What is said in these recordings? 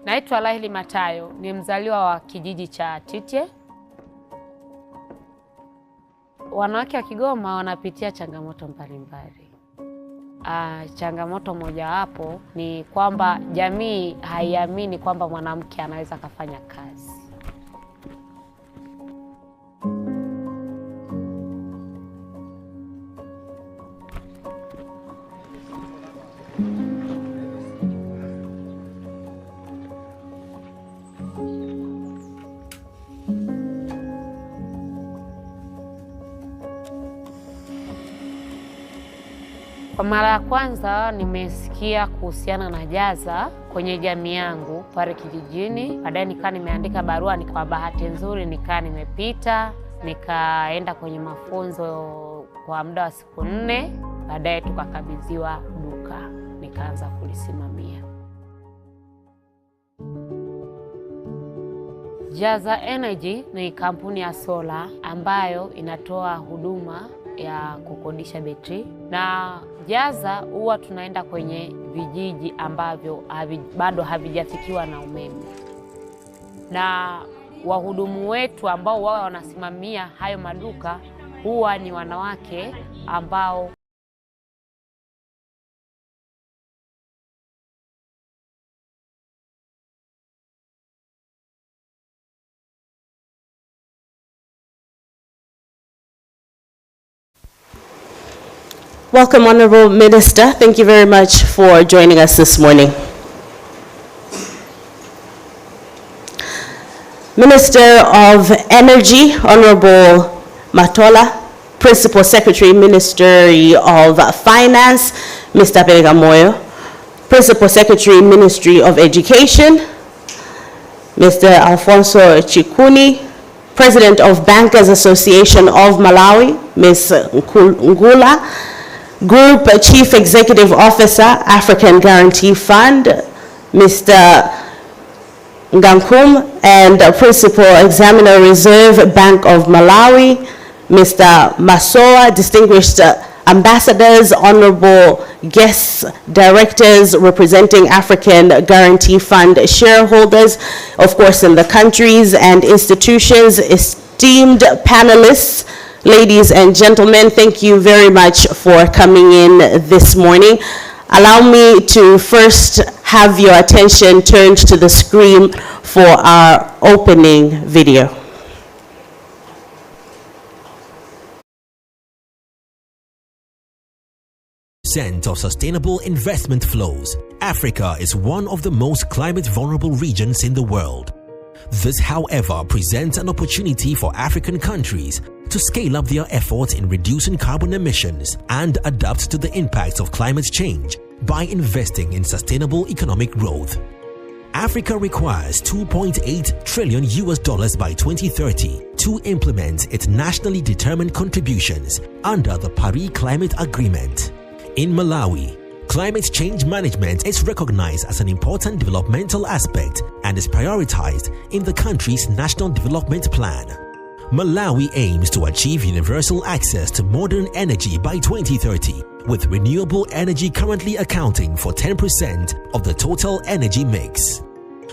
Naitwa Lahili Matayo, ni mzaliwa wa kijiji cha Titye. Wanawake wa Kigoma wanapitia changamoto mbalimbali. Changamoto mojawapo ni kwamba jamii haiamini kwamba mwanamke anaweza kufanya kazi. Kwa mara ya kwanza nimesikia kuhusiana na jaza kwenye jamii yangu pale kijijini. Baadaye nikaa nimeandika barua, kwa bahati nzuri nikaa nimepita, nikaenda kwenye mafunzo kwa muda wa siku 4. Baadaye tukakabidhiwa duka, nikaanza kulisimamia. Jaza Energy ni kampuni ya sola ambayo inatoa huduma ya kukodisha betri, na jaza huwa tunaenda kwenye vijiji ambavyo bado havijafikiwa na umeme, na wahudumu wetu ambao wao wanasimamia hayo maduka huwa ni wanawake ambao Welcome, Honorable Minister. Thank you very much for joining us this morning. Minister of Energy, Honorable Matola. Principal Secretary, Ministry of Finance, Mr. Moyo. Principal Secretary, Ministry of Education, Mr. Alfonso Chikuni. President of Bankers Association of Malawi, Ms. Ngula. Group Chief Executive Officer, African Guarantee Fund, Mr. Ngankum, and Principal Examiner Reserve Bank of Malawi, Mr. Masoa, distinguished ambassadors, honorable guests, directors representing African Guarantee Fund shareholders, of course, in the countries and institutions, esteemed panelists, ladies and gentlemen, thank you very much for coming in this morning. Allow me to first have your attention turned to the screen for our opening video. Of sustainable investment flows, Africa is one of the most climate vulnerable regions in the world. This, however, presents an opportunity for African countries to scale up their efforts in reducing carbon emissions and adapt to the impacts of climate change by investing in sustainable economic growth. Africa requires $2.8 trillion by 2030 to implement its nationally determined contributions under the Paris Climate Agreement. In Malawi, climate change management is recognized as an important developmental aspect and is prioritized in the country's National Development Plan. Malawi aims to achieve universal access to modern energy by 2030, with renewable energy currently accounting for 10% of the total energy mix.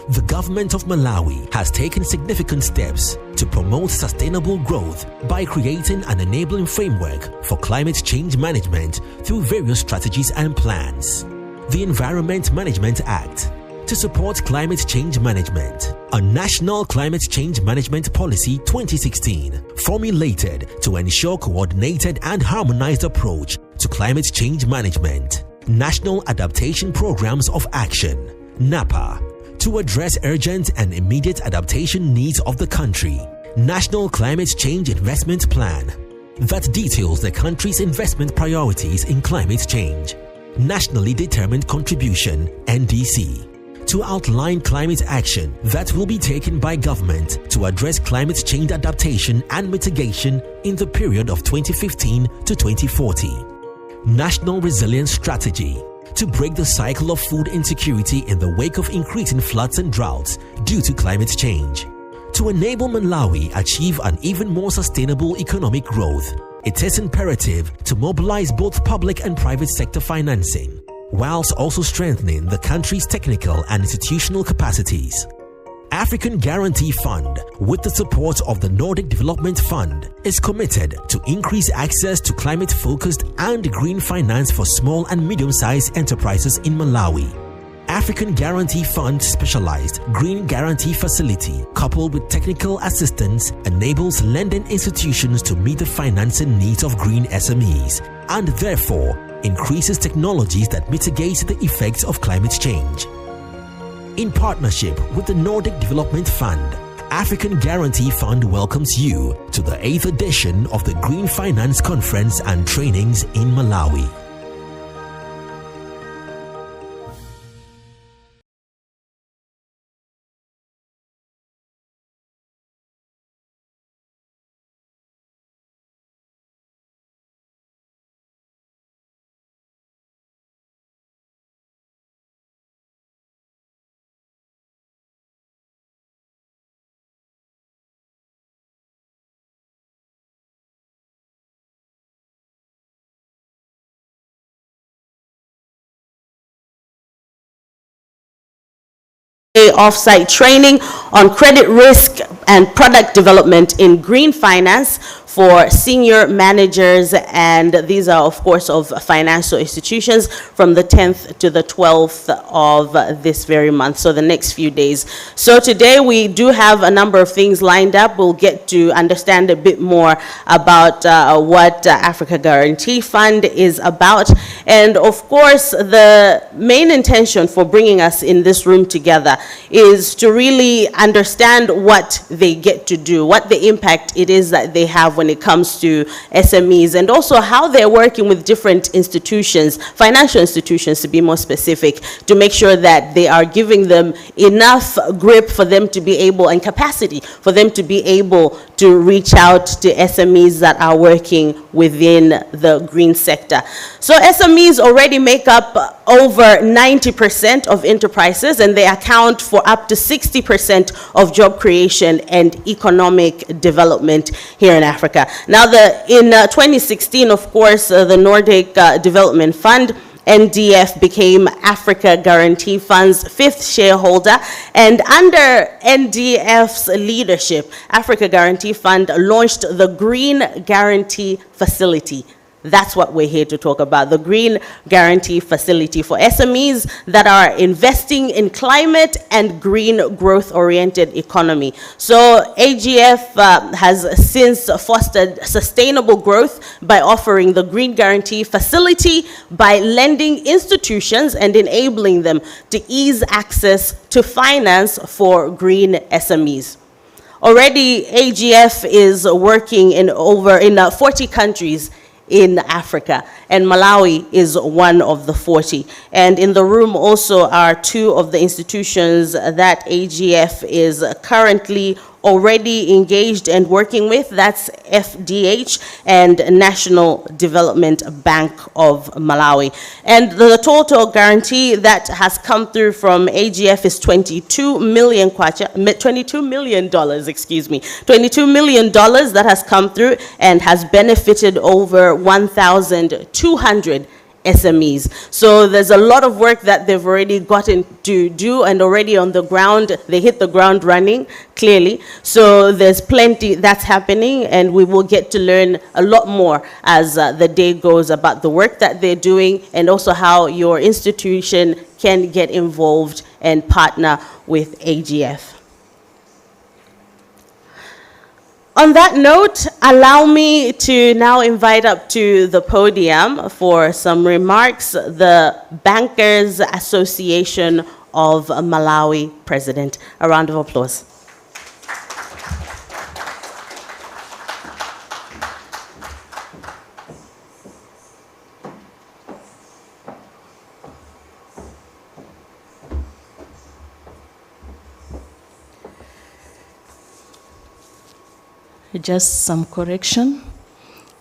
The government of Malawi has taken significant steps to promote sustainable growth by creating an enabling framework for climate change management through various strategies and plans. The Environment Management Act, to support climate change management, a National Climate Change Management Policy 2016, formulated to ensure coordinated and harmonized approach to climate change management. National Adaptation Programs of Action, NAPA, to address urgent and immediate adaptation needs of the country. National Climate Change Investment Plan, that details the country's investment priorities in climate change. Nationally Determined Contribution, NDC, to outline climate action that will be taken by government to address climate change adaptation and mitigation in the period of 2015 to 2040. National Resilience Strategy, to break the cycle of food insecurity in the wake of increasing floods and droughts due to climate change. To enable Malawi achieve an even more sustainable economic growth, it is imperative to mobilize both public and private sector financing. whilst also strengthening the country's technical and institutional capacities. African Guarantee Fund, with the support of the Nordic Development Fund, is committed to increase access to climate-focused and green finance for small and medium-sized enterprises in Malawi. African Guarantee Fund specialized Green Guarantee Facility, coupled with technical assistance, enables lending institutions to meet the financing needs of green SMEs and therefore increases technologies that mitigate the effects of climate change. In partnership with the Nordic Development Fund, African Guarantee Fund welcomes you to the 8th edition of the Green Finance Conference and Trainings in Malawi. Off-site training on credit risk and product development in green finance for senior managers, and these are of course of financial institutions, from the 10th to the 12th of this very month, so the next few days. So today we do have a number of things lined up. We'll get to understand a bit more about what Africa Guarantee Fund is about, and of course the main intention for bringing us in this room together is to really understand what they get to do, what the impact it is that they have when it comes to SMEs, and also how they're working with different institutions, financial institutions to be more specific, to make sure that they are giving them enough grip for them to be able, and capacity for them to be able to reach out to SMEs that are working within the green sector. So SMEs already make up over 90% of enterprises, and they account for up to 60% of job creation and economic development here in Africa. Now, in 2016, of course, the Nordic Development Fund, NDF, became Africa Guarantee Fund's 5th shareholder, and under NDF's leadership, Africa Guarantee Fund launched the Green Guarantee Facility. That's what we're here to talk about, the Green Guarantee Facility for SMEs that are investing in climate and green growth-oriented economy. So AGF has since fostered sustainable growth by offering the Green Guarantee Facility by lending institutions and enabling them to ease access to finance for green SMEs. Already, AGF is working in 40 countries in Africa, and Malawi is one of the 40. And in the room also are two of the institutions that AGF is currently already engaged and working with. That's FDH and National Development Bank of Malawi. And the total guarantee that has come through from AGF is $22 million that has come through and has benefited over 1,200 SMEs. So there's a lot of work that they've already gotten to do, and already on the ground, they hit the ground running, clearly. So there's plenty that's happening, and we will get to learn a lot more as the day goes about the work that they're doing, and also how your institution can get involved and partner with AGF. On that note, allow me to now invite up to the podium for some remarks the Bankers Association of Malawi President. A round of applause. Just some correction.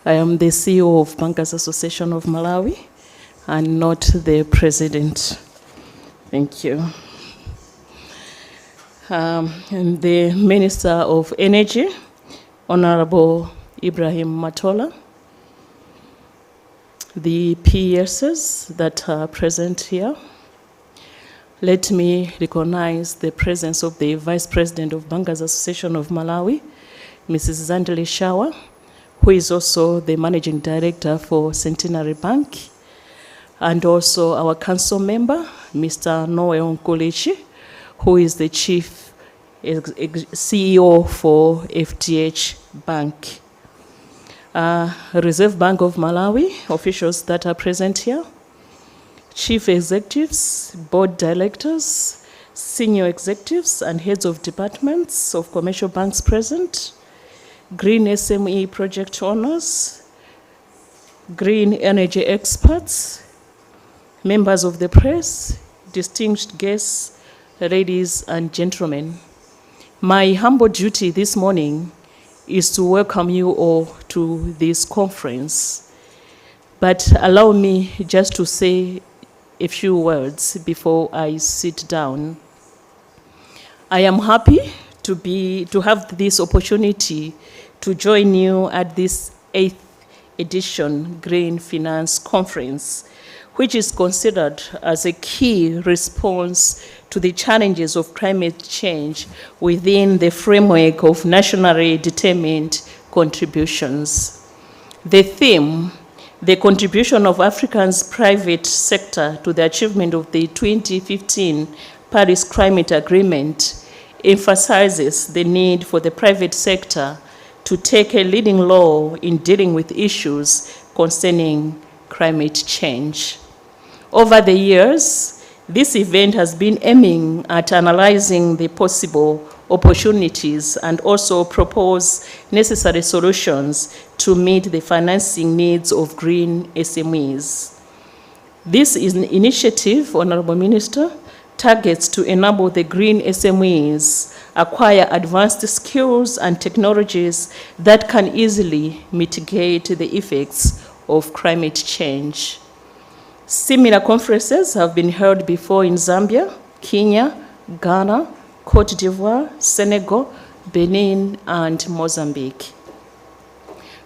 I am the CEO of Bankers Association of Malawi and not the president. Thank you. And the Minister of Energy, Honorable Ibrahim Matola. the PSs that are present here. Let me recognize the presence of the Vice President of Bankers Association of Malawi, Mrs. Zandile Shawa, who is also the Managing Director for Centenary Bank, and also our council member, Mr. Noel Nkulichi, who is the Chief CEO for FTH Bank. Reserve Bank of Malawi, officials that are present here, chief executives, board directors, senior executives, and heads of departments of commercial banks present, green SME project owners, green energy experts, members of the press, distinguished guests, ladies and gentlemen. My humble duty this morning is to welcome you all to this conference. But allow me just to say a few words before I sit down. I am happy to have this opportunity to join you at this 8th edition Green Finance Conference, which is considered as a key response to the challenges of climate change within the framework of nationally determined contributions. The theme, the contribution of Africa's private sector to the achievement of the 2015 Paris Climate Agreement, emphasizes the need for the private sector to take a leading role in dealing with issues concerning climate change. Over the years, this event has been aiming at analyzing the possible opportunities and also propose necessary solutions to meet the financing needs of green SMEs. This is an initiative, Honorable Minister, targets to enable the green SMEs acquire advanced skills and technologies that can easily mitigate the effects of climate change. Similar conferences have been held before in Zambia, Kenya, Ghana, Côte d'Ivoire, Senegal, Benin, and Mozambique.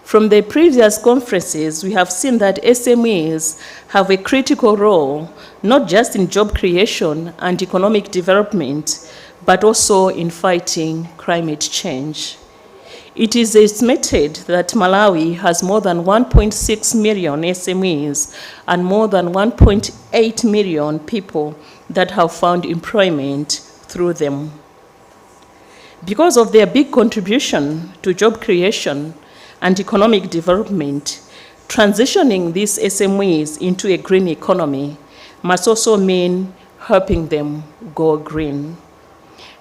From the previous conferences, we have seen that SMEs have a critical role, not just in job creation and economic development, but also in fighting climate change. It is estimated that Malawi has more than 1.6 million SMEs and more than 1.8 million people that have found employment through them. Because of their big contribution to job creation and economic development, transitioning these SMEs into a green economy must also mean helping them go green.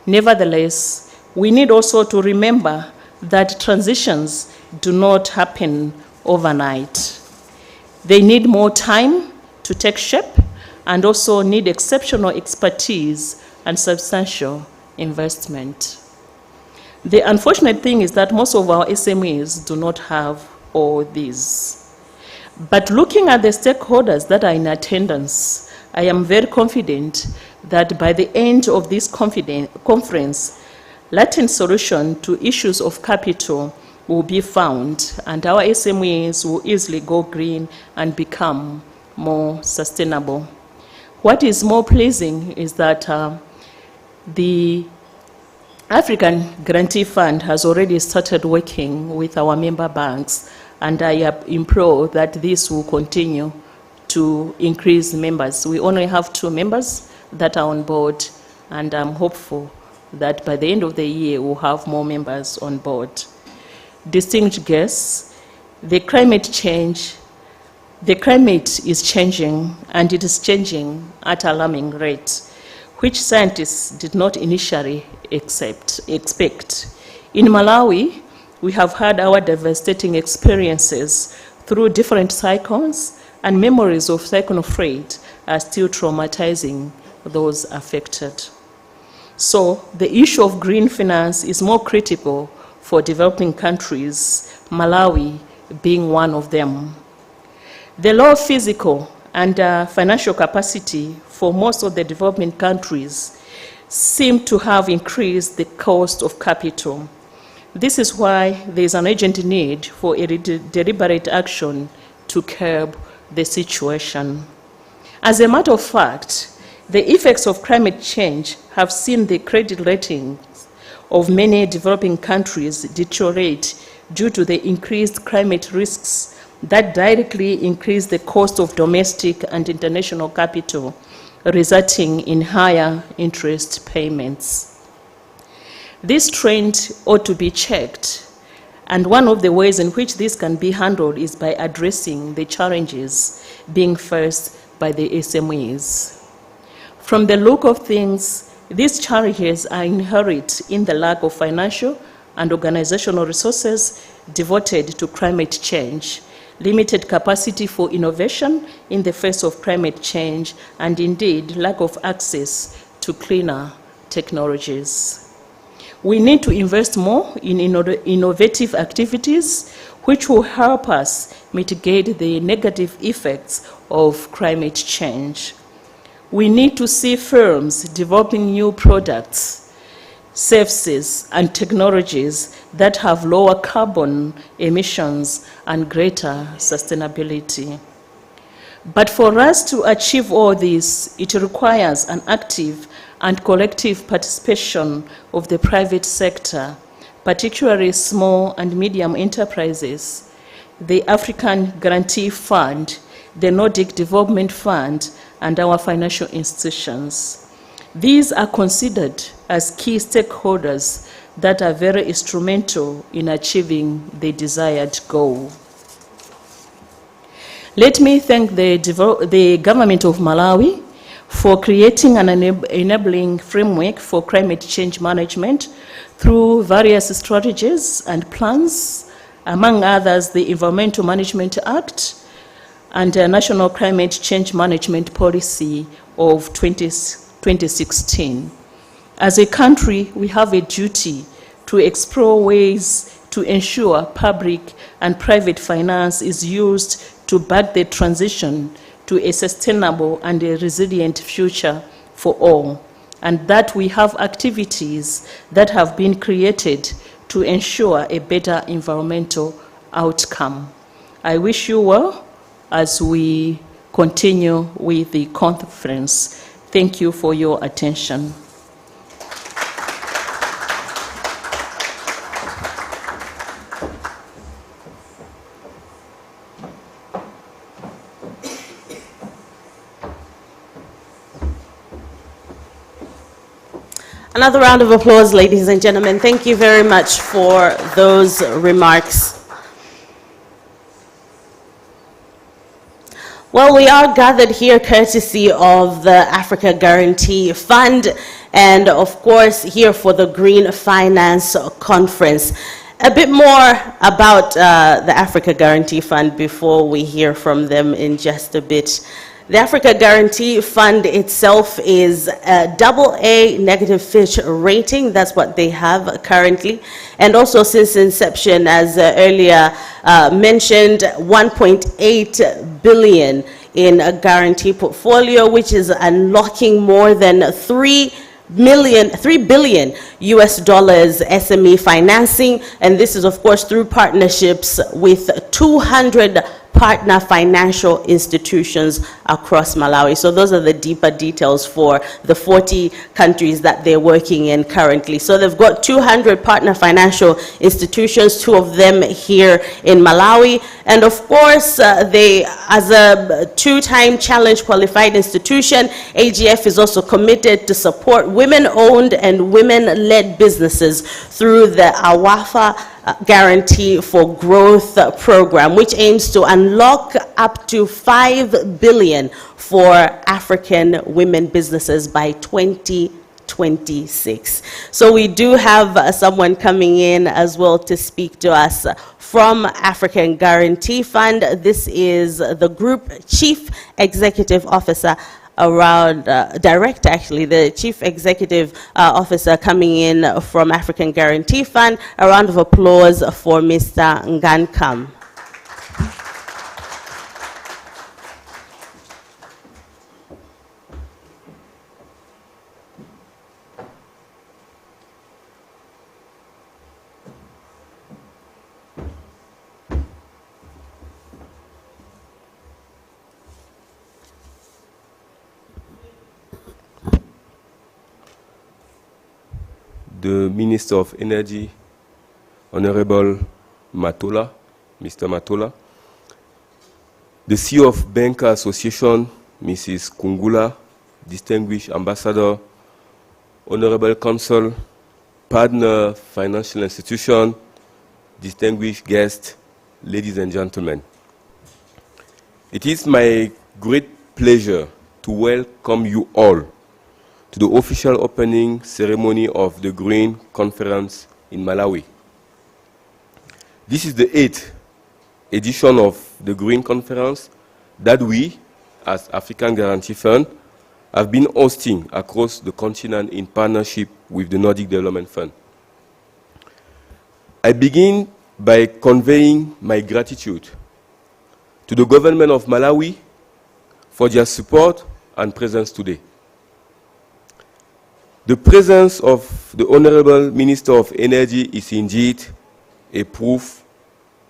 Nevertheless, we need also to remember that transitions do not happen overnight. They need more time to take shape and also need exceptional expertise and substantial investment. The unfortunate thing is that most of our SMEs do not have all these. But looking at the stakeholders that are in attendance, I am very confident that by the end of this conference, latent solution to issues of capital will be found, and our SMEs will easily go green and become more sustainable. What is more pleasing is that the African Guarantee Fund has already started working with our member banks, and I implore that this will continue to increase members. We only have 2 members that are on board, and I'm hopeful that by the end of the year we'll have more members on board. Distinguished guests, the climate is changing, and it is changing at alarming rates, which scientists did not initially expect. In Malawi, we have had our devastating experiences through different cyclones, and memories of Cyclone Fred are still traumatizing those affected. So the issue of green finance is more critical for developing countries, Malawi being one of them. The low physical and financial capacity for most of the developing countries seem to have increased the cost of capital. This is why there is an urgent need for a deliberate action to curb the situation. As a matter of fact, the effects of climate change have seen the credit ratings of many developing countries deteriorate due to the increased climate risks that directly increase the cost of domestic and international capital, resulting in higher interest payments. This trend ought to be checked, and one of the ways in which this can be handled is by addressing the challenges being faced by the SMEs. From the look of things, these challenges are inherent in the lack of financial and organizational resources devoted to climate change, limited capacity for innovation in the face of climate change, and indeed lack of access to cleaner technologies. We need to invest more in innovative activities which will help us mitigate the negative effects of climate change. We need to see firms developing new products, services, and technologies that have lower carbon emissions and greater sustainability. But for us to achieve all this, it requires an active and collective participation of the private sector, particularly small and medium enterprises, the African Guarantee Fund, the Nordic Development Fund, and our financial institutions. These are considered as key stakeholders that are very instrumental in achieving the desired goal. Let me thank the government of Malawi for creating an enabling framework for climate change management through various strategies and plans, among others the Environmental Management Act and the National Climate Change Management Policy of 2016. As a country, we have a duty to explore ways to ensure public and private finance is used to back the transition to a sustainable and a resilient future for all, and that we have activities that have been created to ensure a better environmental outcome. I wish you well as we continue with the conference. Thank you for your attention. Another round of applause, ladies and gentlemen. Thank you very much for those remarks. Well, we are gathered here courtesy of the Africa Guarantee Fund and, of course, here for the Green Finance Conference. A bit more about the Africa Guarantee Fund before we hear from them in just a bit. The Africa Guarantee Fund itself is a AA negative Fitch rating. That's what they have currently. And also since inception, as earlier mentioned, 1.8 billion in a guarantee portfolio, which is unlocking more than 3 billion US dollars SME financing. And this is, of course, through partnerships with 200 partner financial institutions across Malawi. So those are the deeper details for the 40 countries that they're working in currently. So they've got 200 partner financial institutions, 2 of them here in Malawi. And of course, they, as a 2-time challenge qualified institution, AGF is also committed to support women-owned and women-led businesses through the AWAFA Guarantee for Growth program, which aims to unlock up to 5 billion for African women businesses by 2026. So we do have someone coming in as well to speak to us from African Guarantee Fund. This is the Group Chief Executive Officer director, actually, the Chief Executive Officer coming in from African Guarantee Fund. A round of applause for Mr. Ngankam. the Minister of Energy, Honorable Matola, Mr. Matola, the CEO of Banker Association, Mrs. Kungula, distinguished Ambassador, Honorable Counsel, Partner Financial Institution, distinguished guests, ladies and gentlemen. It is my great pleasure to welcome you all to the official opening ceremony of the Green Conference in Malawi. This is the 8th edition of the Green Conference that we, as African Guarantee Fund, have been hosting across the continent in partnership with the Nordic Development Fund. I begin by conveying my gratitude to the government of Malawi for their support and presence today. The presence of the Honorable Minister of Energy is indeed a proof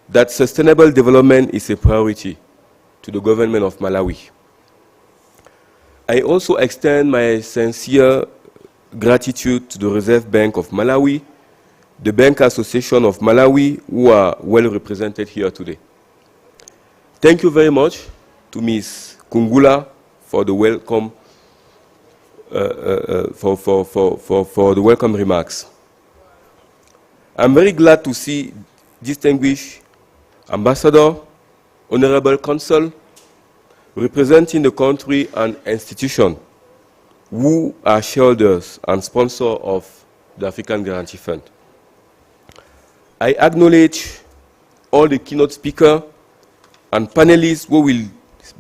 that sustainable development is a priority to the government of Malawi. I also extend my sincere gratitude to the Reserve Bank of Malawi, the Bank Association of Malawi, who are well represented here today. Thank you very much to Ms. Kungula for the welcome for the welcome remarks. I'm very glad to see distinguished Ambassador, Honorable Consul, representing the country and institution who are shareholders and sponsors of the African Guarantee Fund. I acknowledge all the keynote speakers and panelists who will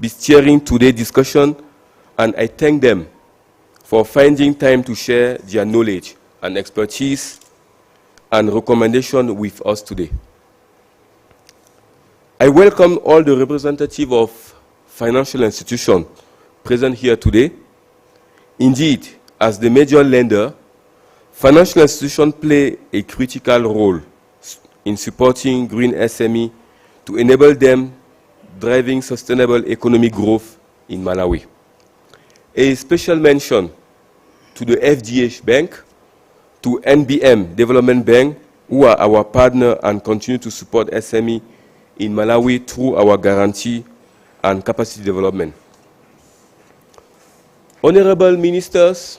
be steering today's discussion, and I thank them for finding time to share their knowledge and expertise and recommendation with us today. I welcome all the representatives of financial institutions present here today. Indeed, as the major lender, financial institutions play a critical role in supporting green SME to enable them driving sustainable economic growth in Malawi. A special mention to the FDH Bank, to NBM Development Bank, who are our partner and continue to support SME in Malawi through our guarantee and capacity development. Honorable ministers,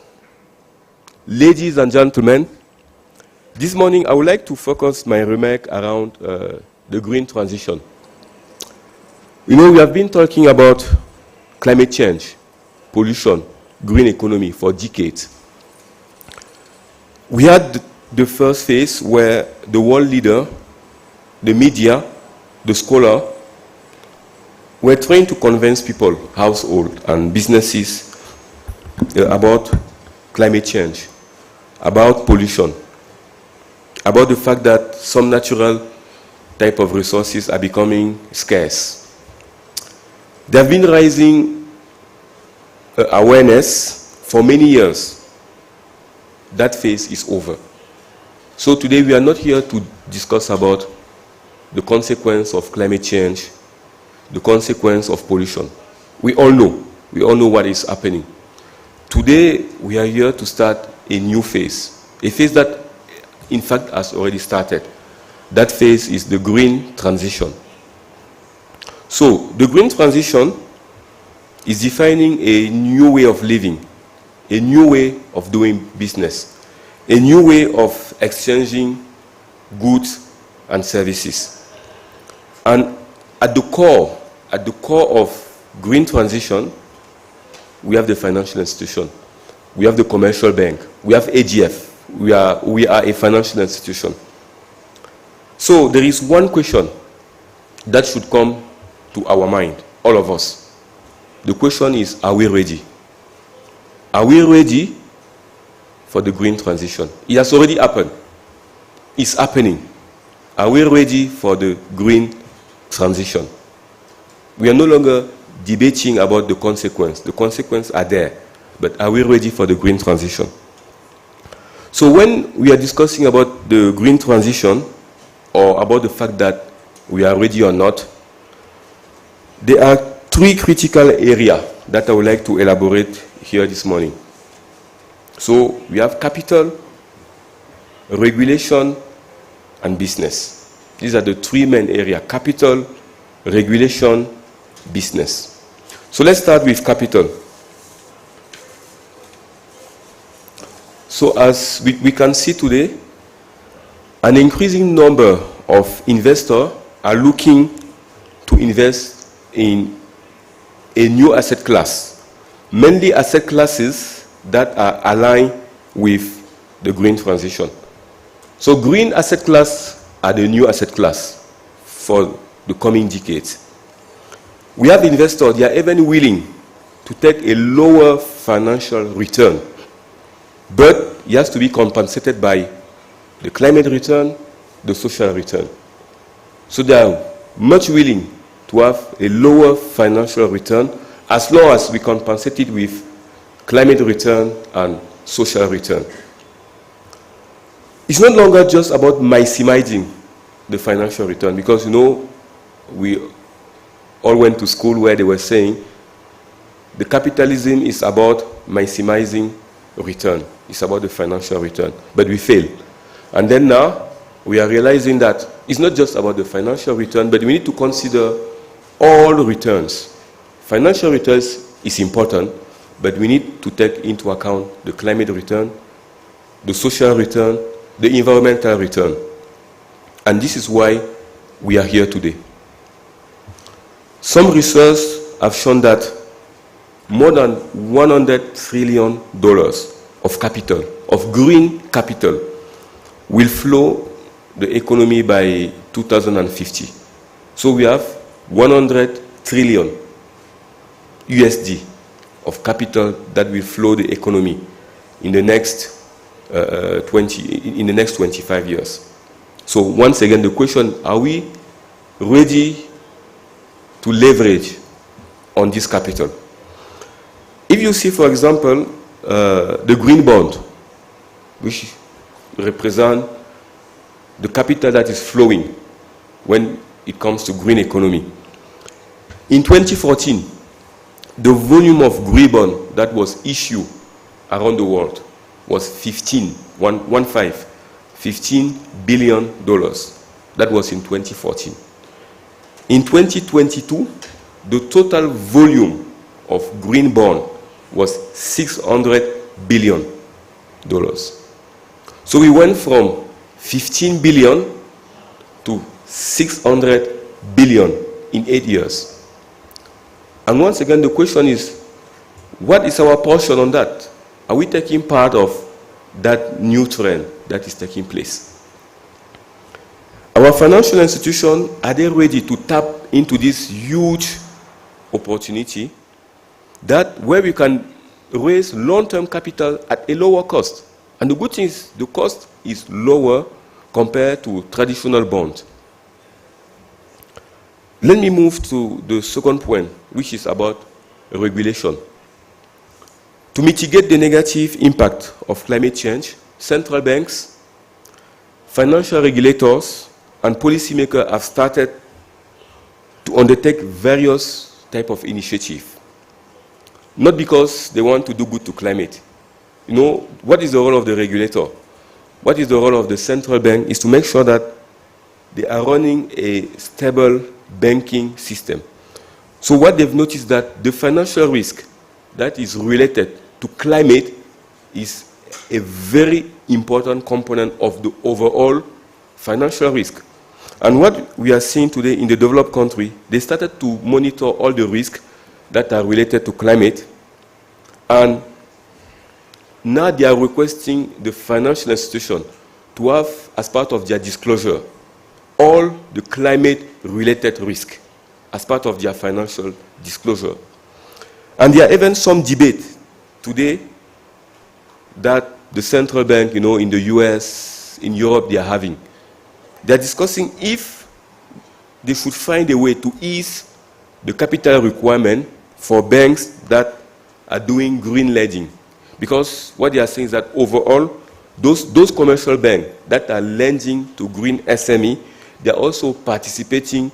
ladies and gentlemen, this morning I would like to focus my remark around the green transition. You know, we have been talking about climate change, pollution, green economy for decades. We had the first phase where the world leader, the media, the scholar, we're trying to convince people, households and businesses about climate change, about pollution, about the fact that some natural type of resources are becoming scarce. There have been rising awareness for many years. That phase is over. So today we are not here to discuss about the consequence of climate change, the consequence of pollution. We all know what is happening. Today, we are here to start a new phase, a phase that, in fact, has already started. That phase is the green transition. So, the green transition is defining a new way of living, a new way of doing business, a new way of exchanging goods and services. And at the core of green transition, we have the financial institution, we have the commercial bank, we have AGF, we are a financial institution. So there is one question that should come to our mind, all of us. The question is, are we ready? Are we ready for the green transition? It has already happened. It's happening. Are we ready for the green transition? We are no longer debating about the consequence. The consequences are there. But are we ready for the green transition? So when we are discussing about the green transition, or about the fact that we are ready or not, there are three critical areas that I would like to elaborate here this morning. So we have capital, regulation, and business. These are the three main areas: capital, regulation, business. So let's start with capital. So as we can see today, an increasing number of investors are looking to invest in a new asset class, mainly asset classes that are aligned with the green transition. So green asset class are the new asset class for the coming decades. We have investors, they are even willing to take a lower financial return, but it has to be compensated by the climate return, the social return. So they are much willing to have a lower financial return as long as we compensate it with climate return and social return. It's no longer just about maximizing the financial return, because, you know, we all went to school where they were saying the capitalism is about maximizing return. It's about the financial return. But we fail. And then now we are realizing that it's not just about the financial return, but we need to consider all returns. Financial returns is important, but we need to take into account the climate return, the social return, the environmental return. And this is why we are here today. Some research have shown that more than $100 trillion of capital, of green capital, will flow the economy by 2050. So we have 100 trillion USD of capital that will flow the economy in the next 25 years. So once again, the question: are we ready to leverage on this capital? If you see, for example, the green bond, which represent the capital that is flowing when it comes to green economy. In 2014, the volume of green bond that was issued around the world was $15 billion. That was in 2014. In 2022, the total volume of green bond was $600 billion. So we went from 15 billion to 600 billion in 8 years. And once again, the question is, what is our portion on that? Are we taking part of that new trend that is taking place? Our financial institutions, are they ready to tap into this huge opportunity that where we can raise long-term capital at a lower cost? And the good thing is the cost is lower compared to traditional bonds. Let me move to the second point, which is about regulation. To mitigate the negative impact of climate change, central banks, financial regulators, and policymakers have started to undertake various types of initiatives. Not because they want to do good to climate. You know, what is the role of the regulator? What is the role of the central bank? Is to make sure that they are running a stable banking system. So what they've noticed that the financial risk that is related to climate is a very important component of the overall financial risk. And what we are seeing today in the developed country, they started to monitor all the risks that are related to climate, and now they are requesting the financial institution to have, as part of their disclosure, all the climate-related risk as part of their financial disclosure. And there are even some debate today that the central bank, you know, in the US, in Europe, they are having. They are discussing if they should find a way to ease the capital requirement for banks that are doing green lending. Because what they are saying is that overall, those commercial banks that are lending to green SME, they are also participating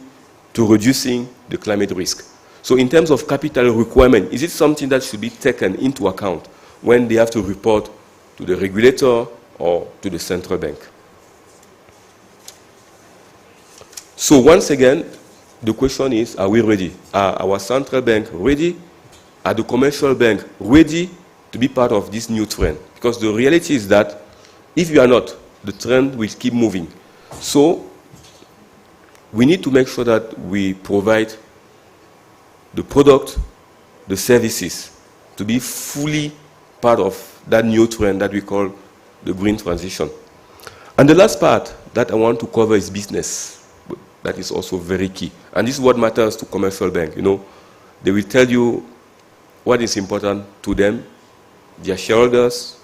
to reducing the climate risk. So in terms of capital requirement, is it something that should be taken into account when they have to report to the regulator or to the central bank. So once again, the question is, are we ready? Are our central bank ready? Are the commercial bank ready to be part of this new trend? Because the reality is that if you are not, the trend will keep moving. So we need to make sure that we provide the product, the services, to be fully part of that new trend that we call the green transition. And the last part that I want to cover is business. That is also very key. And this is what matters to commercial bank. You know, they will tell you what is important to them, their shareholders.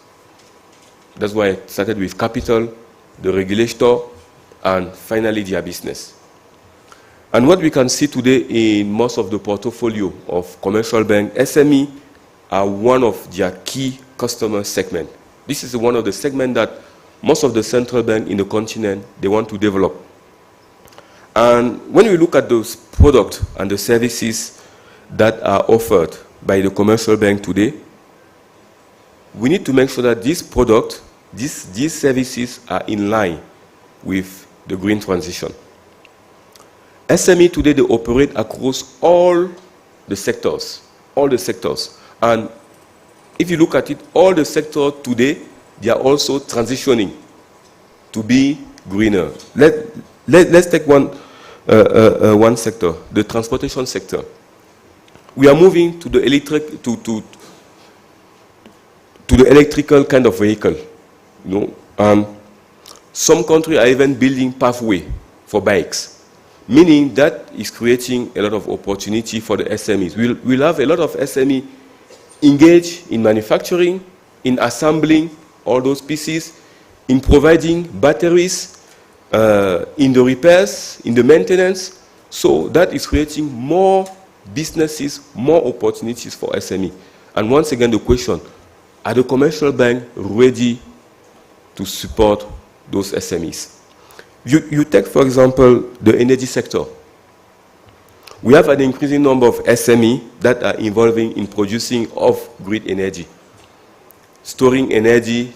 That's why I started with capital, the regulator, and finally their business. And what we can see today in most of the portfolio of commercial bank, SME are one of their key customer segment. This is one of the segments that most of the central bank in the continent, they want to develop. And when we look at those products and the services that are offered by the commercial bank today, we need to make sure that these products, these services are in line with the green transition. SME today, they operate across all the sectors. And if you look at it, all the sectors today, they are also transitioning to be greener. Let's take one sector, the transportation sector. We are moving to the electrical kind of vehicle. You know, some countries are even building pathway for bikes, meaning that is creating a lot of opportunity for the SMEs. We'll have a lot of SME engaged in manufacturing, in assembling all those pieces, in providing batteries, in the repairs, in the maintenance. So that is creating more businesses, more opportunities for SME. And once again, the question, are the commercial bank ready to support those SMEs? You take, for example, the energy sector. We have an increasing number of SME that are involving in producing off-grid energy, storing energy,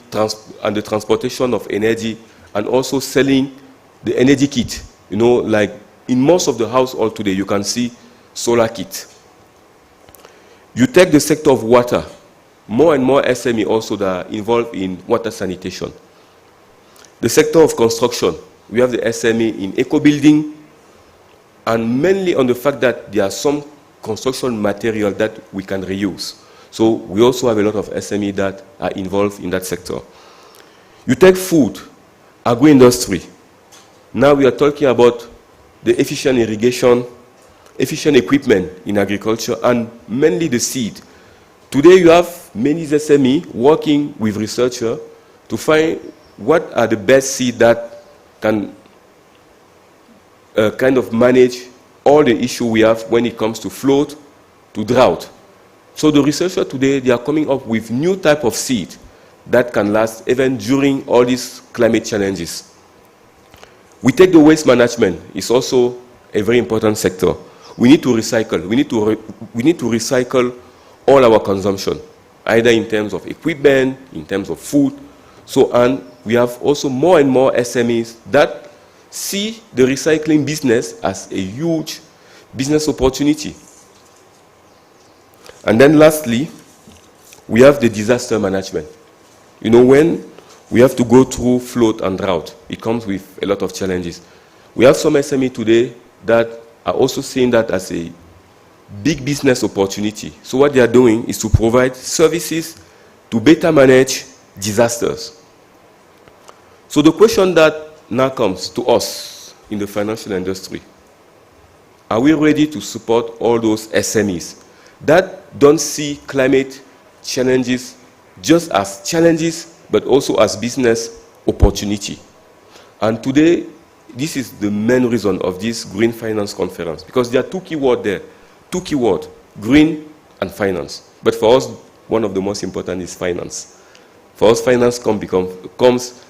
and the transportation of energy, and also selling the energy kit. You know, like in most of the households today, you can see solar kit. You take the sector of water, more and more SME also that are involved in water sanitation. The sector of construction, we have the SME in eco-building, and mainly on the fact that there are some construction material that we can reuse. So we also have a lot of SME that are involved in that sector. You take food, agro-industry. Now we are talking about the efficient irrigation, efficient equipment in agriculture, and mainly the seed. Today you have many SME working with researchers to find what are the best seed that can kind of manage all the issue we have when it comes to flood, to drought. So the researchers today, they are coming up with new type of seed that can last even during all these climate challenges. We take the waste management. It's also a very important sector. We need to recycle. We need to recycle all our consumption, either in terms of equipment, in terms of food. So, and we have also more and more SMEs that see the recycling business as a huge business opportunity. And then lastly, we have the disaster management. You know, when we have to go through flood and drought, it comes with a lot of challenges. We have some SME today that are also seeing that as a big business opportunity. So what they are doing is to provide services to better manage disasters. So the question that now comes to us in the financial industry, are we ready to support all those SMEs that don't see climate challenges just as challenges, but also as business opportunity? And today, this is the main reason of this Green Finance Conference, because there are two keywords there. Two keywords, green and finance. But for us, one of the most important is finance. For us, finance comes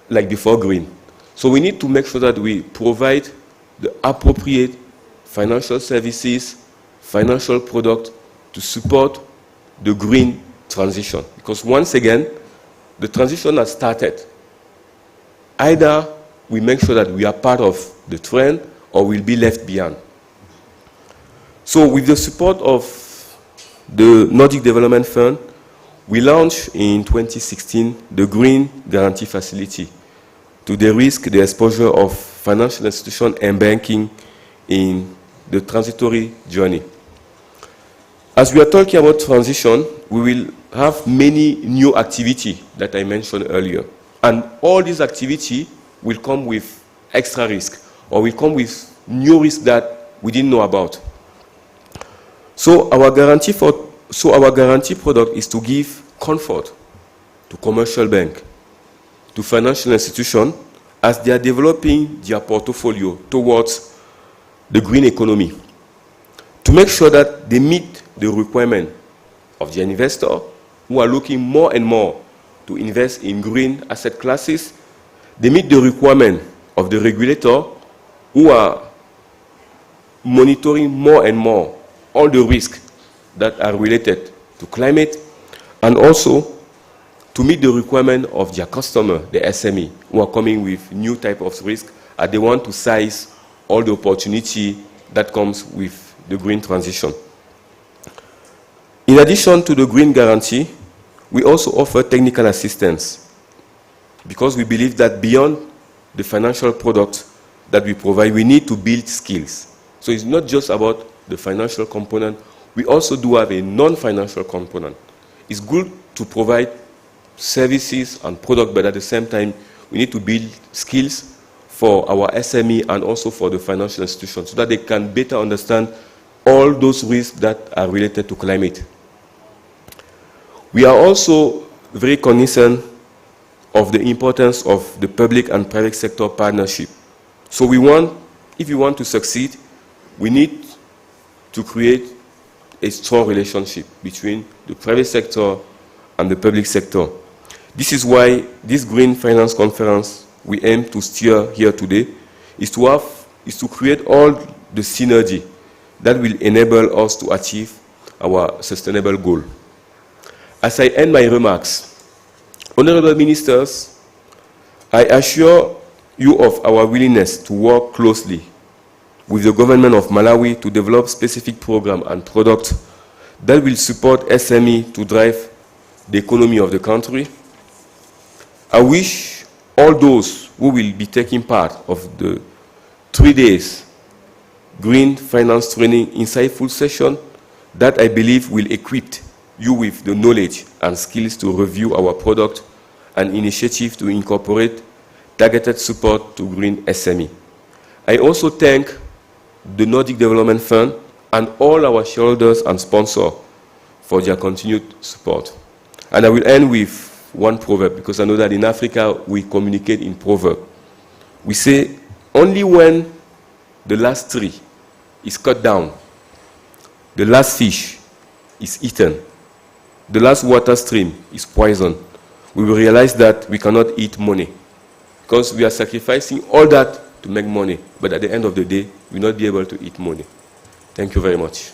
like before green. So we need to make sure that we provide the appropriate financial services, financial product to support the green transition. Because once again, the transition has started. Either we make sure that we are part of the trend or we'll be left behind. So with the support of the Nordic Development Fund, we launched in 2016 the Green Guarantee Facility to de-risk the exposure of financial institutions and banking in the transitory journey. As we are talking about transition, we will have many new activities that I mentioned earlier. And all these activities will come with extra risk, or will come with new risk that we didn't know about. So our guarantee product is to give comfort to commercial bank, to financial institutions, as they are developing their portfolio towards the green economy, to make sure that they meet the requirement of the investor who are looking more and more to invest in green asset classes. They meet the requirement of the regulator who are monitoring more and more all the risks that are related to climate, and also to meet the requirement of their customer, the SME, who are coming with new type of risk, and they want to size all the opportunity that comes with the green transition. In addition to the green guarantee, we also offer technical assistance, because we believe that beyond the financial product that we provide, we need to build skills. So it's not just about the financial component, we also do have a non-financial component. It's good to provide services and products, but at the same time, we need to build skills for our SME and also for the financial institutions, so that they can better understand all those risks that are related to climate. We are also very cognizant of the importance of the public and private sector partnership. So if we want to succeed, we need to create a strong relationship between the private sector and the public sector. This is why this Green Finance Conference we aim to steer here today is to create all the synergy that will enable us to achieve our sustainable goal. As I end my remarks, Honorable Ministers, I assure you of our willingness to work closely with the government of Malawi to develop specific programs and products that will support SME to drive the economy of the country. I wish all those who will be taking part of the 3 days Green Finance Training insightful session that I believe will equip you with the knowledge and skills to review our product and initiative to incorporate targeted support to green SME. I also thank the Nordic Development Fund and all our shareholders and sponsors for their continued support. And I will end with one proverb, because I know that in Africa we communicate in proverb. We say, only when the last tree is cut down, the last fish is eaten, the last water stream is poisoned, we will realize that we cannot eat money, because we are sacrificing all that to make money, but at the end of the day, we will not be able to eat money. Thank you very much.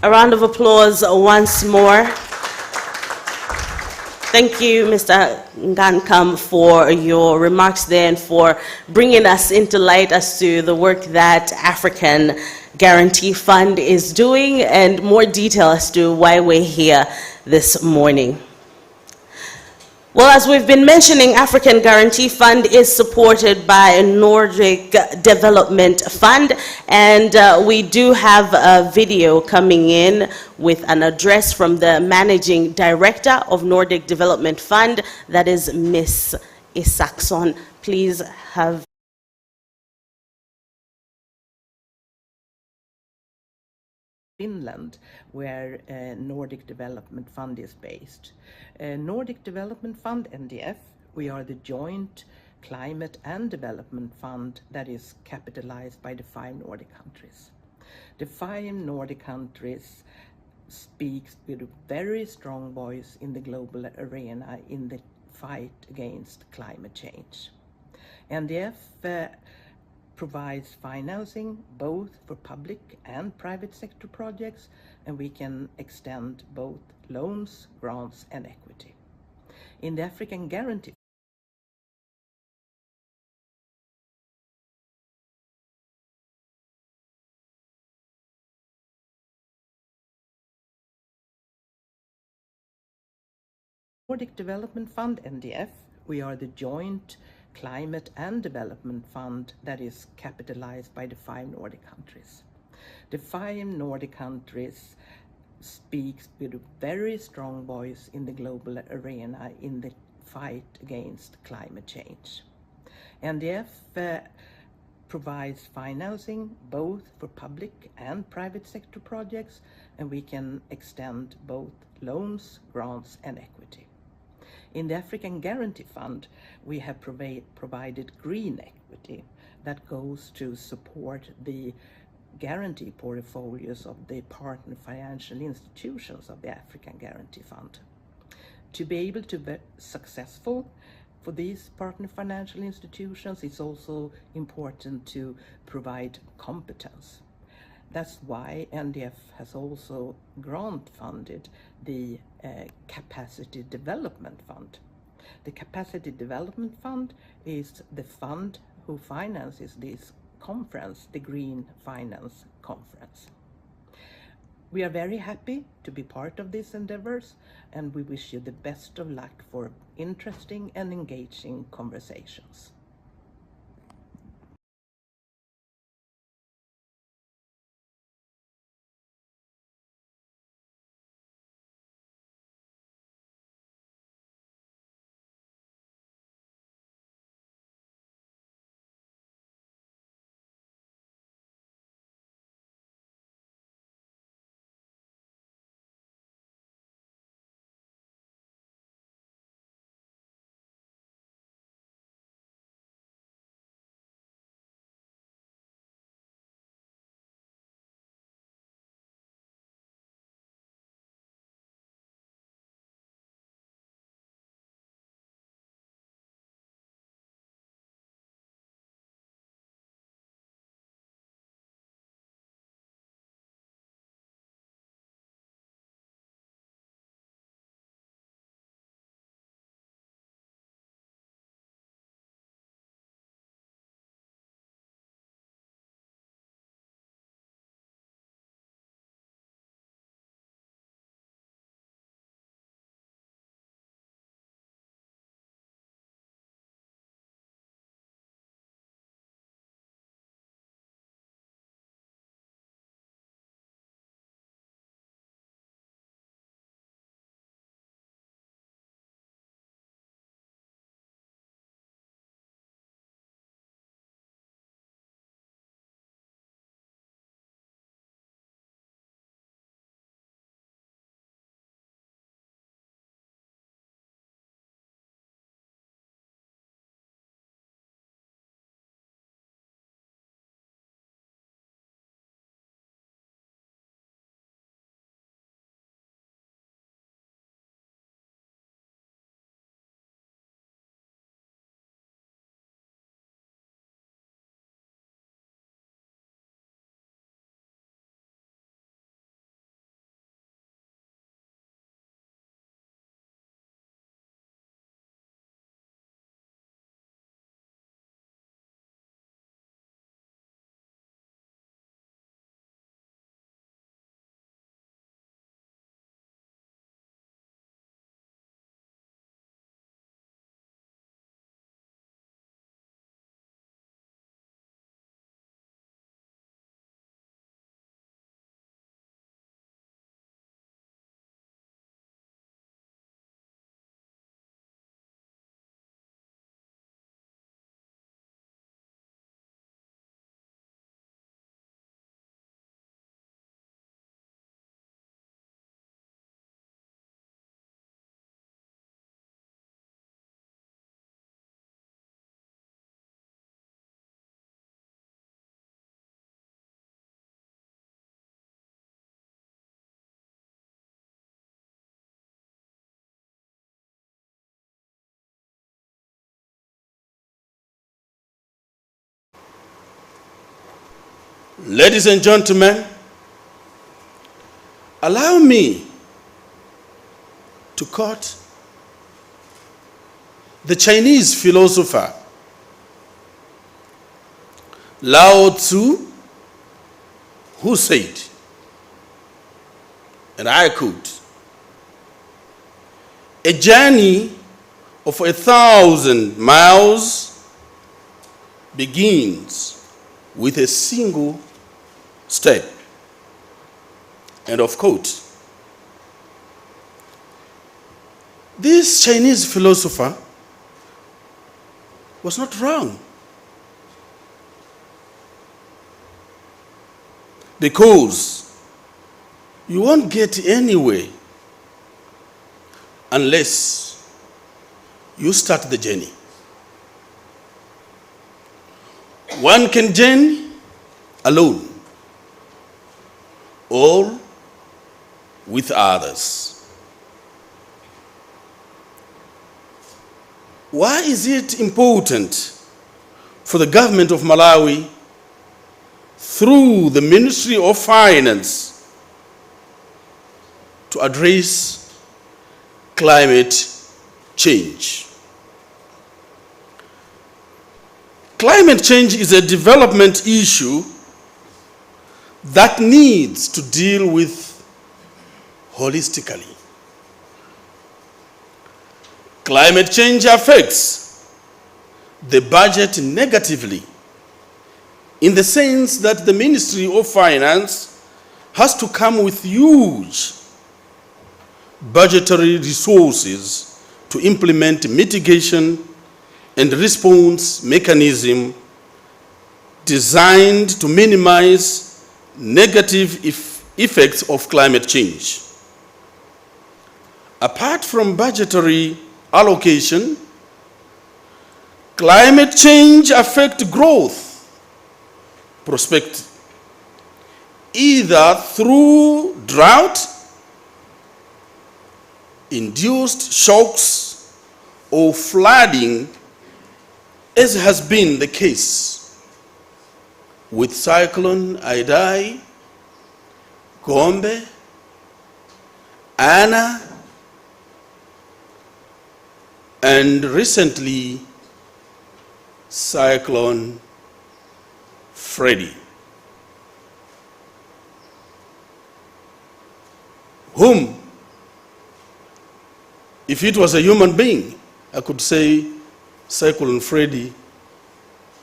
A round of applause once more. Thank you, Mr. Ngankam, for your remarks there and for bringing us into light as to the work that African Guarantee Fund is doing, and more detail as to why we're here this morning. Well, as we've been mentioning, African Guarantee Fund is supported by Nordic Development Fund, and we do have a video coming in with an address from the Managing Director of Nordic Development Fund, that is Miss Isaacson. Please have Finland, where Nordic Development Fund is based. Nordic Development Fund, NDF, we are the joint climate and development fund that is capitalized by the 5 Nordic countries. The 5 Nordic countries speaks with a very strong voice in the global arena in the fight against climate change. NDF provides financing both for public and private sector projects, and we can extend both loans, grants, and equity. In the African Guarantee Nordic Development Fund, NDF, we are the joint climate and development fund that is capitalized by the 5 Nordic countries. The 5 Nordic countries speaks with a very strong voice in the global arena in the fight against climate change. NDF provides financing both for public and private sector projects, and we can extend both loans, grants, and equity. In the African Guarantee Fund, we have provided green equity that goes to support the guarantee portfolios of the partner financial institutions of the African Guarantee Fund. To be able to be successful for these partner financial institutions, it's also important to provide competence. That's why NDF has also grant funded the Capacity Development Fund. The Capacity Development Fund is the fund who finances this conference, the Green Finance Conference. We are very happy to be part of these endeavors, and we wish you the best of luck for interesting and engaging conversations. Ladies and gentlemen, allow me to quote the Chinese philosopher Lao Tzu, who said, and I quote, "A journey of 1,000 miles begins with a single step." End of quote. This Chinese philosopher was not wrong, because you won't get anywhere unless you start the journey. One can journey alone or with others. Why is it important for the government of Malawi, through the Ministry of Finance, to address climate change? Climate change is a development issue that needs to deal with holistically. Climate change affects the budget negatively, in the sense that the Ministry of Finance has to come with huge budgetary resources to implement mitigation and response mechanism designed to minimize negative effects of climate change. Apart from budgetary allocation, climate change affects growth prospects, either through drought-induced shocks or flooding, as has been the case with Cyclone Idai, Gombe, Anna, and recently Cyclone Freddy, whom, if it was a human being, I could say Cyclone Freddy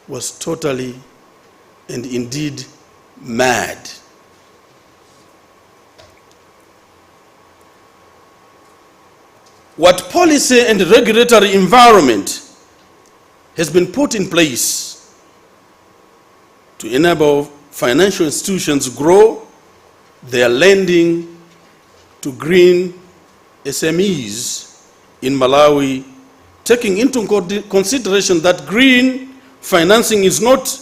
was totally and indeed mad. What policy and regulatory environment has been put in place to enable financial institutions to grow their lending to green SMEs in Malawi, taking into consideration that green financing is not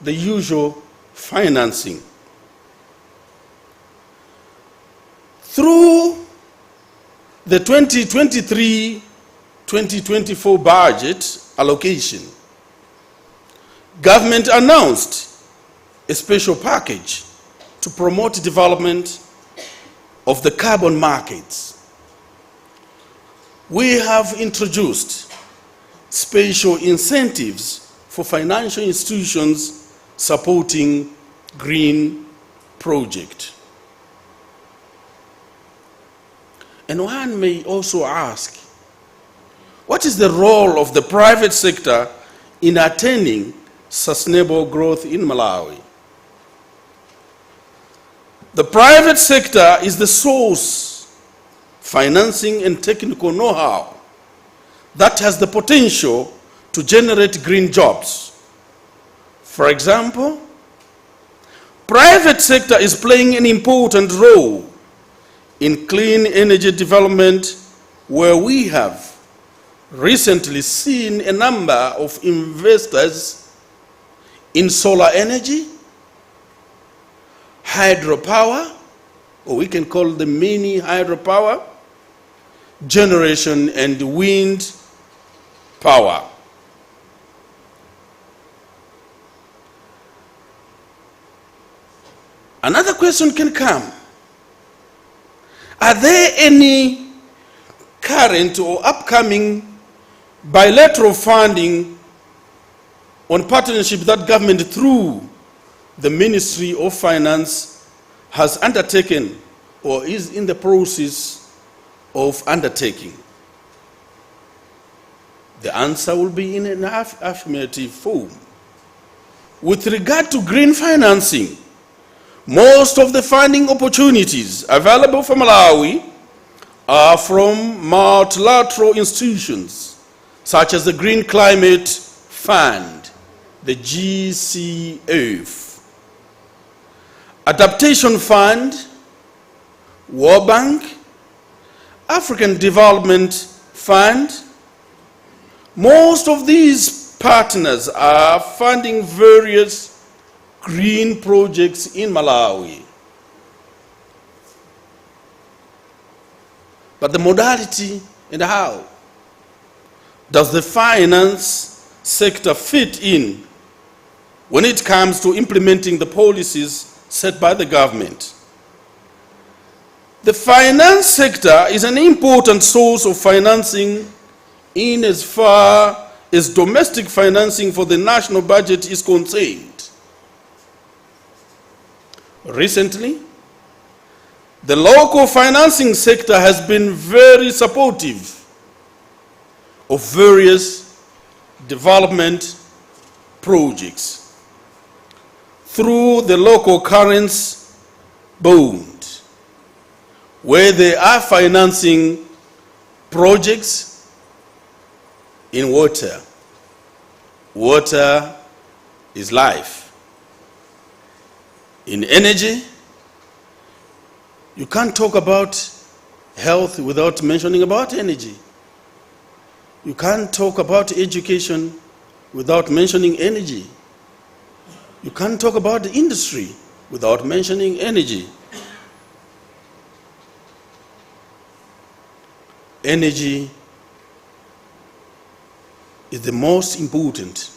the usual financing. Through the 2023-2024 budget allocation, government announced a special package to promote development of the carbon markets. We have introduced special incentives for financial institutions supporting green projects. And one may also ask, what is the role of the private sector in attaining sustainable growth in Malawi? The private sector is the source, financing and technical know-how that has the potential to generate green jobs. For example, private sector is playing an important role in clean energy development, where we have recently seen a number of investors in solar energy, hydropower, or we can call them mini hydropower, generation, and wind power. Another question can come. Are there any current or upcoming bilateral funding on partnership that government through the Ministry of Finance has undertaken or is in the process of undertaking? The answer will be in an affirmative form. With regard to green financing, most of the funding opportunities available for Malawi are from multilateral institutions such as the Green Climate Fund, the GCF, Adaptation Fund, World Bank, African Development Fund. Most of these partners are funding various green projects in Malawi. But the modality and how does the finance sector fit in when it comes to implementing the policies set by the government? The finance sector is an important source of financing in as far as domestic financing for the national budget is concerned. Recently, the local financing sector has been very supportive of various development projects through the local currency bond, where they are financing projects in water. Water is life. In energy, you can't talk about health without mentioning about energy. You can't talk about education without mentioning energy. You can't talk about the industry without mentioning energy. Energy is the most important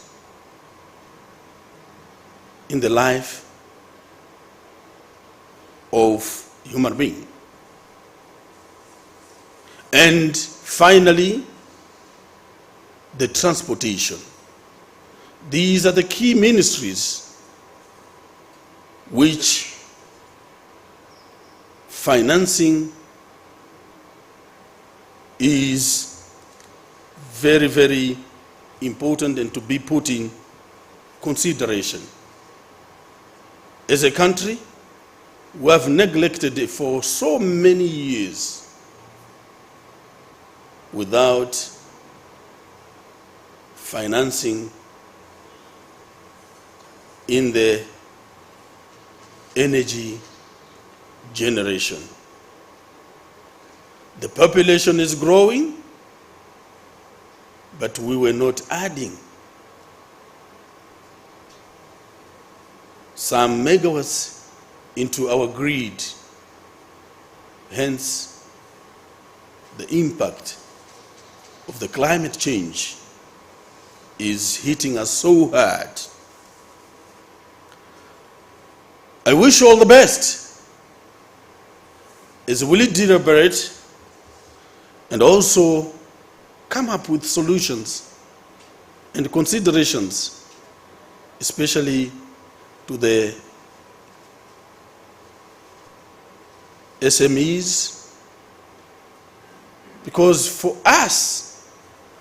in the life of human being. And finally, the transportation. These are the key ministries which financing is very, very important and to be put in consideration. As a country, we have neglected it for so many years without financing in the energy generation. The population is growing, but we were not adding some megawatts into our grid. Hence, the impact of the climate change is hitting us so hard. I wish you all the best as we deliberate and also come up with solutions and considerations, especially to the SMEs, because for us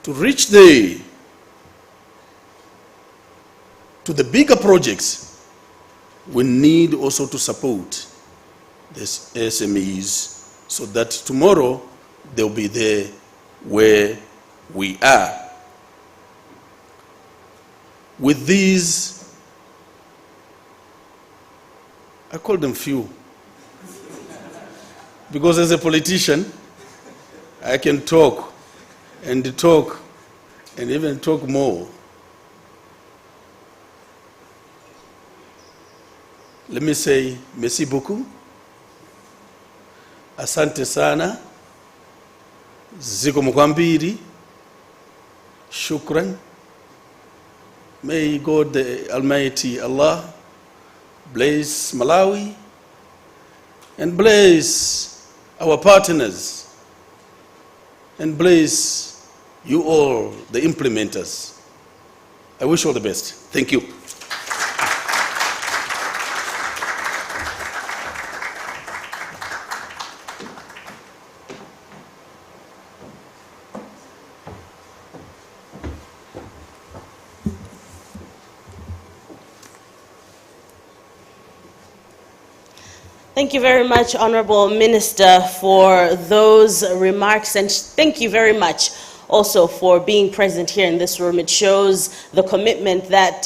to reach to the bigger projects, we need also to support the SMEs so that tomorrow they'll be there where we are. With these, I call them few, because as a politician, I can talk and even talk more. Let me say merci beaucoup, asante sana, ziko mkwambiri, shukran. May God the Almighty Allah bless Malawi and bless our partners, and bless you all, the implementers. I wish you all the best. Thank you. Thank you very much, Honorable Minister, for those remarks, and thank you very much also for being present here in this room. It shows the commitment that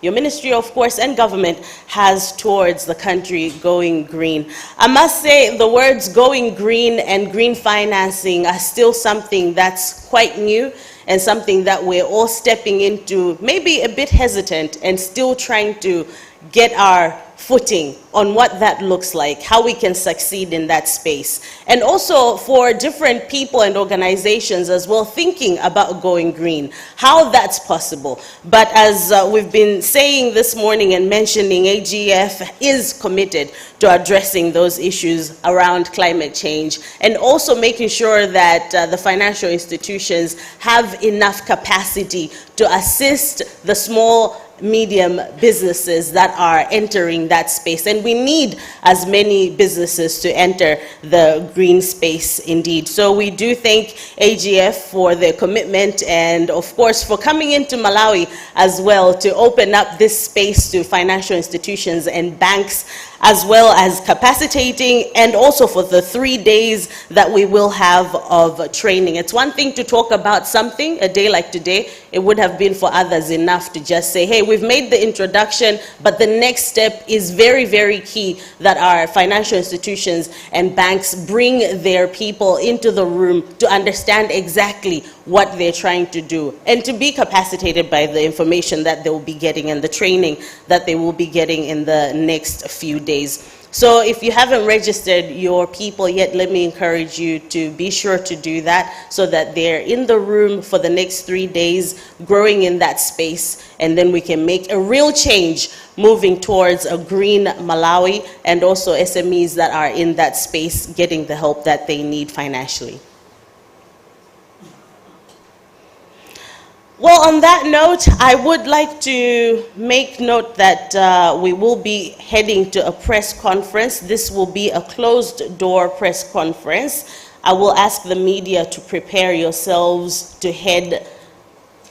your ministry, of course, and government has towards the country going green. I must say the words going green and green financing are still something that's quite new and something that we're all stepping into, maybe a bit hesitant and still trying to get our footing on what that looks like, how we can succeed in that space. And also for different people and organizations as well, thinking about going green, how that's possible. But as we've been saying this morning and mentioning, AGF is committed to addressing those issues around climate change and also making sure that the financial institutions have enough capacity to assist the small medium businesses that are entering that space. And we need as many businesses to enter the green space indeed. So we do thank AGF for their commitment and of course for coming into Malawi as well to open up this space to financial institutions and banks, as well as capacitating, and also for the 3 days that we will have of training. It's one thing to talk about something, a day like today. It would have been for others enough to just say, hey, we've made the introduction, but the next step is very, very key that our financial institutions and banks bring their people into the room to understand exactly what they're trying to do and to be capacitated by the information that they will be getting and the training that they will be getting in the next few days. So if you haven't registered your people yet, let me encourage you to be sure to do that so that they're in the room for the next 3 days, growing in that space, and then we can make a real change moving towards a green Malawi, and also SMEs that are in that space getting the help that they need financially. Well, on that note, I would like to make note that we will be heading to a press conference. This will be a closed-door press conference. I will ask the media to prepare yourselves to head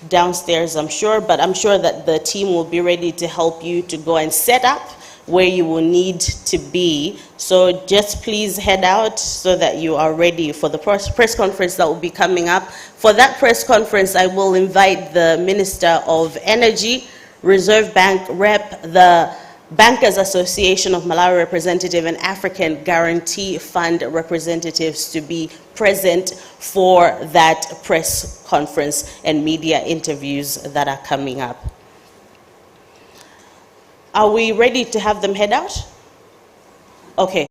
downstairs, I'm sure, but I'm sure that the team will be ready to help you to go and set up where you will need to be. So just please head out so that you are ready for the press conference that will be coming up. For that press conference, I will invite the Minister of Energy, Reserve Bank Rep, the Bankers Association of Malawi representative, and African Guarantee Fund representatives to be present for that press conference and media interviews that are coming up. Are we ready to have them head out? Okay.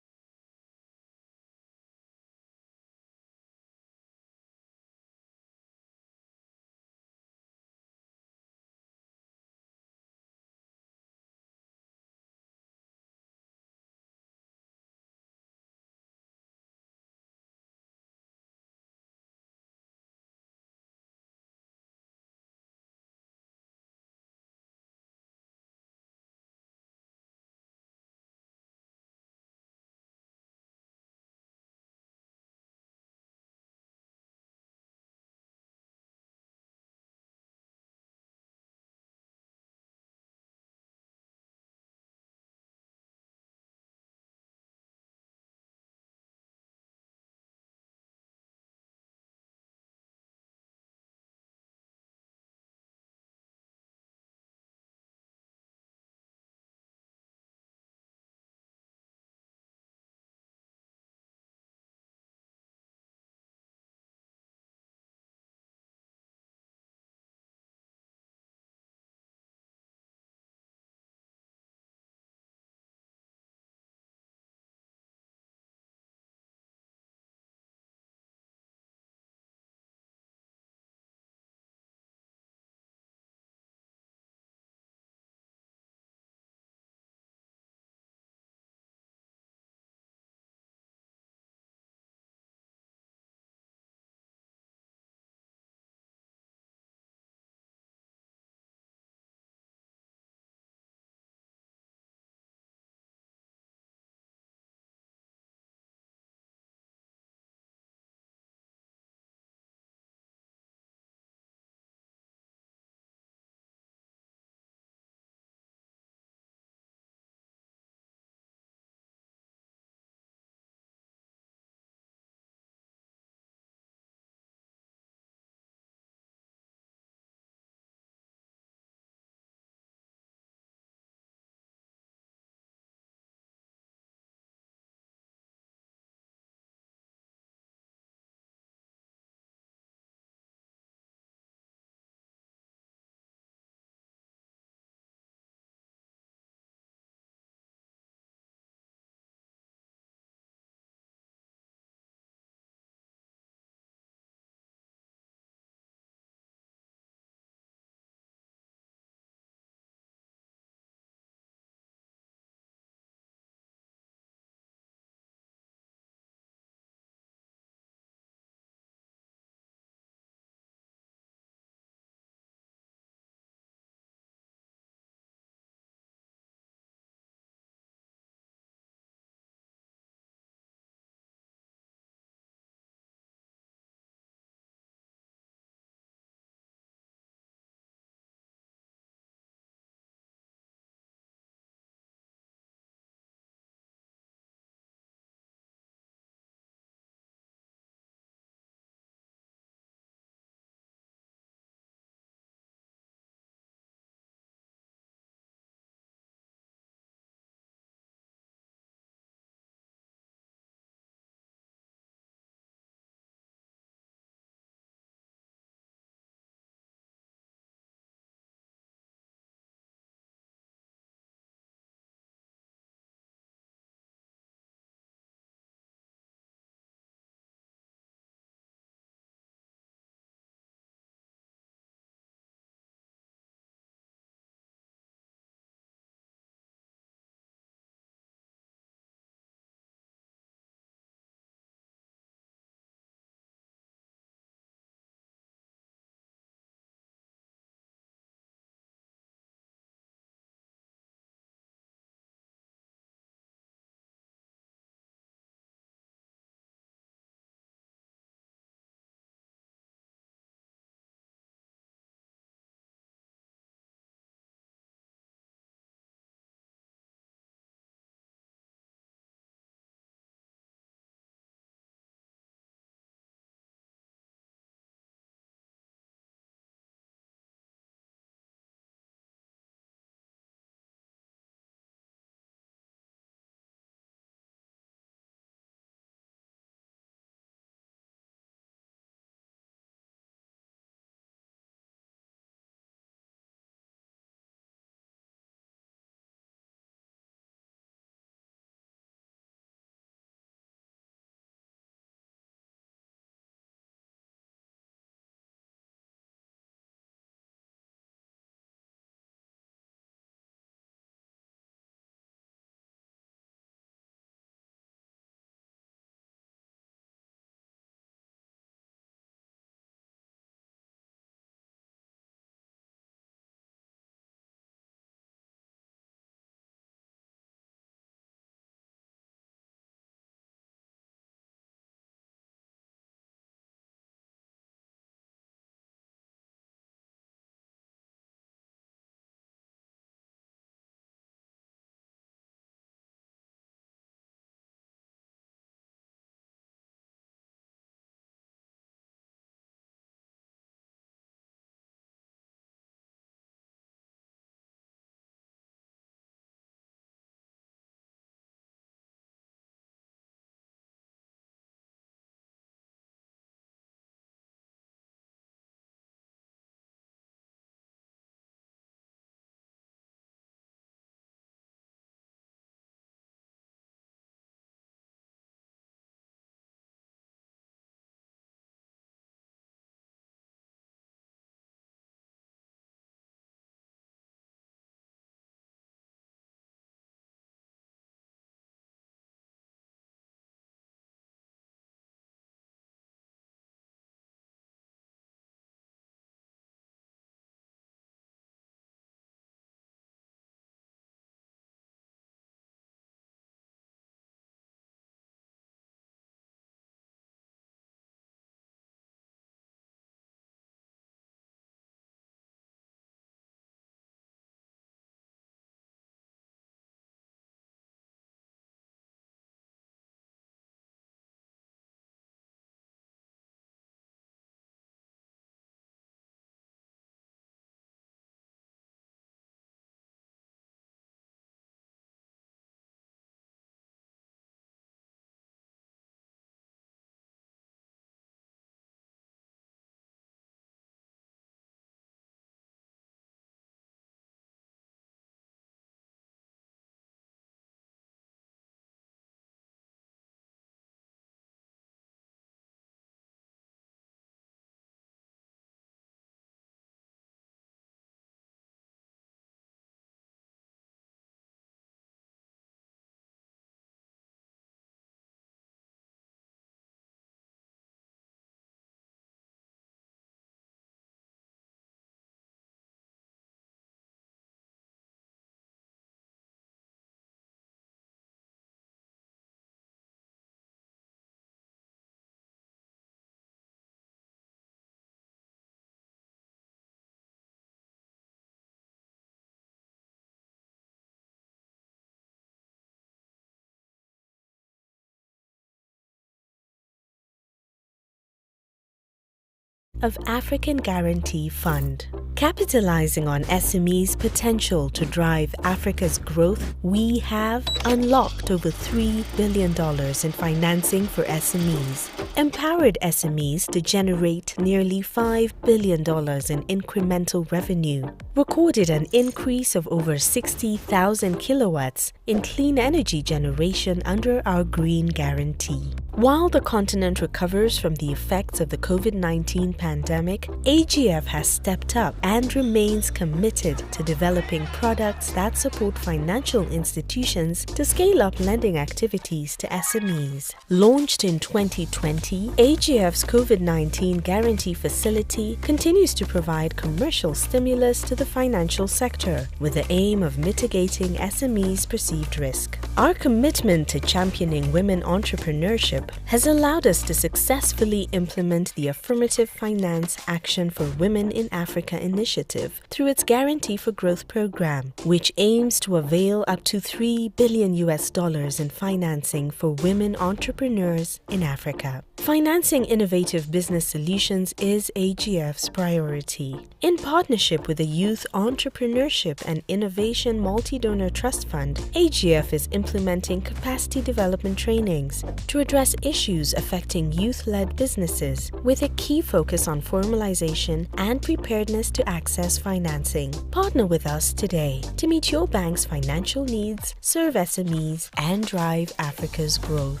of African Guarantee Fund. Capitalizing on SMEs' potential to drive Africa's growth, we have unlocked over $3 billion in financing for SMEs, empowered SMEs to generate nearly $5 billion in incremental revenue, recorded an increase of over 60,000 kilowatts in clean energy generation under our Green Guarantee. While the continent recovers from the effects of the COVID-19 pandemic, AGF has stepped up and remains committed to developing products that support financial institutions to scale up lending activities to SMEs. Launched in 2020, AGF's COVID-19 Guarantee Facility continues to provide commercial stimulus to the financial sector with the aim of mitigating SMEs' perceived risk. Our commitment to championing women entrepreneurship has allowed us to successfully implement the Affirmative Finance Action for Women in Africa initiative through its Guarantee for Growth program, which aims to avail up to $3 billion in financing for women entrepreneurs in Africa. Financing innovative business solutions is AGF's priority. In partnership with the Youth Entrepreneurship and Innovation Multi-Donor Trust Fund, AGF is implementing capacity development trainings to address issues affecting youth-led businesses with a key focus on formalization and preparedness to access financing. Partner with us today to meet your bank's financial needs, serve SMEs, and drive Africa's growth.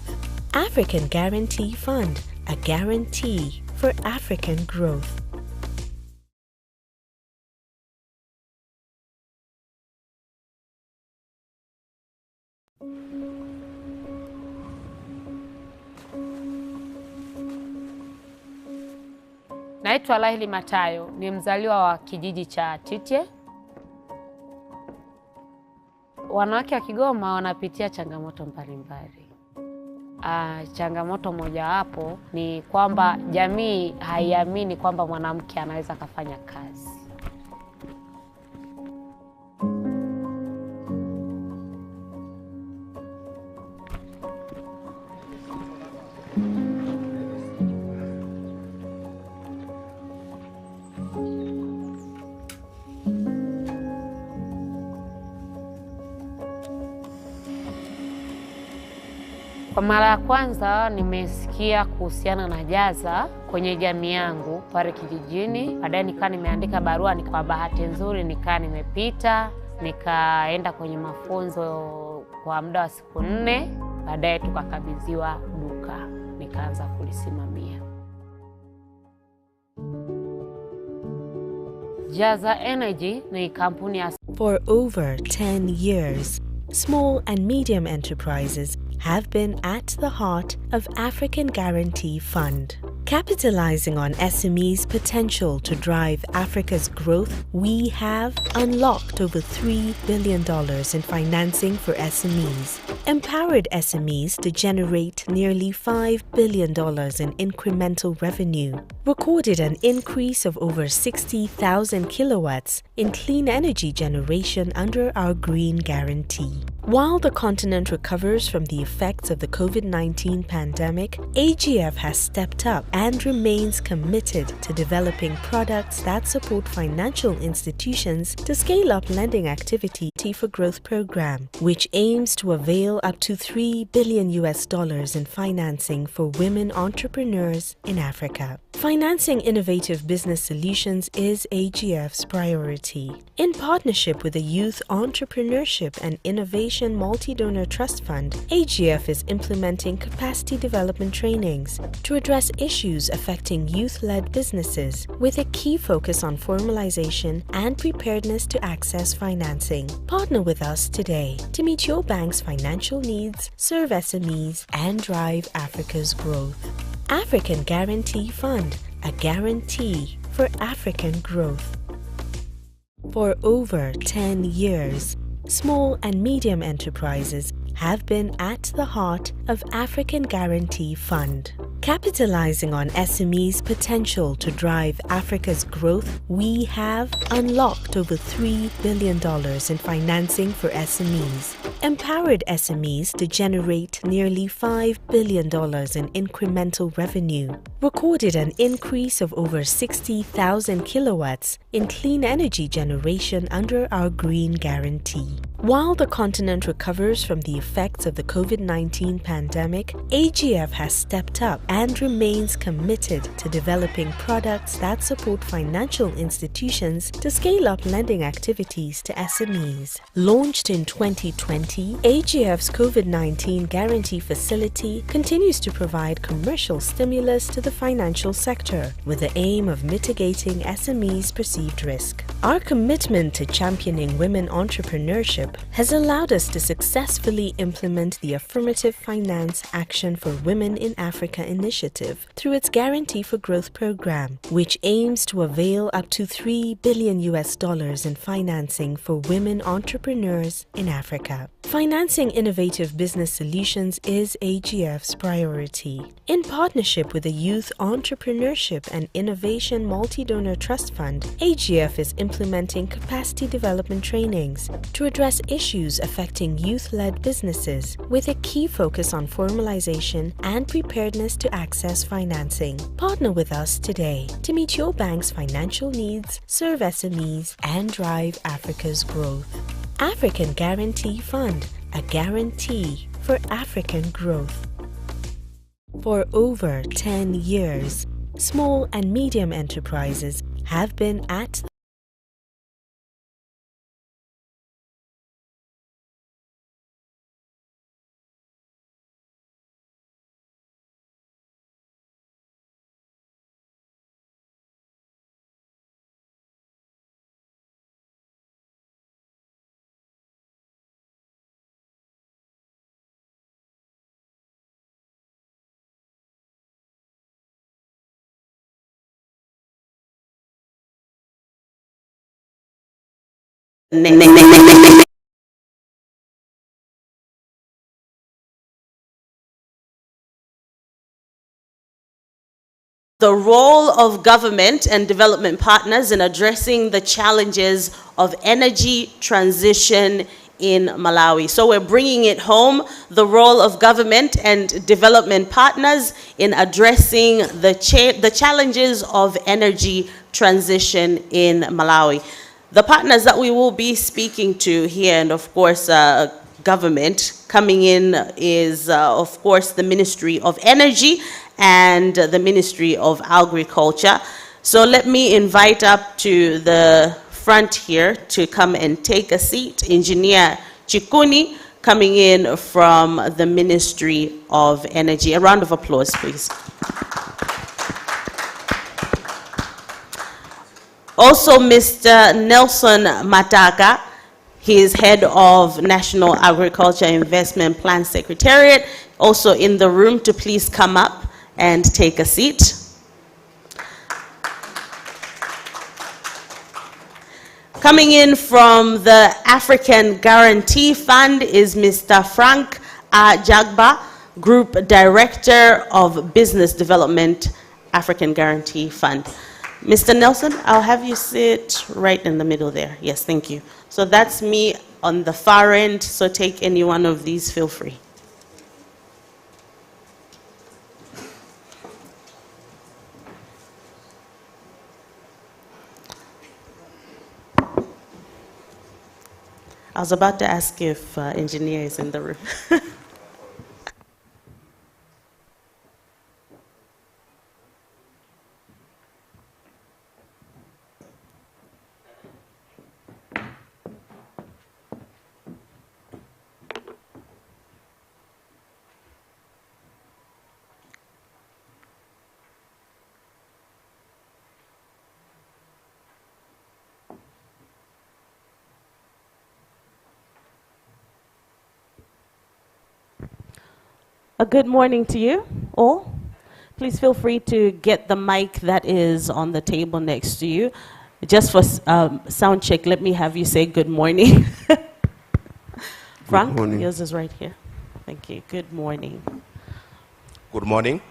African Guarantee Fund, a guarantee for African growth. Naitwa Lahili Matayo, ni mzaliwa wa kijiji cha Titye. Wanawake wa Kigoma wanapitia changamoto mbalimbali. Changamoto mojawapo ni kwamba jamii haiamini kwamba mwanamke anaweza kufanya kazi. Kwa mara ya kwanza nimesikia kuhusiana na Jaza kwenye jamii yangu pale kijijini. Baadaye nikaa nimeandika barua, kwa bahati nzuri nikaa nimepita, nikaenda kwenye mafunzo kwa muda wa siku 4. Baadaye tukakabidhiwa duka, nikaanza kulisimamia. Jaza Energy ni kampuni ya... For over 10 years, small and medium enterprises have been at the heart of African Guarantee Fund. Capitalizing on SMEs' potential to drive Africa's growth, we have unlocked over $3 billion in financing for SMEs, empowered SMEs to generate nearly $5 billion in incremental revenue, recorded an increase of over 60,000 kilowatts in clean energy generation under our Green Guarantee. While the continent recovers from the effects of the COVID-19 pandemic, AGF has stepped up and remains committed to developing products that support financial institutions to scale up lending activity for growth program, which aims to avail up to $3 billion in financing for women entrepreneurs in Africa. Financing innovative business solutions is AGF's priority. In partnership with the Youth Entrepreneurship and Innovation Multi-Donor Trust Fund, AGF is implementing capacity development trainings to address issues affecting youth-led businesses with a key focus on formalization and preparedness to access financing. Partner with us today to meet your bank's financial needs, serve SMEs, and drive Africa's growth. African Guarantee Fund, a guarantee for African growth. For over 10 years, small and medium enterprises have have been at the heart of African Guarantee Fund. Capitalizing on SMEs' potential to drive Africa's growth, we have unlocked over $3 billion in financing for SMEs, empowered SMEs to generate nearly $5 billion in incremental revenue, recorded an increase of over 60,000 kilowatts in clean energy generation under our Green Guarantee. While the continent recovers from the effects of the COVID-19 pandemic, AGF has stepped up and remains committed to developing products that support financial institutions to scale up lending activities to SMEs. Launched in 2020, AGF's COVID-19 Guarantee Facility continues to provide commercial stimulus to the financial sector with the aim of mitigating SMEs' perceived risk. Our commitment to championing women entrepreneurship has allowed us to successfully implement the Affirmative Finance Action for Women in Africa initiative through its Guarantee for Growth program, which aims to avail up to $3 billion in financing for women entrepreneurs in Africa. Financing innovative business solutions is AGF's priority. In partnership with the Youth Entrepreneurship and Innovation Multi-Donor Trust Fund, AGF is implementing capacity development trainings to address issues affecting youth-led businesses with a key focus on formalization and preparedness to access financing. Partner with us today to meet your bank's financial needs, serve SMEs, and drive Africa's growth. African Guarantee Fund, a guarantee for African growth. For over 10 years, small and medium enterprises have been at the role of government and development partners in addressing the challenges of energy transition in Malawi. So we're bringing it home, the role of government and development partners in addressing the challenges of energy transition in Malawi. The partners that we will be speaking to here, and of course government coming in, is of course the Ministry of Energy and the Ministry of Agriculture. So let me invite up to the front here to come and take a seat Engineer Chikuni, coming in from the Ministry of Energy. A round of applause, please. Also, Mr. Nelson Mataka, he is head of National Agriculture Investment Plan Secretariat, also in the room to please come up and take a seat. Coming in from the African Guarantee Fund is Mr. Frank Jagba, Group Director of Business Development, African Guarantee Fund. Mr. Nelson, I'll have you sit right in the middle there. Yes, thank you. So that's me on the far end, so take any one of these, feel free. I was about to ask if engineer is in the room. A good morning to you all. Please feel free to get the mic that is on the table next to you. Just for sound check, let me have you say good morning. Frank, yours is right here. Thank you. Good morning. Good morning.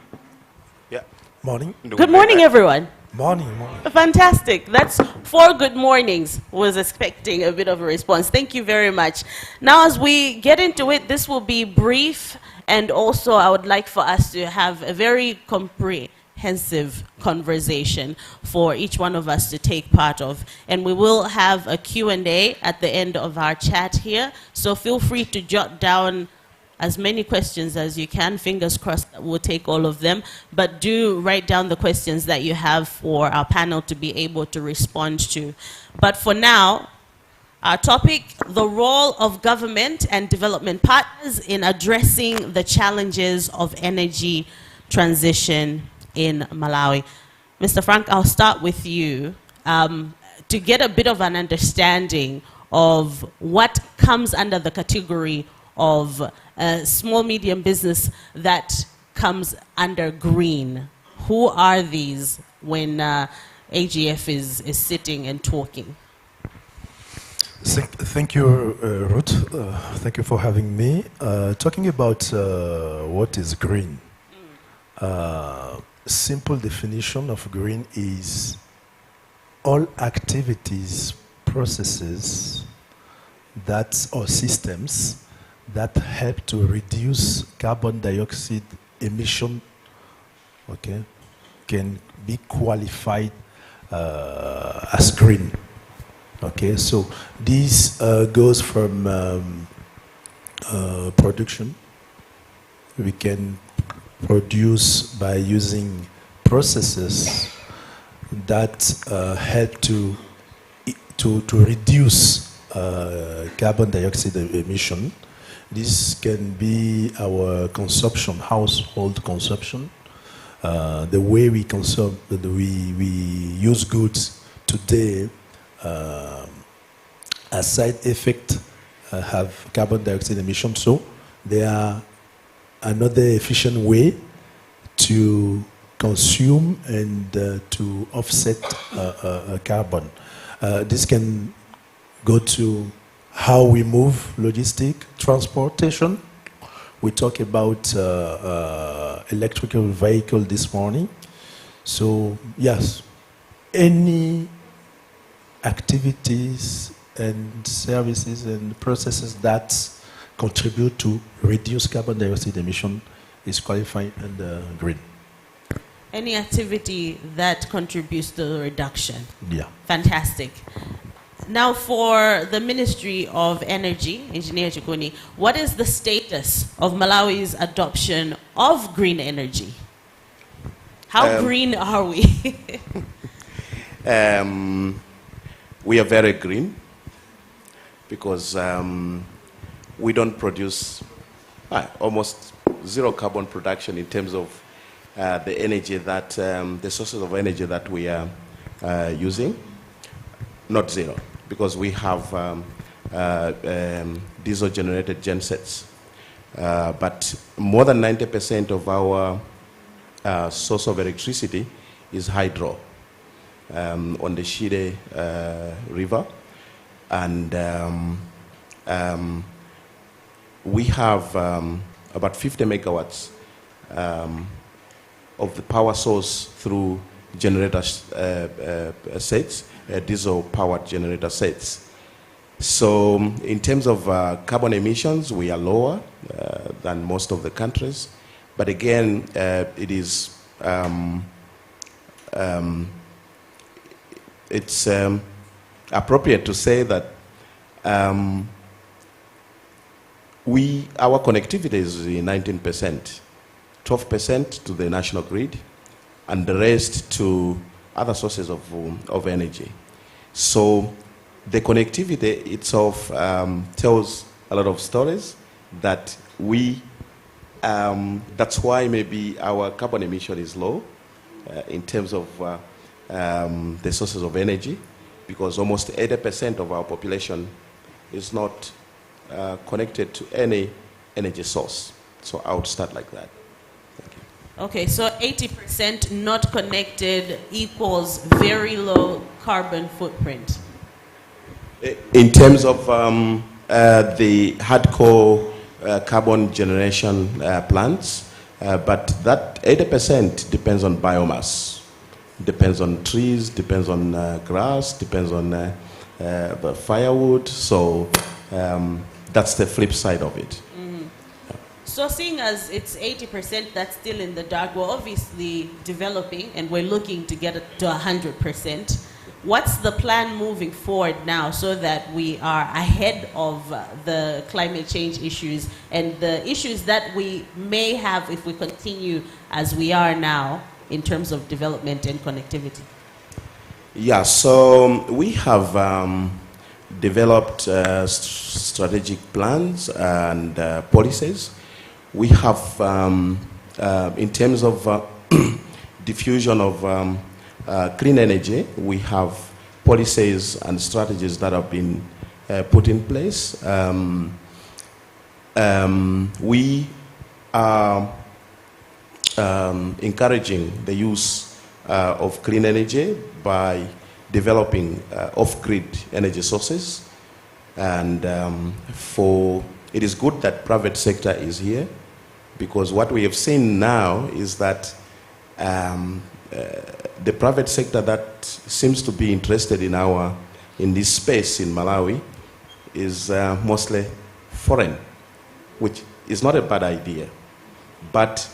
Yeah. Morning. Good morning, everyone. Morning. Fantastic. That's 4 good mornings. Was expecting a bit of a response. Thank you very much. Now, as we get into it, this will be brief, and also I would like for us to have a very comprehensive conversation for each one of us to take part of. And we will have a Q&A at the end of our chat here. So feel free to jot down as many questions as you can. Fingers crossed that we'll take all of them. But do write down the questions that you have for our panel to be able to respond to. But for now, our topic, the role of government and development partners in addressing the challenges of energy transition in Malawi. Mr. Frank, I'll start with you to get a bit of an understanding of what comes under the category of small, medium business that comes under green. Who are these when AGF is sitting and talking? Thank you, Ruth. Thank you for having me. Talking about what is green. Simple definition of green is all activities, processes that or systems that help to reduce carbon dioxide emission, okay, can be qualified as green. Okay, so this goes from production. We can produce by using processes that help to reduce carbon dioxide emission. This can be our consumption, household consumption, the way we consume, we use goods today. A side effect have carbon dioxide emission, so they are another efficient way to consume and to offset carbon. This can go to how we move, logistic, transportation. We talked about electrical vehicle this morning. So yes, any activities and services and processes that contribute to reduce carbon dioxide emission is qualified under green. Any activity that contributes to the reduction. Yeah. Fantastic. Now for the Ministry of Energy, Engineer Chikuni, what is the status of Malawi's adoption of green energy? How green are we? We are very green because we don't produce almost zero carbon production in terms of the energy that, the sources of energy that we are using. Not zero, because we have diesel-generated gensets. But more than 90% of our source of electricity is hydro. On the Shire River, and we have about 50 megawatts of the power source through generator sets, diesel-powered generator sets. So in terms of carbon emissions, we are lower than most of the countries, but again, it is it's appropriate to say that our connectivity is 19%, 12% to the national grid, and the rest to other sources of energy. So the connectivity itself tells a lot of stories that that's why maybe our carbon emission is low in terms of the sources of energy, because almost 80% of our population is not connected to any energy source. So I would start like that. Thank you. Okay, so 80% not connected equals very low carbon footprint. In terms of the hardcore carbon generation plants, but that 80% depends on biomass. Depends on trees, depends on grass, depends on the firewood. So that's the flip side of it. So seeing as it's 80% that's still in the dark, we're obviously developing and we're looking to get it to 100%. What's the plan moving forward now so that we are ahead of the climate change issues and the issues that we may have if we continue as we are now in terms of development and connectivity? Yeah, so we have developed strategic plans and policies. We have, in terms of diffusion of clean energy, we have policies and strategies that have been put in place. We are encouraging the use of clean energy by developing off-grid energy sources, and it is good that private sector is here, because what we have seen now is that the private sector that seems to be interested in this space in Malawi is mostly foreign, which is not a bad idea, but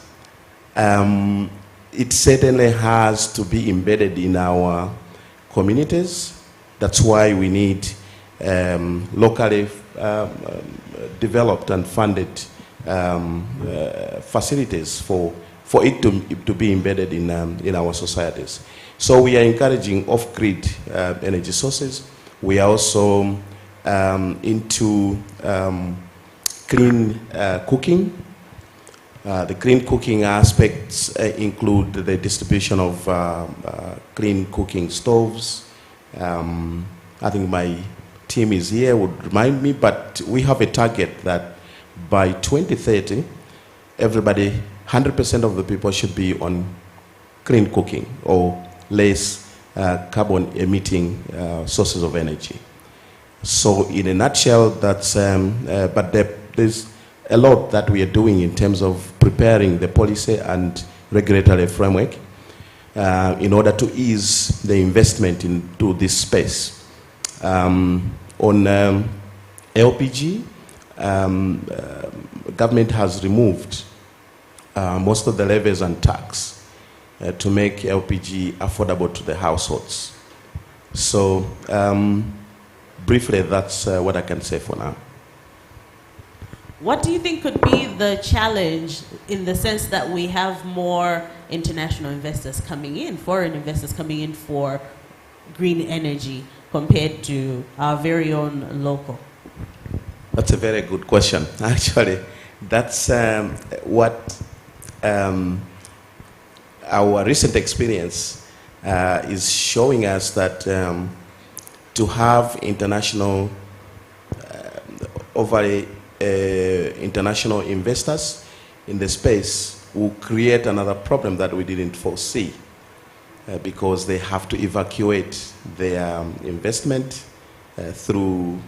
it certainly has to be embedded in our communities. That's why we need locally developed and funded facilities for it to be embedded in our societies. So we are encouraging off-grid energy sources. We are also into clean cooking. The clean cooking aspects include the distribution of clean cooking stoves. I think my team is here, would remind me, but we have a target that by 2030, everybody, 100% of the people should be on clean cooking or less carbon emitting sources of energy. So in a nutshell, that's, but there's a lot that we are doing in terms of preparing the policy and regulatory framework in order to ease the investment into this space. On LPG, government has removed most of the levies and tax to make LPG affordable to the households. So briefly, that's what I can say for now. What do you think could be the challenge in the sense that we have more international investors coming in, foreign investors coming in for green energy compared to our very own local? That's a very good question. Actually, that's what our recent experience is showing us, that to have international international investors in the space will create another problem that we didn't foresee, because they have to evacuate their investment through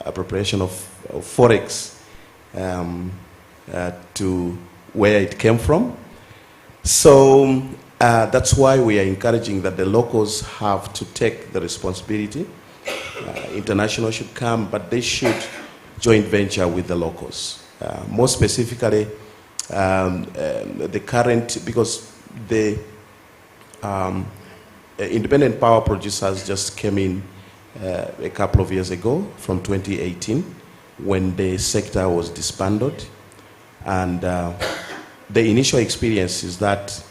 appropriation of forex to where it came from. So that's why we are encouraging that the locals have to take the responsibility. International should come, but they should joint venture with the locals. More specifically, the current, because the independent power producers just came in a couple of years ago from 2018 when the sector was disbanded, and the initial experience is that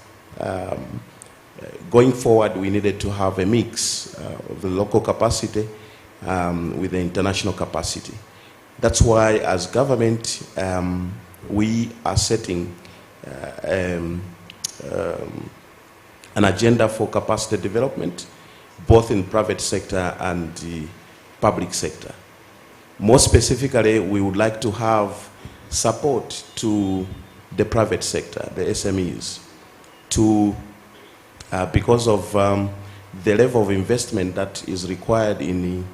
going forward we needed to have a mix of the local capacity with the international capacity. That's why as government we are setting an agenda for capacity development, both in private sector and the public sector. More specifically, we would like to have support to the private sector, the SMEs, to because of the level of investment that is required in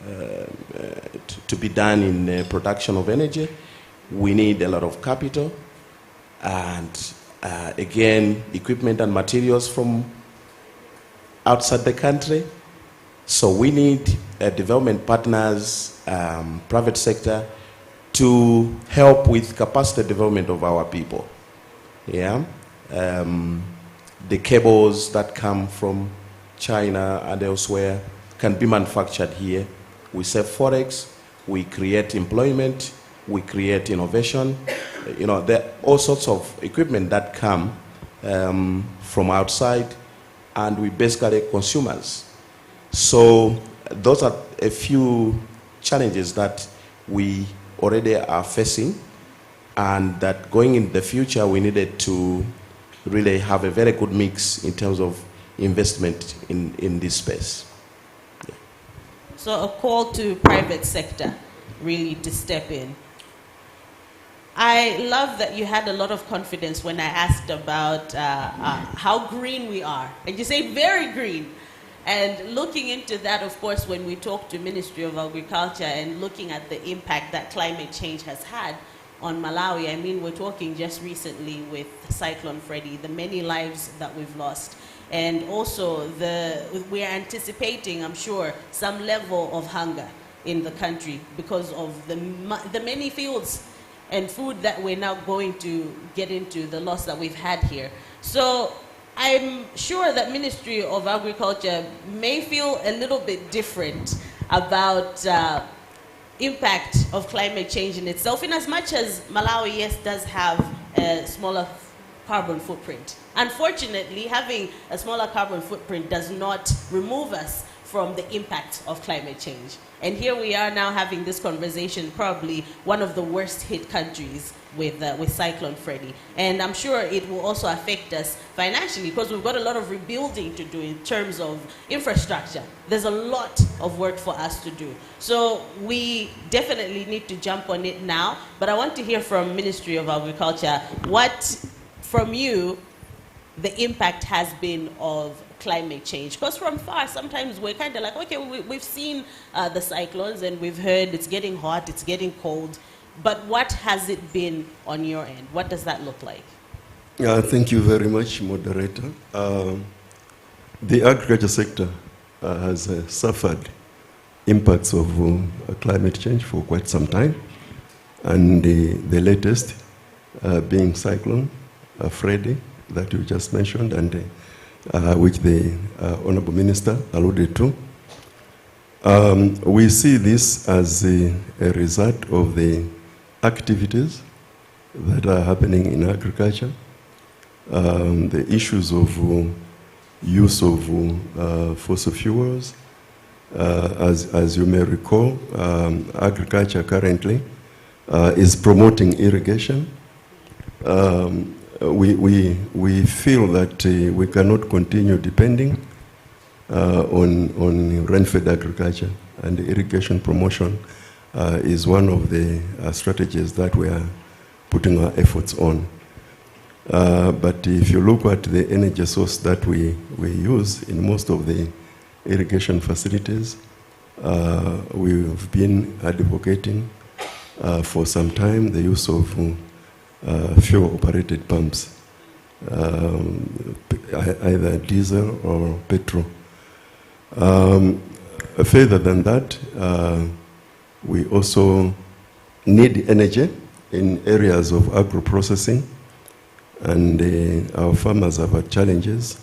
to be done in production of energy, we need a lot of capital and again, equipment and materials from outside the country. So we need development partners, private sector, to help with capacity development of our people. Yeah, the cables that come from China and elsewhere can be manufactured here. We save forex, we create employment, we create innovation. You know, there are all sorts of equipment that come from outside, and we basically consumers. So those are a few challenges that we already are facing, and that going in the future we needed to really have a very good mix in terms of investment in this space. Yeah. So a call to private sector really to step in. I love that you had a lot of confidence when I asked about how green we are. And you say very green. And looking into that, of course, when we talk to Ministry of Agriculture and looking at the impact that climate change has had on Malawi, I mean, we're talking just recently with Cyclone Freddy, the many lives that we've lost. And also, we're anticipating, I'm sure, some level of hunger in the country because of the many fields and food that we're now going to get into, the loss that we've had here. So I'm sure that Ministry of Agriculture may feel a little bit different about impact of climate change in itself, in as much as Malawi, yes, does have a smaller carbon footprint. Unfortunately, having a smaller carbon footprint does not remove us from the impact of climate change. And here we are now having this conversation, probably one of the worst hit countries with Cyclone Freddy. And I'm sure it will also affect us financially because we've got a lot of rebuilding to do in terms of infrastructure. There's a lot of work for us to do. So we definitely need to jump on it now. But I want to hear from Ministry of Agriculture, what from you the impact has been of climate change. Because from far, sometimes we're kind of like, okay, we've seen the cyclones and we've heard it's getting hot, it's getting cold. But what has it been on your end? What does that look like? Thank you very much, moderator. The agriculture sector has suffered impacts of climate change for quite some time. And the latest being Cyclone Freddy that you just mentioned, and which the Honorable Minister alluded to. We see this as a result of the activities that are happening in agriculture, the issues of use of fossil fuels. As you may recall, agriculture currently is promoting irrigation. We feel that we cannot continue depending on rain-fed agriculture, and irrigation promotion is one of the strategies that we are putting our efforts on. But if you look at the energy source that we use in most of the irrigation facilities, we've been advocating for some time the use of fuel-operated pumps, either diesel or petrol. Further than that, we also need energy in areas of agro-processing, and our farmers have had challenges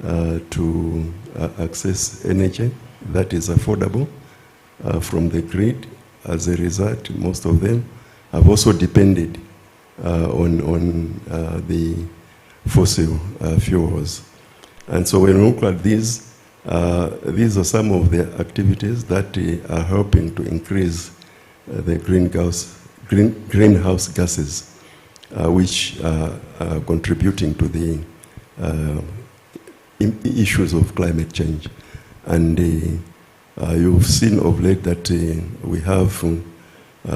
to access energy that is affordable from the grid. As a result, most of them have also depended on the fossil fuels. And so when we look at these are some of the activities that are helping to increase the greenhouse gases, which are contributing to the issues of climate change. And you've seen of late that we have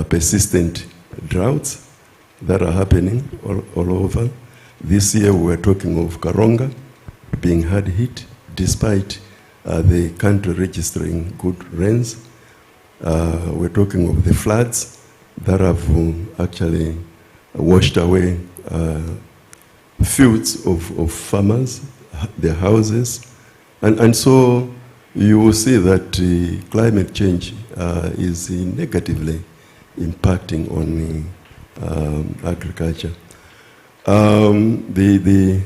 persistent droughts that are happening all over. This year we were talking of Karonga being hard hit, despite the country registering good rains. We're talking of the floods that have actually washed away fields of farmers, their houses. And so you will see that climate change is negatively impacting on agriculture. The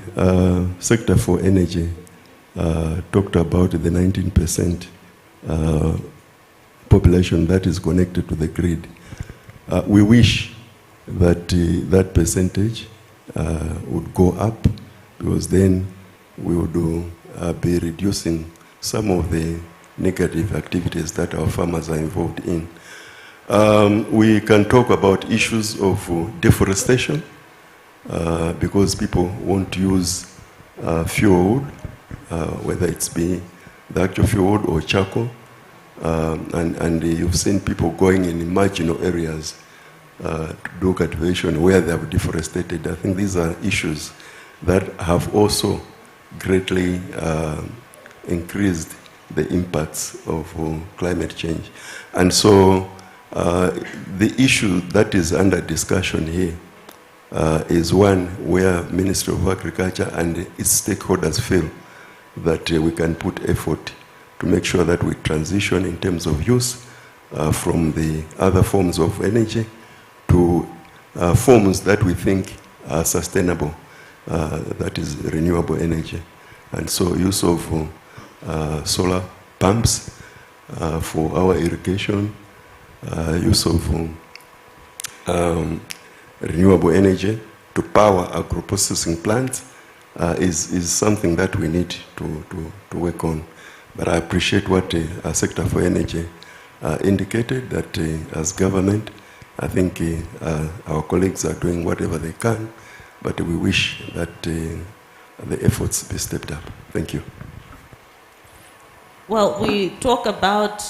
sector for energy talked about the 19% population that is connected to the grid. We wish that that percentage would go up, because then we would be reducing some of the negative activities that our farmers are involved in. We can talk about issues of deforestation, because people won't use fuel, whether it's be the actual fuel or charcoal. And you've seen people going in marginal areas to do cultivation where they have deforested. I think these are issues that have also greatly increased the impacts of climate change. And so the issue that is under discussion here is one where Ministry of Agriculture and its stakeholders feel that we can put effort to make sure that we transition in terms of use from the other forms of energy to forms that we think are sustainable, that is renewable energy. And so use of solar pumps for our irrigation, use of renewable energy to power agro-processing plants is something that we need to work on. But I appreciate what our sector for energy indicated, that as government, I think our colleagues are doing whatever they can, but we wish that the efforts be stepped up. Thank you. Well, we talk about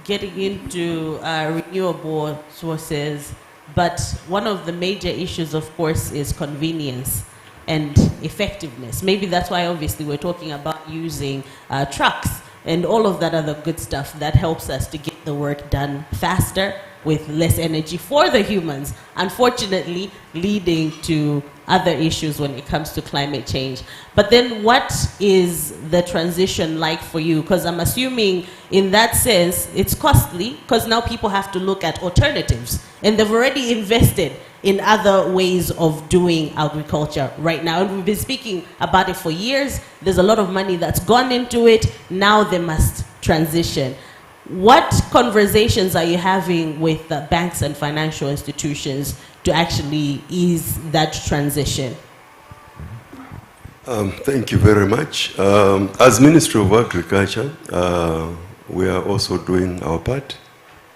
getting into renewable sources, but one of the major issues, of course, is convenience and effectiveness. Maybe that's why, obviously, we're talking about using trucks and all of that other good stuff that helps us to get the work done faster with less energy for the humans, unfortunately leading to other issues when it comes to climate change. But then what is the transition like for you? Because I'm assuming in that sense it's costly, because now people have to look at alternatives, and they've already invested in other ways of doing agriculture right now. And we've been speaking about it for years. There's a lot of money that's gone into it. Now they must transition. What conversations are you having with the banks and financial institutions to actually ease that transition? Thank you very much. As Ministry of Agriculture, we are also doing our part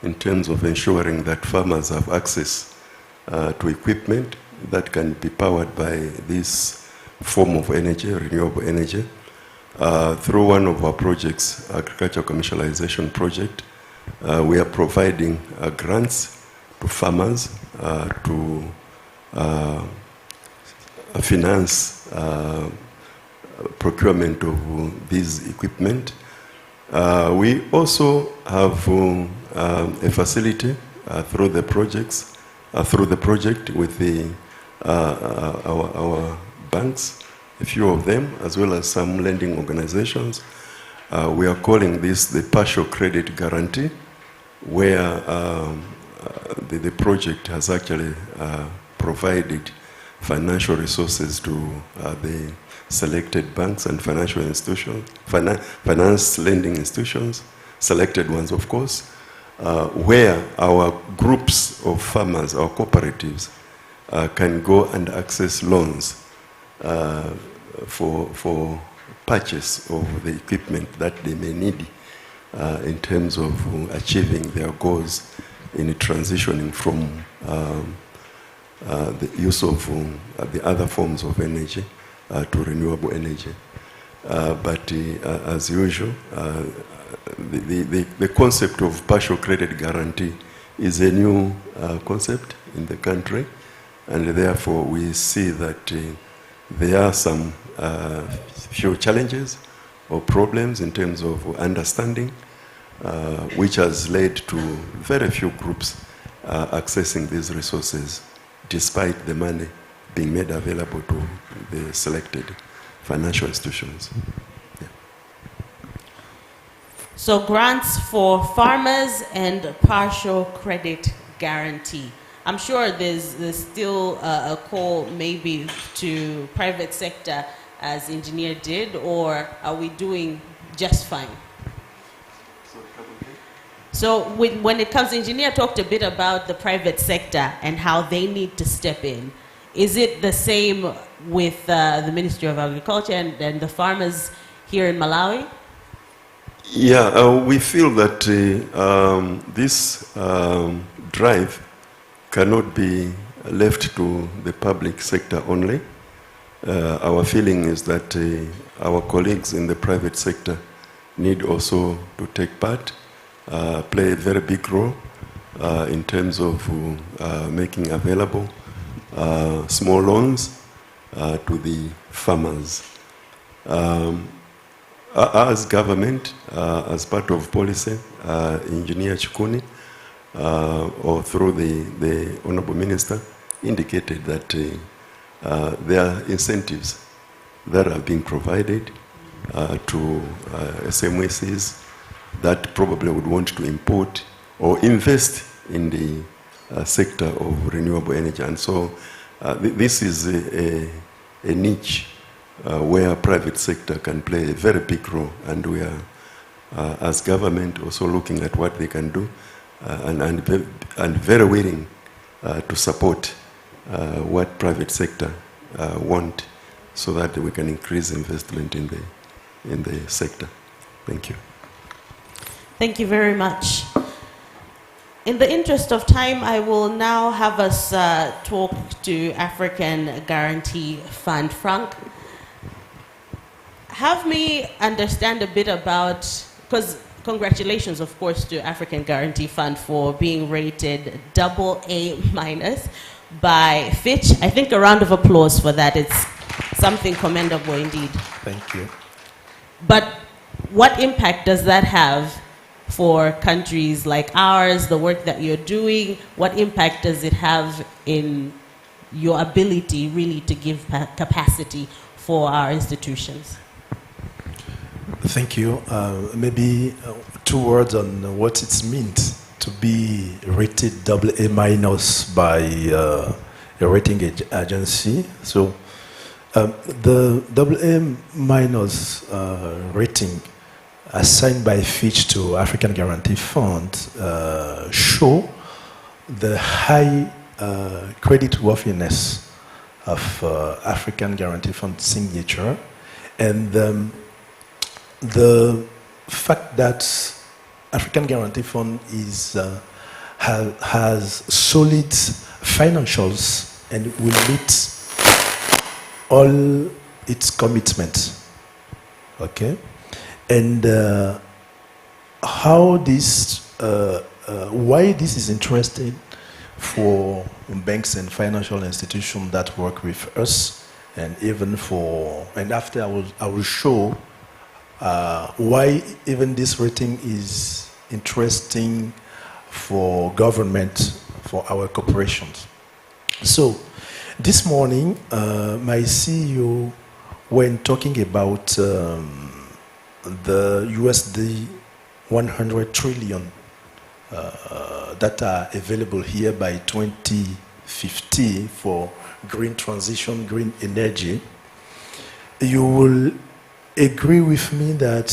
in terms of ensuring that farmers have access to equipment that can be powered by this form of energy, renewable energy. Through one of our projects, Agriculture Commercialization Project, we are providing grants to farmers to finance procurement of these equipment. We also have a facility through the projects, through the project with the, our banks, a few of them, as well as some lending organizations. We are calling this the partial credit guarantee, where the project has actually provided financial resources to the selected banks and financial institutions, finance lending institutions, selected ones of course, where our groups of farmers, our cooperatives, can go and access loans for purchase of the equipment that they may need in terms of achieving their goals in transitioning from the use of the other forms of energy to renewable energy. But as usual, the concept of partial credit guarantee is a new concept in the country, and therefore we see that there are some few challenges or problems in terms of understanding which has led to very few groups accessing these resources, despite the money being made available to the selected financial institutions. Yeah. So grants for farmers and partial credit guarantee. I'm sure there's still a call maybe to private sector as engineer did, or are we doing just fine? So when it comes, engineer talked a bit about the private sector and how they need to step in. Is it the same with the Ministry of Agriculture and the farmers here in Malawi? Yeah, we feel that this drive cannot be left to the public sector only. Our feeling is that our colleagues in the private sector need also to take part, play a very big role in terms of making available small loans to the farmers. As government, as part of policy, Engineer Chikuni, or through the Honorable Minister, indicated that there are incentives that are being provided to SMEs that probably would want to import or invest in the sector of renewable energy. And so this is a niche where private sector can play a very big role, and we are, as government, also looking at what they can do, and very willing to support what private sector want, so that we can increase investment in the sector. Thank you. Thank you very much. In the interest of time, I will now have us talk to African Guarantee Fund. Frank, have me understand a bit about, because congratulations, of course, to African Guarantee Fund for being rated AA- by Fitch. I think a round of applause for that. It's something commendable indeed. Thank you. But what impact does that have for countries like ours, the work that you're doing? What impact does it have in your ability really to give capacity for our institutions? Thank you. Maybe 2 words on what it means to be rated AA- by a rating agency. So the AA- rating assigned by Fitch to African Guarantee Fund show the high creditworthiness of African Guarantee Fund signature, and the fact that African Guarantee Fund has solid financials and will meet all its commitments. Okay, and how this, why this is interesting for banks and financial institutions that work with us, and even for, and after I will show why even this rating is interesting for government, for our corporations. So this morning, my CEO, when talking about the USD 100 trillion that are available here by 2050 for green transition, green energy, you will agree with me that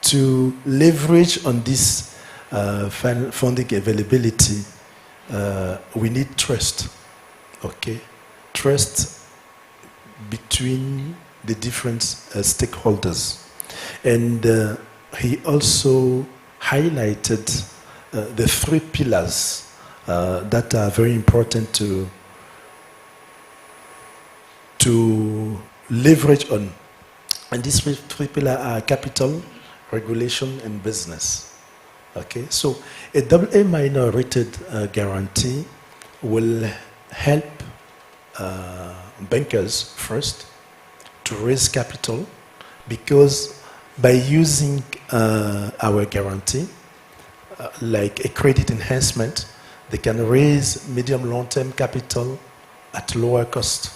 to leverage on this funding availability, we need trust. Okay, trust between the different stakeholders. And he also highlighted the 3 pillars that are very important to leverage on. And these 3 pillars are capital, regulation, and business. Okay, so a AA- rated guarantee will help bankers first to raise capital, because by using our guarantee, like a credit enhancement. They can raise medium long-term capital at lower cost.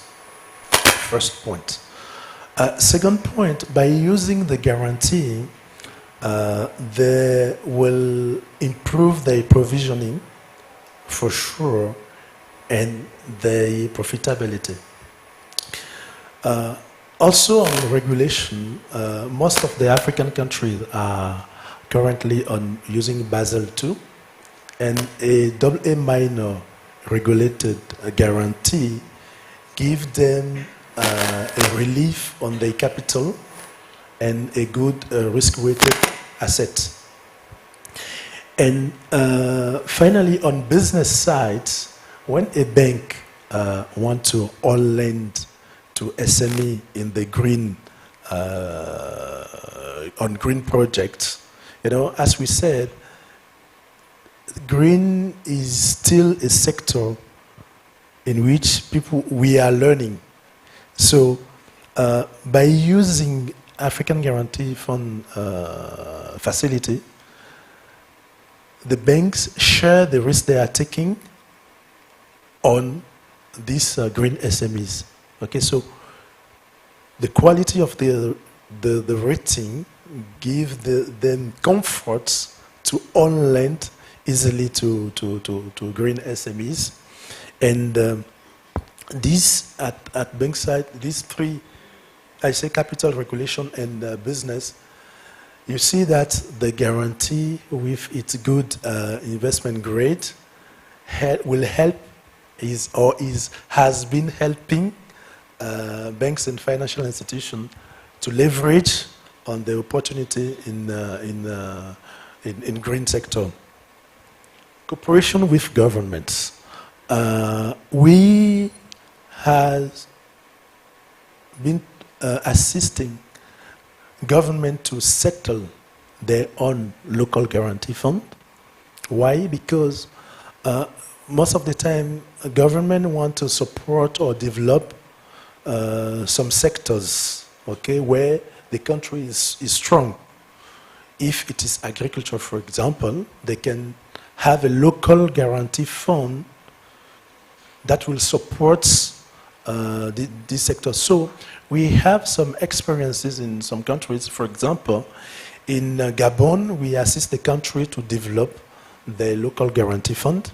First point. Second point, by using the guarantee, they will improve their provisioning for sure and their profitability. Also on regulation, most of the African countries are currently using Basel II, and a AA minor regulated guarantee gives them a relief on their capital and a good risk-weighted asset. And finally, on business side, when a bank wants to all lend to SME in the green on green projects, as we said, green is still a sector in which we are learning. So by using African Guarantee Fund facility, the banks share the risk they are taking on these green SMEs. Okay, so the quality of the rating gives them comforts to on lend easily to green SMEs. And this at bank side, these three, I say capital, regulation, and business, you see that the guarantee with its good investment grade will help has been helping banks and financial institutions to leverage on the opportunity in green sector. Cooperation with governments. We have been assisting government to settle their own local guarantee fund. Why? Because most of the time, government want to support or develop some sectors, okay, where the country is strong. If it is agriculture, for example, they can have a local guarantee fund that will support this sector. So we have some experiences in some countries. For example, in Gabon, we assist the country to develop the local guarantee fund.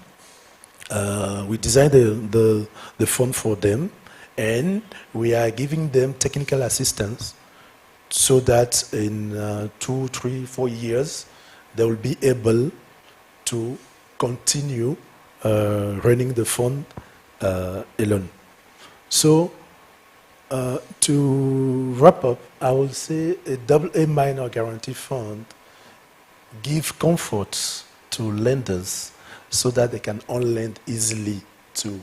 We designed the fund for them, and we are giving them technical assistance so that in 2, 3, 4 years, they will be able to continue running the fund alone. So to wrap up, I will say a AA minor guarantee fund gives comfort to lenders so that they can on lend easily to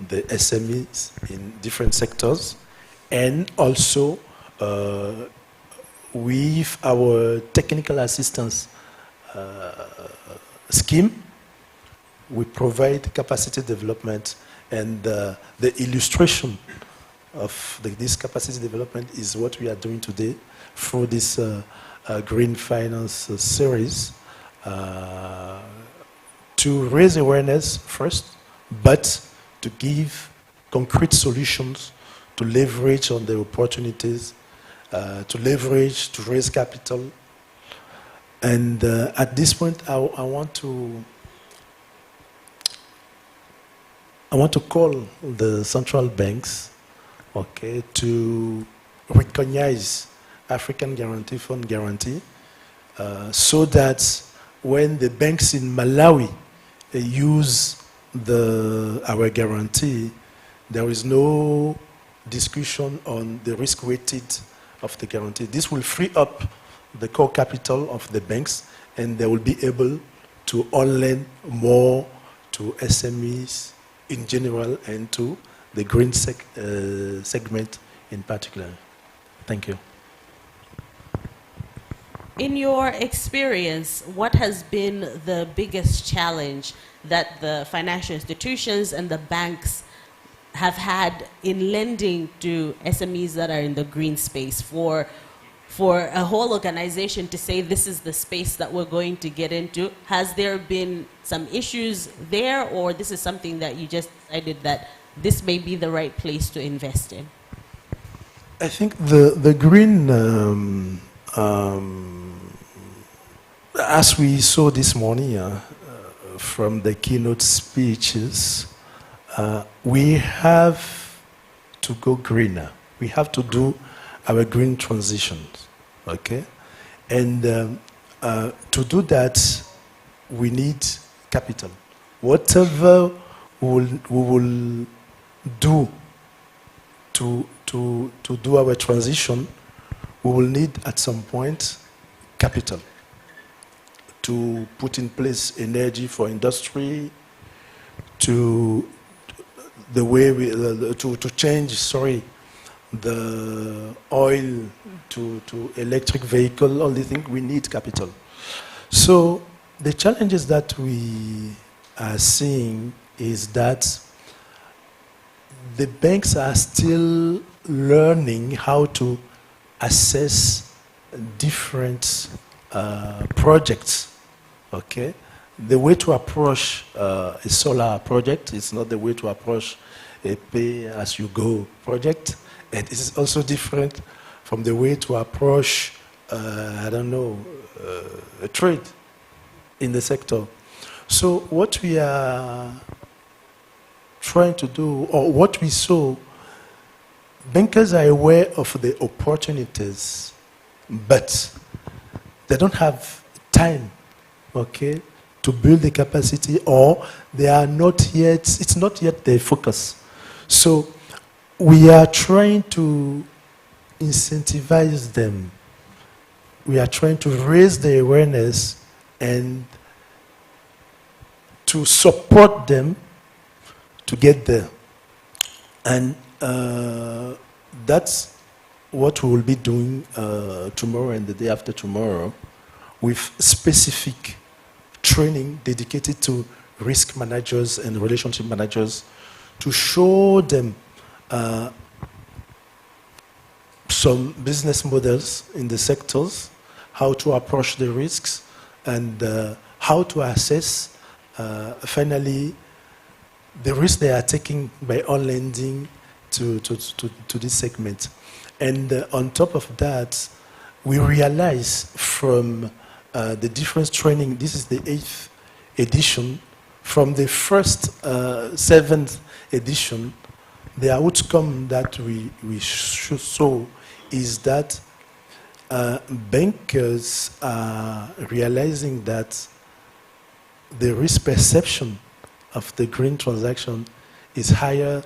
the SMEs in different sectors, and also with our technical assistance scheme, we provide capacity development, and the illustration of this capacity development is what we are doing today through this Green Finance series to raise awareness first, but to give concrete solutions to leverage on the opportunities, to leverage, to raise capital. And at this point, I want to call the central banks, okay, to recognize African Guarantee Fund guarantee, so that when the banks in Malawi use our guarantee, there is no discussion on the risk weighted of the guarantee. This will free up the core capital of the banks, and they will be able to on lend more to SMEs in general and to the green segment in particular. Thank you. In your experience, what has been the biggest challenge that the financial institutions and the banks have had in lending to SMEs that are in the green space for for a whole organization to say this is the space that we're going to get into? Has there been some issues there, or this is something that you just decided that this may be the right place to invest in? I think the green, as we saw this morning from the keynote speeches, we have to go greener. We have to do our green transitions, okay? And to do that, we need capital. Whatever we will do to do our transition, we will need at some point capital to put in place energy for industry, to the way we to change, the oil to electric vehicle. All the things we need capital. So the challenges that we are seeing is that the banks are still learning how to assess different projects, okay? The way to approach a solar project is not the way to approach a pay-as-you-go project. And it is also different from the way to approach, a trade in the sector. So what we are trying to do, or what we saw, bankers are aware of the opportunities, but they don't have time, okay, to build the capacity, or they are not yet, it's not yet their focus. So we are trying to incentivize them. We are trying to raise the awareness and to support them to get there. And that's what we will be doing tomorrow and the day after tomorrow, with specific training dedicated to risk managers and relationship managers to show them some business models in the sectors, how to approach the risks, and how to assess finally the risk they are taking by on lending to this segment. And on top of that, we realize from the different training, this is the 8th edition, from the first 7th edition, the outcome that we saw is that bankers are realizing that the risk perception of the green transaction is higher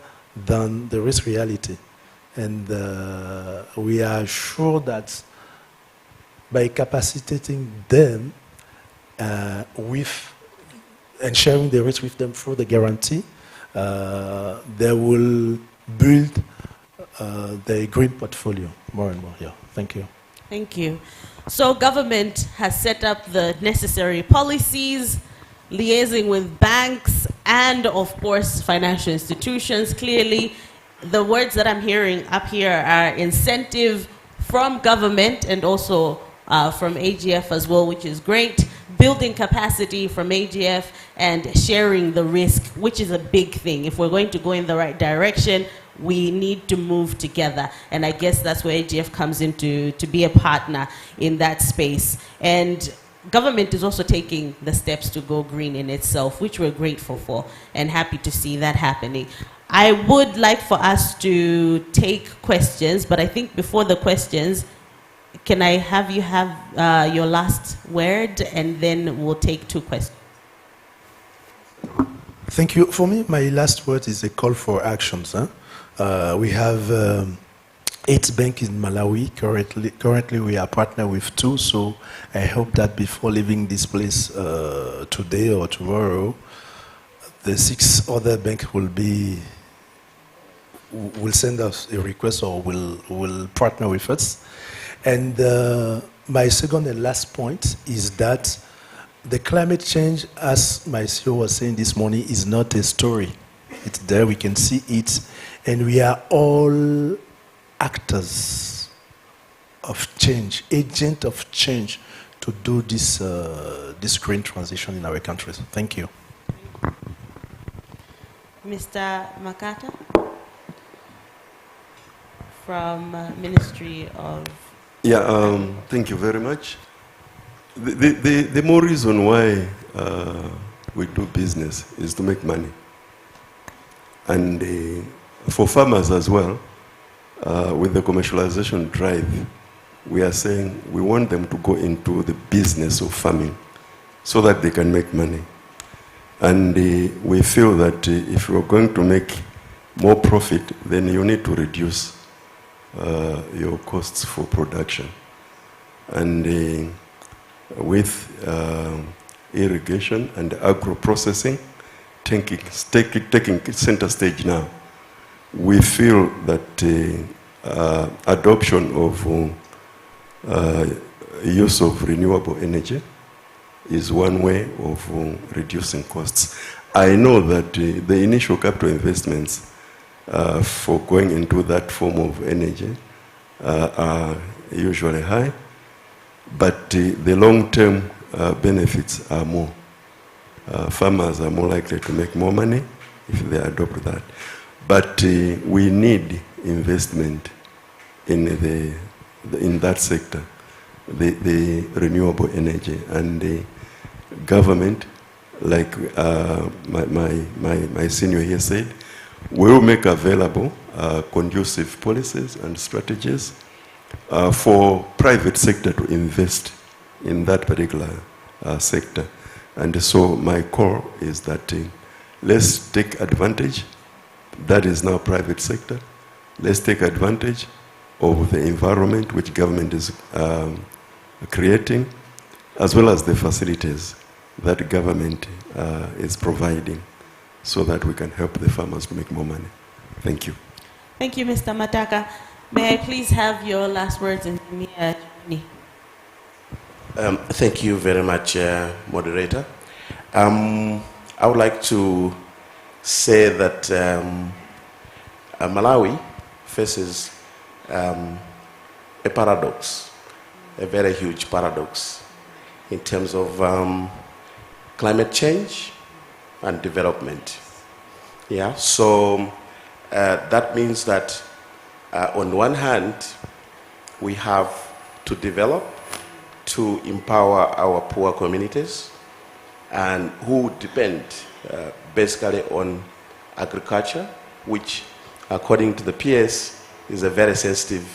than the risk reality. And we are sure that by capacitating them and sharing the risk with them through the guarantee, they will build their green portfolio more and more. Yeah, thank you. Thank you. So government has set up the necessary policies, liaising with banks and, of course, financial institutions. Clearly, the words that I'm hearing up here are incentive from government and also from AGF as well, which is great. Building capacity from AGF and sharing the risk, which is a big thing. If we're going to go in the right direction, we need to move together. And I guess that's where AGF comes in to be a partner in that space. And government is also taking the steps to go green in itself, which we're grateful for and happy to see that happening. I would like for us to take questions, but I think before the questions, can I have you have your last word, and then we'll take 2 questions. Thank you. For me, my last word is a call for actions. We have 8 banks in Malawi. Currently, we are partnered with 2, so I hope that before leaving this place today or tomorrow, the 6 other banks will send us a request or will partner with us. And my second and last point is that the climate change, as my CEO was saying this morning, is not a story. It's there, we can see it, and we are all actors of change. change, agent of change to do this, this green transition in our countries. Thank you. Mr. Makata from Ministry of... Yeah, thank you very much. The more reason why we do business is to make money. And for farmers as well, with the commercialization drive, we are saying we want them to go into the business of farming so that they can make money. And we feel that if you're going to make more profit, then you need to reduce your costs for production. And with irrigation and agro-processing taking center stage now, we feel that adoption of use of renewable energy is one way of reducing costs. I know that the initial capital investments for going into that form of energy are usually high, but the long-term benefits are more. Farmers are more likely to make more money if they adopt that. But we need investment in that sector, the renewable energy, and the government, like my senior here said, will make available conducive policies and strategies for private sector to invest in that particular sector. And so my call is that let's take advantage. That is now private sector. Let's take advantage of the environment which government is creating, as well as the facilities that government is providing, so that we can help the farmers to make more money. Thank you. Thank you, Mr. Mataka. May I please have your last words in Germany? Thank you very much, moderator. I would like to say that Malawi faces a paradox, a very huge paradox in terms of climate change and development. Yeah, so that means that on one hand, we have to develop to empower our poor communities and who depend basically on agriculture, which according to the PS is a very sensitive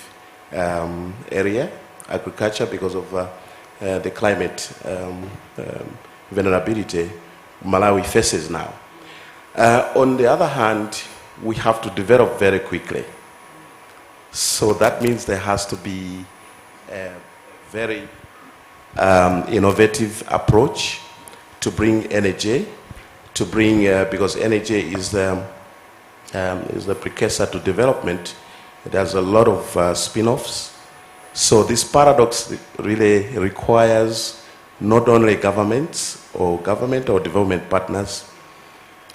area, agriculture, because of the climate vulnerability Malawi faces now. On the other hand, we have to develop very quickly. So that means there has to be a very innovative approach to bring energy, because energy is the precursor to development. There's a lot of spin-offs. So this paradox really requires not only government or development partners.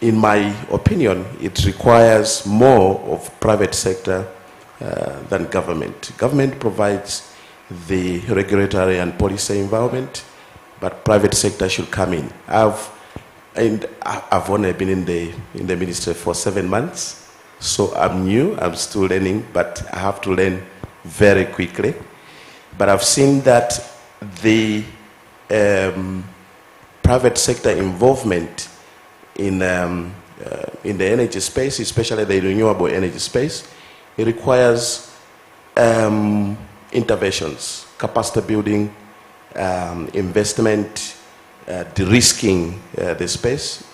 In my opinion, it requires more of private sector than government. Government provides the regulatory and policy environment, but private sector should come in. I've only been in the ministry for 7 months, so I'm new, I'm still learning, but I have to learn very quickly. But I've seen that the private sector involvement in the energy space, especially the renewable energy space, it requires interventions, capacity building, investment, de-risking the space,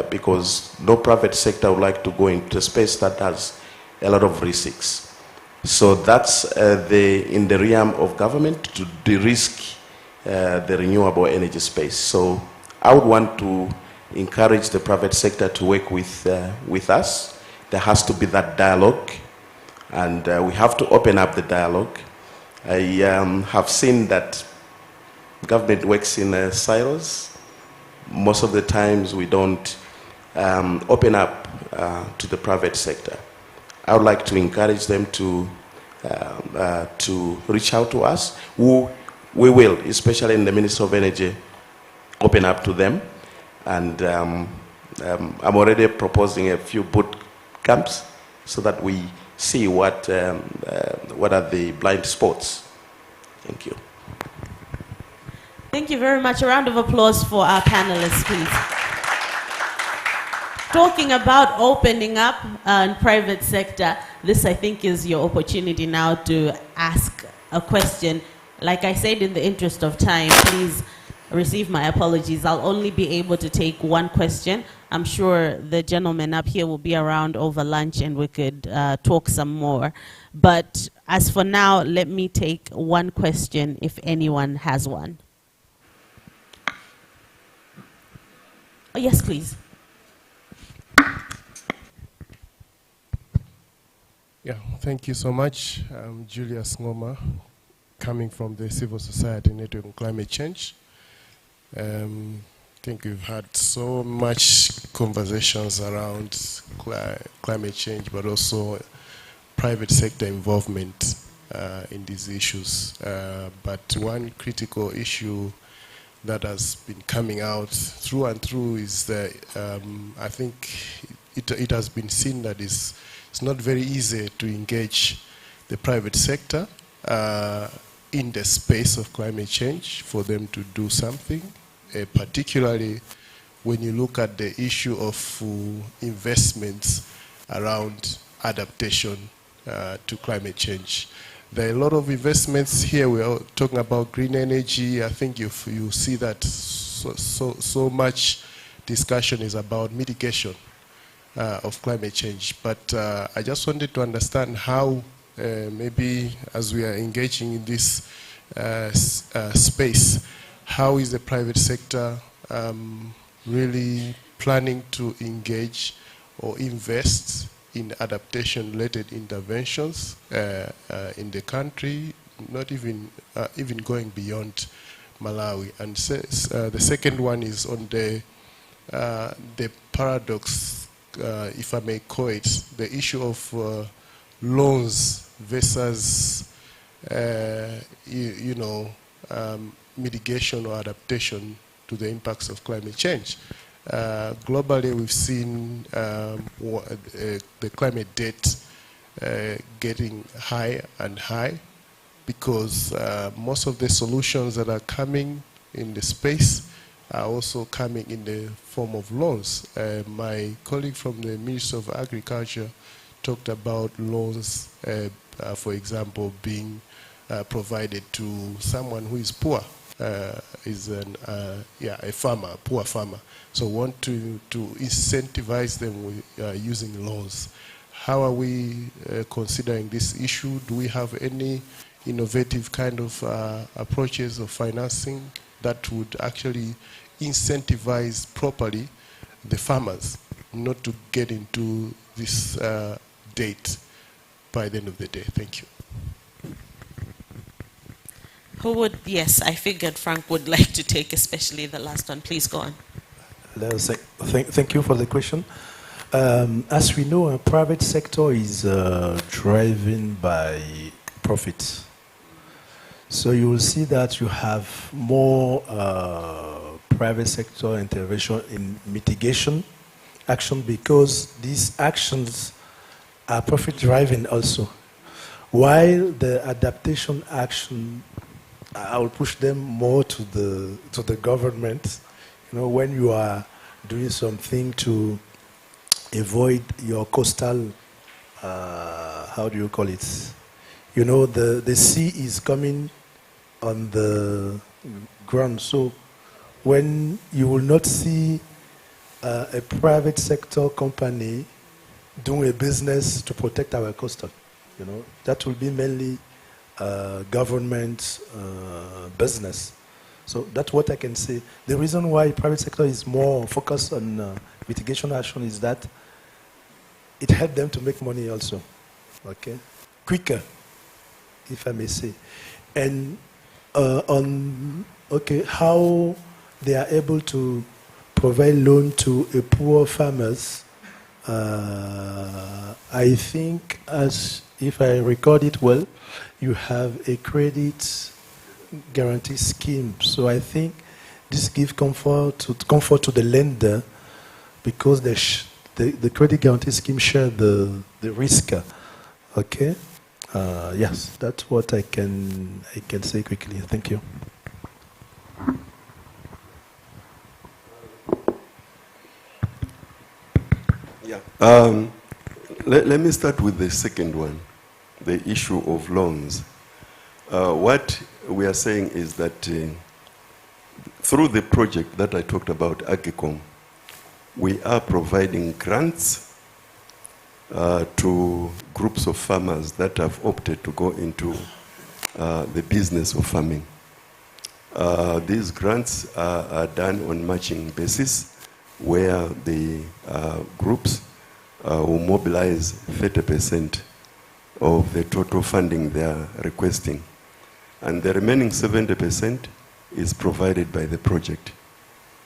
because no private sector would like to go into a space that has a lot of risks. So that's in the realm of government to de-risk the renewable energy space. So I would want to encourage the private sector to work with us. There has to be that dialogue, and we have to open up the dialogue. I have seen that government works in silos. Most of the times we don't open up to the private sector. I would like to encourage them to to reach out to us. We will, especially in the Ministry of Energy, open up to them. And I'm already proposing a few boot camps so that we see what are the blind spots. Thank you. Thank you very much. A round of applause for our panelists, please. Talking about opening up in private sector, this I think is your opportunity now to ask a question. Like I said, in the interest of time, please receive my apologies. I'll only be able to take one question. I'm sure the gentleman up here will be around over lunch and we could talk some more. But as for now, let me take one question if anyone has one. Oh, yes, please. Yeah, thank you so much. I'm Julius Ngoma, coming from the Civil Society Network on Climate Change. I think we've had so much conversations around climate change, but also private sector involvement in these issues. But one critical issue that has been coming out through and through is that I think it has been seen that it's not very easy to engage the private sector in the space of climate change for them to do something, particularly when you look at the issue of investments around adaptation to climate change. There are a lot of investments here. We are talking about green energy. I think you see that so much discussion is about mitigation of climate change. But I just wanted to understand how maybe as we are engaging in this space, how is the private sector really planning to engage or invest in adaptation-related interventions in the country, not even going beyond Malawi. And the second one is on the paradox, if I may call it, the issue of loans versus mitigation or adaptation to the impacts of climate change. Globally, we've seen the climate debt getting high and high because most of the solutions that are coming in the space are also coming in the form of loans. My colleague from the Ministry of Agriculture talked about loans, for example, being provided to someone who is poor. Is a farmer, a poor farmer. So want to incentivize them with using loans. How are we considering this issue? Do we have any innovative kind of approaches of financing that would actually incentivize properly the farmers not to get into this debt by the end of the day? Thank you. Who would, yes, I figured Frank would like to take especially the last one. Please go on. Thank you for the question. As we know, our private sector is driven by profit. So you will see that you have more private sector intervention in mitigation action because these actions are profit driving also. While the adaptation action, I will push them more to the government. You know, when you are doing something to avoid your coastal, how do you call it? You know, the sea is coming on the ground. So when you will not see a private sector company doing a business to protect our coastal, you know, that will be mainly government business. So that's what I can say. The reason why private sector is more focused on mitigation action is that it helps them to make money also, okay? Quicker, if I may say. And how they are able to provide loan to a poor farmers, I think as if I record it well, you have a credit guarantee scheme. So I think this gives comfort to the lender, because the credit guarantee scheme share the risk. Okay. Yes, that's what I can say quickly. Thank you. Yeah. Let me start with the second one, the issue of loans. What we are saying is that through the project that I talked about, Agicom, we are providing grants to groups of farmers that have opted to go into the business of farming. These grants are done on matching basis, where the groups will mobilize 30% of the total funding they are requesting. And the remaining 70% is provided by the project.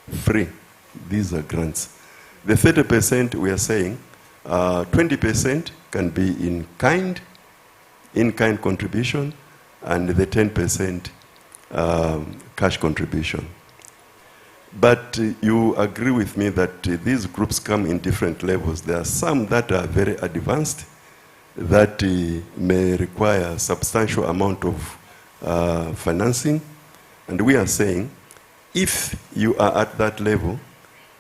Free. These are grants. The 30% we are saying, 20% can be in-kind contribution, and the 10% cash contribution. But you agree with me that these groups come in different levels. There are some that are very advanced, that may require a substantial amount of financing. And we are saying, if you are at that level,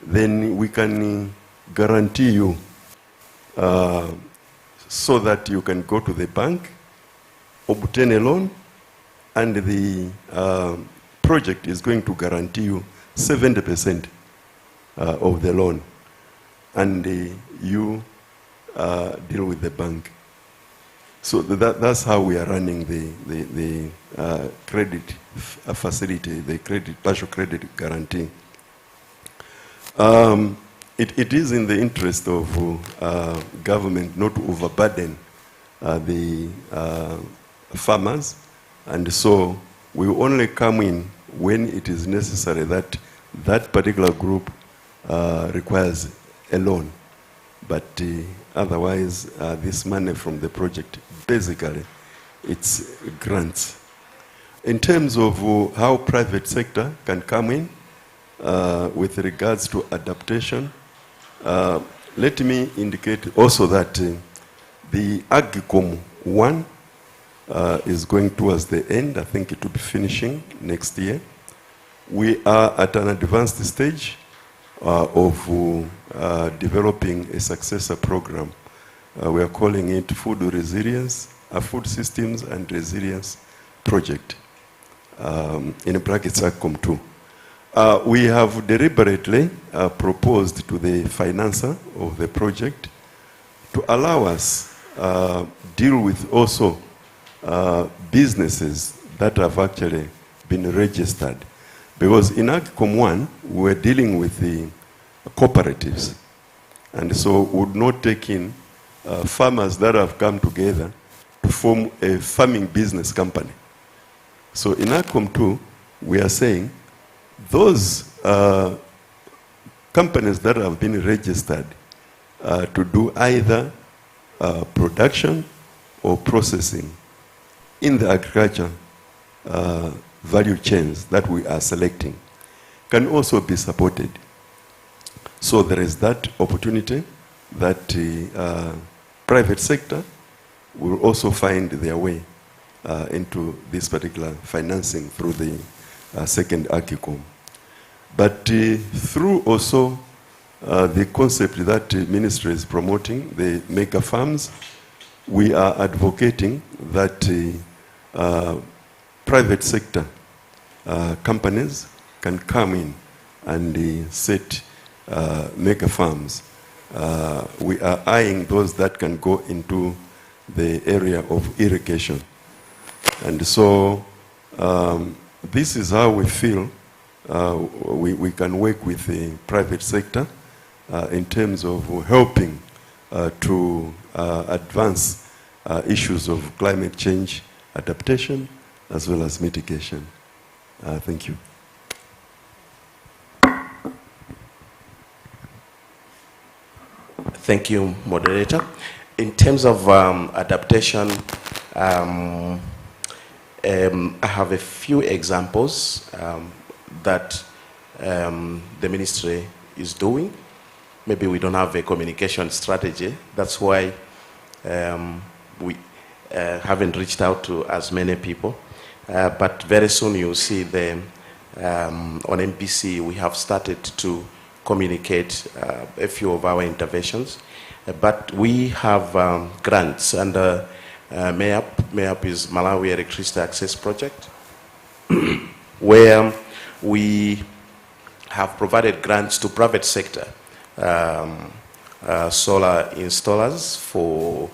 then we can guarantee you so that you can go to the bank, obtain a loan, and the project is going to guarantee you 70% of the loan, and you deal with the bank. So that's how we are running the credit facility, the partial credit guarantee. It is in the interest of government not to overburden the farmers, and so we will only come in when it is necessary that that particular group requires a loan. But otherwise, this money from the project, basically, it's grants. In terms of how private sector can come in with regards to adaptation, let me indicate also that the Agicom 1 is going towards the end. I think it will be finishing next year. We are at an advanced stage of developing a successor program. We are calling it Food Resilience, Food Systems and Resilience Project, in brackets Agicom 2. We have deliberately proposed to the financer of the project to allow us deal with also businesses that have actually been registered. Because in Agicom 1, we're dealing with the cooperatives. And so we would not take in farmers that have come together to form a farming business company. So in Agicom 2, we are saying those companies that have been registered to do either production or processing in the agriculture value chains that we are selecting can also be supported. So there is that opportunity that private sector will also find their way into this particular financing through the second Agicom. But through also the concept that the ministry is promoting, the mega farms, we are advocating that private sector companies can come in and set mega farms. We are eyeing those that can go into the area of irrigation. And so this is how we feel we can work with the private sector in terms of helping to advance issues of climate change adaptation as well as mitigation. Thank you. Thank you, moderator. in terms of adaptation, I have a few examples that the ministry is doing. Maybe we don't have a communication strategy. That's why we haven't reached out to as many people. But very soon you'll see the, on MPC, we have started to communicate a few of our interventions. But we have grants under MEAP. MEAP is Malawi Electricity Access Project, where we have provided grants to private sector solar installers for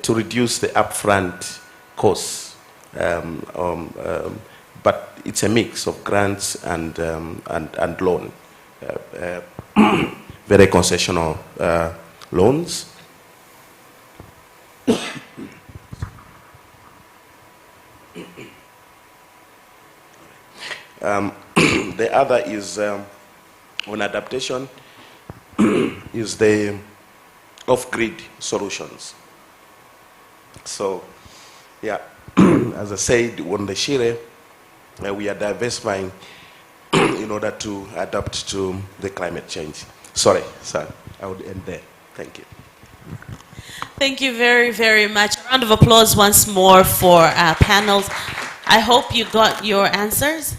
to reduce the upfront costs. But it's a mix of grants and loan, very concessional loans. The other is on adaptation is the off-grid solutions. So, yeah, as I said, on the Shire, we are diversifying in order to adapt to the climate change. Sorry, sir, I would end there. Thank you. Thank you very, very much. A round of applause once more for our panels. I hope you got your answers.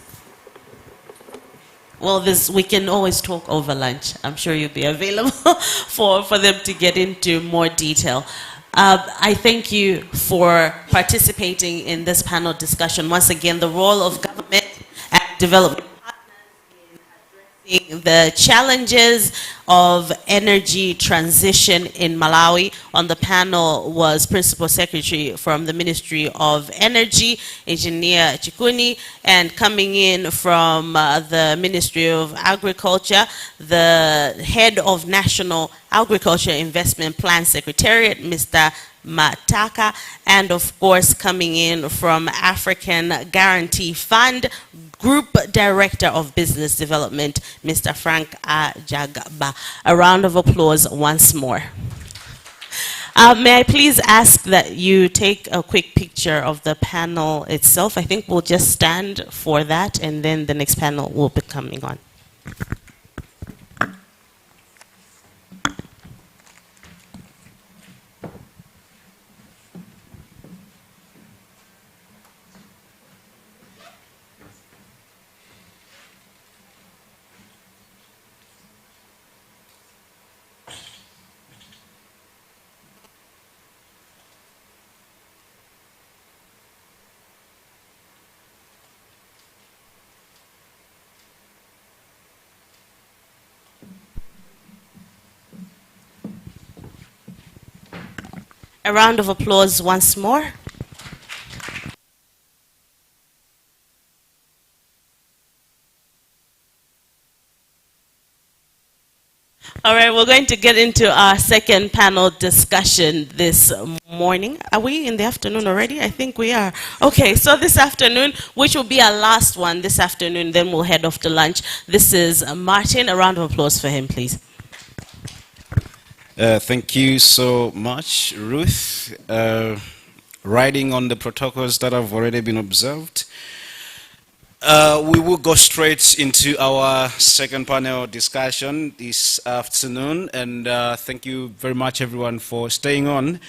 Well, we can always talk over lunch. I'm sure you'll be available for them to get into more detail. I thank you for participating in this panel discussion. Once again, the role of government and development the challenges of energy transition in Malawi. On the panel was Principal Secretary from the Ministry of Energy, Engineer Chikuni, and coming in from the Ministry of Agriculture, the Head of National Agriculture Investment Plan Secretariat, Mr. Mataka, and of course coming in from African Guarantee Fund, Group Director of Business Development, Mr. Frank Jagaba. A round of applause once more. May I please ask that you take a quick picture of the panel itself? I think we'll just stand for that, and then the next panel will be coming on. A round of applause once more. All right, we're going to get into our second panel discussion this morning. Are we in the afternoon already? I think we are. Okay, so this afternoon, which will be our last one this afternoon, then we'll head off to lunch. This is Martin. A round of applause for him, please. Thank you so much, Ruth. Riding on the protocols that have already been observed, we will go straight into our second panel discussion this afternoon, and thank you very much, everyone, for staying on.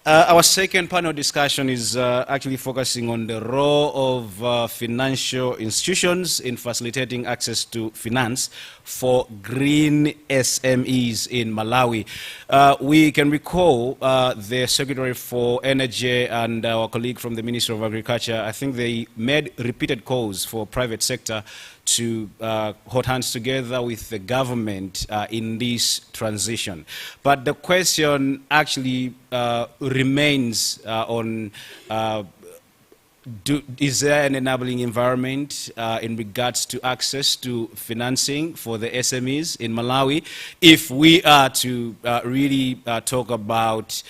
Our second panel discussion is actually focusing on the role of financial institutions in facilitating access to finance for green SMEs in Malawi. We can recall the Secretary for Energy and our colleague from the Ministry of Agriculture. I think they made repeated calls for private sector to hold hands together with the government in this transition. But the question actually remains on is there an enabling environment in regards to access to financing for the SMEs in Malawi? If we are to really talk about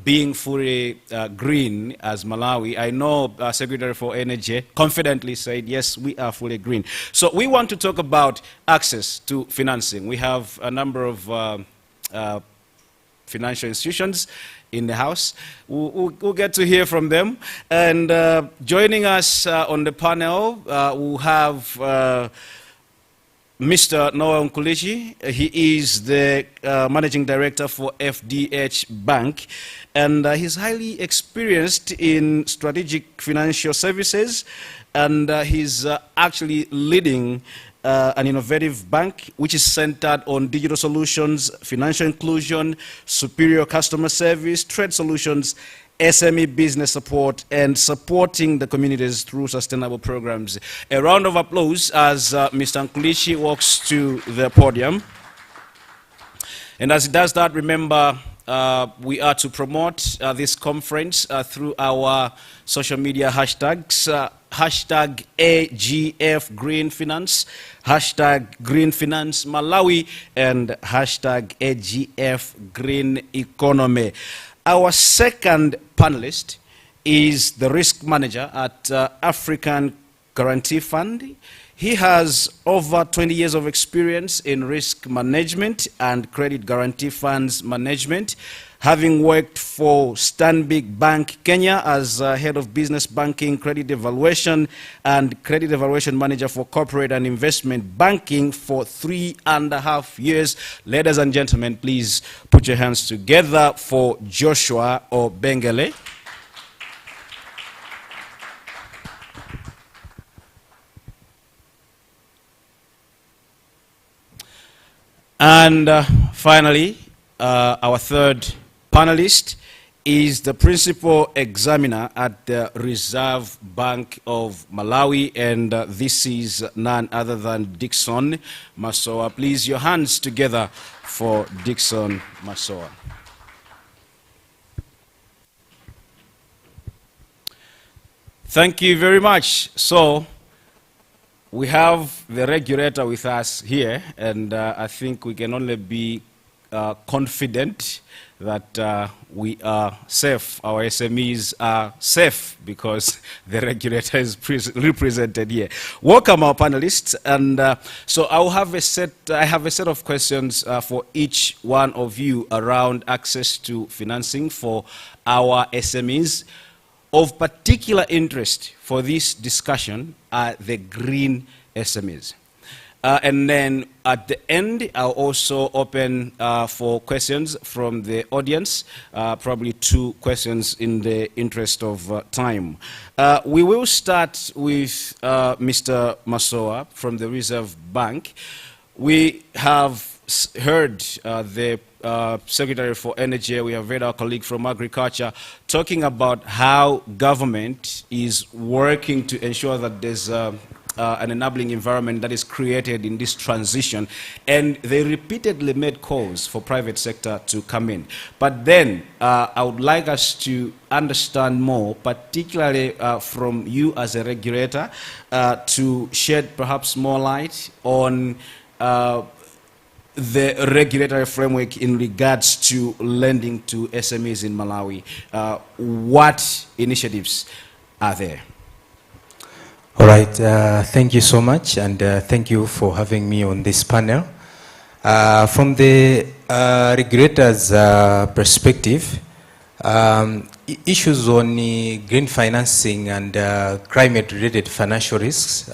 being fully green as Malawi, I know Secretary for Energy confidently said, yes, we are fully green. So we want to talk about access to financing. We have a number of financial institutions in the house. We'll get to hear from them. And joining us on the panel, we'll have Mr. Noah Nkulichi. He is the Managing Director for FDH Bank, and he's highly experienced in strategic financial services, and he's actually leading an innovative bank which is centered on digital solutions, financial inclusion, superior customer service, trade solutions, SME business support, and supporting the communities through sustainable programs. A round of applause as Mr. Nkulichi walks to the podium. And as he does that, remember, we are to promote this conference through our social media hashtags, hashtag AGF Green Finance, hashtag Green Finance Malawi, and hashtag AGF Green Economy. Our second panelist is the risk manager at African Guarantee Fund. He has over 20 years of experience in risk management and credit guarantee funds management, having worked for Stanbic Bank Kenya as head of business banking, credit evaluation, and credit evaluation manager for corporate and investment banking for 3.5 years. Ladies and gentlemen, please put your hands together for Joshua Obengele. And finally, our third panelist is the principal examiner at the Reserve Bank of Malawi, and this is none other than Dixon Masoa. Please, your hands together for Dixon Masoa. Thank you very much. So, we have the regulator with us here, and I think we can only be confident that we are safe, our SMEs are safe, because the regulator is represented here. Welcome, our panelists, and so I have a set of questions for each one of you around access to financing for our SMEs. Of particular interest for this discussion are the green SMEs. And then at the end, I'll also open for questions from the audience, probably 2 questions in the interest of time. We will start with Mr. Masoa from the Reserve Bank. We have heard the Secretary for Energy, we have heard our colleague from Agriculture talking about how government is working to ensure that there's an enabling environment that is created in this transition, and they repeatedly made calls for private sector to come in. But then I would like us to understand more, particularly from you as a regulator, to shed perhaps more light on the regulatory framework in regards to lending to SMEs in Malawi. What initiatives are there? All right, thank you so much, and thank you for having me on this panel. From the regulator's perspective, issues on green financing and climate-related financial risks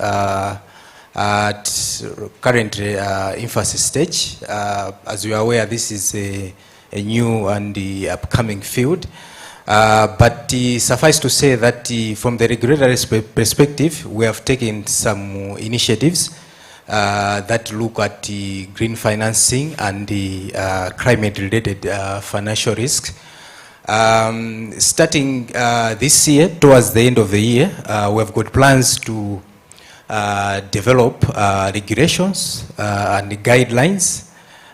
at current infancy stage. As you are aware, this is a new and upcoming field. But suffice to say that from the regulatory perspective, we have taken some initiatives that look at green financing and the climate-related financial risks. Starting this year, towards the end of the year, we have got plans to develop regulations and guidelines,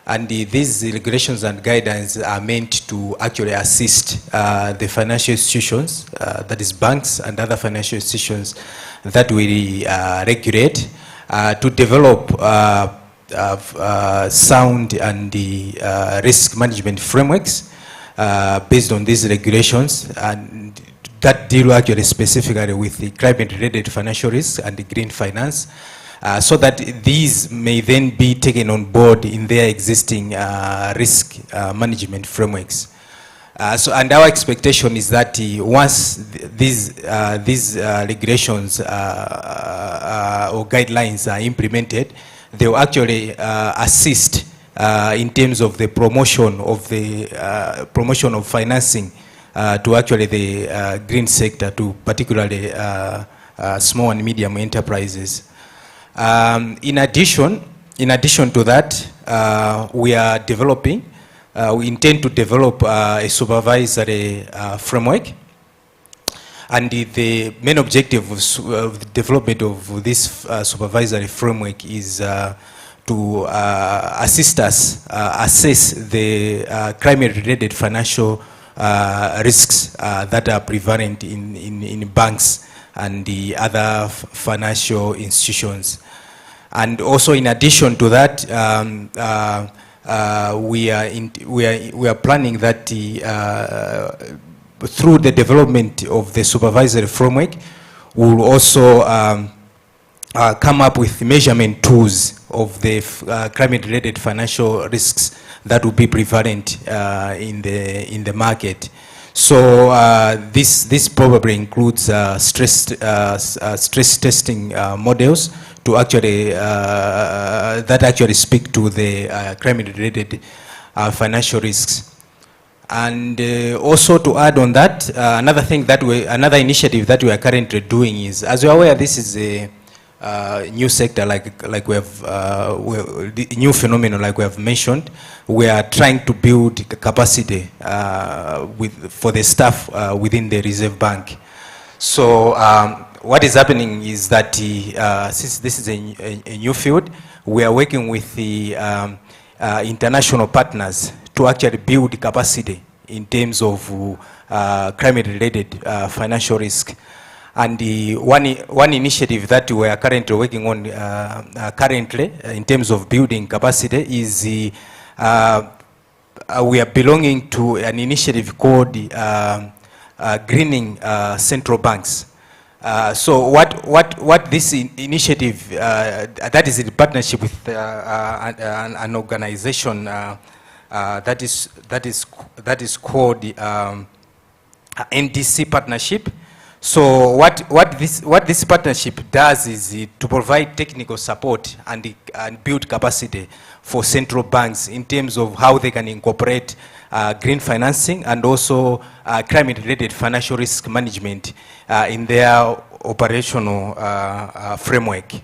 and these regulations and guidelines are meant to actually assist the financial institutions, that is banks and other financial institutions that we regulate, to develop sound and risk management frameworks based on these regulations, and that deal actually specifically with the climate-related financial risks and the green finance. so that these may then be taken on board in their existing risk management frameworks. And our expectation is that once these regulations or guidelines are implemented, they will actually assist in terms of the promotion of financing to actually the green sector, to particularly small and medium enterprises. In addition to that, we are developing. We intend to develop a supervisory framework, and the main objective of the development of this supervisory framework is to assist us assess the climate-related financial risks that are prevalent in banks and the other financial institutions. And also, in addition to that, we are planning that through the development of the supervisory framework, we will also come up with measurement tools of the climate-related financial risks that will be prevalent in the market. So this probably includes stress testing models to actually that actually speak to the climate-related financial risks. And also to add on that, another initiative that we are currently doing is, as you are aware, this is a new sector, like we have the new phenomenon, like we have mentioned. We are trying to build capacity for the staff within the Reserve Bank. So what is happening is that since this is a new field, we are working with the international partners to actually build capacity in terms of climate-related financial risk. And the one initiative that we are currently working on in terms of building capacity is we are belonging to an initiative called Greening Central Banks. So what this initiative, that is in partnership with an organization that is called NDC Partnership. So what this partnership does is to provide technical support and build capacity for central banks in terms of how they can incorporate green financing and also climate-related financial risk management in their operational framework.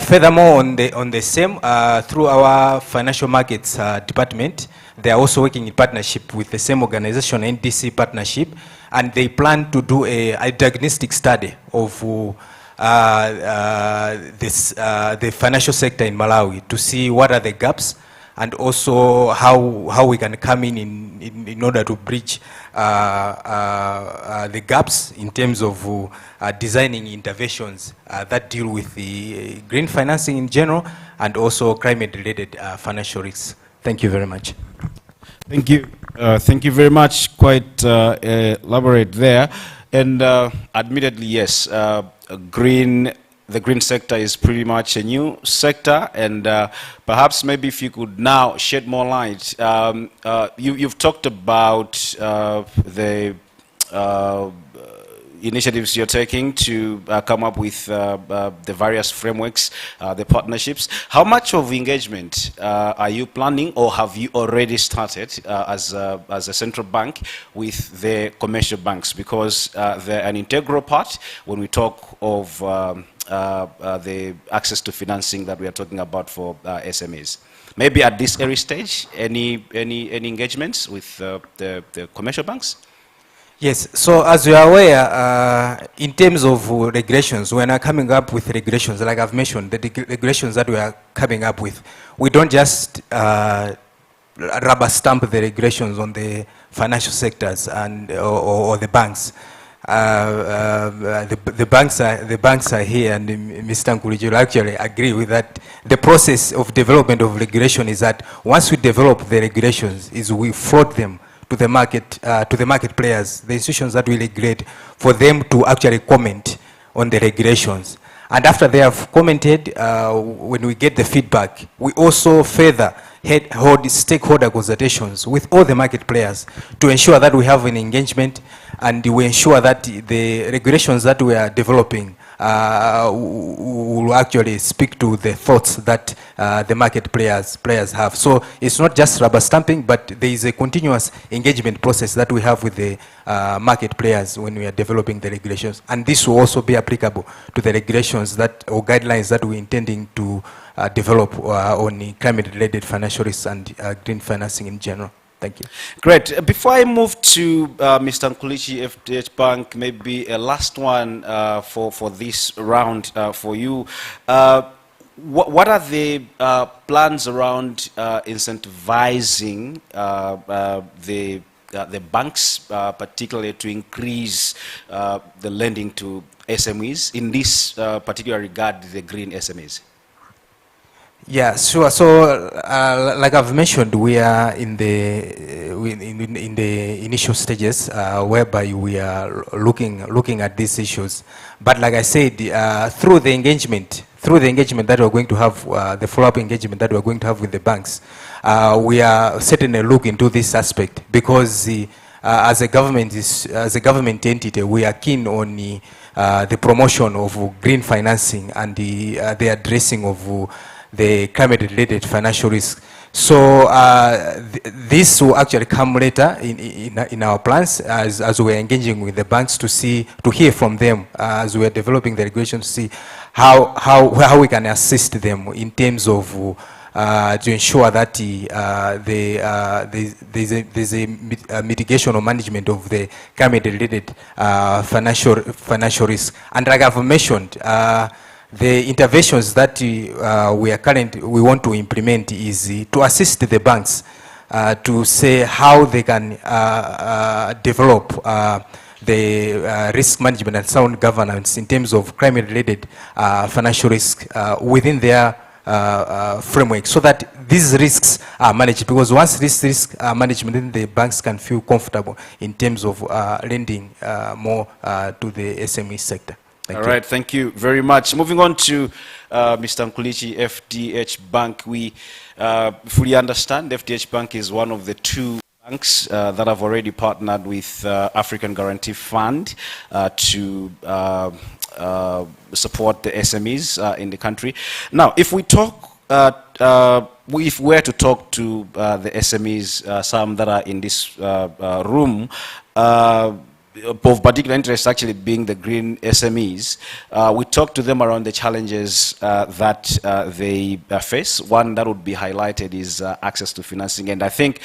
Furthermore, on the same, through our financial markets department, they are also working in partnership with the same organization, NDC Partnership, and they plan to do a diagnostic study of the financial sector in Malawi to see what are the gaps and also how we can come in order to bridge the gaps in terms of designing interventions that deal with the green financing in general and also climate-related financial risks. Thank you very much. Thank you. Thank you very much. Quite elaborate there. And admittedly, yes, the green sector is pretty much a new sector, and perhaps maybe if you could now shed more light. You've talked about the initiatives you're taking to come up with the various frameworks, the partnerships. How much of engagement are you planning, or have you already started as a central bank with the commercial banks? Because they're an integral part when we talk of the access to financing that we are talking about for SMEs. Maybe at this early stage, any engagements with the commercial banks? Yes, so as you are aware, in terms of regulations, when we are coming up with regulations, like I've mentioned, the regulations that we are coming up with, we don't just rubber stamp the regulations on the financial sectors and or the banks. The banks are here, and Mr. Nkuriji will actually agree with that. The process of development of regulation is that once we develop the regulations, is we float them to the market players, the institutions that we regulate, for them to actually comment on the regulations. And after they have commented, when we get the feedback, we also further hold stakeholder consultations with all the market players to ensure that we have an engagement and we ensure that the regulations that we are developing will actually speak to the thoughts that the market players have. So it's not just rubber stamping, but there is a continuous engagement process that we have with the market players when we are developing the regulations. And this will also be applicable to the regulations that or guidelines that we're intending to develop on climate-related financial risks and green financing in general. Thank you. Great. Before I move to Mr. Nkulichi, FDH Bank, maybe a last one for this round for you. What are the plans around incentivizing the banks, particularly to increase the lending to SMEs, in this particular regard, the green SMEs? Yeah, sure. So, like I've mentioned, we are in the initial stages whereby we are looking at these issues. But like I said, through the engagement that we're going to have, the follow-up engagement that we're going to have with the banks, we are certainly looking into this aspect because as a government entity, we are keen on the promotion of green financing and the addressing of the climate-related financial risk. So this will actually come later in our plans as we're engaging with the banks to hear from them as we're developing the regulations, to see how we can assist them in terms of to ensure that there's a mitigation or management of the climate-related financial risk. And like I've mentioned, the interventions that we want to implement is to assist the banks to say how they can develop the risk management and sound governance in terms of climate-related financial risk within their framework, so that these risks are managed. Because once these risks are managed, then the banks can feel comfortable in terms of lending more to the SME sector. All right, thank you very much. Moving on to Mr. Nkulichi, FDH Bank. We fully understand FDH Bank is one of the two banks that have already partnered with African Guarantee Fund to support the SMEs in the country. Now, if we talk, if we're to talk to the SMEs, some that are in this room, of particular interest actually being the green SMEs, we talk to them around the challenges that they face. One that would be highlighted is access to financing. And I think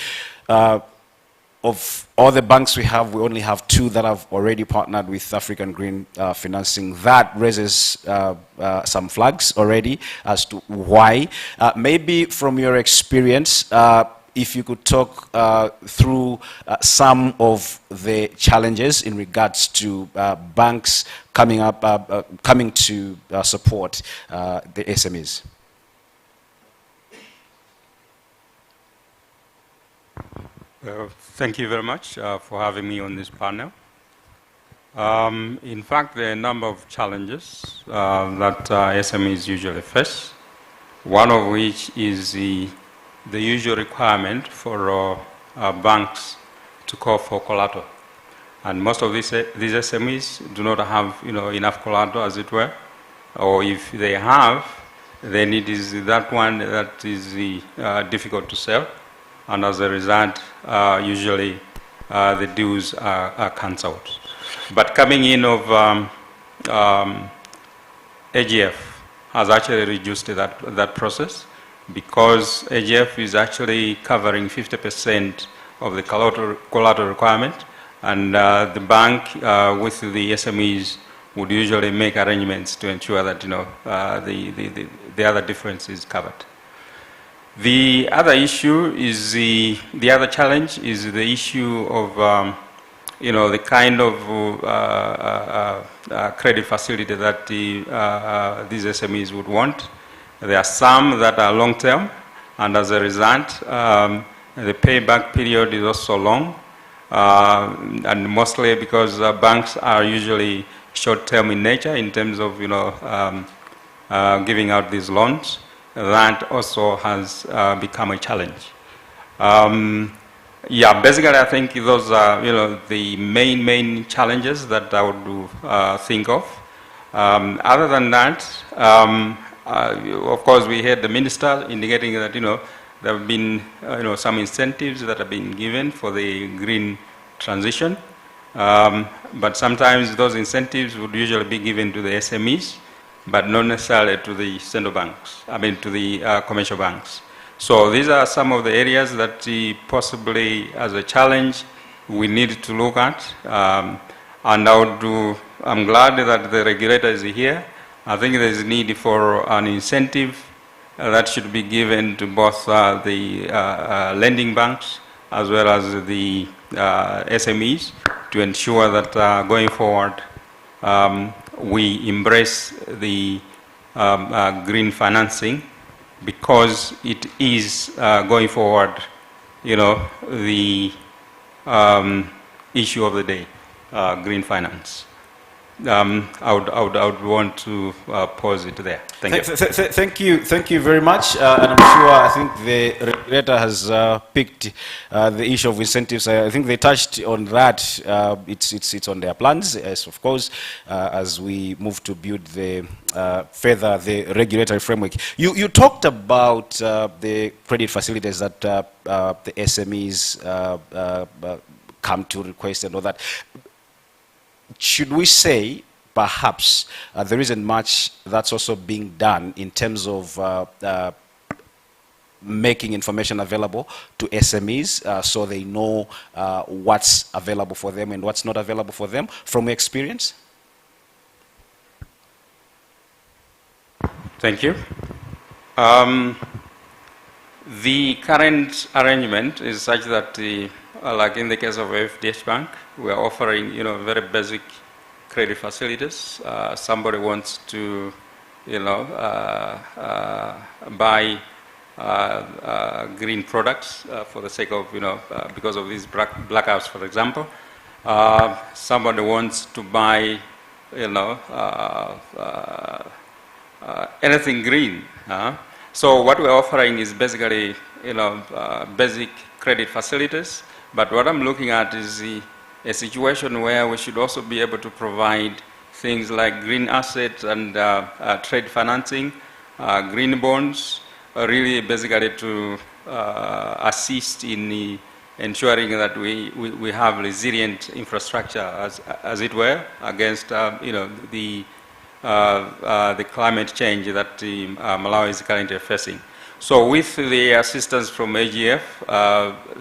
of all the banks we have, we only have two that have already partnered with African Green Financing. That raises some flags already as to why. Maybe from your experience, if you could talk through some of the challenges in regards to banks coming to support the SMEs. Thank you very much for having me on this panel. In fact, there are a number of challenges that SMEs usually face, one of which is the usual requirement for banks to call for collateral. And most of these SMEs do not have enough collateral, as it were, or if they have, the need is that one that is difficult to sell, and as a result, usually the deals are cancelled. But coming in of AGF has actually reduced that process, because AGF is actually covering 50% of the collateral requirement, and the bank with the SMEs would usually make arrangements to ensure that the other difference is covered. The other issue is the other challenge is the issue of the kind of credit facility that these SMEs would want. There are some that are long-term, and as a result, the payback period is also long, and mostly because banks are usually short-term in nature in terms of, giving out these loans. That also has become a challenge. Yeah, basically I think those are, the main challenges that I would think of. Other than that, of course, we heard the minister indicating that, there have been, some incentives that have been given for the green transition. But sometimes those incentives would usually be given to the SMEs, but not necessarily to the central banks, to the commercial banks. So these are some of the areas that possibly as a challenge we need to look at. And I'm glad that the regulator is here. I think there is a need for an incentive that should be given to both the lending banks as well as the SMEs to ensure that going forward we embrace the green financing, because it is going forward, the issue of the day, green finance. I would want to pause it there. Thank you very much. And I'm sure, I think the regulator has picked the issue of incentives. I think they touched on that. It's on their plans, yes, of course, as we move to build the further the regulatory framework. You talked about the credit facilities that the SMEs come to request and all that. Should we say, perhaps, there isn't much that's also being done in terms of making information available to SMEs so they know what's available for them and what's not available for them, from your experience? Thank you. The current arrangement is such that, like in the case of FDH Bank, we are offering, very basic credit facilities. Somebody wants to, buy green products for the sake of, because of these blackouts, for example. Somebody wants to buy, anything green. So what we're offering is basically, basic credit facilities. But what I'm looking at is a situation where we should also be able to provide things like green assets and trade financing, green bonds, really basically to assist in ensuring that we have resilient infrastructure, as it were, against the climate change that Malawi is currently facing. So with the assistance from AGF,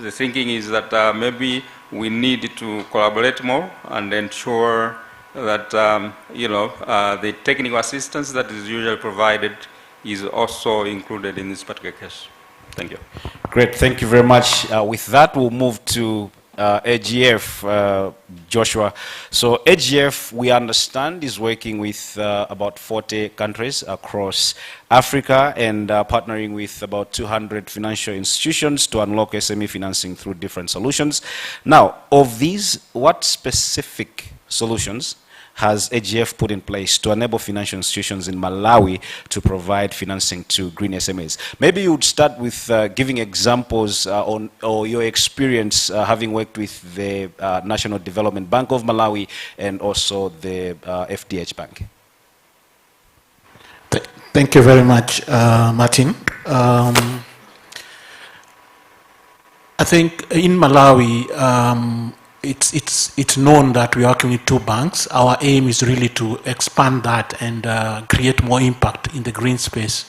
the thinking is that maybe we need to collaborate more and ensure that the technical assistance that is usually provided is also included in this particular case. Thank you. Great, thank you very much. With that, we'll move to AGF, Joshua. So AGF, we understand, is working with about 40 countries across Africa and partnering with about 200 financial institutions to unlock SME financing through different solutions. Now, of these, what specific solutions has AGF put in place to enable financial institutions in Malawi to provide financing to green SMEs? Maybe you would start with giving examples on or your experience having worked with the National Development Bank of Malawi and also the FDH Bank. Thank you very much, Martin. I think in Malawi, it's known that we are working with two banks. Our aim is really to expand that and create more impact in the green space.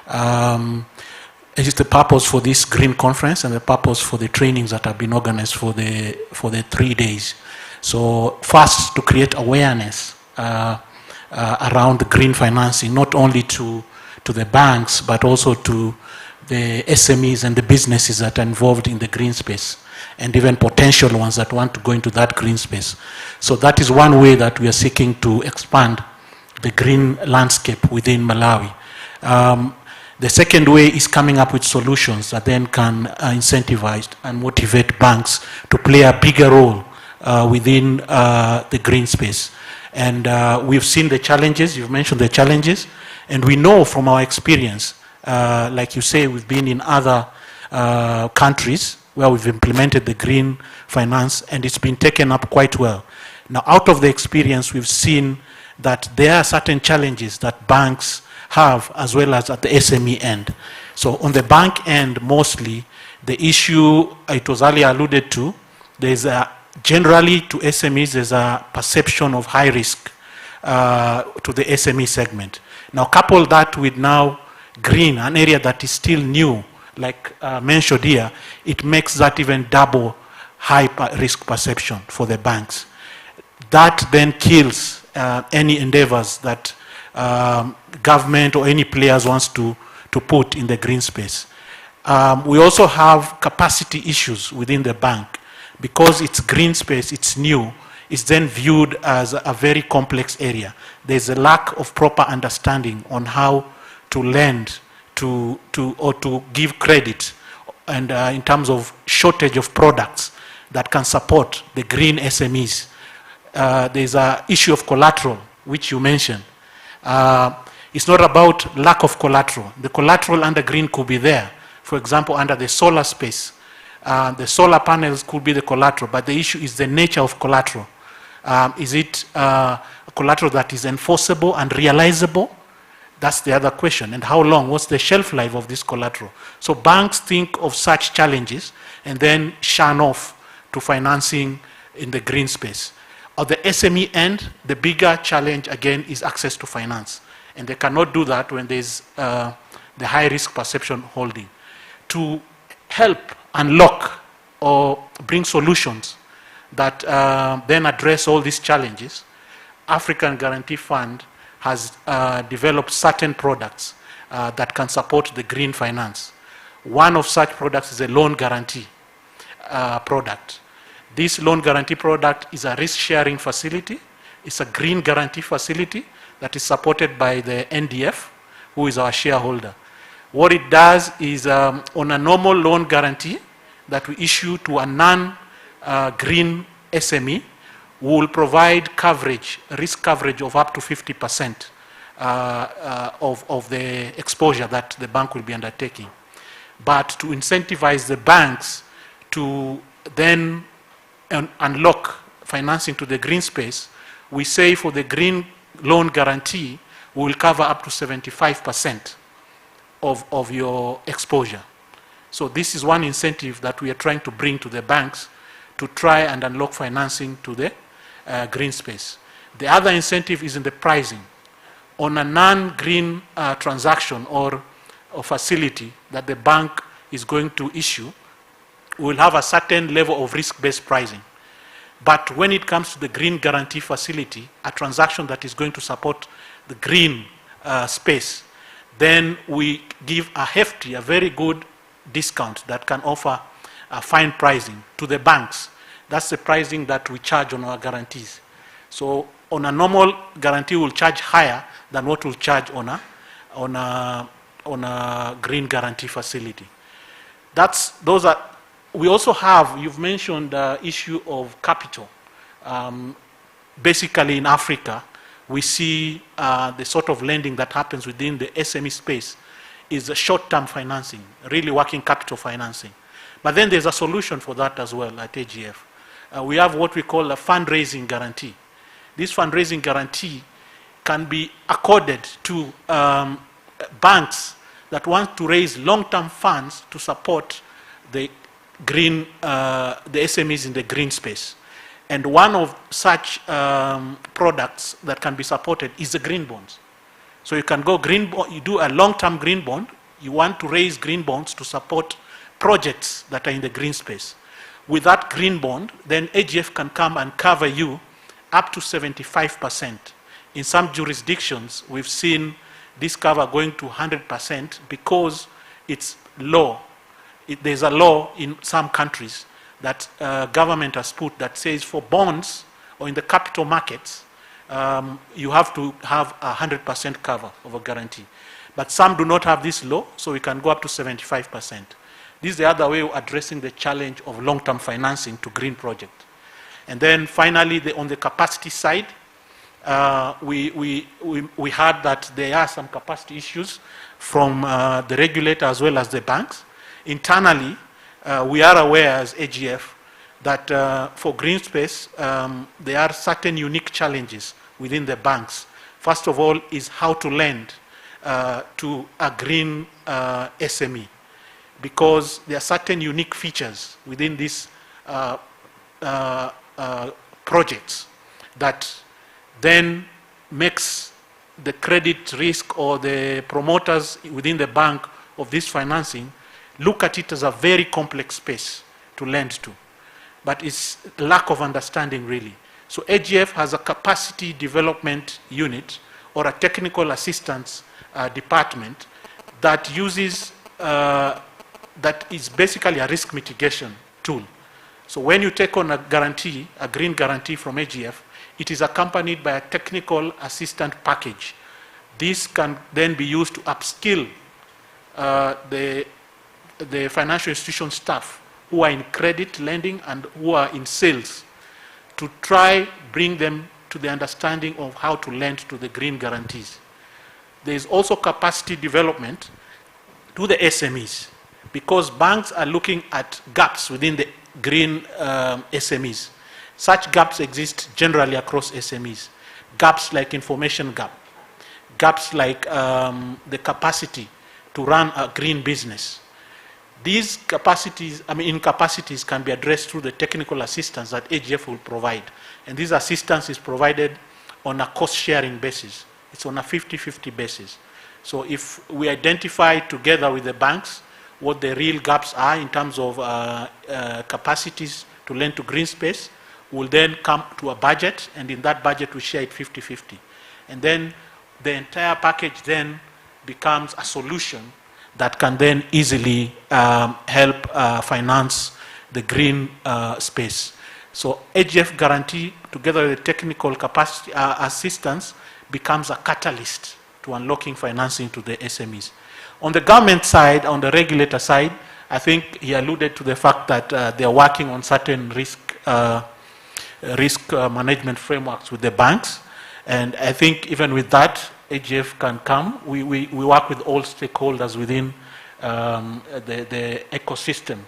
It is the purpose for this green conference and the purpose for the trainings that have been organized for the 3 days. So first, to create awareness around the green financing, not only to the banks, but also to the SMEs and the businesses that are involved in the green space, and even potential ones that want to go into that green space. So that is one way that we are seeking to expand the green landscape within Malawi. The second way is coming up with solutions that then can incentivize and motivate banks to play a bigger role within the green space. And we've seen the challenges, you've mentioned the challenges, and we know from our experience, like you say, we've been in other countries where we've implemented the green finance, and it's been taken up quite well. Now, out of the experience, we've seen that there are certain challenges that banks have, as well as at the SME end. So on the bank end, mostly, the issue, it was earlier alluded to, there's generally to SMEs, there's a perception of high risk to the SME segment. Now, couple that with now green, an area that is still new, like mentioned here, it makes that even double high risk perception for the banks. That then kills any endeavors that government or any players wants to put in the green space. We also have capacity issues within the bank. Because it's green space, it's new, it's then viewed as a very complex area. There's a lack of proper understanding on how to lend or to give credit, and in terms of shortage of products that can support the green SMEs. There's an issue of collateral, which you mentioned. It's not about lack of collateral. The collateral under green could be there. For example, under the solar space, the solar panels could be the collateral, but the issue is the nature of collateral. Is it a collateral that is enforceable and realizable? That's the other question. And how long? What's the shelf life of this collateral? So banks think of such challenges and then shun off to financing in the green space. At the SME end, the bigger challenge again is access to finance. And they cannot do that when there's the high risk perception holding. To help unlock or bring solutions that then address all these challenges, African Guarantee Fund has developed certain products that can support the green finance. One of such products is a loan guarantee product. This loan guarantee product is a risk-sharing facility. It's a green guarantee facility that is supported by the NDF, who is our shareholder. What it does is, on a normal loan guarantee that we issue to a non-green SME, we will provide coverage, risk coverage of up to 50% of the exposure that the bank will be undertaking. But to incentivize the banks to then unlock financing to the green space, we say for the green loan guarantee, we will cover up to 75% of your exposure. So this is one incentive that we are trying to bring to the banks to try and unlock financing to the green space. The other incentive is in the pricing. On a non-green transaction or facility that the bank is going to issue, we will have a certain level of risk-based pricing. But when it comes to the green guarantee facility, a transaction that is going to support the green space, then we give a hefty, a very good discount that can offer a fine pricing to the banks. That's the pricing that we charge on our guarantees. So on a normal guarantee, we'll charge higher than what we'll charge on a green guarantee facility. We also have, you've mentioned the issue of capital. Basically in Africa, we see the sort of lending that happens within the SME space is a short-term financing, really working capital financing. But then there's a solution for that as well at AGF. We have what we call a fundraising guarantee. This fundraising guarantee can be accorded to banks that want to raise long-term funds to support the green, the SMEs in the green space. And one of such products that can be supported is the green bonds. So you can go green, you do a long-term green bond, you want to raise green bonds to support projects that are in the green space. With that green bond, then AGF can come and cover you up to 75%. In some jurisdictions, we've seen this cover going to 100% because it's law. There's a law in some countries that government has put that says for bonds or in the capital markets, you have to have 100% cover of a guarantee. But some do not have this law, so we can go up to 75%. This is the other way of addressing the challenge of long-term financing to green projects. And then finally, on the capacity side, we heard that there are some capacity issues from the regulator as well as the banks. Internally, we are aware as AGF that for green space, there are certain unique challenges within the banks. First of all is how to lend to a green SME, because there are certain unique features within these projects that then makes the credit risk or the promoters within the bank of this financing look at it as a very complex space to lend to. But it's lack of understanding really. So AGF has a capacity development unit or a technical assistance department that uses, that is basically a risk mitigation tool. So when you take on a guarantee, a green guarantee from AGF, it is accompanied by a technical assistant package. This can then be used to upskill the financial institution staff who are in credit lending and who are in sales to try bring them to the understanding of how to lend to the green guarantees. There is also capacity development to the SMEs, because banks are looking at gaps within the green SMEs. Such gaps exist generally across SMEs. Gaps like information gap, gaps like the capacity to run a green business. These capacities, incapacities can be addressed through the technical assistance that AGF will provide. And this assistance is provided on a cost-sharing basis. It's on a 50-50 basis. So if we identify together with the banks what the real gaps are in terms of capacities to lend to green space, we'll then come to a budget, and in that budget we share it 50-50. And then the entire package then becomes a solution that can then easily help finance the green space. So AGF guarantee, together with the technical capacity assistance, becomes a catalyst to unlocking financing to the SMEs. On the government side, on the regulator side, I think he alluded to the fact that they are working on certain risk management frameworks with the banks. And I think even with that, AGF can come. We work with all stakeholders within the ecosystem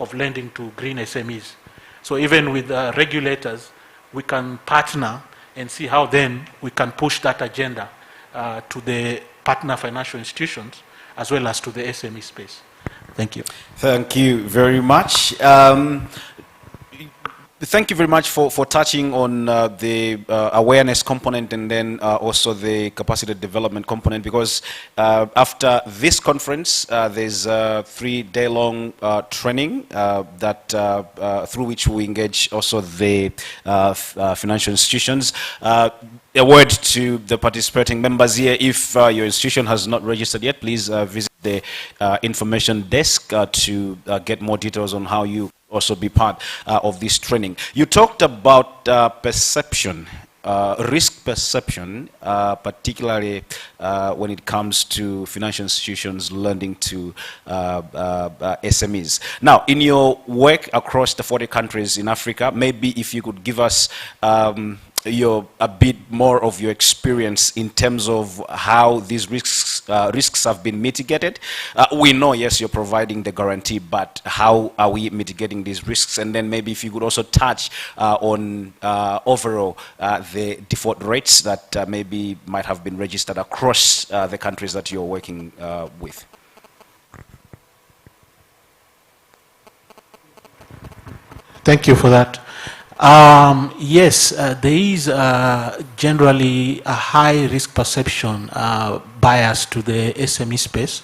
of lending to green SMEs. So even with regulators, we can partner and see how then we can push that agenda to the partner financial institutions as well as to the SME space. Thank you. Thank you very much. Thank you very much for touching on the awareness component and then also the capacity development component, because after this conference, there's a 3-day-long training that through which we engage also the financial institutions. A word to the participating members here: if your institution has not registered yet, please visit the information desk to get more details on how you also be part of this training. You talked about perception, risk perception, particularly when it comes to financial institutions lending to SMEs. Now, in your work across the 40 countries in Africa, maybe if you could give us a bit more of your experience in terms of how these risks have been mitigated. We know, yes, you're providing the guarantee, but how are we mitigating these risks? And then maybe if you could also touch on overall the default rates that maybe might have been registered across the countries that you're working with. Thank you for that. Yes, there is generally a high risk perception bias to the SME space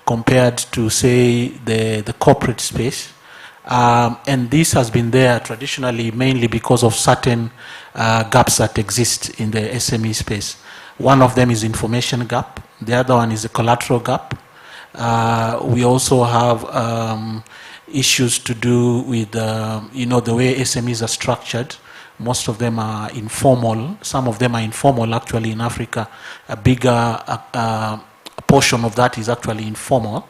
compared to, say, the corporate space. And this has been there traditionally mainly because of certain gaps that exist in the SME space. One of them is information gap. The other one is the collateral gap. We also have issues to do with the way SMEs are structured. Most of them are informal. Some of them are informal actually in Africa. A bigger portion of that is actually informal.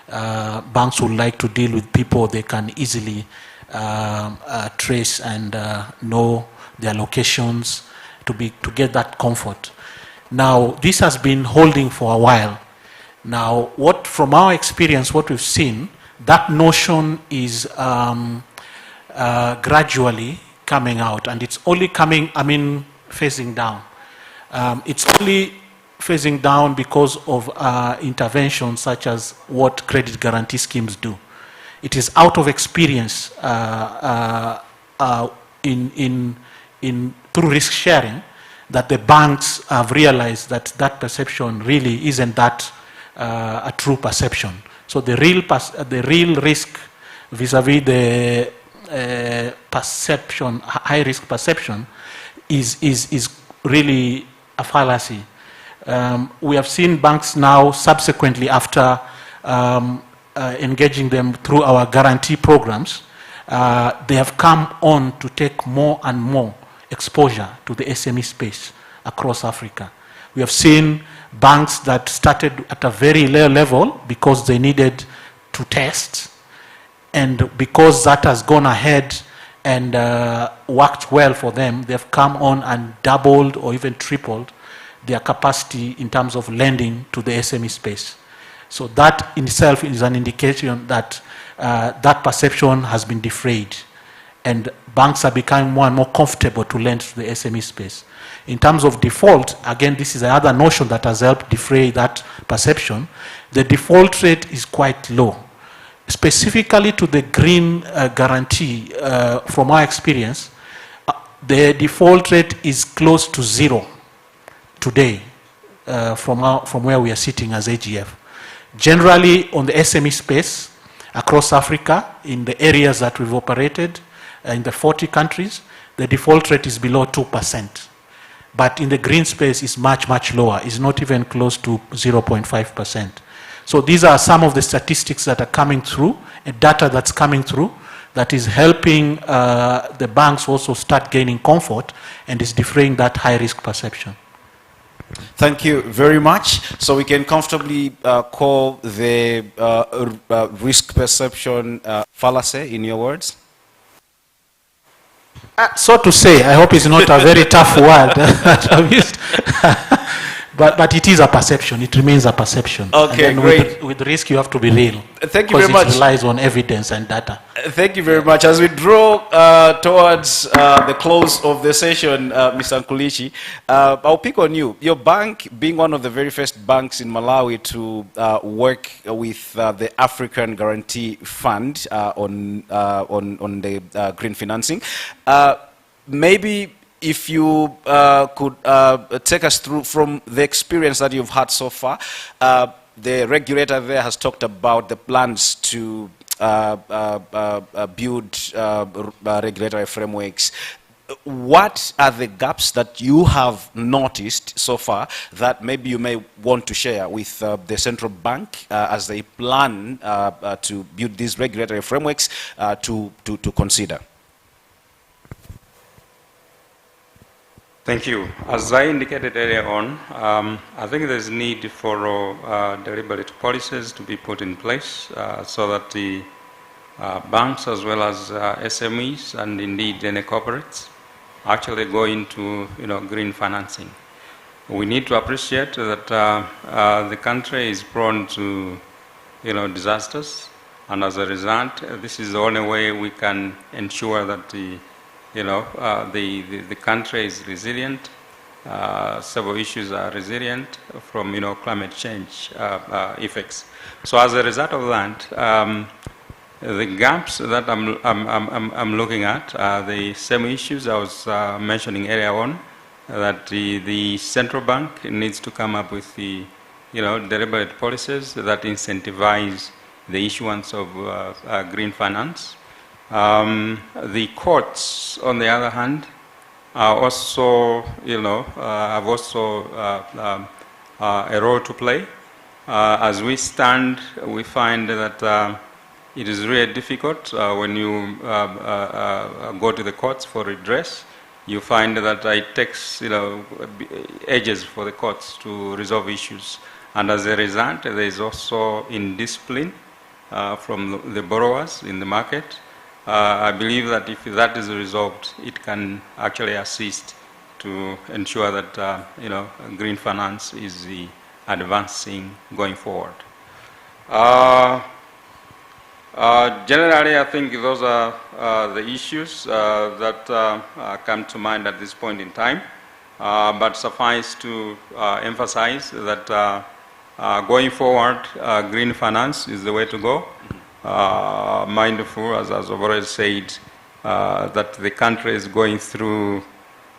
Banks would like to deal with people they can easily trace and know their locations, to get that comfort. Now, this has been holding for a while. Now, from our experience, what we've seen, that notion is gradually coming out, and it's only phasing down. It's only phasing down because of interventions such as what credit guarantee schemes do. It is out of experience through risk sharing that the banks have realized that that perception really isn't that a true perception. So the real risk vis-a-vis the perception, high risk perception, is really a fallacy. We have seen banks now subsequently after engaging them through our guarantee programs, they have come on to take more and more exposure to the SME space across Africa. We have seen banks that started at a very low level because they needed to test, and because that has gone ahead and worked well for them, they've come on and doubled or even tripled their capacity in terms of lending to the SME space. So that in itself is an indication that that perception has been defrayed, and banks are becoming more and more comfortable to lend to the SME space. In terms of default, again, this is another notion that has helped defray that perception. The default rate is quite low. Specifically to the green guarantee, from our experience, the default rate is close to zero today from where we are sitting as AGF. Generally, on the SME space, across Africa, in the areas that we've operated, in the 40 countries, the default rate is below 2%. But in the green space, it's much, much lower. It's not even close to 0.5%. So these are some of the statistics that are coming through, and data that's coming through, that is helping the banks also start gaining comfort and is defraying that high-risk perception. Thank you very much. So we can comfortably call the risk perception fallacy, in your words? So to say, I hope it's not a very tough word that I've used. But it is a perception. It remains a perception. Okay, and great. With risk, you have to be real. Thank you very much. Because it relies on evidence and data. Thank you very much. As we draw towards the close of the session, Mr. Nkulichi, I'll pick on you. Your bank, being one of the very first banks in Malawi to work with the African Guarantee Fund on the green financing, maybe if you could take us through from the experience that you've had so far. The regulator there has talked about the plans to build regulatory frameworks. What are the gaps that you have noticed so far that maybe you may want to share with the central bank as they plan to build these regulatory frameworks to consider? Thank you. As I indicated earlier on, I think there's need for deliberate policies to be put in place so that the banks as well as SMEs and indeed any corporates actually go into green financing. We need to appreciate that the country is prone to disasters, and as a result, this is the only way we can ensure that the country is resilient. Several issues are resilient from climate change effects. So as a result of that, the gaps that I'm looking at are the same issues I was mentioning earlier on, that the central bank needs to come up with the deliberate policies that incentivize the issuance of green finance. The courts, on the other hand, are also, have also a role to play. As we stand, we find that it is really difficult when you go to the courts for redress. You find that it takes, ages for the courts to resolve issues, and as a result, there is also indiscipline from the borrowers in the market. I believe that if that is resolved, it can actually assist to ensure that green finance is advancing going forward. Generally, I think those are the issues that come to mind at this point in time. But suffice to emphasize that going forward, green finance is the way to go. Mindful, as I've already said, that the country is going through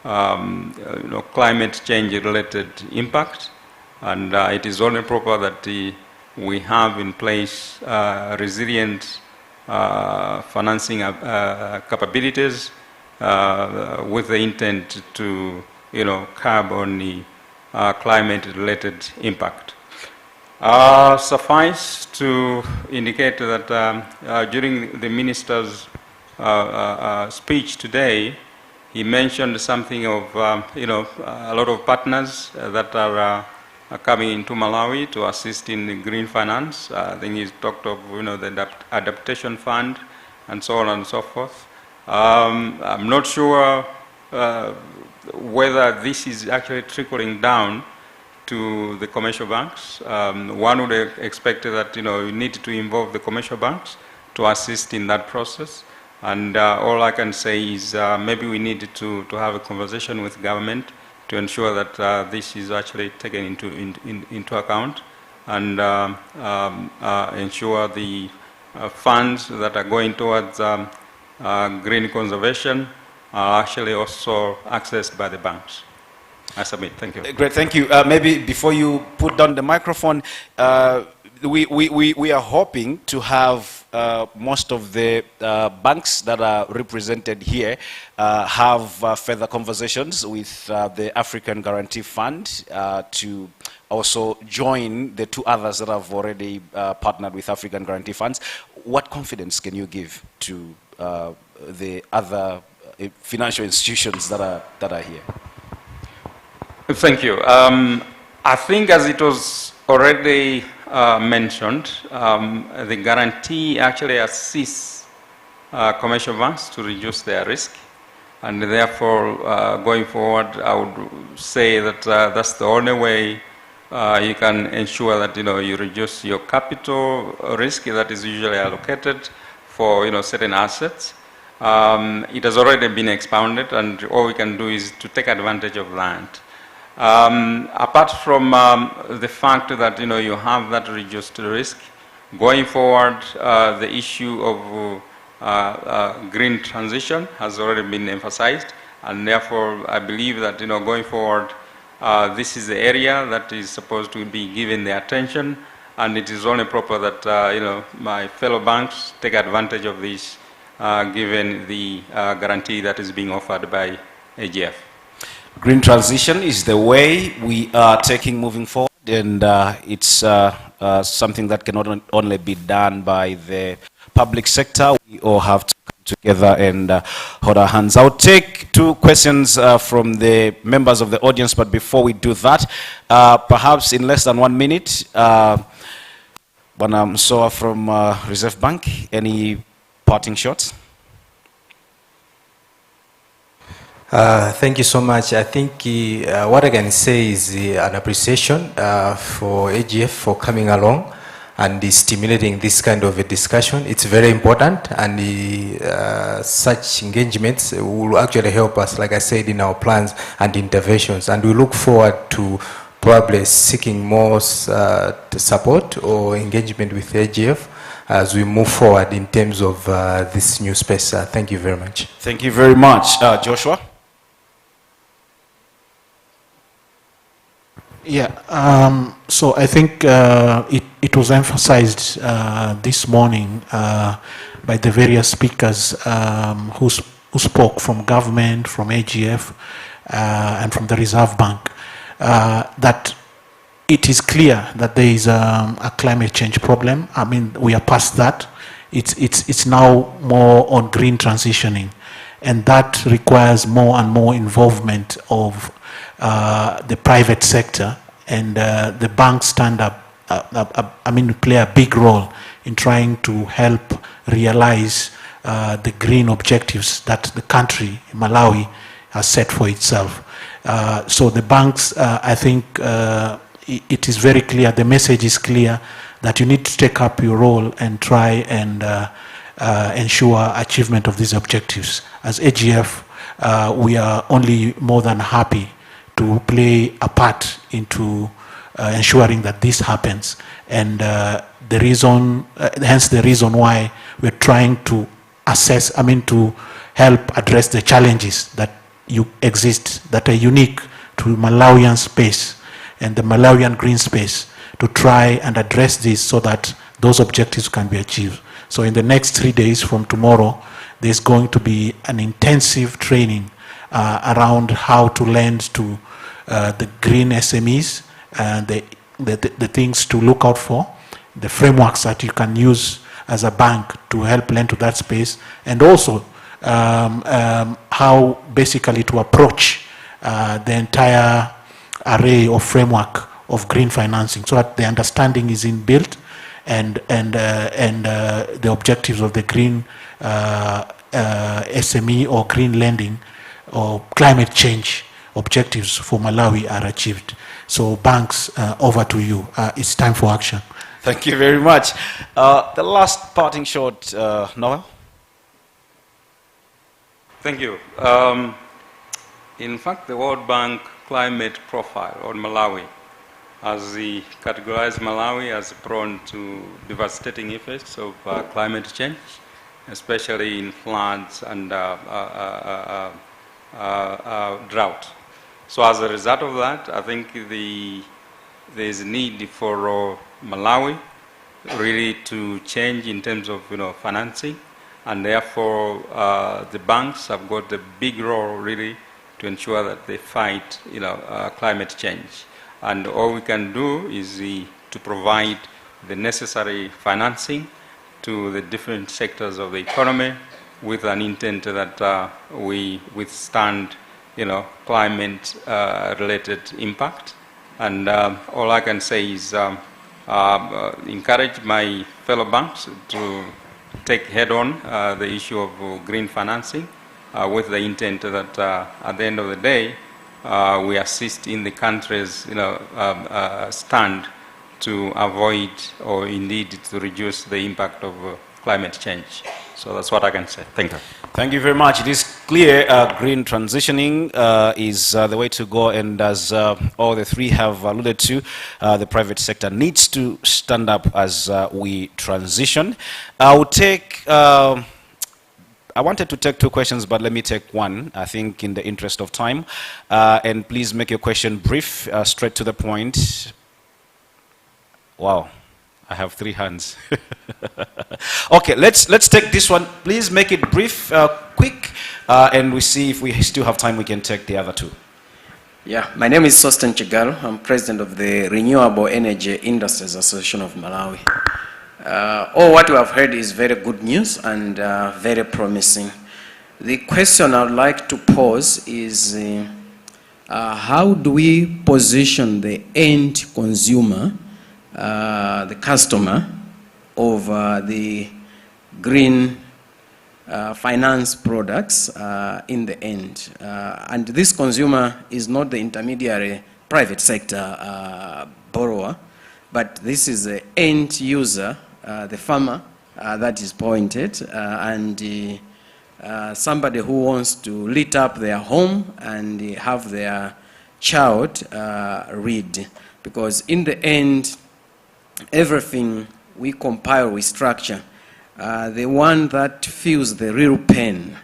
climate change-related impact, and it is only proper that we have in place resilient financing capabilities with the intent to curb on the climate-related impact. Suffice to indicate that during the minister's speech today, he mentioned something of a lot of partners that are coming into Malawi to assist in the green finance. I think he's talked of the adaptation fund and so on and so forth. I'm not sure whether this is actually trickling down to the commercial banks. One would expect that you need to involve the commercial banks to assist in that process. And all I can say is maybe we need to have a conversation with government to ensure that this is actually taken into account, and ensure the funds that are going towards green conservation are actually also accessed by the banks. I submit. Thank you. Great, thank you. Maybe before you put down the microphone, we are hoping to have most of the banks that are represented here have further conversations with the African Guarantee Fund to also join the two others that have already partnered with African Guarantee Funds. What confidence can you give to the other financial institutions that are here? Thank you. I think, as it was already mentioned, the guarantee actually assists commercial banks to reduce their risk, and therefore going forward I would say that that's the only way you can ensure that you reduce your capital risk that is usually allocated for certain assets. It has already been expounded, and all we can do is to take advantage of that. Apart from the fact that you have that reduced risk, going forward, the issue of green transition has already been emphasized, and therefore I believe that going forward, this is the area that is supposed to be given the attention, and it is only proper that my fellow banks take advantage of this, given the guarantee that is being offered by AGF. Green transition is the way we are taking moving forward, and it's something that cannot only be done by the public sector. We all have to come together and hold our hands. I'll take two questions from the members of the audience, but before we do that, perhaps in less than 1 minute, Bwana Msoa from Reserve Bank, any parting shots? Thank you so much. I think what I can say is an appreciation for AGF for coming along and stimulating this kind of a discussion. It's very important, and such engagements will actually help us, like I said, in our plans and interventions. And we look forward to probably seeking more support or engagement with AGF as we move forward in terms of this new space. Thank you very much. Thank you very much. Joshua? Yeah, so I think it was emphasized this morning by the various speakers who spoke from government, from AGF, and from the Reserve Bank, that it is clear that there is a climate change problem. I mean, we are past that. It's now more on green transitioning, and that requires more and more involvement of the private sector, and the banks stand up, play a big role in trying to help realize the green objectives that the country, Malawi, has set for itself. So the banks, I think it is very clear, the message is clear that you need to take up your role and try and ensure achievement of these objectives. As AGF, we are only more than happy to play a part into ensuring that this happens. And the reason, hence the reason why we're trying to assess, to help address the challenges that exist, that are unique to Malawian space and the Malawian green space, to try and address this so that those objectives can be achieved. So in the next 3 days from tomorrow, there's going to be an intensive training around how to lend to the green SMEs, and the things to look out for, the frameworks that you can use as a bank to help lend to that space, and also how basically to approach the entire array of framework of green financing, so that the understanding is inbuilt and the objectives of the green SME or green lending or climate change objectives for Malawi are achieved. So banks, over to you. It's time for action. Thank you very much. The last parting shot, Noel. Thank you. In fact, the World Bank climate profile on Malawi has categorized Malawi as prone to devastating effects of climate change, especially in floods and drought. So as a result of that, I think there's need for Malawi really to change in terms of financing, and therefore the banks have got a big role really to ensure that they fight climate change. And all we can do is to provide the necessary financing to the different sectors of the economy with an intent that we withstand climate related impact. And all I can say is encourage my fellow banks to take head on the issue of green financing with the intent that at the end of the day we assist in the country's stand to avoid or indeed to reduce the impact of climate change. So that's what I can say. Thank you. Thank you very much. It is clear green transitioning is the way to go, and as all the three have alluded to, the private sector needs to stand up as we transition. I'll take, I wanted to take two questions, but let me take one, I think, in the interest of time. And please make your question brief, straight to the point. Wow. I have 3 hands. Okay, let's take this one. Please make it brief, quick, and we see if we still have time. We can take the other two. Yeah, my name is Sosten Chigalo. I'm president of the Renewable Energy Industries Association of Malawi. All what we have heard is very good news and very promising. The question I would like to pose is how do we position the end consumer, the customer of the green finance products in the end. And this consumer is not the intermediary private sector borrower, but this is the end user, the farmer that is pointed, and somebody who wants to lit up their home and have their child read. Because in the end, everything we compile, we structure. The one that feels the real pain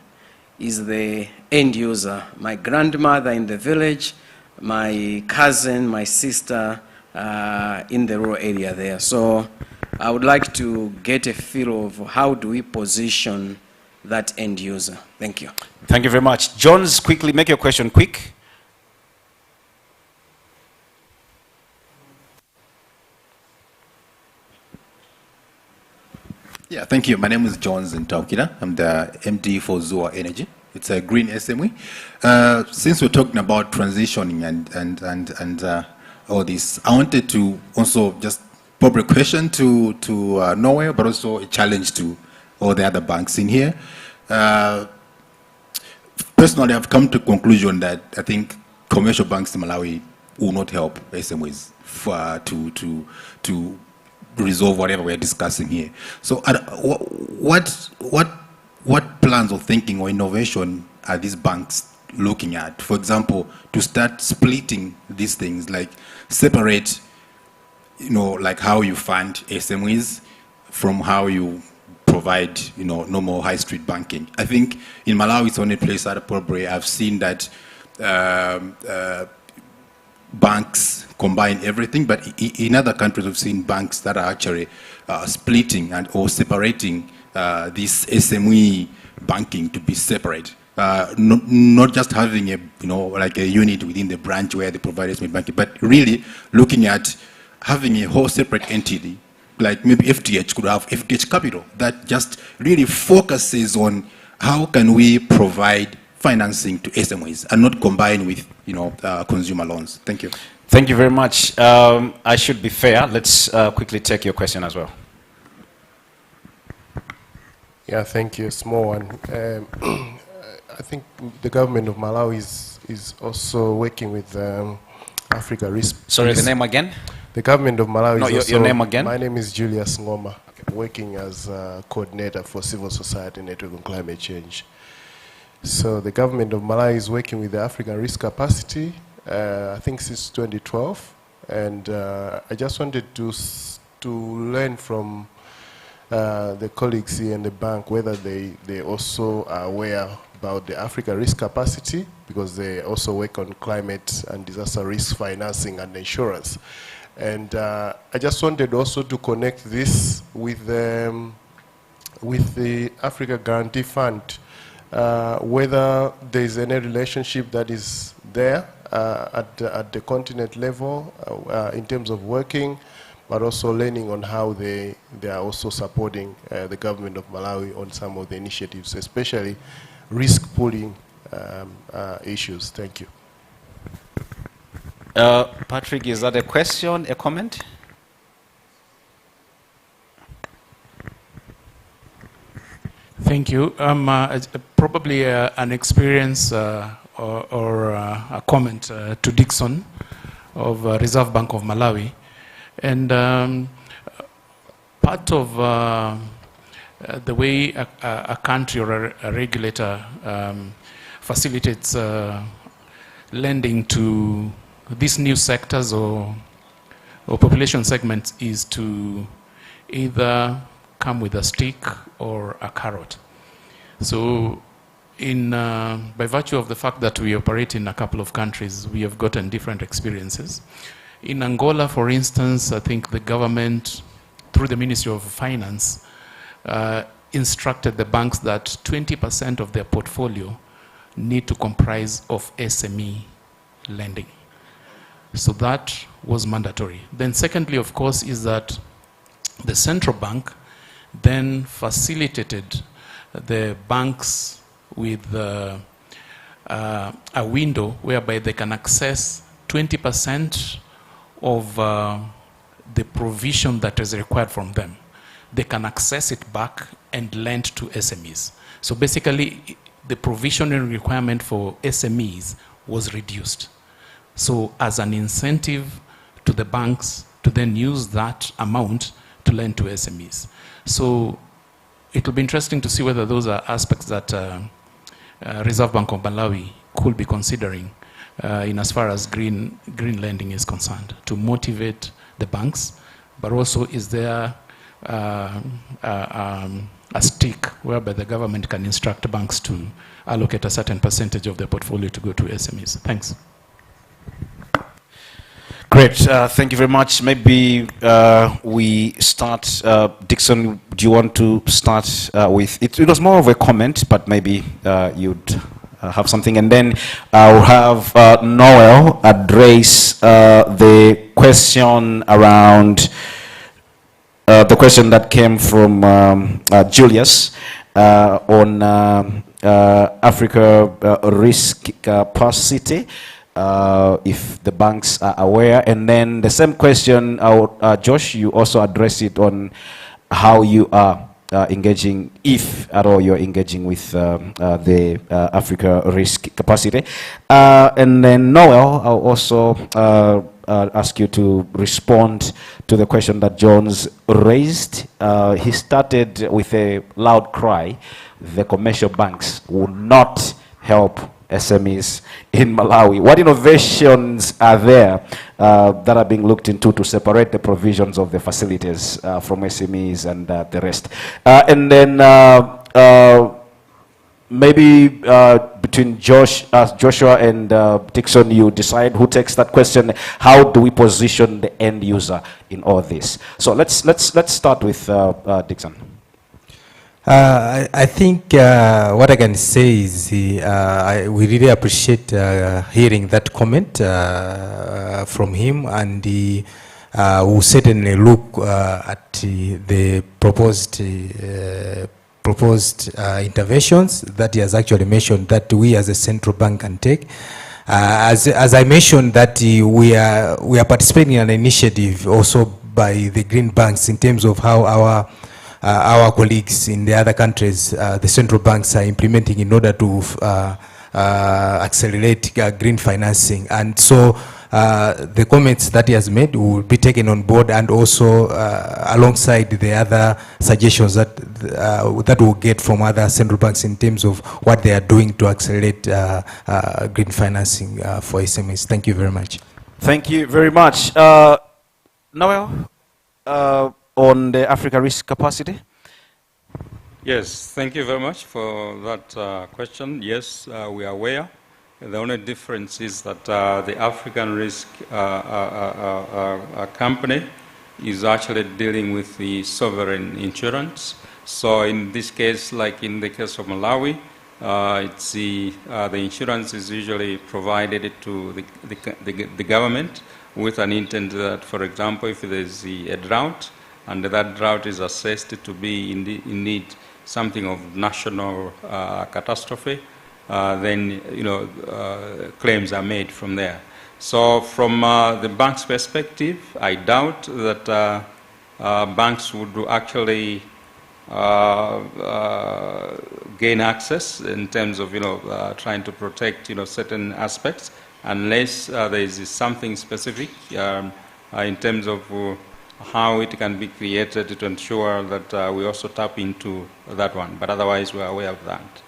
is the end user. My grandmother in the village, my cousin, my sister in the rural area there. So I would like to get a feel of how do we position that end user. Thank you. Thank you very much. Jones, quickly, make your question quick. Yeah, thank you. My name is Jones Ntaukira. I'm the MD for Zua Energy. It's a green SME. Since we're talking about transitioning and all this, I wanted to also just pop a question to Norway, but also a challenge to all the other banks in here. Personally, I've come to the conclusion that I think commercial banks in Malawi will not help SMEs to resolve whatever we're discussing here. So what plans or thinking or innovation are these banks looking at? For example, to start splitting these things, like separate, like how you fund SMEs from how you provide, normal high street banking. I think in Malawi, it's the only place that probably I've seen that banks combine everything, but in other countries we've seen banks that are actually splitting or separating this SME banking to be separate. Not just having like a unit within the branch where they provide SME banking, but really looking at having a whole separate entity, like maybe FTH could have FTH Capital that just really focuses on how can we provide financing to SMEs and not combine with consumer loans. Thank you. Thank you very much. I should be fair. Let's quickly take your question as well. Yeah, thank you. Small one. I think the government of Malawi is also working with Africa Risk. Sorry, the name again? The government of Malawi No, is also... your name again? My name is Julius Ngoma, working as a coordinator for civil society network on climate change. So the government of Malawi is working with the African Risk Capacity, I think since 2012. And I just wanted to learn from the colleagues here in the bank whether they also are aware about the Africa Risk Capacity, because they also work on climate and disaster risk financing and insurance. And I just wanted also to connect this with the Africa Guarantee Fund, whether there is any relationship that is there at the continent level in terms of working, but also learning on how they are also supporting the government of Malawi on some of the initiatives, especially risk pooling issues. Thank you. Patrick, is that a question, a comment? Thank you. Probably an experience or a comment to Dixon of Reserve Bank of Malawi. And part of the way a country or a regulator facilitates lending to these new sectors or population segments is to either come with a stick or a carrot. So by virtue of the fact that we operate in a couple of countries, we have gotten different experiences. In Angola, for instance, I think the government, through the Ministry of Finance, instructed the banks that 20% of their portfolio need to comprise of SME lending. So that was mandatory. Then secondly, of course, is that the central bank then facilitated the banks with a window whereby they can access 20% of the provision that is required from them. They can access it back and lend to SMEs. So basically, the provisioning requirement for SMEs was reduced. So as an incentive to the banks to then use that amount to lend to SMEs. So it will be interesting to see whether those are aspects that Reserve Bank of Malawi could be considering in as far as green lending is concerned, to motivate the banks, but also is there a stick whereby the government can instruct banks to allocate a certain percentage of their portfolio to go to SMEs. Thanks. Great, thank you very much. Maybe we start, Dixon, do you want to start with, it was more of a comment, but maybe you'd have something, and then I'll have Noel address the question around, the question that came from Julius on Africa risk capacity. If the banks are aware, and then the same question, Josh, you also address it on how you are engaging, if at all you're engaging with the Africa risk capacity. And then Noel, I'll also ask you to respond to the question that Jones raised. He started with a loud cry: the commercial banks will not help SMEs in Malawi. What innovations are there that are being looked into to separate the provisions of the facilities from SMEs and the rest? And then maybe between Joshua and Dixon, you decide who takes that question. How do we position the end user in all this? So let's start with Dixon. I think what I can say is we really appreciate hearing that comment from him, and we'll certainly look at the proposed interventions that he has actually mentioned that we as a central bank can take. As I mentioned, that we are participating in an initiative also by the green banks in terms of how our colleagues in the other countries, the central banks are implementing in order to accelerate green financing. And so the comments that he has made will be taken on board, and also alongside the other suggestions that we'll get from other central banks in terms of what they are doing to accelerate green financing for SMEs. Thank you very much. Thank you very much. Noel, on the Africa risk capacity? Yes, thank you very much for that question. Yes, we are aware. The only difference is that the African risk company is actually dealing with the sovereign insurance. So in this case, like in the case of Malawi, it's the insurance is usually provided to the government with an intent that, for example, if there's a drought, and that drought is assessed to be indeed something of national catastrophe, then claims are made from there. So from the bank's perspective, I doubt that banks would actually gain access in terms of trying to protect certain aspects, unless there is something specific in terms of how it can be created to ensure that we also tap into that one. But otherwise, we are aware of that.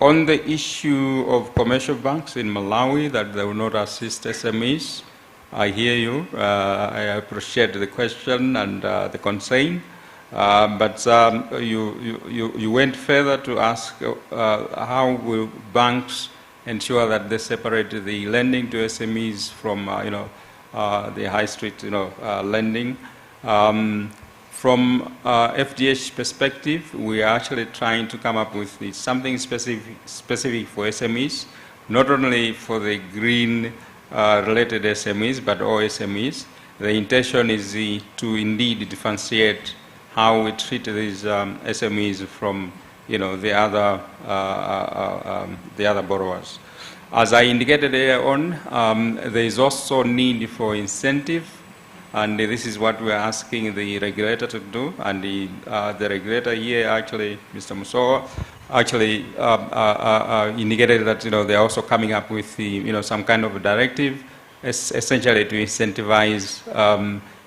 On the issue of commercial banks in Malawi, that they will not assist SMEs, I hear you. I appreciate the question and the concern. But you went further to ask how will banks ensure that they separate the lending to SMEs from the high street lending. From FDH perspective, we are actually trying to come up with something specific for SMEs, not only for the green related SMEs, but all SMEs. The intention is to indeed differentiate how we treat these SMEs from the other borrowers. As I indicated earlier on, there is also need for incentive, and this is what we are asking the regulator to do. And the regulator here, actually, Mr. Musowa, actually indicated that they are also coming up with some kind of a directive, essentially to incentivize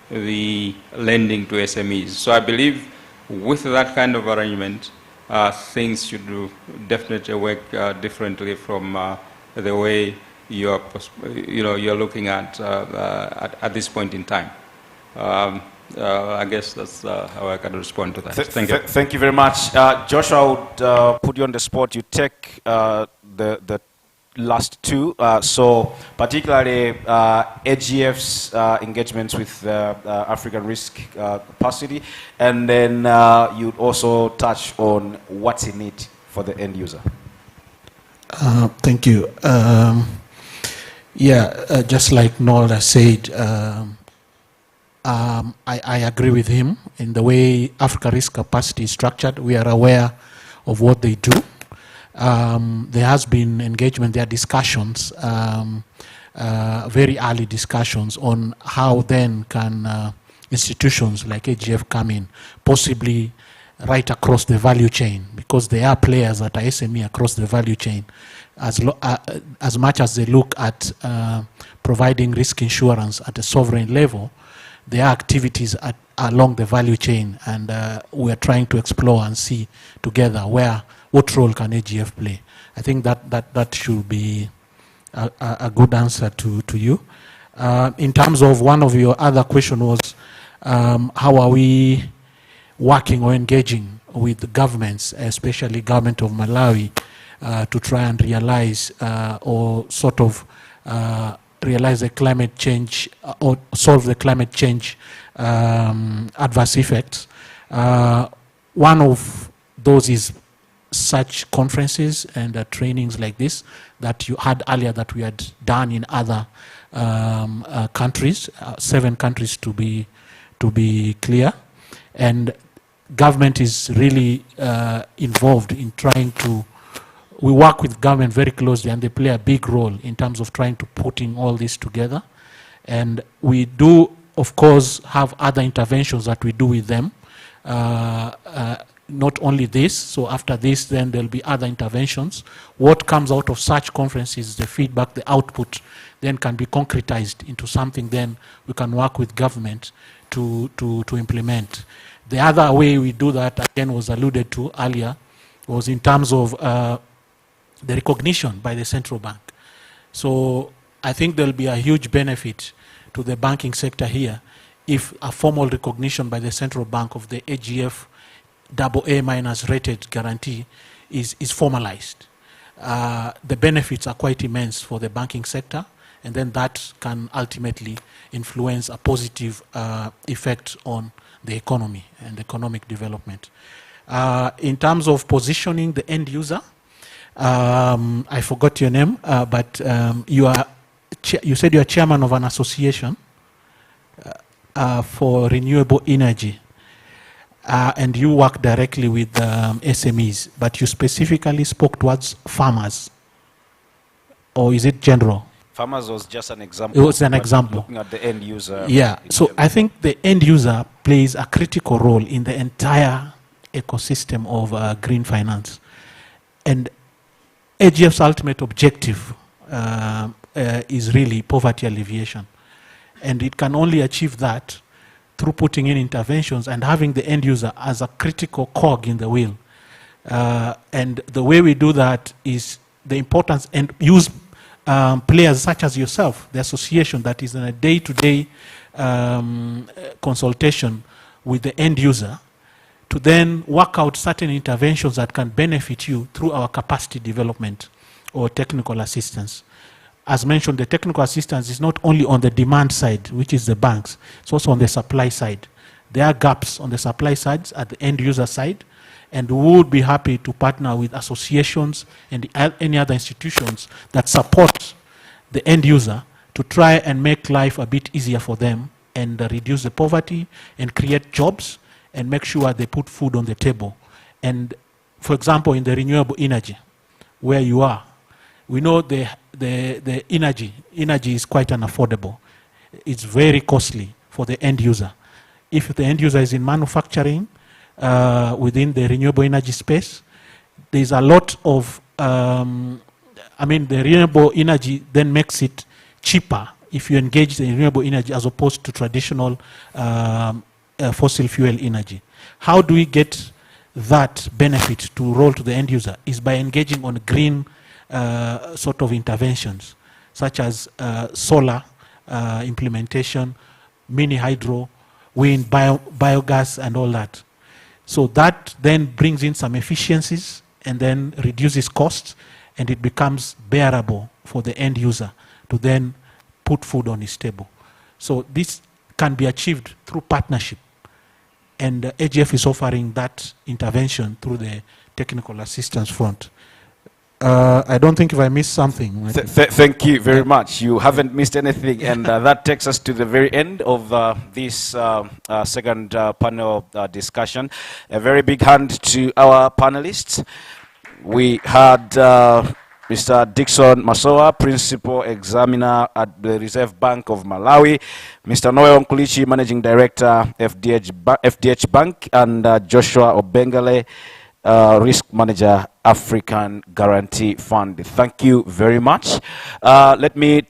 the lending to SMEs. So I believe with that kind of arrangement, things should definitely work differently from the way you're looking at this point in time. I guess that's how I can respond to that. Thank you. Thank you very much. Joshua, I would put you on the spot. You take the last two. So particularly AGF's engagements with African risk capacity, and then you'd also touch on what's in it for the end user. Thank you. Just like Noel has said, I agree with him in the way Africa risk capacity is structured. We are aware of what they do. There has been engagement, there are discussions, very early discussions on how then can institutions like AGF come in, possibly right across the value chain, because there are players that are SME across the value chain, as much as they look at providing risk insurance at a sovereign level. There are activities along the value chain, and we are trying to explore and see together what role can AGF play. I think that should be a good answer to you. In terms of one of your other question was, how are we working or engaging with the governments, especially government of Malawi, to try and realize or sort of realize the climate change or solve the climate change adverse effects. One of those is such conferences and trainings like this that you had earlier that we had done in other countries, 7 countries to be clear, and government is really involved in trying to. We work with government very closely, and they play a big role in terms of trying to putting all this together. And we do, of course, have other interventions that we do with them. Not only this, so after this, then there'll be other interventions. What comes out of such conferences, the feedback, the output, then can be concretized into something then we can work with government to implement. The other way we do that, again, was alluded to earlier, was in terms of the recognition by the central bank. So I think there'll be a huge benefit to the banking sector here if a formal recognition by the central bank of the AGF AA- rated guarantee is formalized. The benefits are quite immense for the banking sector, and then that can ultimately influence a positive effect on the economy and economic development. In terms of positioning the end user, I forgot your name, but you said you're chairman of an association for renewable energy, and you work directly with SMEs, but you specifically spoke towards farmers, or is it general? Farmers was just an example. It was an example. Looking at the end user. Yeah, so I think the end user plays a critical role in the entire ecosystem of green finance. And AGF's ultimate objective is really poverty alleviation. And it can only achieve that through putting in interventions and having the end user as a critical cog in the wheel. And the way we do that is the importance, and use players such as yourself, the association that is in a day-to-day consultation with the end user, to then work out certain interventions that can benefit you through our capacity development or technical assistance. As mentioned, the technical assistance is not only on the demand side, which is the banks, it's also on the supply side. There are gaps on the supply sides at the end user side, and we would be happy to partner with associations and any other institutions that support the end user to try and make life a bit easier for them and reduce the poverty and create jobs and make sure they put food on the table. And for example, in the renewable energy, where you are, we know the energy is quite unaffordable. It's very costly for the end user. If the end user is in manufacturing within the renewable energy space, there's a lot of, the renewable energy then makes it cheaper if you engage the renewable energy as opposed to traditional fossil fuel energy. How do we get that benefit to roll to the end user? Is by engaging on green sort of interventions, such as solar implementation, mini hydro, wind, biogas, and all that. So that then brings in some efficiencies and then reduces costs, and it becomes bearable for the end user to then put food on his table. So this can be achieved through partnership, and AGF is offering that intervention through the technical assistance front. I don't think if I missed something. Thank you very much. You haven't missed anything, and that takes us to the very end of this second panel discussion. A very big hand to our panelists. We had Mr. Dixon Masoa, Principal Examiner at the Reserve Bank of Malawi, Mr. Noel Nkulichi, Managing Director, FDH Bank, and Joshua Obengale, Risk Manager, African Guarantee Fund. Thank you very much. Let me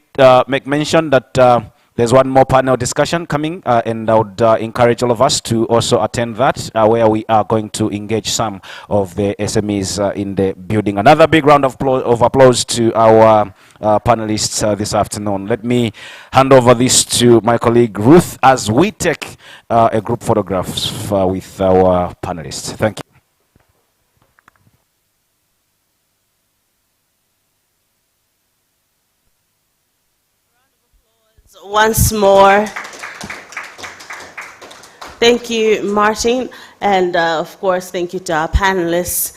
make mention that there's one more panel discussion coming, and I would encourage all of us to also attend that, where we are going to engage some of the SMEs in the building. Another big round of applause to our panelists this afternoon. Let me hand over this to my colleague Ruth as we take a group photographs with our panelists. Thank you. Once more, thank you, Martin, and of course, thank you to our panelists.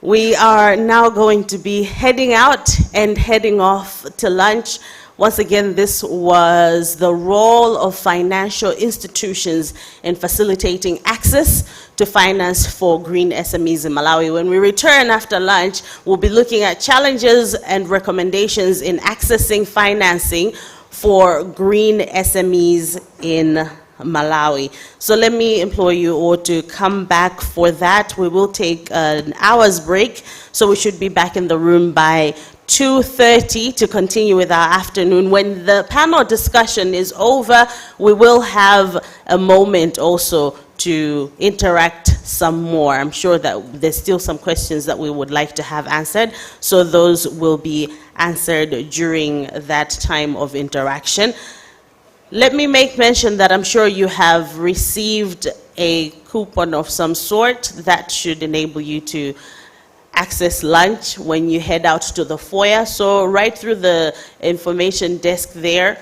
We are now going to be heading out and heading off to lunch. Once again, this was the role of financial institutions in facilitating access to finance for green SMEs in Malawi. When we return after lunch, we'll be looking at challenges and recommendations in accessing financing for green SMEs in Malawi. So let me implore you all to come back for that. We will take an hour's break, so we should be back in the room by 2:30 to continue with our afternoon. When the panel discussion is over, we will have a moment also to interact some more. I'm sure that there's still some questions that we would like to have answered, so those will be answered during that time of interaction. Let me make mention that I'm sure you have received a coupon of some sort that should enable you to access lunch when you head out to the foyer. So right through the information desk there,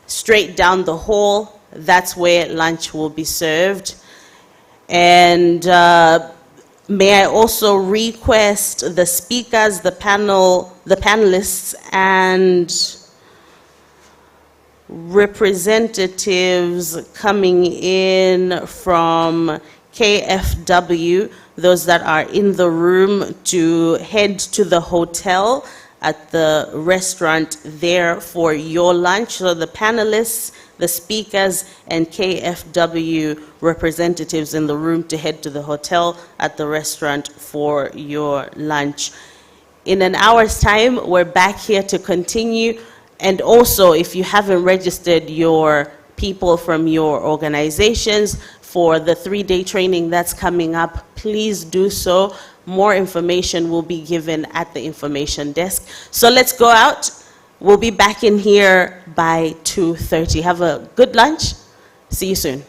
straight down the hall, that's where lunch will be served. And may I also request the speakers, the panelists, and representatives coming in from KFW, those that are in the room, to head to the hotel at the restaurant there for your lunch. So the panelists, the speakers, and KFW representatives in the room to head to the hotel at the restaurant for your lunch. In an hour's time, we're back here to continue. And also, if you haven't registered your people from your organizations for the 3-day training that's coming up, please do so. More information will be given at the information desk. So let's go out. We'll be back in here by 2:30. Have a good lunch. See you soon.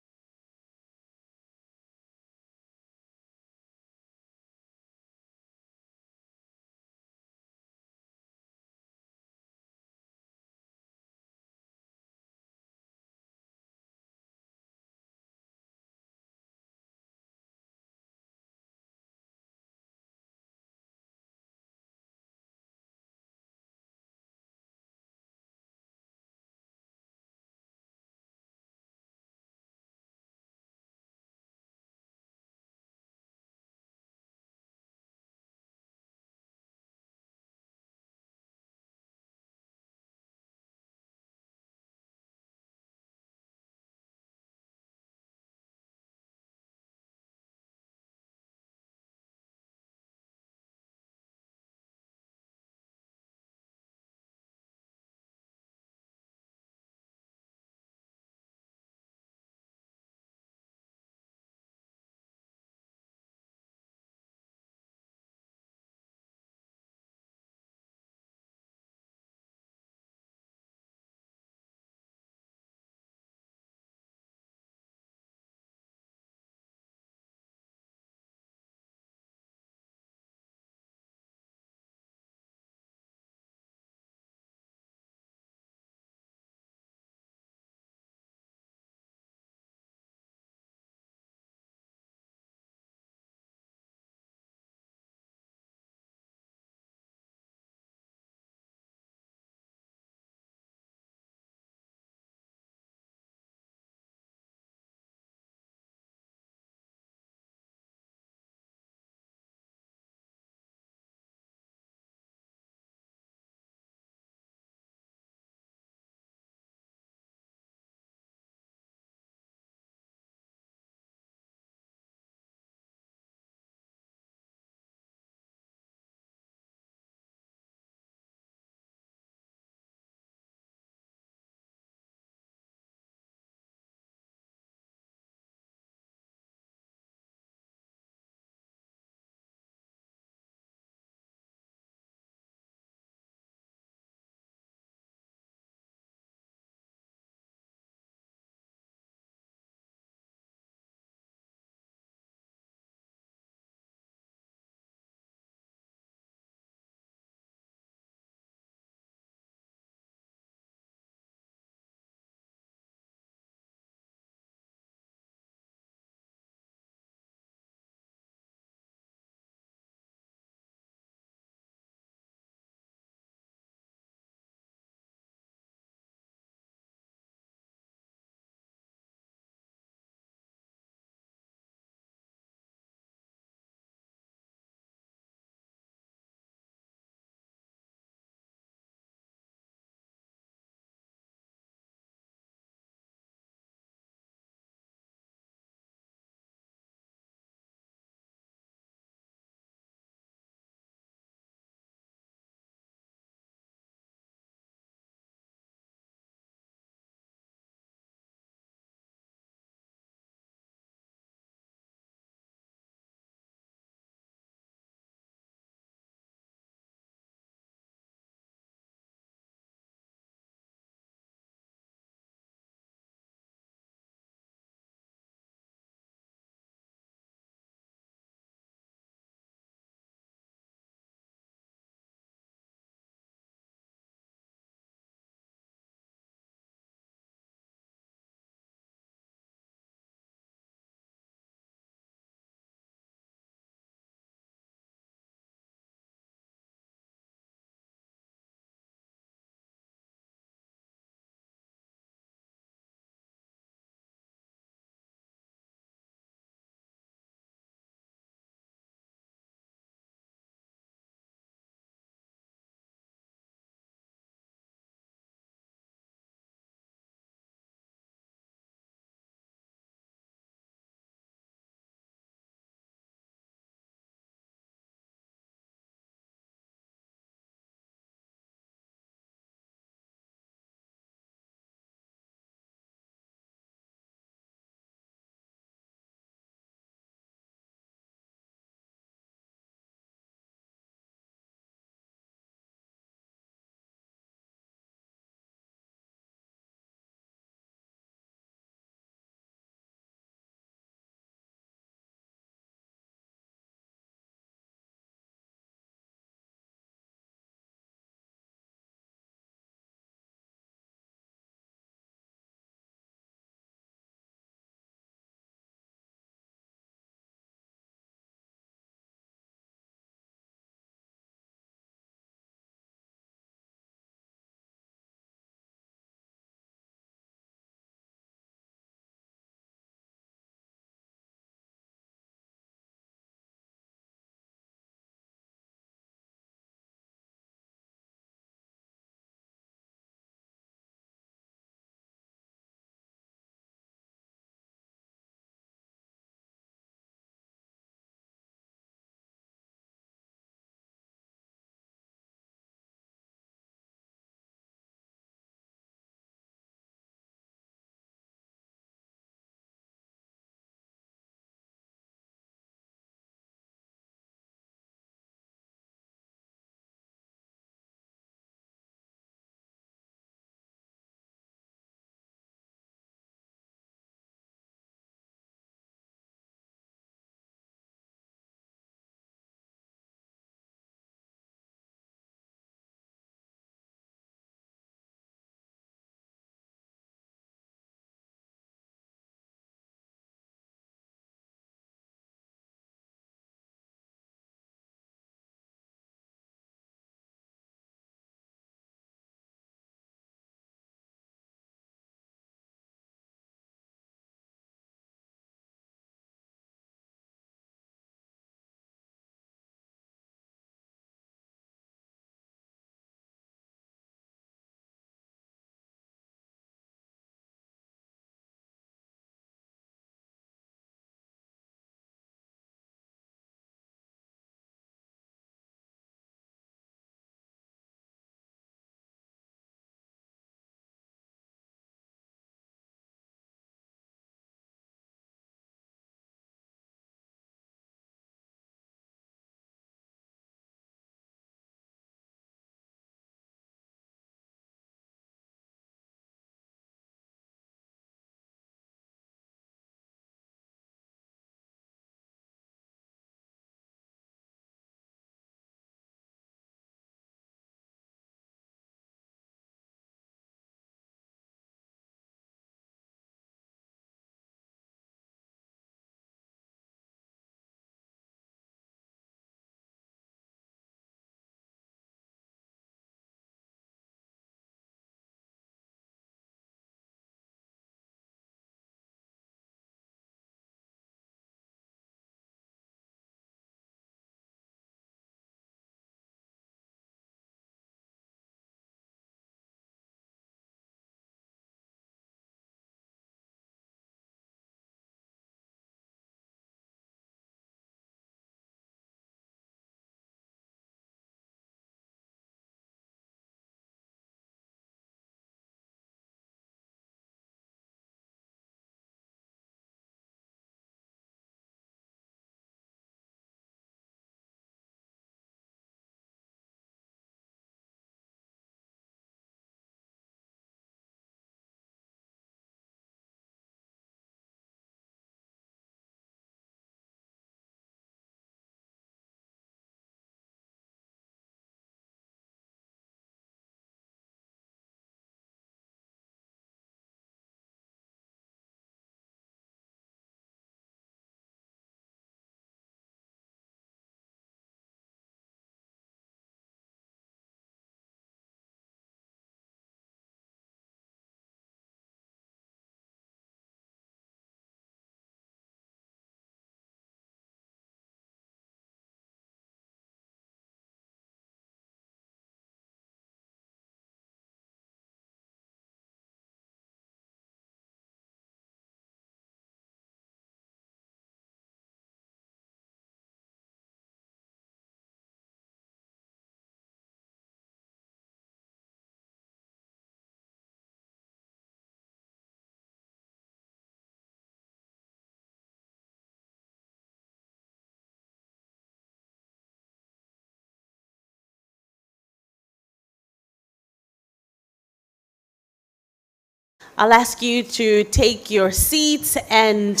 I'll ask you to take your seats and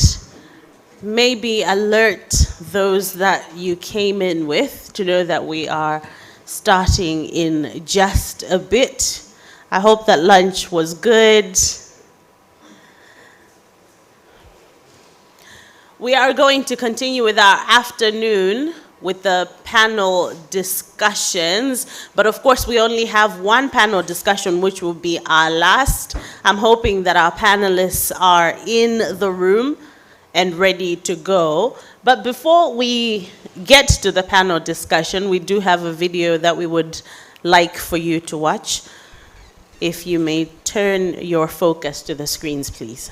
maybe alert those that you came in with to know that we are starting in just a bit. I hope that lunch was good. We are going to continue with our afternoon with the panel discussions, but of course we only have one panel discussion, which will be our last. I'm hoping that our panelists are in the room and ready to go. But before we get to the panel discussion, we do have a video that we would like for you to watch. If you may turn your focus to the screens, please.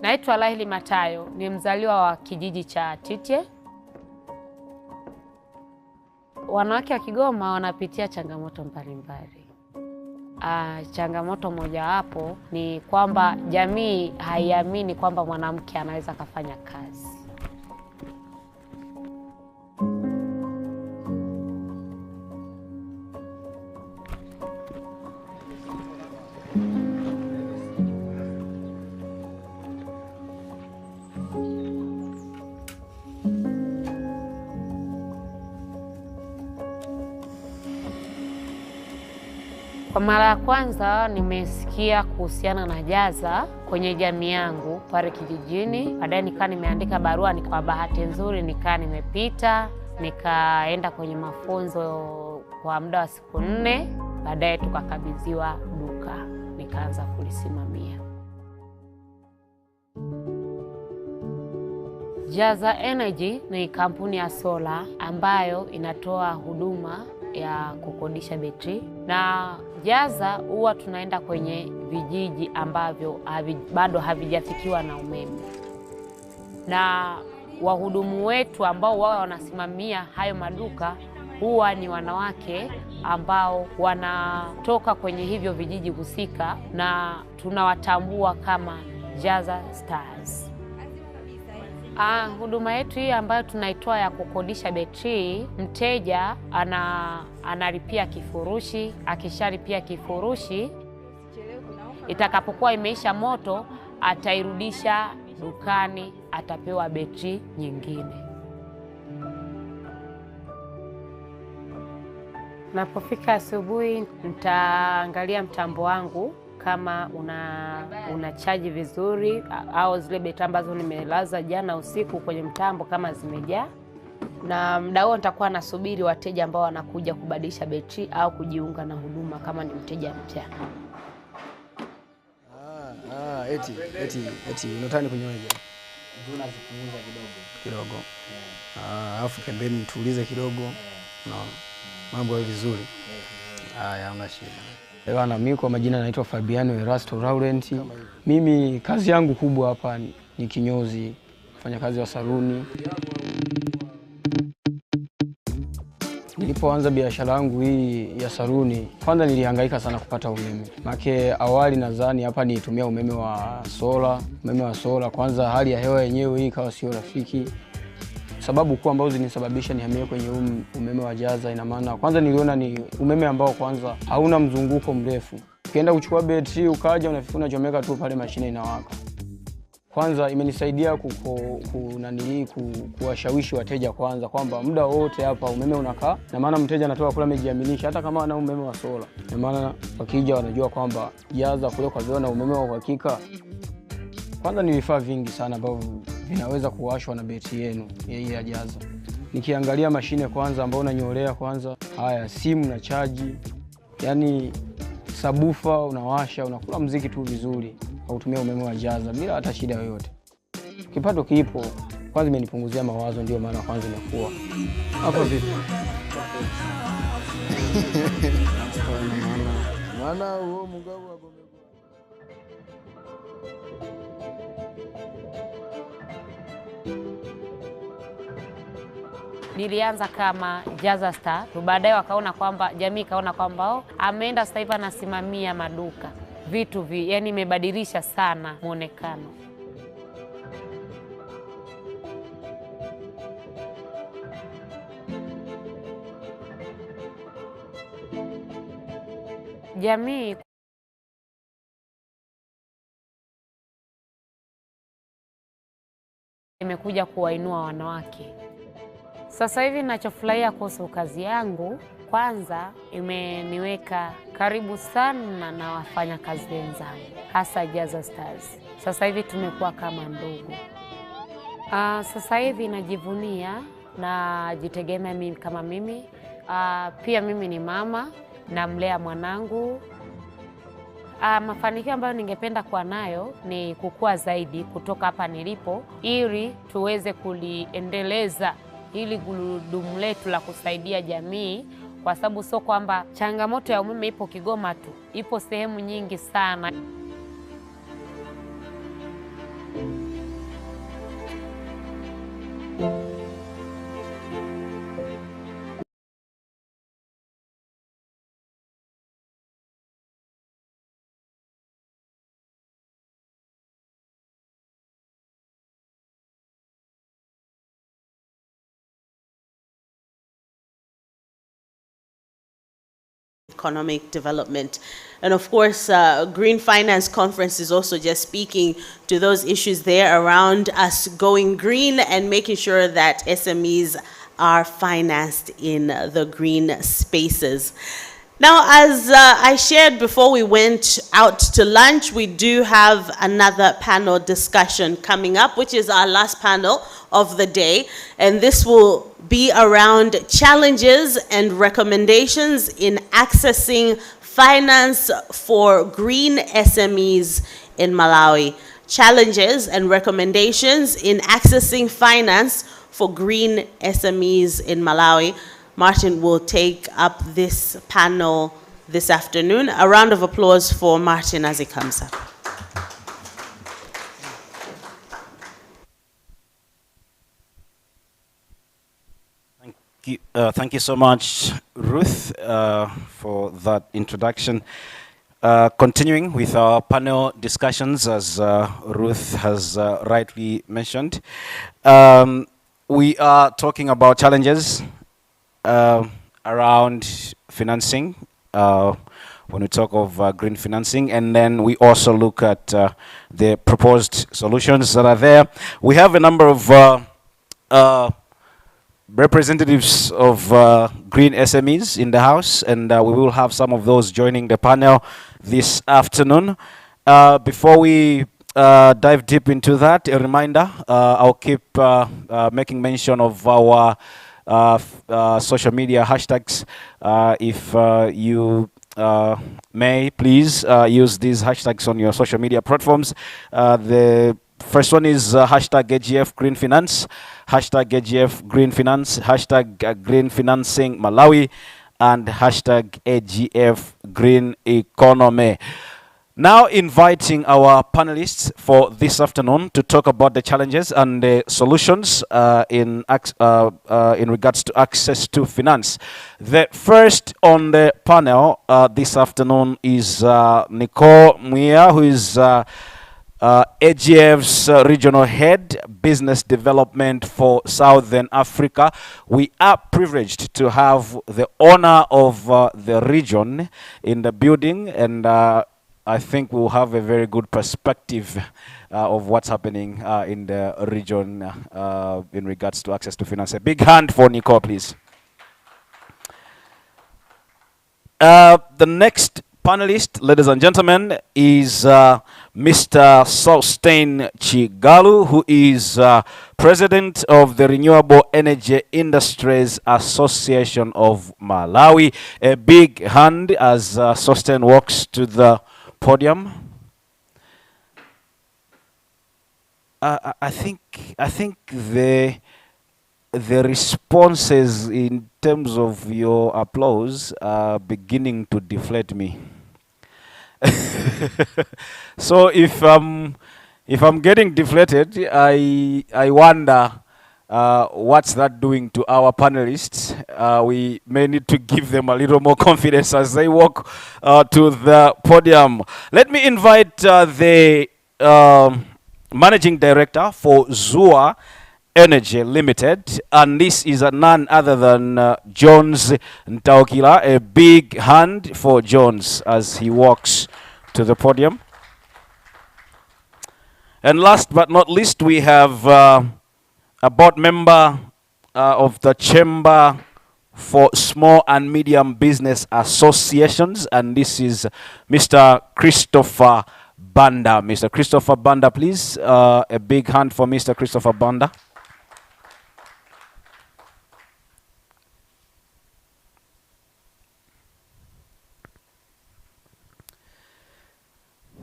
Naitwa Laili Matayo, ni mzaliwa wa kijiji cha Titye. Wanawake wa Kigoma wanapitia changamoto mbalimbali. Changamoto mojawapo ni kwamba jamii haiamini kwamba mwanamke anaweza kufanya kazi. Kwa mara ya kwanza nimesikia kuhusiana na Jaza kwenye jamii yangu pale kijijini. Baadaye nikaa nimeandika barua, kwa bahati nzuri nikaa nimepita, nikaenda kwenye mafunzo kwa muda wa siku 4. Baadaye tukakabidhiwa duka, nikaanza kulisimamia. Jaza Energy ni kampuni ya sola ambayo inatoa huduma ya kukodisha betri, na Jaza huwa tunaenda kwenye vijiji ambavyo bado havijafikiwa na umeme, na wahudumu wetu ambao wao wanasimamia hayo maduka huwa ni wanawake ambao wanatoka kwenye hivyo vijiji husika, na tunawatambua kama Jaza Stars. Huduma yetu hii ambayo tunaitoa ya kukodisha betri, mteja analipia kifurushi. Akishalipia kifurushi, itakapokuwa imeisha moto, atairudisha dukani, atapewa betri nyingine. Napofika asubuhi, nitaangalia mtambo wangu kama una chaji vizuri, au zile betri ambazo nimelaza jana usiku kwenye mtambo kama zimejaa. Na muda huo nitakuwa nasubiri wateja ambao wanakuja kubadilisha betri au kujiunga na huduma kama ni mteja mpya. Eti unataka kunyoaje? Tunazipunguza kidogo. Alafu pembeni tuulize kidogo. No. Mambo ya vizuri. Haya, una shida. Bwana, mimi kwa majina naitwa Fabiano Erasto Laurent. Mimi kazi yangu kubwa hapa ni kinyozi, kufanya kazi wa saluni. Nilipoanza biashara yangu hii ya saluni, kwanza nilihangaika sana kupata umeme. Maana awali nadhani hapa nitumia umeme wa sola. Kwanza hali ya hewa yenyewe hii ikawa sio rafiki. Sababu kuu ambazo zinisababisha nihamie kwenye umeme wa Jaza, ina maana kwanza niliona ni umeme ambao kwanza hauna mzunguko mrefu. Ukienda kuchukua betri ukaja unachomeka tu pale mashine inawaka. Kwanza imenisaidia kuwashawishi wateja kwanza kwamba muda wote hapa umeme unakaa, na maana mteja anatoka kula amejiaminisha hata kama ana umeme wa sola. Na maana wakija wanajua kwamba Jaza kule kwa vile na umeme wa uhakika. Kwanza ni vifaa vingi sana ambavyo vinaweza kuwashwa na betri yenu hii ya Jaza. Nikiangalia mashine kwanza ambao unanyolea kwanza, haya simu na chaji, yani sabufa unawasha, unakula muziki tu vizuri kwa kutumia umeme wa Jaza bila hata shida yoyote. Kipato kipo, kwanza imenipunguzia mawazo, ndio maana kwanza imekuwa. Hapo vipi? Maana huo mugabo hapo. Nilianza kama Jaza Star, baadaye wakaona kwamba jamii kaona kwamba ameenda sasa hivi anasimamia maduka. vitu yani imebadilisha sana muonekano. Jamii imekuja kuwainua wanawake. Sasa hivi ninachofurahia kuhusu kazi yangu, kwanza imeniweka karibu sana na wafanyakazi wenzangu, hasa Jaza Stars. Sasa hivi tumekuwa kama ndugu. Sasa hivi najivunia na jitegemea mimi kama mimi. Pia mimi ni mama, namlea mwanangu. Mafanikio ambayo ningependa kuwa nayo ni kukua zaidi kutoka hapa nilipo, ili tuweze kuliendeleza hili gurudumu letu la kusaidia jamii, kwa sababu sio kwamba changamoto ya umeme ipo Kigoma tu, ipo sehemu nyingi sana. Economic development. And of course, Green Finance Conference is also just speaking to those issues there around us going green and making sure that SMEs are financed in the green spaces. Now, as I shared before we went out to lunch, we do have another panel discussion coming up, which is our last panel of the day. And this will be around challenges and recommendations in accessing finance for green SMEs in Malawi. Challenges and recommendations in accessing finance for green SMEs in Malawi. Martin will take up this panel this afternoon. A round of applause for Martin as he comes up. Thank you so much, Ruth, for that introduction. Continuing with our panel discussions, as Ruth has rightly mentioned, we are talking about challenges around financing when we talk of green financing, and then we also look at the proposed solutions that are there. We have a number of representatives of green SMEs in the house, and we will have some of those joining the panel this afternoon. Before we dive deep into that, a reminder, I'll keep making mention of our social media hashtags. If you may, please use these hashtags on your social media platforms. The first one is hashtag AGF Green Finance, hashtag AGF Green Finance, hashtag Green Financing Malawi, and hashtag AGF Green Economy. Now inviting our panelists for this afternoon to talk about the challenges and the solutions in regards to access to finance. The first on the panel this afternoon is Nicole Muia, who is AGF's regional head, business development for Southern Africa. We are privileged to have the honor of the region in the building, and I think we'll have a very good perspective of what's happening in the region in regards to access to finance. A big hand for Nicole, please. The next panelist, ladies and gentlemen, is Mr. Sostain Chigalu, who is president of the Renewable Energy Industries Association of Malawi. A big hand as Sostain walks to the podium. I think the responses in terms of your applause are beginning to deflate me. So if I'm getting deflated, I wonder what's that doing to our panelists? We may need to give them a little more confidence as they walk to the podium. Let me invite the Managing Director for ZUA Energy Limited, and this is none other than Jones Ntaukila. A big hand for Jones as he walks to the podium. And last but not least, we have a board member of the Chamber for Small and Medium Business Associations, and this is Mr. Christopher Banda. Mr. Christopher Banda, please. A big hand for Mr. Christopher Banda.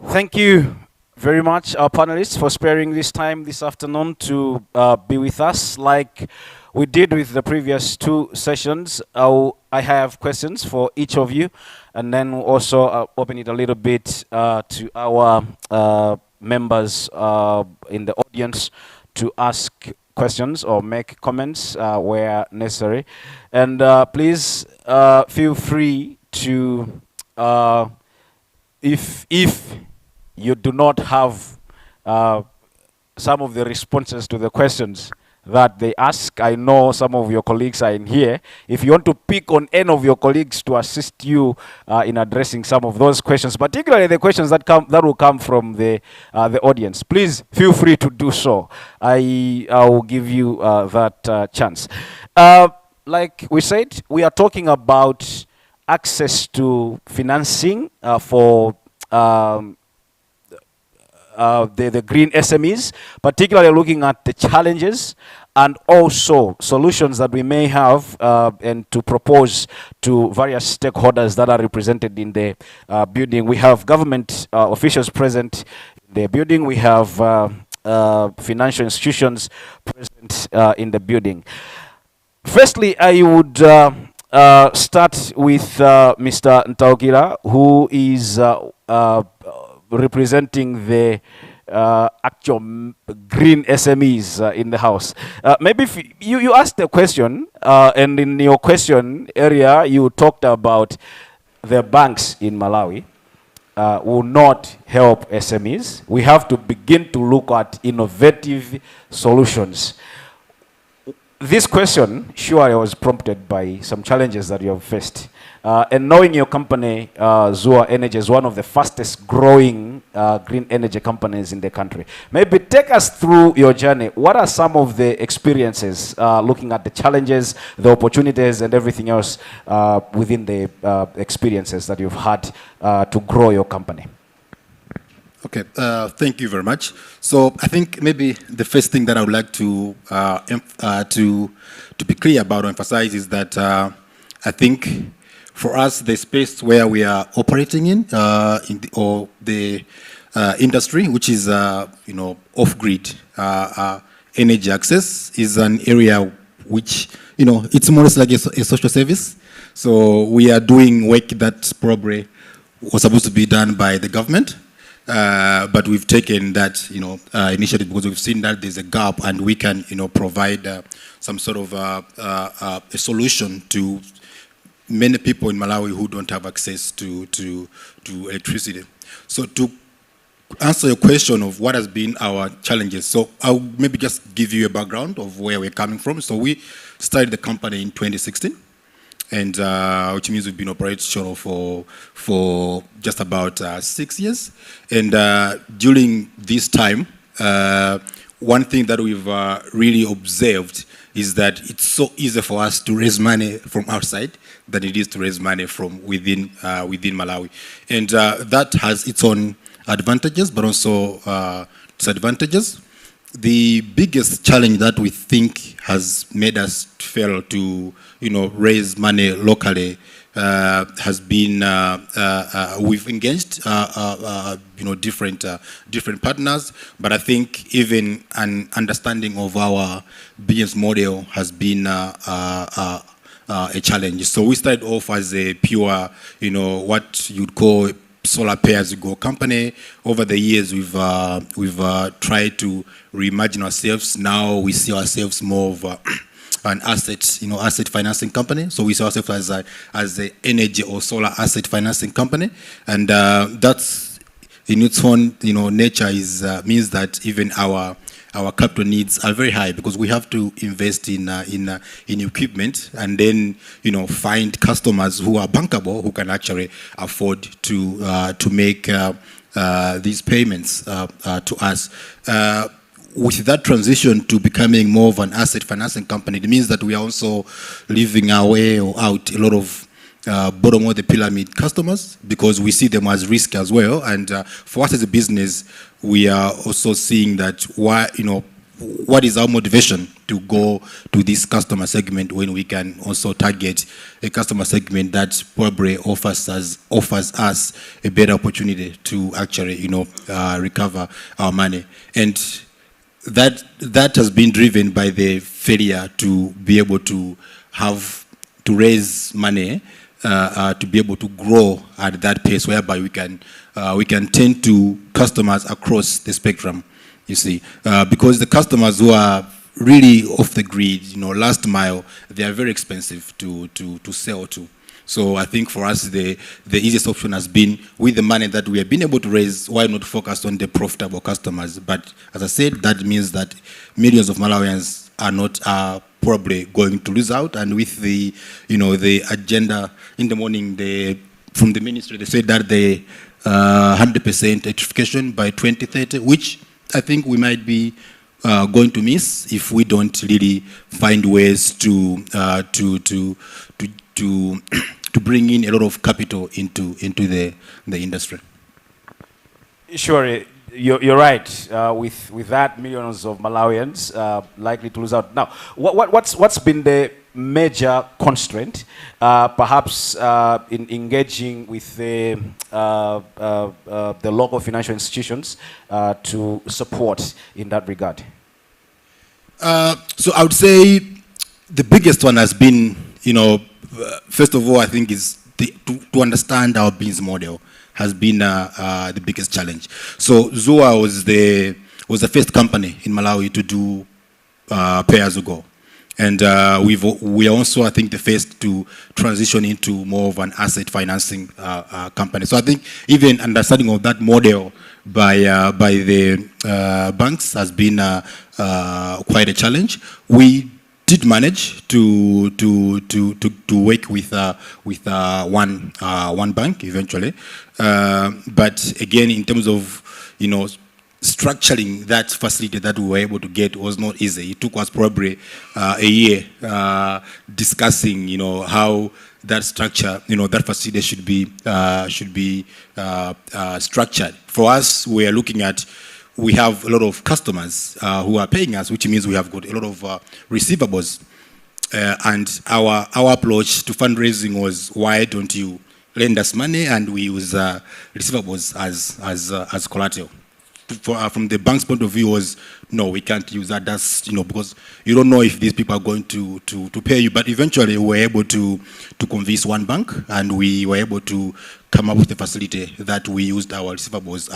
Thank you very much, our panelists, for sparing this time this afternoon to be with us. Like we did with the previous two sessions, I have questions for each of you, and then we'll also open it a little bit to our members in the audience to ask questions or make comments where necessary. And please feel free to, if you do not have some of the responses to the questions that they ask. I know some of your colleagues are in here. If you want to pick on any of your colleagues to assist you in addressing some of those questions, particularly the questions that will come from the audience, please feel free to do so. I will give you that chance. Like we said, we are talking about access to financing for the green SMEs, particularly looking at the challenges and also solutions that we may have and to propose to various stakeholders that are represented in the building. We have government officials present in the building. We have financial institutions present in the building. Firstly, I would start with Mr. Ntaukila, who is representing the actual green SMEs in the house. Maybe if you asked a question, and in your question area, you talked about the banks in Malawi will not help SMEs. We have to begin to look at innovative solutions. This question, surely, was prompted by some challenges that you have faced. And knowing your company, ZUA Energy, is one of the fastest growing green energy companies in the country. Maybe take us through your journey. What are some of the experiences, looking at the challenges, the opportunities, and everything else within the experiences that you've had to grow your company? Okay, thank you very much. So I think maybe the first thing that I would like to be clear about or emphasize is that I think for us, the space where we are operating in the industry, which is off-grid energy access, is an area which it's more or less like a social service. So we are doing work that probably was supposed to be done by the government. But we've taken that, initiative because we've seen that there's a gap, and we can, provide some sort of a solution to many people in Malawi who don't have access to electricity. So to answer your question of what has been our challenges, so I'll maybe just give you a background of where we're coming from. So we started the company in 2016. And which means we've been operational for just about 6 years. And during this time, one thing that we've really observed is that it's so easy for us to raise money from outside than it is to raise money from within Malawi. And that has its own advantages, but also disadvantages. The biggest challenge that we think has made us fail to raise money locally has been we've engaged different partners, but I think even an understanding of our business model has been a challenge. So we started off as a pure, what you'd call solar pay-as-you-go company. Over the years, we've tried to reimagine ourselves. Now we see ourselves more of an asset financing company. So we see ourselves as a energy or solar asset financing company, and that's in its own nature means that even our capital needs are very high, because we have to invest in equipment and then find customers who are bankable, who can actually afford to make these payments to us. With that transition to becoming more of an asset financing company, it means that we are also leaving away or out a lot of bottom of the pyramid customers, because we see them as risk as well. And for us as a business, we are also seeing that what is our motivation to go to this customer segment when we can also target a customer segment that probably offers us a better opportunity to actually recover our money. And that has been driven by the failure to be able to raise money to be able to grow at that pace, whereby we can tend to customers across the spectrum. You see, because the customers who are really off the grid, last mile, they are very expensive to sell to. So I think for us, the easiest option has been, with the money that we have been able to raise, why not focus on the profitable customers? But as I said, that means that millions of Malawians are probably going to lose out. And with the agenda in the morning, from the ministry, they said that the 100% electrification by 2030, which I think we might be going to miss if we don't really find ways to bring in a lot of capital into the industry. Sure, you're right. With that, millions of Malawians likely to lose out. Now, what's been the major constraint, perhaps in engaging with the local financial institutions to support in that regard? So I would say the biggest one has been, first of all, I think is to understand our business model has been the biggest challenge. So ZUA was the first company in Malawi to do pay-as-you-go. And we are also, I think, the first to transition into more of an asset financing company. So I think even understanding of that model by the banks has been quite a challenge. We did manage to work with one bank eventually, but again, in terms of structuring that facility that we were able to get was not easy. It took us probably a year discussing, how that structure, that facility should be structured. For us, we are looking at, we have a lot of customers who are paying us, which means we have got a lot of receivables. And our approach to fundraising was, why don't you lend us money and we use receivables as collateral? From the bank's point of view was, no, we can't use that. That's, because you don't know if these people are going to pay you. But eventually we were able to convince one bank, and we were able to come up with a facility that we used our receivables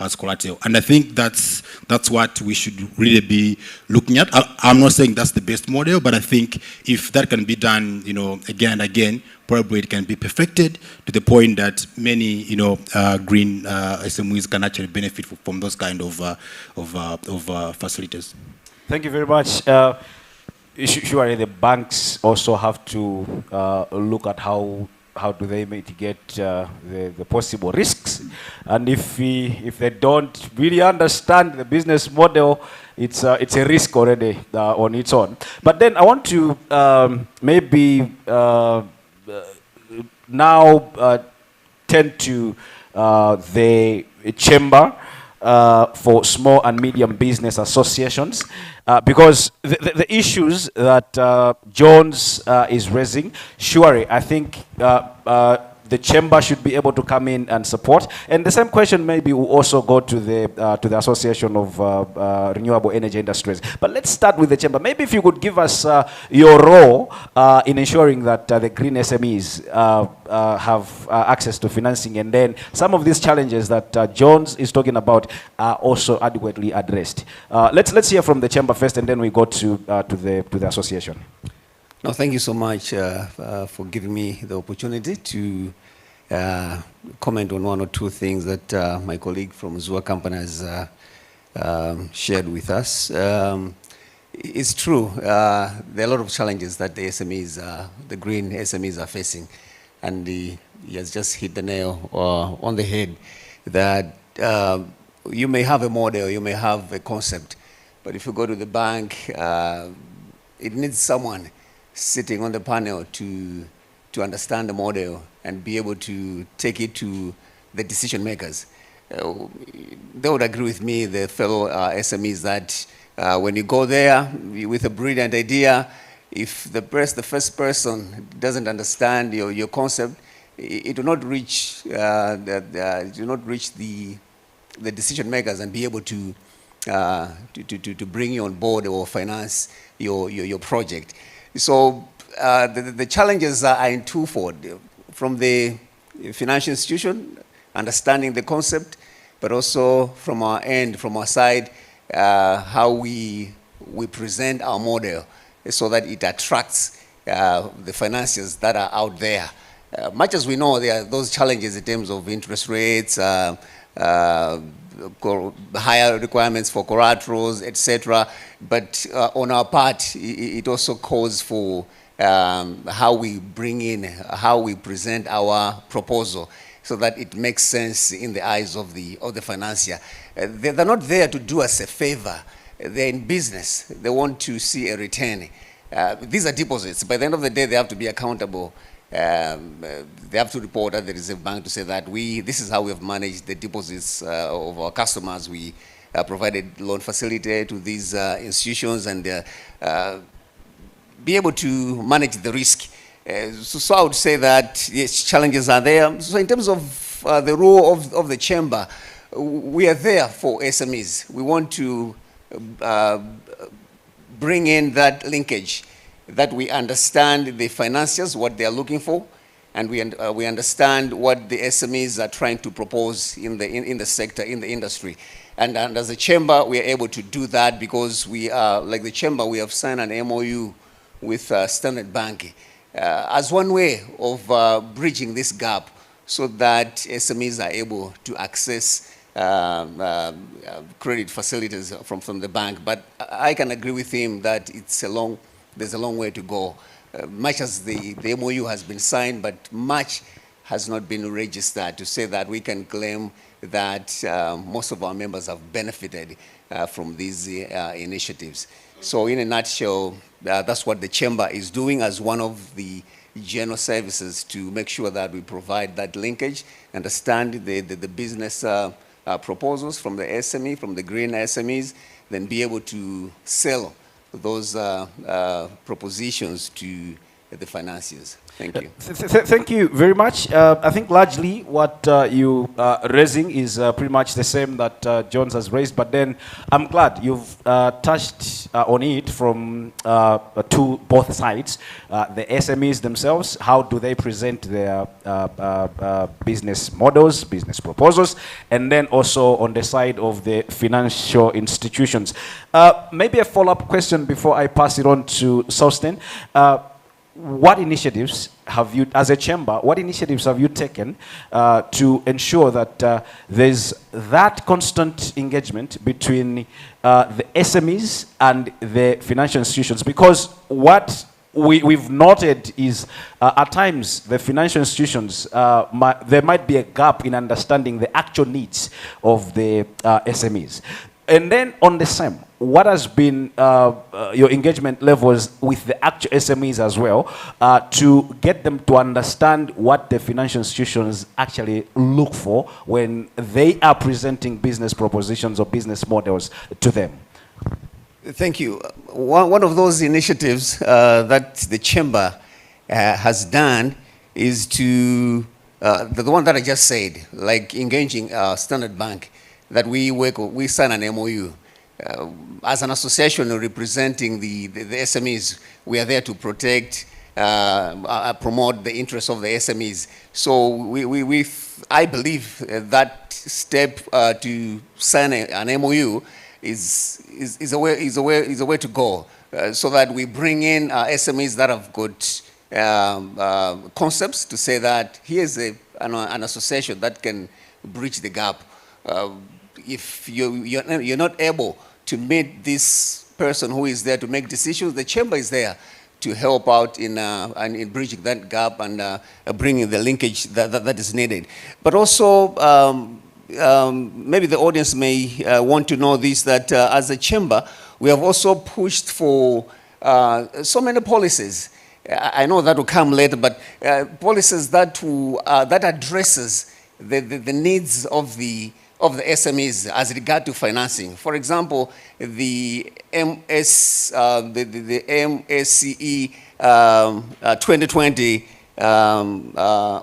as collateral. And I think that's what we should really be looking at. I'm not saying that's the best model, but I think if that can be done, again and again, probably it can be perfected to the point that many, green SMEs can actually benefit from those kind of facilities. Thank you very much. Surely the banks also have to look at how do they mitigate the possible risks, and if they don't really understand the business model, it's a risk already on its own. But then I want to maybe now tend to the chamber for small and medium business associations, because the issues that Jones is raising, surely I think the chamber should be able to come in and support. And the same question maybe will also go to the Association of Renewable Energy Industries. But let's start with the chamber. Maybe if you could give us your role in ensuring that the green SMEs have access to financing, and then some of these challenges that Jones is talking about are also adequately addressed. Let's hear from the chamber first, and then we go to the association. No, thank you so much for giving me the opportunity to comment on one or two things that my colleague from Zua Company has shared with us. It's true, there are a lot of challenges that the SMEs, the green SMEs are facing, and he has just hit the nail on the head that you may have a model, you may have a concept, but if you go to the bank, it needs someone sitting on the panel to understand the model and be able to take it to the decision makers. They would agree with me, the fellow SMEs, that when you go there with a brilliant idea, if the first person doesn't understand your concept, it will not reach the decision makers and be able to bring you on board or finance your project. So the challenges are in twofold: from the financial institution, understanding the concept, but also from our end, from our side, how we present our model so that it attracts the financiers that are out there. Much as we know there are those challenges in terms of interest rates, higher requirements for collaterals, etc. But on our part, it also calls for how we bring in, how we present our proposal so that it makes sense in the eyes of the financier. They're not there to do us a favor. They're in business. They want to see a return. These are deposits. By the end of the day, they have to be accountable. They have to report at the Reserve Bank to say that this is how we have managed the deposits of our customers. We provided loan facility to these institutions and be able to manage the risk. So I would say that yes, challenges are there. So in terms of the role of the chamber, we are there for SMEs. We want to bring in that linkage, that we understand the financiers, what they are looking for, and we understand what the SMEs are trying to propose in the sector, in the industry. And as a chamber, we are able to do that because we are, like the chamber, we have signed an MOU with Standard Bank as one way of bridging this gap so that SMEs are able to access credit facilities from the bank. But I can agree with him that there's a long way to go. Much as the MOU has been signed, but much has not been registered to say that we can claim that most of our members have benefited from these initiatives. So in a nutshell, that's what the chamber is doing as one of the general services to make sure that we provide that linkage, understand the business proposals from the SME, from the green SMEs, then be able to sell those propositions to the financiers. Thank you. Thank you very much. I think largely what you are raising is pretty much the same that Jones has raised, but then I'm glad you've touched on it from both sides. The SMEs themselves, how do they present their business models, business proposals, and then also on the side of the financial institutions. Maybe a follow-up question before I pass it on to Sosten. What initiatives have you, as a chamber, what initiatives have you taken to ensure that there's that constant engagement between the SMEs and the financial institutions? Because what we've noted is at times the financial institutions, there might be a gap in understanding the actual needs of the SMEs. And then on the same, what has been your engagement levels with the actual SMEs as well to get them to understand what the financial institutions actually look for when they are presenting business propositions or business models to them? Thank you. One of those initiatives that the chamber has done is to the one that I just said, like engaging Standard Bank, that we sign an MOU. As an association representing the SMEs, we are there to protect, promote the interests of the SMEs. So I believe that step to sign an MOU is a way to go, so that we bring in SMEs that have got concepts to say that here's an association that can bridge the gap. If you're not able to meet this person who is there to make decisions, the chamber is there to help out in bridging that gap and bringing the linkage that is needed. But also, maybe the audience may want to know this, that as a chamber, we have also pushed for so many policies. I know that will come later, but policies that addresses the needs of the SMEs as regard to financing. For example, the MSCE 2020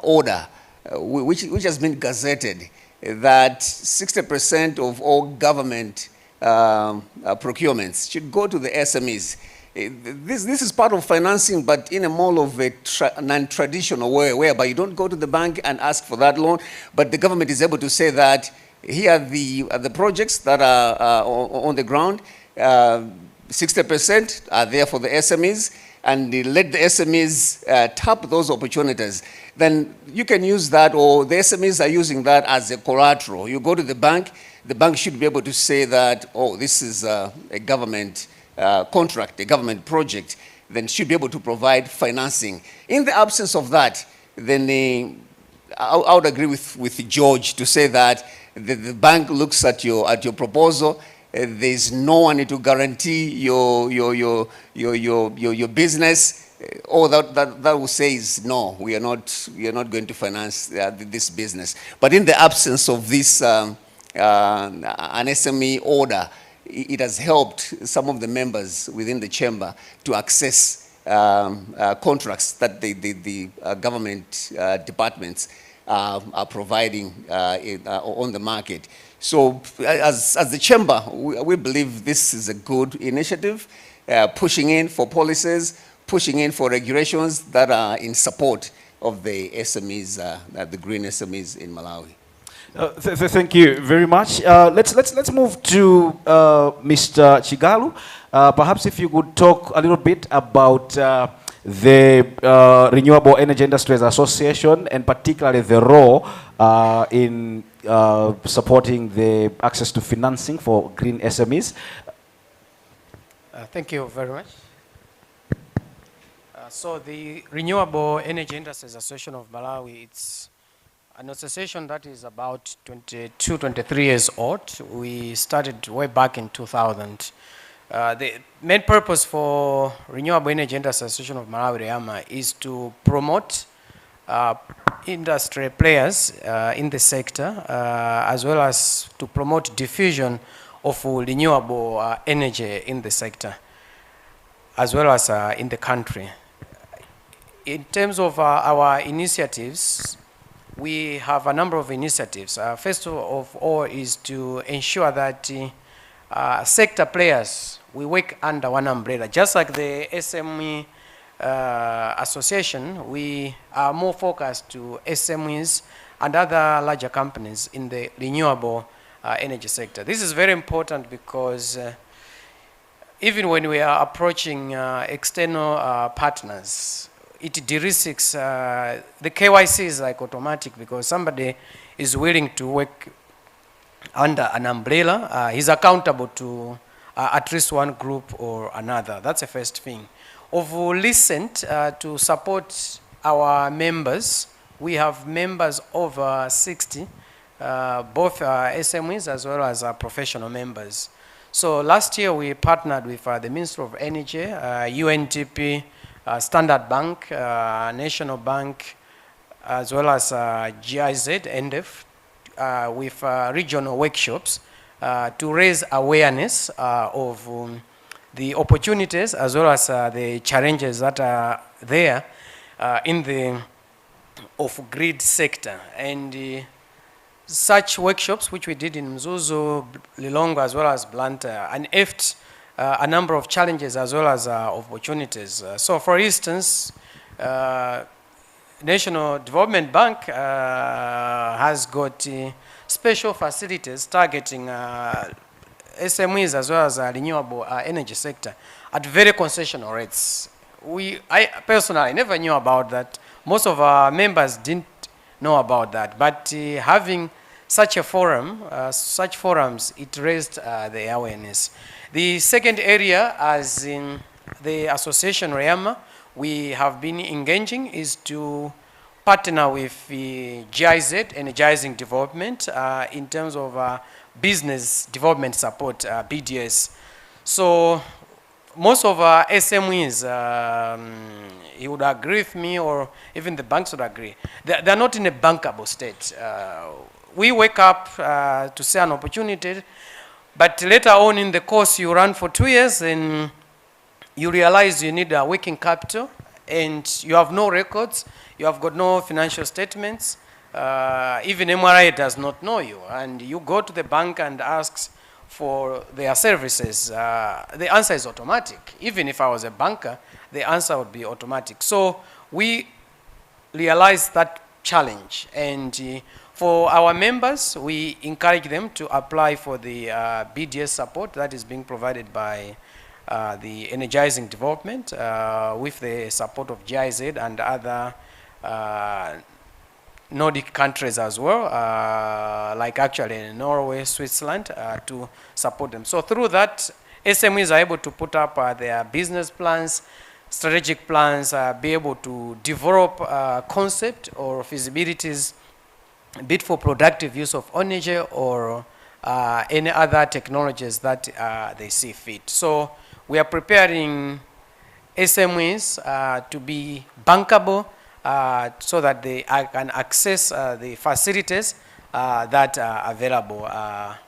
order, which has been gazetted, that 60% of all government procurements should go to the SMEs. This is part of financing, but in a more of a non-traditional way, whereby you don't go to the bank and ask for that loan, but the government is able to say that here are the projects that are on the ground. 60% are there for the SMEs, and let the SMEs tap those opportunities. Then you can use that, or the SMEs are using that as a collateral. You go to the bank should be able to say that, oh, this is a government contract, a government project, then should be able to provide financing. In the absence of that, then I would agree with George to say that the bank looks at your proposal. There's no one to guarantee your business. All that will say is no, we are not going to finance this business. But in the absence of this an SME order, it has helped some of the members within the chamber to access contracts that the government departments are providing on the market. So as the chamber, we believe this is a good initiative, pushing in for policies, pushing in for regulations that are in support of the SMEs, the green SMEs in Malawi. Thank you very much. Let's move to Mr. Chigalu. Perhaps if you could talk a little bit about the Renewable Energy Industries Association, and particularly the role in supporting the access to financing for green SMEs. Thank you very much. So the Renewable Energy Industries Association of Malawi, it's an association that is about 22, 23 years old. We started way back in 2000. The main purpose for Renewable Energy Industries Association of Malawi, REAMA, is to promote industry players in the sector, as well as to promote diffusion of renewable energy in the sector, as well as in the country. In terms of our initiatives, we have a number of initiatives. First of all is to ensure that sector players, we work under one umbrella. Just like the SME association, we are more focused to SMEs and other larger companies in the renewable energy sector. This is very important because even when we are approaching external partners, it de-risks, the KYC is like automatic because somebody is willing to work under an umbrella. He's accountable to at least one group or another. That's the first thing. Of recent, to support our members, we have members over 60, both SMEs as well as professional members. So last year we partnered with the Ministry of Energy, UNDP, Standard Bank, National Bank, as well as GIZ, NDF, with regional workshops to raise awareness of the opportunities as well as the challenges that are there in the of grid sector. And such workshops, which we did in Mzuzu, Lilongwe, as well as Blantyre, unearthed a number of challenges as well as opportunities. So for instance, National Development Bank has got special facilities targeting SMEs as well as renewable energy sector at very concessional rates. I personally never knew about that. Most of our members didn't know about that, but having such a forum, such forums, it raised the awareness. The second area, as in the association REAMA, we have been engaging, is to partner with GIZ, Energizing Development, in terms of business development support, BDS. So most of our SMEs, he would agree with me, or even the banks would agree, they're not in a bankable state. We wake up to see an opportunity, but later on in the course you run for 2 years and you realize you need a working capital and you have no records, you have got no financial statements, even MRI does not know you, and you go to the bank and ask for their services. The answer is automatic. Even if I was a banker, the answer would be automatic. So we realized that challenge, and for our members, we encourage them to apply for the BDS support that is being provided by the Energizing Development with the support of GIZ and other Nordic countries as well, like actually Norway, Switzerland, to support them. So through that, SMEs are able to put up their business plans, strategic plans, be able to develop concept or feasibilities, be it for productive use of energy or any other technologies that they see fit. So we are preparing SMEs to be bankable, so that they can access the facilities that are available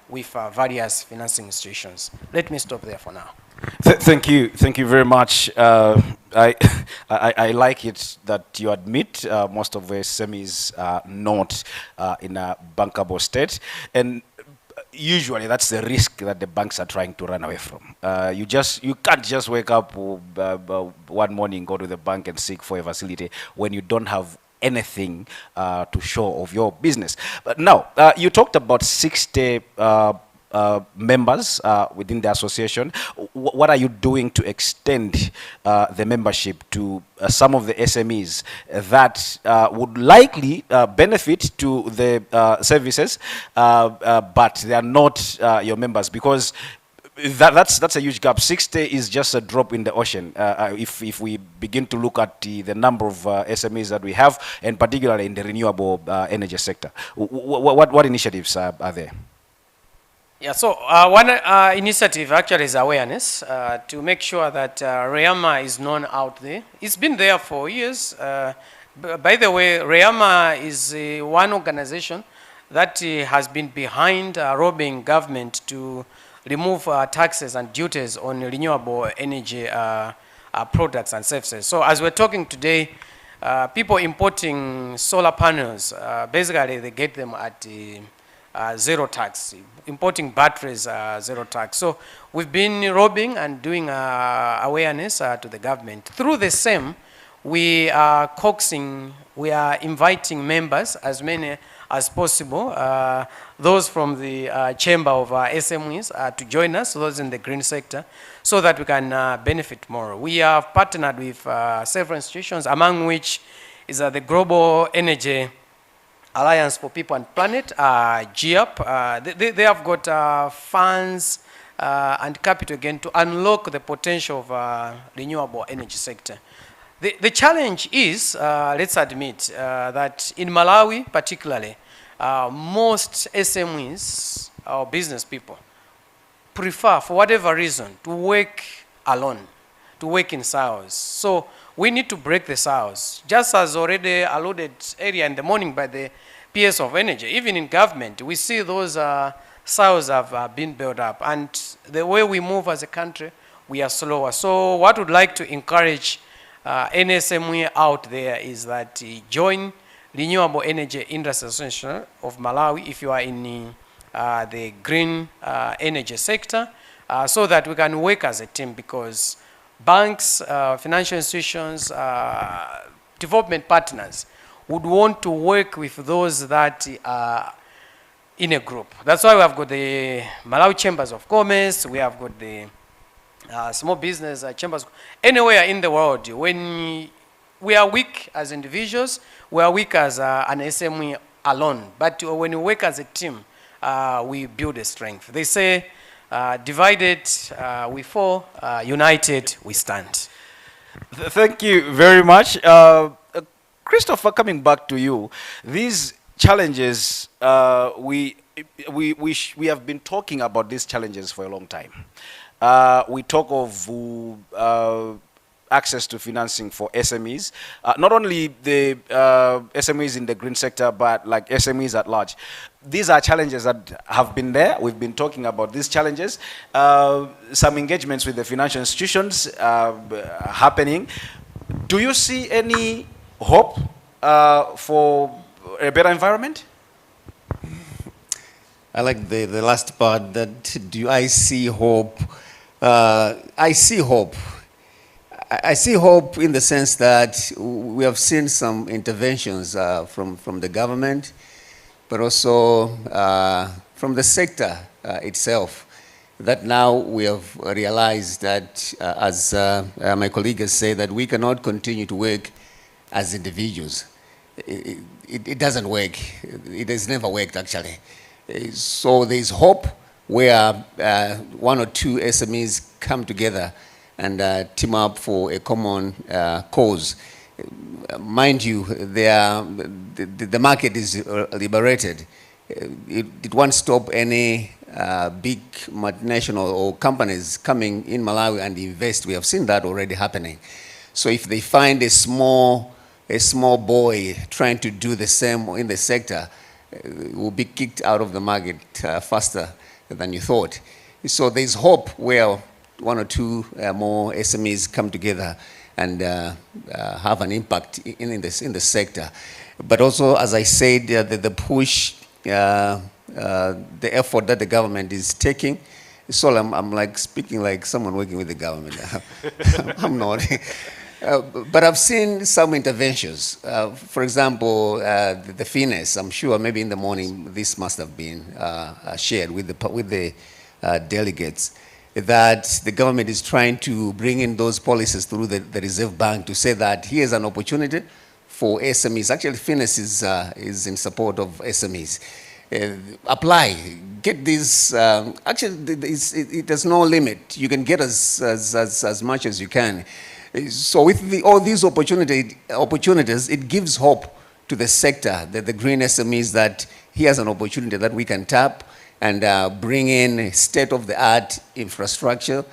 with various financing institutions. Let me stop there for now. Thank you very much. I like it that you admit most of the SMEs are not in a bankable state, and usually that's the risk that the banks are trying to run away from. You can't just wake up one morning, go to the bank and seek for a facility when you don't have anything to show of your business. But now, you talked about 60 members within the association. What are you doing to extend the membership to some of the SMEs that would likely benefit to the services, but they are not your members? Because that's a huge gap. 60 is just a drop in the ocean if we begin to look at the number of SMEs that we have, and particularly in the renewable energy sector. What initiatives are there? Yeah, so one initiative actually is awareness to make sure that REAMA is known out there. It's been there for years. By the way, REAMA is one organization that has been behind lobbying government to remove taxes and duties on renewable energy products and services. So as we're talking today, people importing solar panels, basically they get them at zero tax. Importing batteries, zero tax. So we've been lobbying and doing awareness to the government. Through the same, we are coaxing, we are inviting members, as many as possible, those from the chamber of SMEs to join us, those in the green sector, so that we can benefit more. We have partnered with several institutions, among which is the Global Energy Alliance for People and Planet, GIAP. They have got funds and capital again to unlock the potential of renewable energy sector. The challenge is, let's admit, that in Malawi particularly, most SMEs or business people prefer, for whatever reason, to work alone, to work in silos. So we need to break the silos. Just as already alluded earlier in the morning by the PS of energy, even in government, we see those silos have been built up. And the way we move as a country, we are slower. So what we'd like to encourage any SME out there is that join Renewable Energy Industry Association of Malawi, if you are in the green energy sector, so that we can work as a team, because banks, financial institutions, development partners would want to work with those that are in a group. That's why we have got the Malawi Chambers of Commerce, we have got the small business chambers. Anywhere in the world, when we are weak as individuals, we are weak as an SME alone. But when we work as a team, we build a strength. They say, divided we fall, united we stand. Thank you very much. Christopher, coming back to you, these challenges, we have been talking about these challenges for a long time. We talk of access to financing for SMEs, not only the SMEs in the green sector, but like SMEs at large. These are challenges that have been there. We've been talking about these challenges. Some engagements with the financial institutions happening. Do you see any hope for a better environment? I like the last part, that do I see hope? I see hope. I see hope in the sense that we have seen some interventions from the government, but also from the sector itself, that now we have realized that, as my colleague has said, that we cannot continue to work as individuals. It doesn't work. It has never worked, actually. So there's hope where one or two SMEs come together and team up for a common cause. Mind you, the market is liberated. It won't stop any big multinational or companies coming in Malawi and invest. We have seen that already happening. So if they find a small boy trying to do the same in the sector, will be kicked out of the market faster than you thought. So there's hope where one or two more SMEs come together and have an impact in the sector. But also, as I said, the push, the effort that the government is taking. So I'm like speaking like someone working with the government. I'm not. But I've seen some interventions. For example, the finesse. I'm sure maybe in the morning this must have been shared with the delegates, that the government is trying to bring in those policies through the Reserve Bank to say that here's an opportunity for SMEs. Actually, finesse is in support of SMEs. Apply, get this. Actually, it has no limit. You can get as much as you can. So with all these opportunities, it gives hope to the sector, the green SMEs, that here's an opportunity that we can tap and bring in state-of-the-art infrastructure,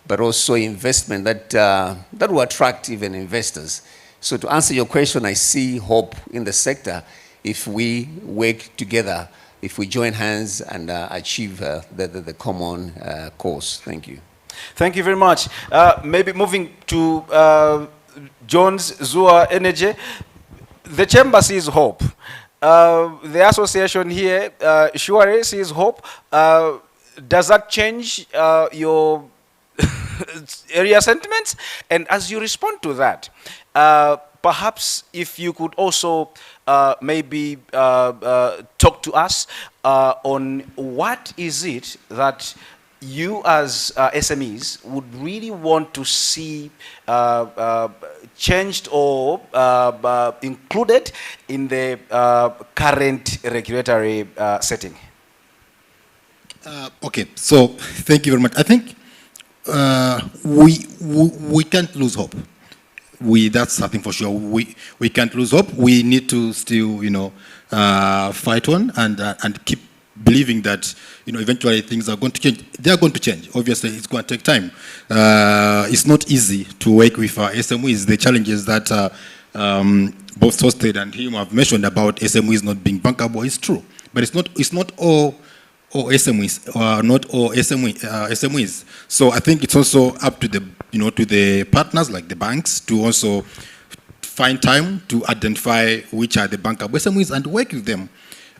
but also investment that will attract even investors. So to answer your question, I see hope in the sector if we work together, if we join hands and achieve the common cause. Thank you. Thank you very much. Maybe moving to Jones, Zua Energy. The chamber sees hope. The association here, surely sees hope. Does that change your area sentiments? And as you respond to that, perhaps if you could also maybe talk to us on what is it that you as SMEs would really want to see changed or included in the current regulatory setting? Okay, so thank you very much. I think we can't lose hope. That's something for sure. We can't lose hope. We need to still, fight on and keep believing that, eventually things are going to change. They are going to change. Obviously, it's going to take time. It's not easy to work with SMEs. The challenges that both Sosted and him have mentioned about SMEs not being bankable is true. But it's not all SMEs, not all SMEs. So I think it's also up to the to the partners like the banks to also find time to identify which are the bankable SMEs and work with them.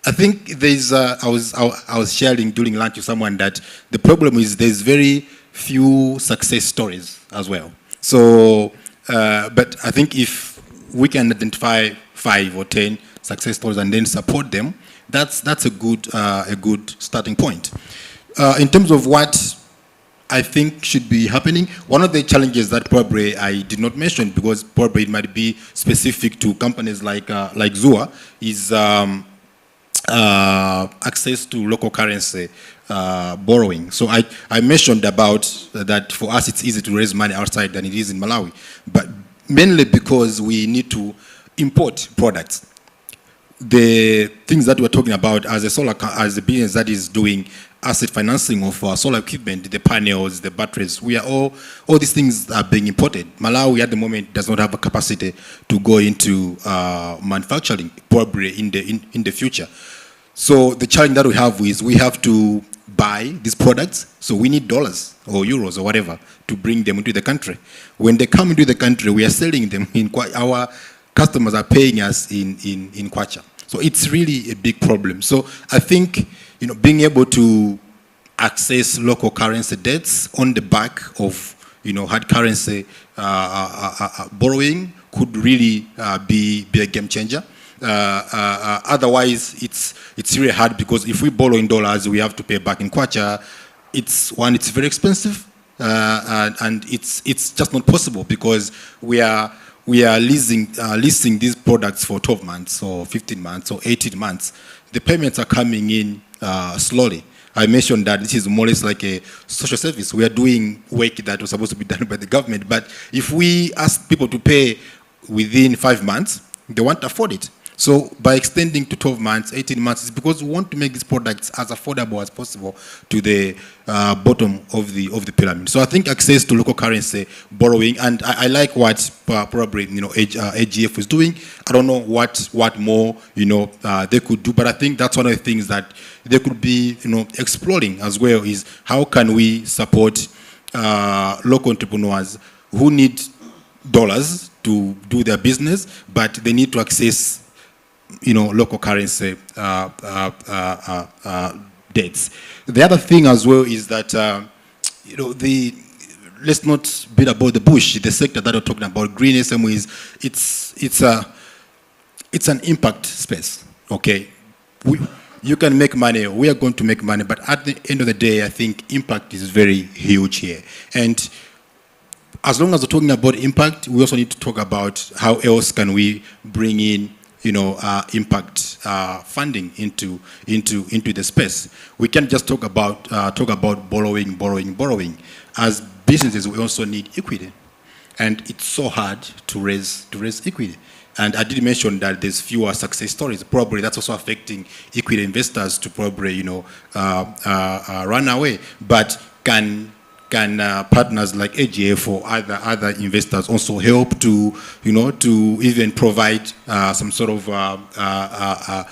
I think there's, I was sharing during lunch with someone that the problem is there's very few success stories as well. So, but I think if we can identify 5 or 10 success stories and then support them, that's a good starting point. In terms of what I think should be happening, one of the challenges that probably I did not mention, because probably it might be specific to companies like ZUA, is access to local currency borrowing. So I mentioned about that for us it's easy to raise money outside than it is in Malawi, but mainly because we need to import products. The things that we're talking about as a business that is doing asset financing of solar equipment, the panels, the batteries, all these things are being imported. Malawi at the moment does not have a capacity to go into manufacturing, probably in the future. So the challenge that we have is we have to buy these products, so we need dollars or euros or whatever to bring them into the country. When they come into the country, we are selling them in our customers are paying us in kwacha. So it's really a big problem. So I think, being able to access local currency debts on the back of, hard currency borrowing could really be a game changer. Otherwise, it's really hard, because if we borrow in dollars, we have to pay back in kwacha. It's very expensive, and it's just not possible, because we are leasing these products for 12 months or 15 months or 18 months. The payments are coming in slowly. I mentioned that this is more or less like a social service. We are doing work that was supposed to be done by the government, but if we ask people to pay within 5 months, they won't afford it. So by extending to 12 months, 18 months, it's because we want to make these products as affordable as possible to the bottom of the pyramid. So I think access to local currency borrowing, and I like what probably AGF is doing. I don't know what more they could do, but I think that's one of the things that they could be exploring as well, is how can we support local entrepreneurs who need dollars to do their business, but they need to access local currency debts. The other thing as well is that let's not beat about the bush. The sector that we're talking about, green SMEs, it's an impact space. Okay, you can make money. We are going to make money, but at the end of the day, I think impact is very huge here. And as long as we're talking about impact, we also need to talk about how else can we bring in impact funding into the space. We can't just talk about borrowing. As businesses, we also need equity, and it's so hard to raise equity. And I did mention that there's fewer success stories. Probably that's also affecting equity investors to probably run away. But can partners like AGF or other investors also help to even provide some sort of I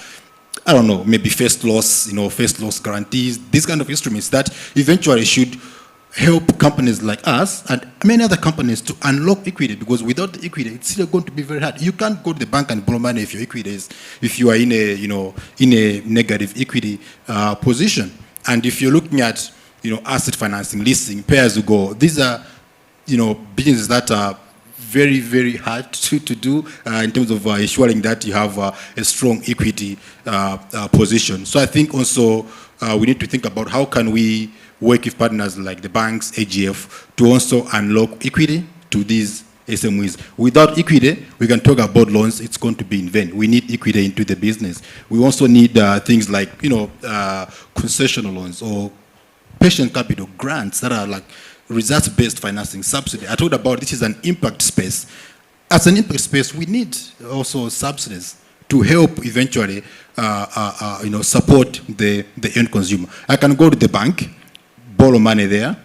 don't know, maybe first loss guarantees, these kind of instruments that eventually should help companies like us and many other companies to unlock equity, because without the equity, it's still going to be very hard. You can't go to the bank and borrow money if you are in a negative equity position. And if you're looking at asset financing, leasing, pay-as-you-go, these are businesses that are very, very hard to do in terms of ensuring that you have a strong equity position. So I think also we need to think about how can we work with partners like the banks, AGF, to also unlock equity to these SMEs. Without equity, we can talk about loans, it's going to be in vain. We need equity into the business. We also need things like concessional loans or patient capital grants that are like results-based financing, subsidy. I talked about this is an impact space. As an impact space, we need also subsidies to help eventually support the end consumer. I can go to the bank, borrow money there.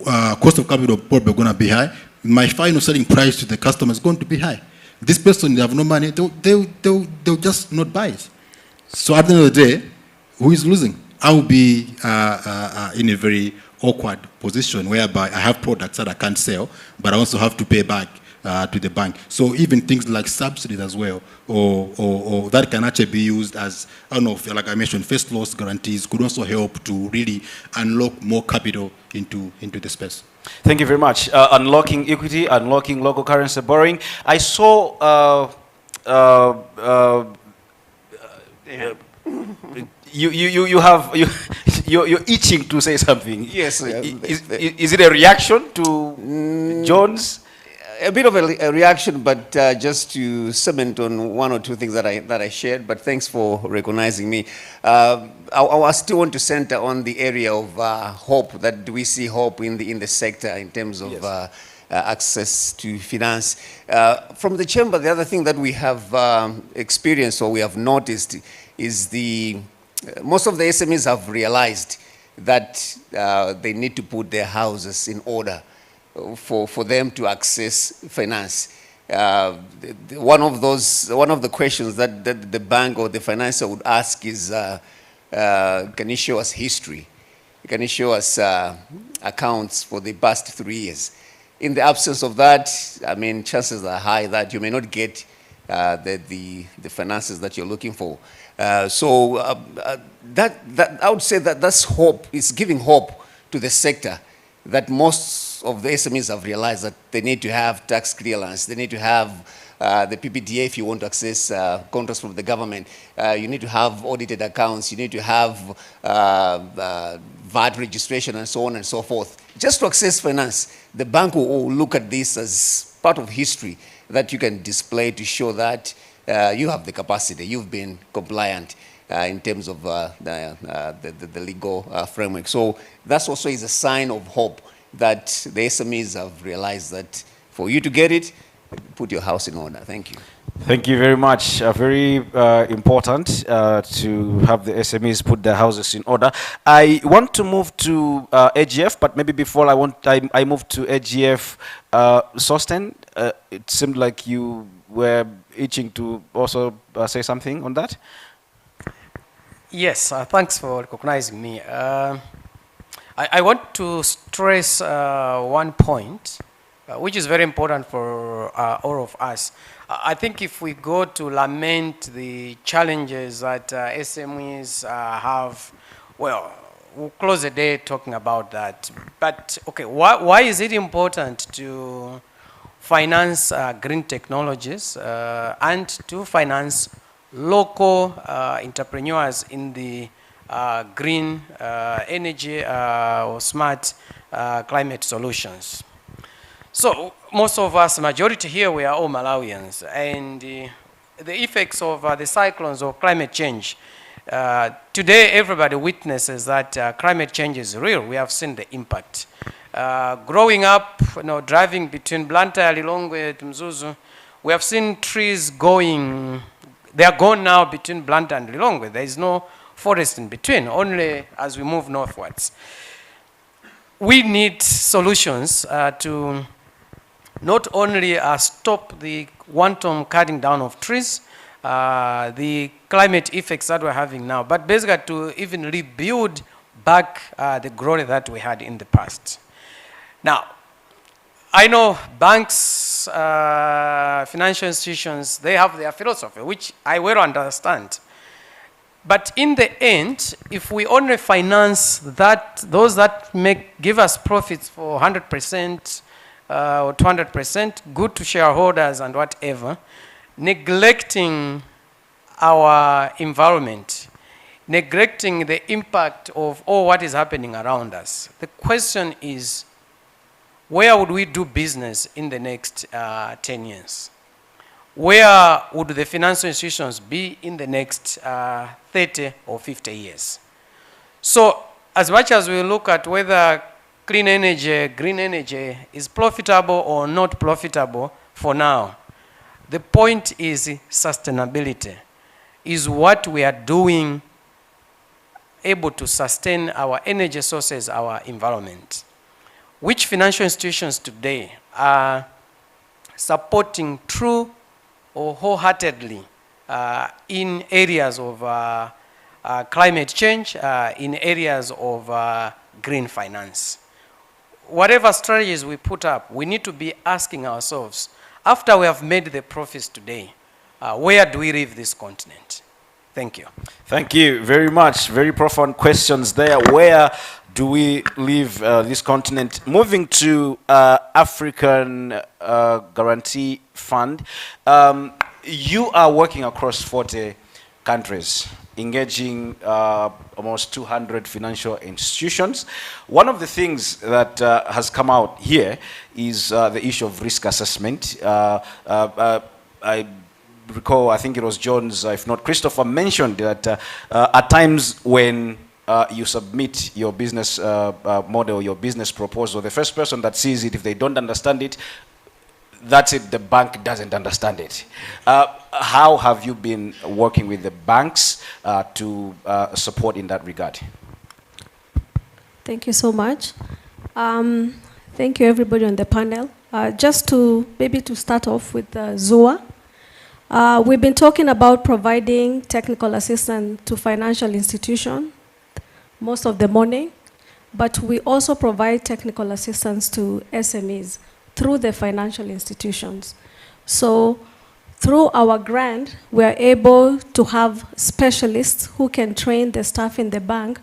Cost of capital probably going to be high. My final selling price to the customer is going to be high. This person, they have no money, they'll just not buy it. So at the end of the day, who is losing? I will be in a very awkward position whereby I have products that I can't sell, but I also have to pay back to the bank. So even things like subsidies as well, or that can actually be used as, I don't know, like I mentioned, first loss guarantees could also help to really unlock more capital into the space. Thank you very much. Unlocking equity, unlocking local currency borrowing. I saw you're itching to say something. Yes. Is it a reaction to John's? A bit of a reaction, but just to cement on one or two things that I shared. But thanks for recognizing me. I still want to center on the area of hope. That do we see hope in the sector in terms of access to finance? From the chamber, the other thing that we have experienced or we have noticed is most of the SMEs have realized that they need to put their houses in order for them to access finance. One of the questions that the bank or the financer would ask is, can you show us history? Can you show us accounts for the past 3 years? In the absence of that, I mean, chances are high that you may not get the finances that you're looking for. So that I would say that that's hope. It's giving hope to the sector that most of the SMEs have realized that they need to have tax clearance. They need to have the PPDA if you want to access contracts from the government. You need to have audited accounts. You need to have VAT registration and so on and so forth. Just to access finance, the bank will look at this as part of history that you can display to show that you have the capacity, you've been compliant in terms of the legal framework. So that also is a sign of hope that the SMEs have realized that for you to get it, put your house in order. Thank you. Thank you very much. Very important to have the SMEs put their houses in order. I want to move to AGF, but maybe before I move to AGF, Sosten, it seemed like you were itching to also say something on that. Yes, thanks for recognizing me. I want to stress one point, which is very important for all of us. I think if we go to lament the challenges that SMEs have, well, we'll close the day talking about that. But, okay, why is it important to finance green technologies and to finance local entrepreneurs in the green energy or smart climate solutions? So most of us, majority here, we are all Malawians, and the effects of the cyclones or climate change. Today, everybody witnesses that climate change is real. We have seen the impact. Growing up, driving between Blantyre, Lilongwe, to Mzuzu, we have seen trees going. They are gone now between Blantyre and Lilongwe. There is no forest in between, only as we move northwards. We need solutions to not only stop the wanton cutting down of trees, the climate effects that we're having now, but basically to even rebuild back the glory that we had in the past. Now, I know banks, financial institutions, they have their philosophy, which I well understand. But in the end, if we only finance those that give us profits for 100% or 200%, good to shareholders and whatever, neglecting our environment, neglecting the impact of all what is happening around us. The question is, where would we do business in the next 10 years? Where would the financial institutions be in the next 30 or 50 years? So as much as we look at whether clean energy, green energy is profitable or not profitable for now, the point is sustainability. Is what we are doing able to sustain our energy sources, our environment? Which financial institutions today are supporting true or wholeheartedly in areas of climate change, in areas of green finance? Whatever strategies we put up, we need to be asking ourselves, After we have made the profits today, where do we leave this continent? Thank you. Thank you very much. Very profound questions there. Where do we leave this continent? Moving to African Guarantee Fund. You are working across 40 countries, engaging almost 200 financial institutions. One of the things that has come out here is the issue of risk assessment. I recall, I think it was Jones, if not Christopher, mentioned that at times when you submit your business model, your business proposal, the first person that sees it, if they don't understand it, that's it, the bank doesn't understand it. How have you been working with the banks to support in that regard? Thank you so much. Thank you everybody on the panel. Just to, maybe to start off with ZUA. We've been talking about providing technical assistance to financial institutions most of the morning, but we also provide technical assistance to SMEs through the financial institutions. So through our grant, we are able to have specialists who can train the staff in the bank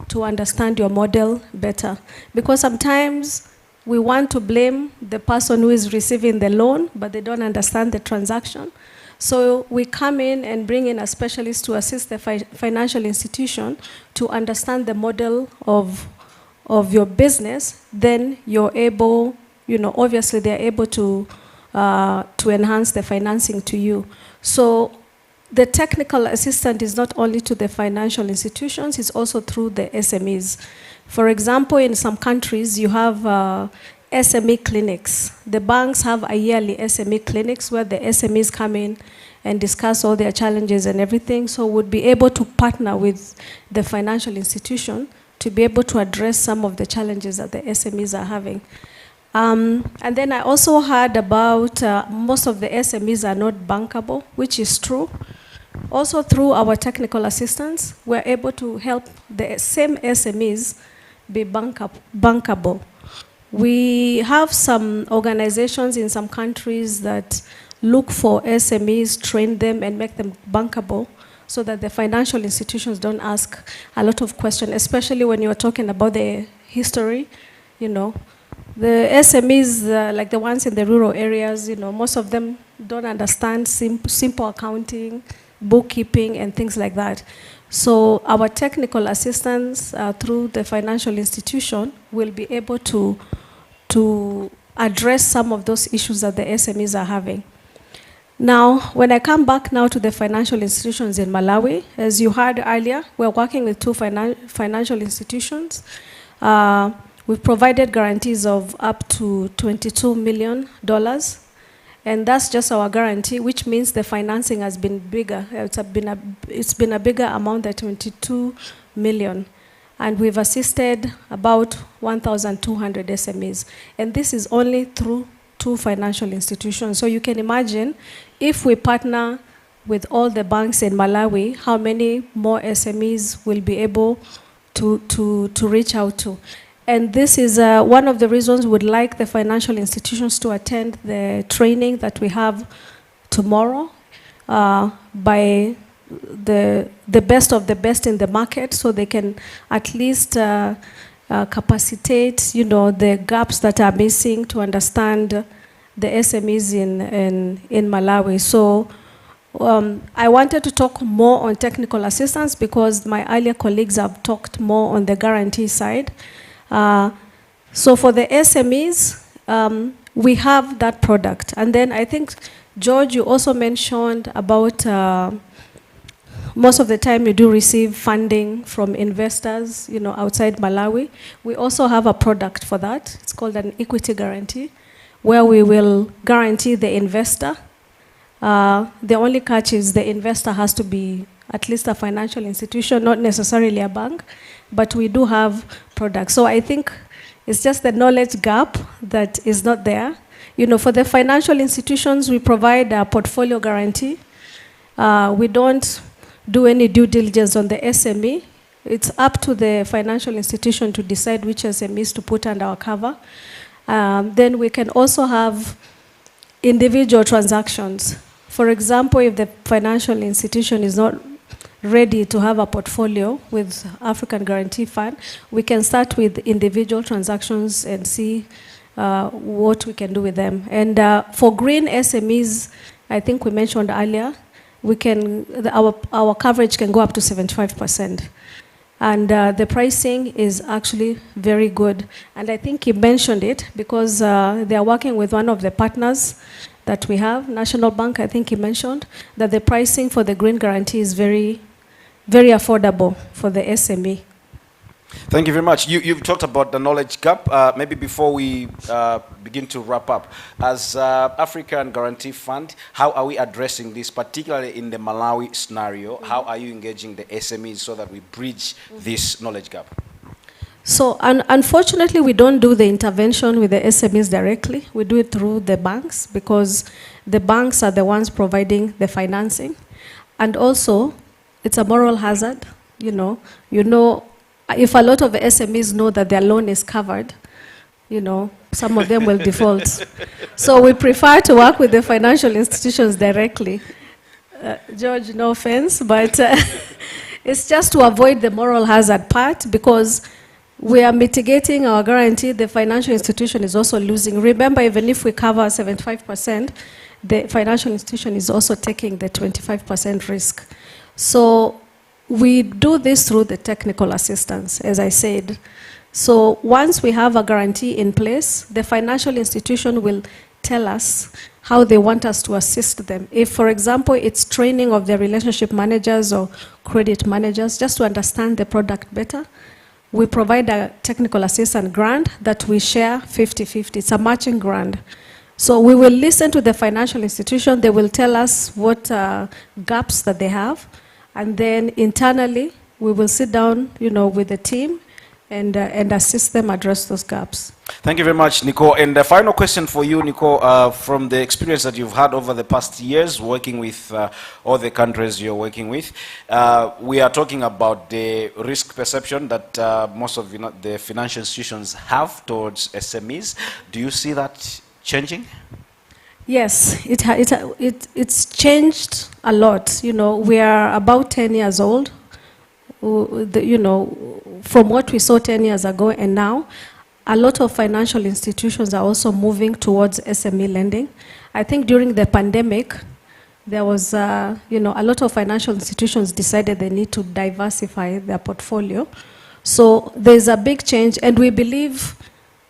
to understand your model better. Because sometimes we want to blame the person who is receiving the loan, but they don't understand the transaction. So we come in and bring in a specialist to assist the financial institution to understand the model of your business. Then you're able, you know, obviously they're able to enhance the financing to you. So the technical assistance is not only to the financial institutions, it's also through the SMEs. For example, in some countries, you have SME clinics. The banks have a yearly SME clinics where the SMEs come in and discuss all their challenges and everything. So we'd be able to partner with the financial institution to be able to address some of the challenges that the SMEs are having. And then I also heard about most of the SMEs are not bankable, which is true. Also through our technical assistance, we're able to help the same SMEs be bankable. We have some organizations in some countries that look for SMEs, train them, and make them bankable so that the financial institutions don't ask a lot of questions, especially when you're talking about the history, you know. The SMEs, like the ones in the rural areas, you know, most of them don't understand simple accounting, bookkeeping, and things like that. So our technical assistance through the financial institution will be able to address some of those issues that the SMEs are having. Now, when I come back now to the financial institutions in Malawi, as you heard earlier, we're working with two financial institutions. We've provided guarantees of up to $22 million, and that's just our guarantee, which means the financing has been bigger. It's been a bigger amount than 22 million. And we've assisted about 1,200 SMEs. And this is only through two financial institutions. So you can imagine if we partner with all the banks in Malawi, how many more SMEs will be able to reach out to. And this is one of the reasons we would like the financial institutions to attend the training that we have tomorrow by the best of the best in the market, so they can at least capacitate, you know, the gaps that are missing to understand the SMEs in Malawi. So I wanted to talk more on technical assistance because my earlier colleagues have talked more on the guarantee side. So for the SMEs, we have that product. And then I think, George, you also mentioned about most of the time you do receive funding from investors, you know, outside Malawi. We also have a product for that. It's called an equity guarantee, where we will guarantee the investor. The only catch is the investor has to be at least a financial institution, not necessarily a bank, but we do have products. So I think it's just the knowledge gap that is not there. You know, for the financial institutions, we provide a portfolio guarantee. We don't do any due diligence on the SME. It's up to the financial institution to decide which SMEs to put under our cover. Then we can also have individual transactions. For example, if the financial institution is not ready to have a portfolio with African Guarantee Fund, we can start with individual transactions and see what we can do with them. And for green SMEs, I think we mentioned earlier, we can, our coverage can go up to 75%. And the pricing is actually very good. And I think he mentioned it because they are working with one of the partners that we have, National Bank. I think he mentioned that the pricing for the green guarantee is very, very affordable for the SME. Thank you very much. You've talked about the knowledge gap. Maybe before we begin to wrap up, as African Guarantee Fund, how are we addressing this, particularly in the Malawi scenario? How are you engaging the SMEs so that we bridge this knowledge gap? So unfortunately, we don't do the intervention with the SMEs directly. We do it through the banks because the banks are the ones providing the financing. And also, it's a moral hazard. You know, if a lot of the SMEs know that their loan is covered, some of them will default. So we prefer to work with the financial institutions directly. George, no offense, but it's just to avoid the moral hazard part because we are mitigating our guarantee. The financial institution is also losing. Remember, even if we cover 75%, the financial institution is also taking the 25% risk. So we do this through the technical assistance, as I said. So once we have a guarantee in place, the financial institution will tell us how they want us to assist them. If, for example, it's training of their relationship managers or credit managers, just to understand the product better, we provide a technical assistance grant that we share 50-50. It's a matching grant. So we will listen to the financial institution. They will tell us what gaps that they have. And then internally, we will sit down, with the team and assist them address those gaps. Thank you very much, Nico. And the final question for you, Nico, from the experience that you've had over the past years working with all the countries you're working with, we are talking about the risk perception that most of the financial institutions have towards SMEs. Do you see that changing? Yes, it's changed a lot. We are about 10 years old, from what we saw 10 years ago and now. A lot of financial institutions are also moving towards SME lending. I think during the pandemic, there was, a lot of financial institutions decided they need to diversify their portfolio. So there's a big change, and we believe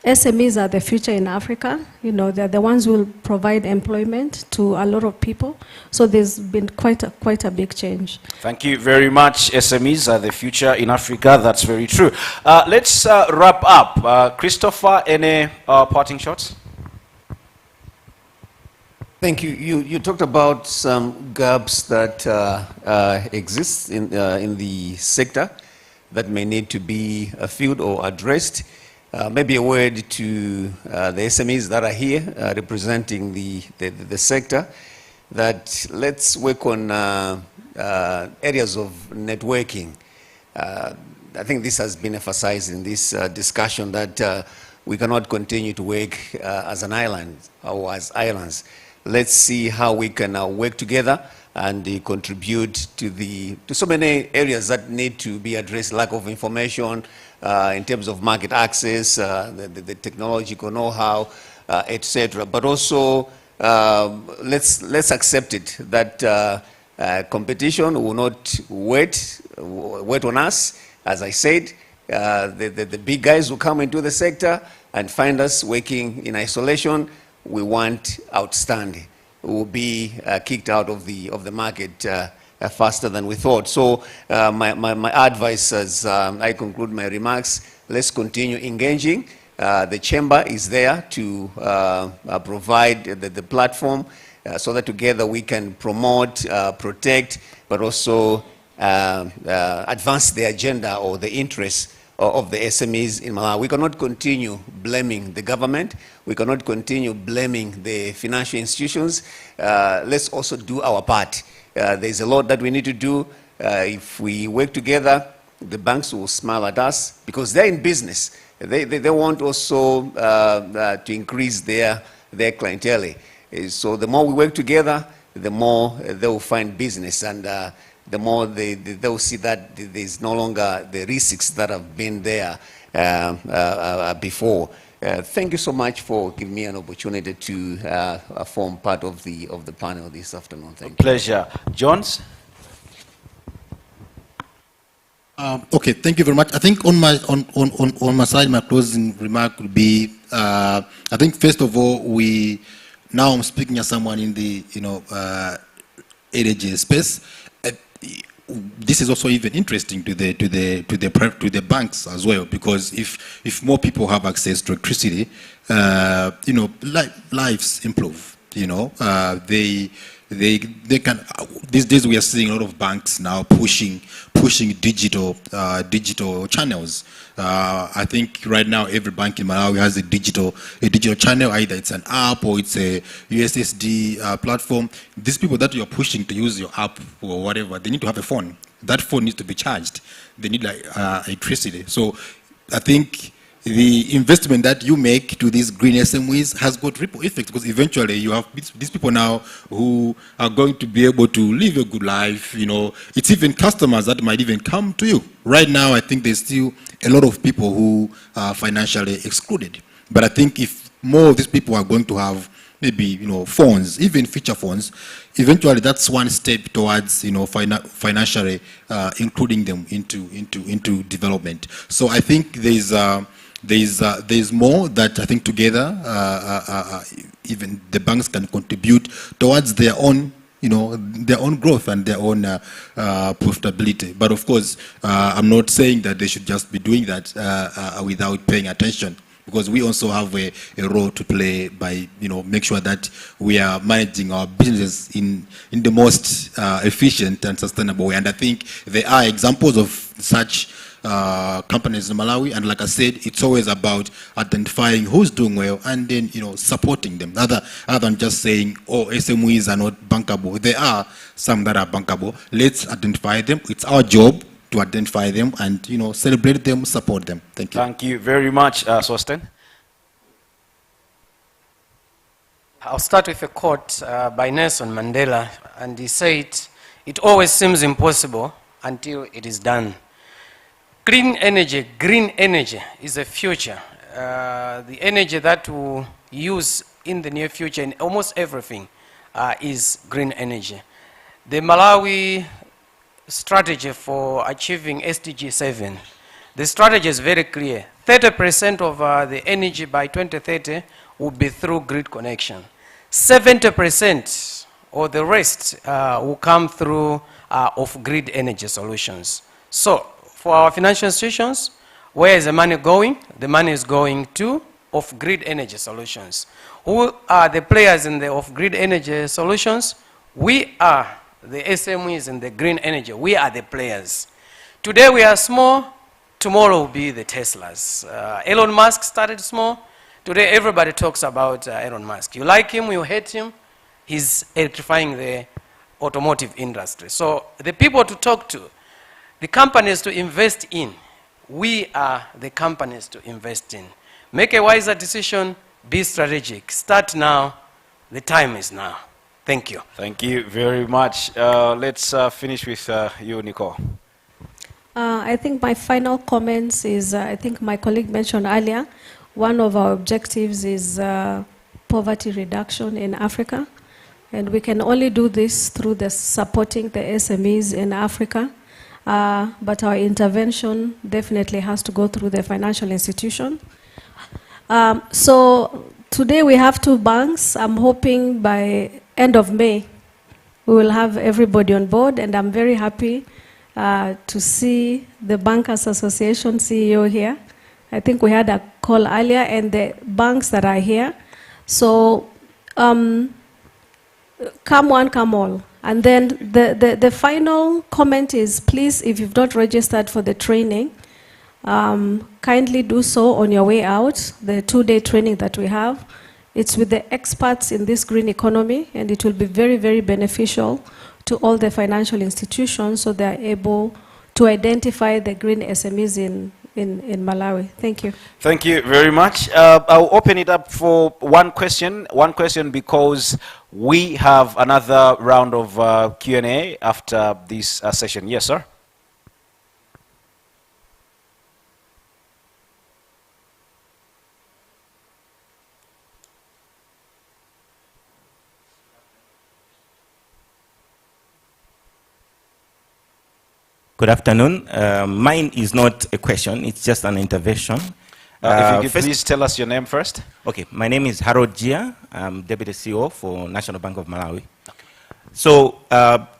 SMEs are the future in Africa. They're the ones who will provide employment to a lot of people. So there's been quite a big change. Thank you very much. SMEs are the future in Africa. That's very true. Let's wrap up. Christopher, any parting shots? Thank you. You talked about some gaps that exist in the sector that may need to be filled or addressed. Maybe a word to the SMEs that are here representing the sector, that let's work on areas of networking. I think this has been emphasized in this discussion that we cannot continue to work as an island or as islands. Let's see how we can work together and contribute to so many areas that need to be addressed: lack of information, in terms of market access, the technological know-how, etc. But also, let's accept it that competition will not wait on us. As I said, the big guys will come into the sector and find us working in isolation. We want outstanding. We will be kicked out of the market faster than we thought. So my advice as I conclude my remarks, let's continue engaging. The chamber is there to provide the platform so that together we can promote, protect, but also advance the agenda or the interests of the SMEs in Malawi. We cannot continue blaming the government. We cannot continue blaming the financial institutions. Let's also do our part. There's a lot that we need to do. If we work together, the banks will smile at us because they're in business. They want also to increase their clientele. So the more we work together, the more they will find business, and the more they'll see that there's no longer the risks that have been there before. Thank you so much for giving me an opportunity to form part of the panel this afternoon. Thank you. Pleasure. Jones? Okay, thank you very much. I think on my side, my closing remark would be, I think first of all, now I'm speaking as someone in the energy space. This is also even interesting to the banks as well, because if more people have access to electricity, lives improve. They can. These days we are seeing a lot of banks now pushing digital channels. I think right now every bank in Malawi has a digital channel. Either it's an app or it's a USSD platform. These people that you are pushing to use your app or whatever, they need to have a phone. That phone needs to be charged. They need electricity. So I think the investment that you make to these green SMEs has got ripple effects, because eventually you have these people now who are going to be able to live a good life. It's even customers that might even come to you. Right now, I think there's still a lot of people who are financially excluded. But I think if more of these people are going to have maybe phones, even feature phones, eventually that's one step towards financially including them into development. So I think there's more that I think together even the banks can contribute towards their own growth and their own profitability. But of course, I'm not saying that they should just be doing that without paying attention, because we also have a role to play by make sure that we are managing our businesses in the most efficient and sustainable way. And I think there are examples of such companies in Malawi, and like I said, it's always about identifying who's doing well and then supporting them, other than just saying, oh, SMEs are not bankable. There are some that are bankable. Let's identify them. It's our job to identify them and celebrate them, support them. Thank you. Thank you very much, Sosten. I'll start with a quote by Nelson Mandela, and he said, "It always seems impossible until it is done." Green energy is the future. The energy that we'll use in the near future in almost everything is green energy. The Malawi strategy for achieving SDG 7, the strategy is very clear. 30% of the energy by 2030 will be through grid connection. 70% or the rest will come through off-grid energy solutions. So for our financial institutions, where is the money going? The money is going to off-grid energy solutions. Who are the players in the off-grid energy solutions? We are the SMEs in the green energy. We are the players. Today we are small, tomorrow will be the Teslas. Elon Musk started small. Today everybody talks about Elon Musk. You like him, you hate him, he's electrifying the automotive industry. So the people to talk to, the companies to invest in, we are the companies to invest in. Make a wiser decision, be strategic. Start now, the time is now. Thank you. Thank you very much. Let's finish with you, Nicole. I think my final comments is, I think my colleague mentioned earlier, one of our objectives is poverty reduction in Africa. And we can only do this through the supporting the SMEs in Africa. But our intervention definitely has to go through the financial institution. So today we have 2 banks. I'm hoping by end of May we will have everybody on board, and I'm very happy to see the Bankers Association CEO here. I think we had a call earlier, and the banks that are here. So come one, come all. And then the final comment is, please, if you've not registered for the training, kindly do so on your way out, the 2-day training that we have. It's with the experts in this green economy, and it will be very, very beneficial to all the financial institutions, so they're able to identify the green SMEs in Malawi. Thank you. Thank you very much. I'll open it up for one question because we have another round of Q&A after this session. Yes, sir. Good afternoon. Mine is not a question, it's just an intervention. If you could please tell us your name first. Okay, my name is Harold Gia. I'm Deputy CEO for National Bank of Malawi. Okay. So,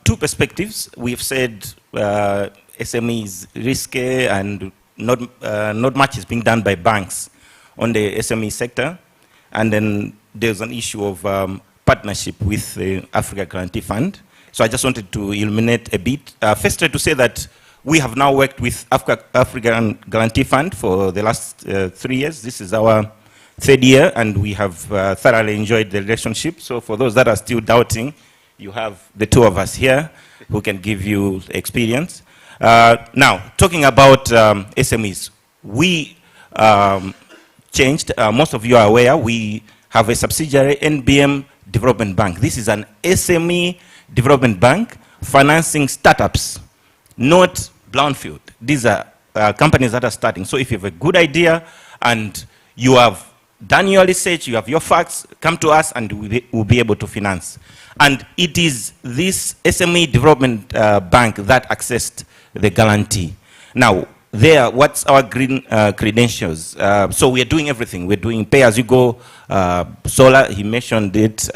two perspectives. We've said SME is risky and not much is being done by banks on the SME sector. And then there's an issue of partnership with the Africa Guarantee Fund. So I just wanted to illuminate a bit. Firstly, to say that we have now worked with African Guarantee Fund for the last 3 years. This is our 3rd year, and we have thoroughly enjoyed the relationship. So for those that are still doubting, you have the two of us here who can give you experience. Now, talking about SMEs, we changed. Most of you are aware, we have a subsidiary, NBM Development Bank. This is an SME development bank financing startups, not brownfield. These are companies that are starting. So if you have a good idea and you have done your research, you have your facts, come to us and we'll be able to finance. And it is this SME development bank that accessed the guarantee. Now, what's our green credentials? So we are doing everything. We're doing pay-as-you-go solar, he mentioned it.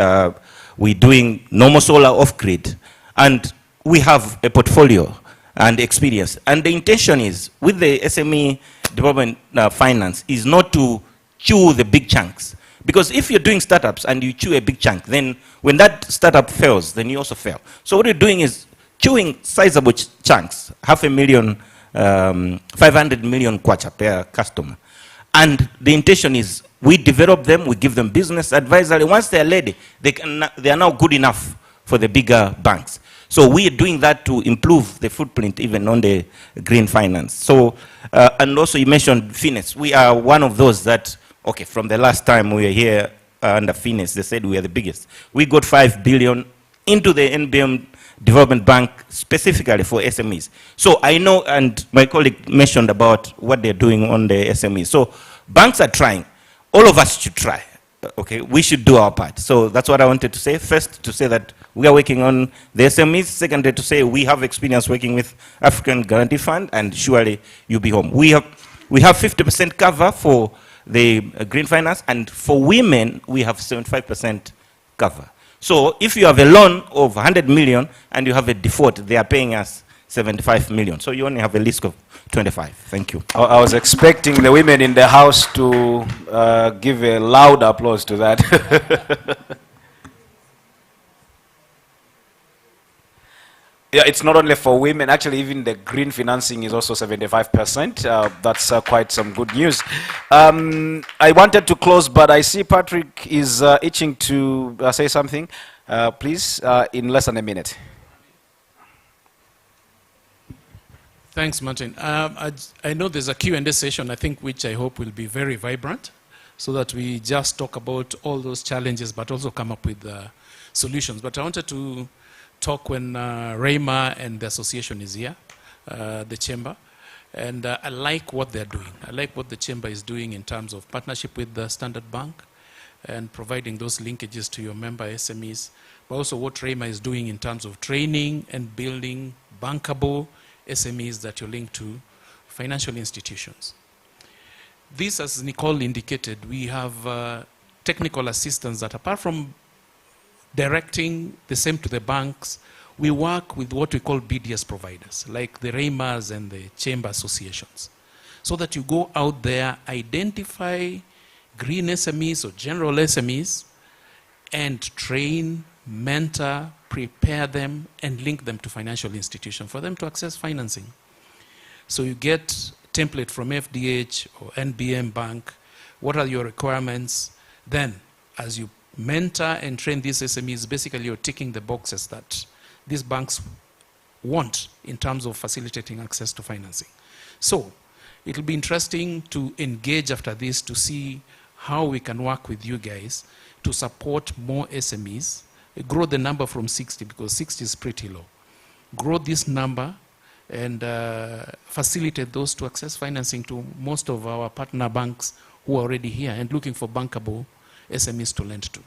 We're doing normal solar off-grid. And we have a portfolio and experience. And the intention is, with the SME development finance, is not to chew the big chunks. Because if you're doing startups and you chew a big chunk, then when that startup fails, then you also fail. So what you're doing is chewing sizable chunks, 500,000, 500 million kwacha per customer. And the intention is, we develop them, we give them business advisory. Once they're ready, they are now good enough for the bigger banks. So we are doing that to improve the footprint even on the green finance. So, and also you mentioned Finance. We are one of those that, okay, from the last time we were here under Finance, they said we are the biggest. We got 5 billion into the NBM Development Bank specifically for SMEs. So I know, and my colleague mentioned about what they're doing on the SMEs. So banks are trying. All of us should try. Okay, we should do our part. So that's what I wanted to say. First, to say that we are working on the SMEs. Secondly, to say we have experience working with African Guarantee Fund, and surely you'll be home. We have 50% cover for the green finance, and for women, we have 75% cover. So if you have a loan of 100 million and you have a default, they are paying us 75 million. So you only have a risk of 25. Thank you. I was expecting the women in the house to give a loud applause to that. Yeah, it's not only for women. Actually, even the green financing is also 75%. That's quite some good news. I wanted to close, but I see Patrick is itching to say something. Please, in less than a minute. Thanks, Martin. I know there's a Q&A session, I think, which I hope will be very vibrant, so that we just talk about all those challenges, but also come up with solutions. But I wanted to talk when Rayma and the association is here, the chamber, and I like what they're doing. I like what the chamber is doing in terms of partnership with the Standard Bank and providing those linkages to your member SMEs, but also what Rayma is doing in terms of training and building bankable SMEs that you're linked to financial institutions. This, as Nicole indicated, we have technical assistance that, apart from directing the same to the banks, we work with what we call BDS providers, like the Raymas and the chamber associations, so that you go out there, identify green SMEs or general SMEs, and train, mentor, prepare them, and link them to financial institutions for them to access financing. So you get template from FDH or NBM Bank. What are your requirements? Then, as you mentor and train these SMEs, basically you're ticking the boxes that these banks want in terms of facilitating access to financing. So it'll be interesting to engage after this to see how we can work with you guys to support more SMEs, grow the number from 60, because 60 is pretty low. Grow this number and facilitate those to access financing to most of our partner banks who are already here and looking for bankable SMEs to lend to.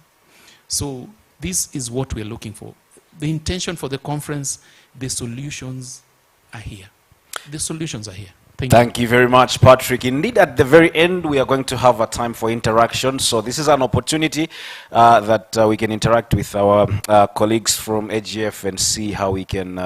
So this is what we're looking for. The intention for the conference, the solutions are here. The solutions are here. Thank you very much, Patrick. Indeed, at the very end, we are going to have a time for interaction. So this is an opportunity that we can interact with our colleagues from AGF and see how we can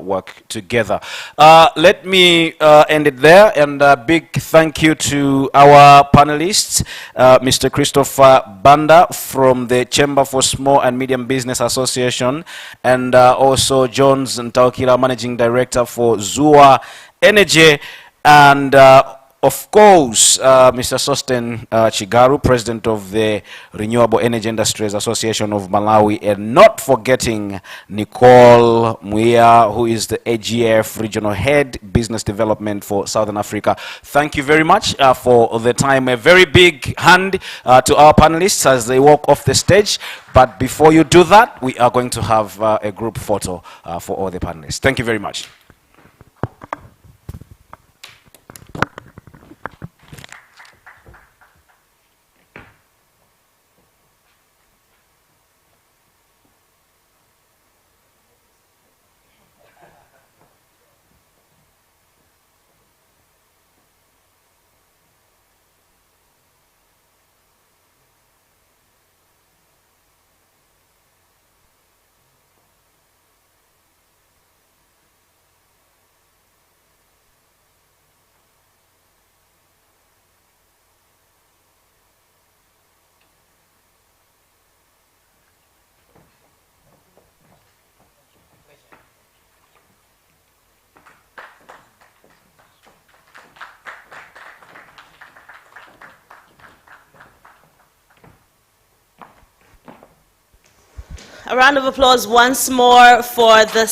work together. Let me end it there, and a big thank you to our panelists, Mr. Christopher Banda from the Chamber for Small and Medium Business Association, and also Jones Ntaukira, Managing Director for ZUA Energy. And of course, Mr. Sosten Chigaru, President of the Renewable Energy Industries Association of Malawi, and not forgetting Nicole Muia, who is the AGF Regional Head, Business Development for Southern Africa. Thank you very much for the time. A very big hand to our panelists as they walk off the stage. But before you do that, we are going to have a group photo for all the panelists. Thank you very much. A round of applause once more for the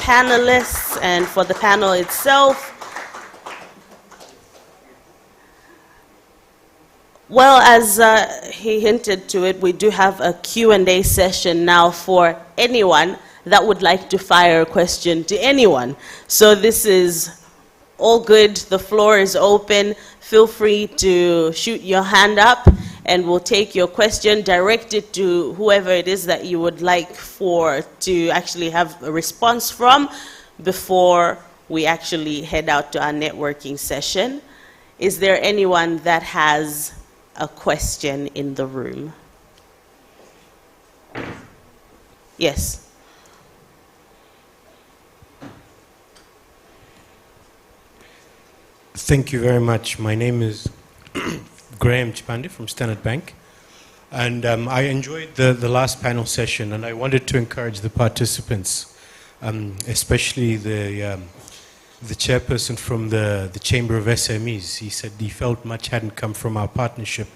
panelists and for the panel itself. Well, as he hinted to it, we do have a Q&A session now for anyone that would like to fire a question to anyone. So this is all good. The floor is open. Feel free to shoot your hand up, and we'll take your question, direct it to whoever it is that you would like to actually have a response from before we actually head out to our networking session. Is there anyone that has a question in the room? Yes. Thank you very much. My name is Graham Chipande from Standard Bank, and I enjoyed the last panel session, and I wanted to encourage the participants, especially the chairperson from the Chamber of SMEs. He said he felt much hadn't come from our partnership.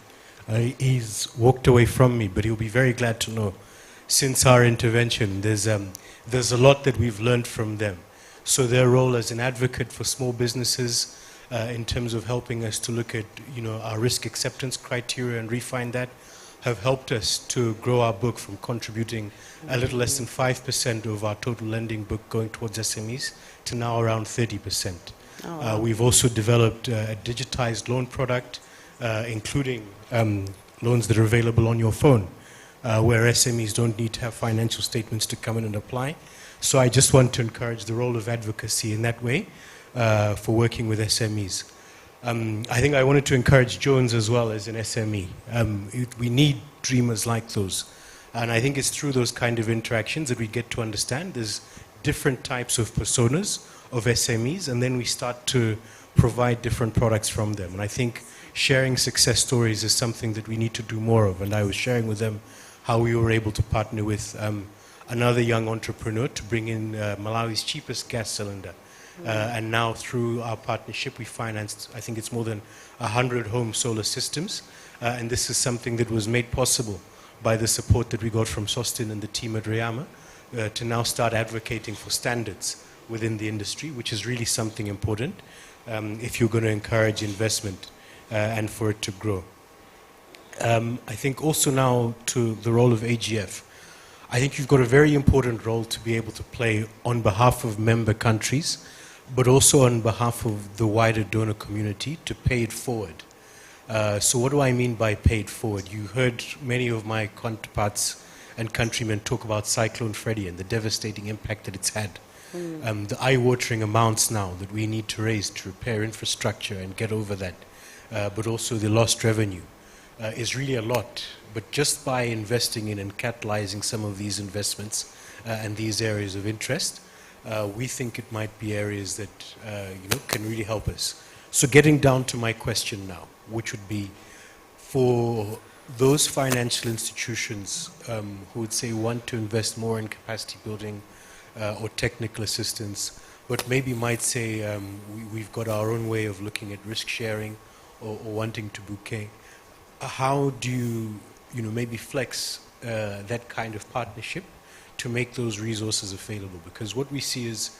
He's walked away from me, but he'll be very glad to know since our intervention there's a lot that we've learned from them. So their role as an advocate for small businesses, in terms of helping us to look at our risk acceptance criteria and refine that, have helped us to grow our book from contributing a little less than 5% of our total lending book going towards SMEs to now around 30%. Oh, wow. We've also developed a digitized loan product, including loans that are available on your phone, where SMEs don't need to have financial statements to come in and apply. So I just want to encourage the role of advocacy in that way, for working with SMEs. I think I wanted to encourage Jones as well as an SME. We need dreamers like those. And I think it's through those kind of interactions that we get to understand there's different types of personas of SMEs, and then we start to provide different products from them. And I think sharing success stories is something that we need to do more of. And I was sharing with them how we were able to partner with another young entrepreneur to bring in Malawi's cheapest gas cylinder. And now through our partnership, we financed, I think it's more than 100 home solar systems. And this is something that was made possible by the support that we got from Sosten and the team at Reyama, to now start advocating for standards within the industry, which is really something important. if you're going to encourage investment and for it to grow. I think also now to the role of AGF, I think you've got a very important role to be able to play on behalf of member countries, but also on behalf of the wider donor community to pay it forward. So what do I mean by pay it forward? You heard many of my counterparts and countrymen talk about Cyclone Freddy and the devastating impact that it's had. The eye-watering amounts now that we need to raise to repair infrastructure and get over that, but also the lost revenue is really a lot. But just by investing in and catalyzing some of these investments and these areas of interest, we think it might be areas that can really help us. So getting down to my question now, which would be for those financial institutions who would say want to invest more in capacity building or technical assistance, but maybe might say we've got our own way of looking at risk sharing or wanting to bouquet. How do you maybe flex that kind of partnership to make those resources available? Because what we see is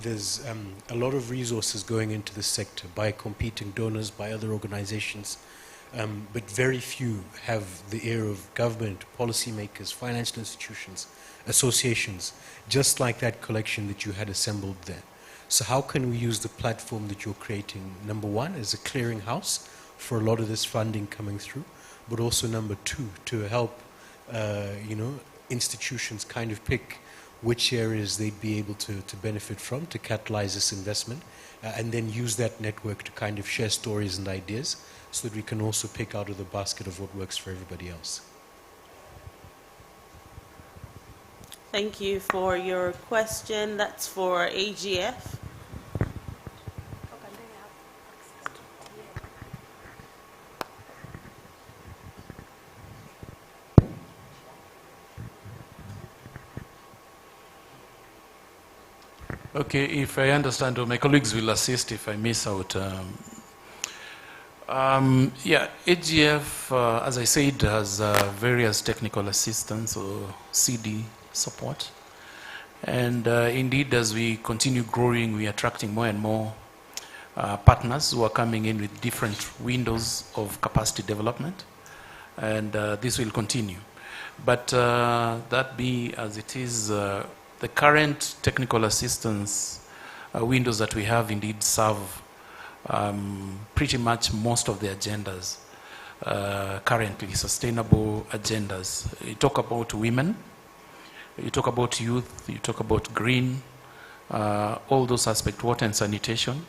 there's a lot of resources going into this sector by competing donors, by other organizations, but very few have the ear of government, policymakers, financial institutions, associations, just like that collection that you had assembled there. So how can we use the platform that you're creating, number one, as a clearinghouse for a lot of this funding coming through, but also number two, to help institutions kind of pick which areas they'd be able to benefit from to catalyze this investment, and then use that network to kind of share stories and ideas so that we can also pick out of the basket of what works for everybody else. Thank you for your question. That's for AGF. Okay, if I understand, or my colleagues will assist if I miss out. AGF, as I said, has various technical assistance or CD support. And indeed, as we continue growing, we are attracting more and more partners who are coming in with different windows of capacity development. And this will continue. But that be as it is, the current technical assistance windows that we have indeed serve pretty much most of the agendas currently, sustainable agendas. You talk about women, you talk about youth, you talk about green, all those aspects, water and sanitation,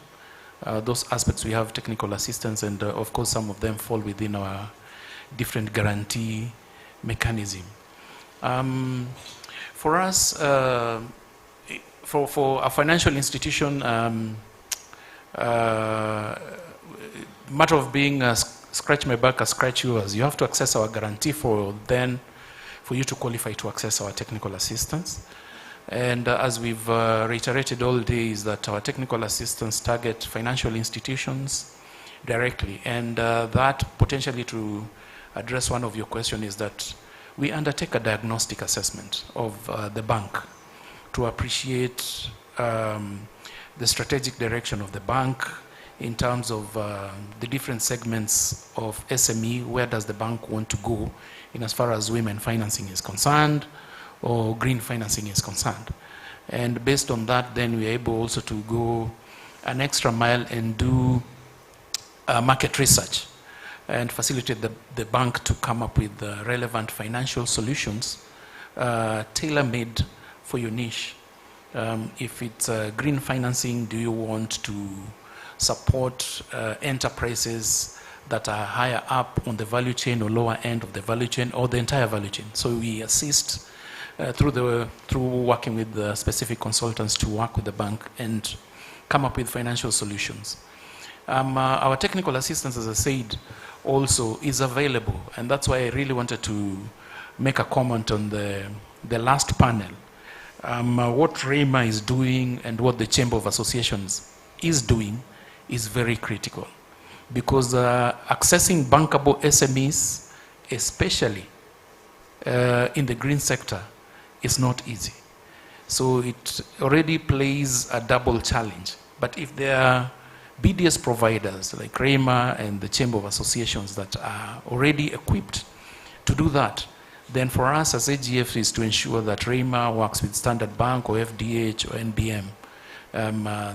those aspects we have technical assistance, and of course some of them fall within our different guarantee mechanism. For us, for a financial institution, matter of being scratch my back, scratch yours, you have to access our guarantee for you to qualify to access our technical assistance. And as we've reiterated all day, is that our technical assistance target financial institutions directly. And that potentially, to address one of your questions, is that we undertake a diagnostic assessment of the bank to appreciate the strategic direction of the bank in terms of the different segments of SME. Where does the bank want to go in as far as women financing is concerned or green financing is concerned? And based on that, then we are able also to go an extra mile and do market research and facilitate the bank to come up with relevant financial solutions tailor-made for your niche. If it's green financing, do you want to support enterprises that are higher up on the value chain or lower end of the value chain, or the entire value chain? So we assist through working with the specific consultants to work with the bank and come up with financial solutions. Our technical assistance, as I said, also is available, and that's why I really wanted to make a comment on the last panel. What REMA is doing and what the Chamber of Associations is doing is very critical, because accessing bankable SMEs, especially in the green sector, is not easy. So it already plays a double challenge. But if there are BDS providers like REMA and the Chamber of Associations that are already equipped to do that, then for us as AGF is to ensure that REMA works with Standard Bank or FDH or NBM,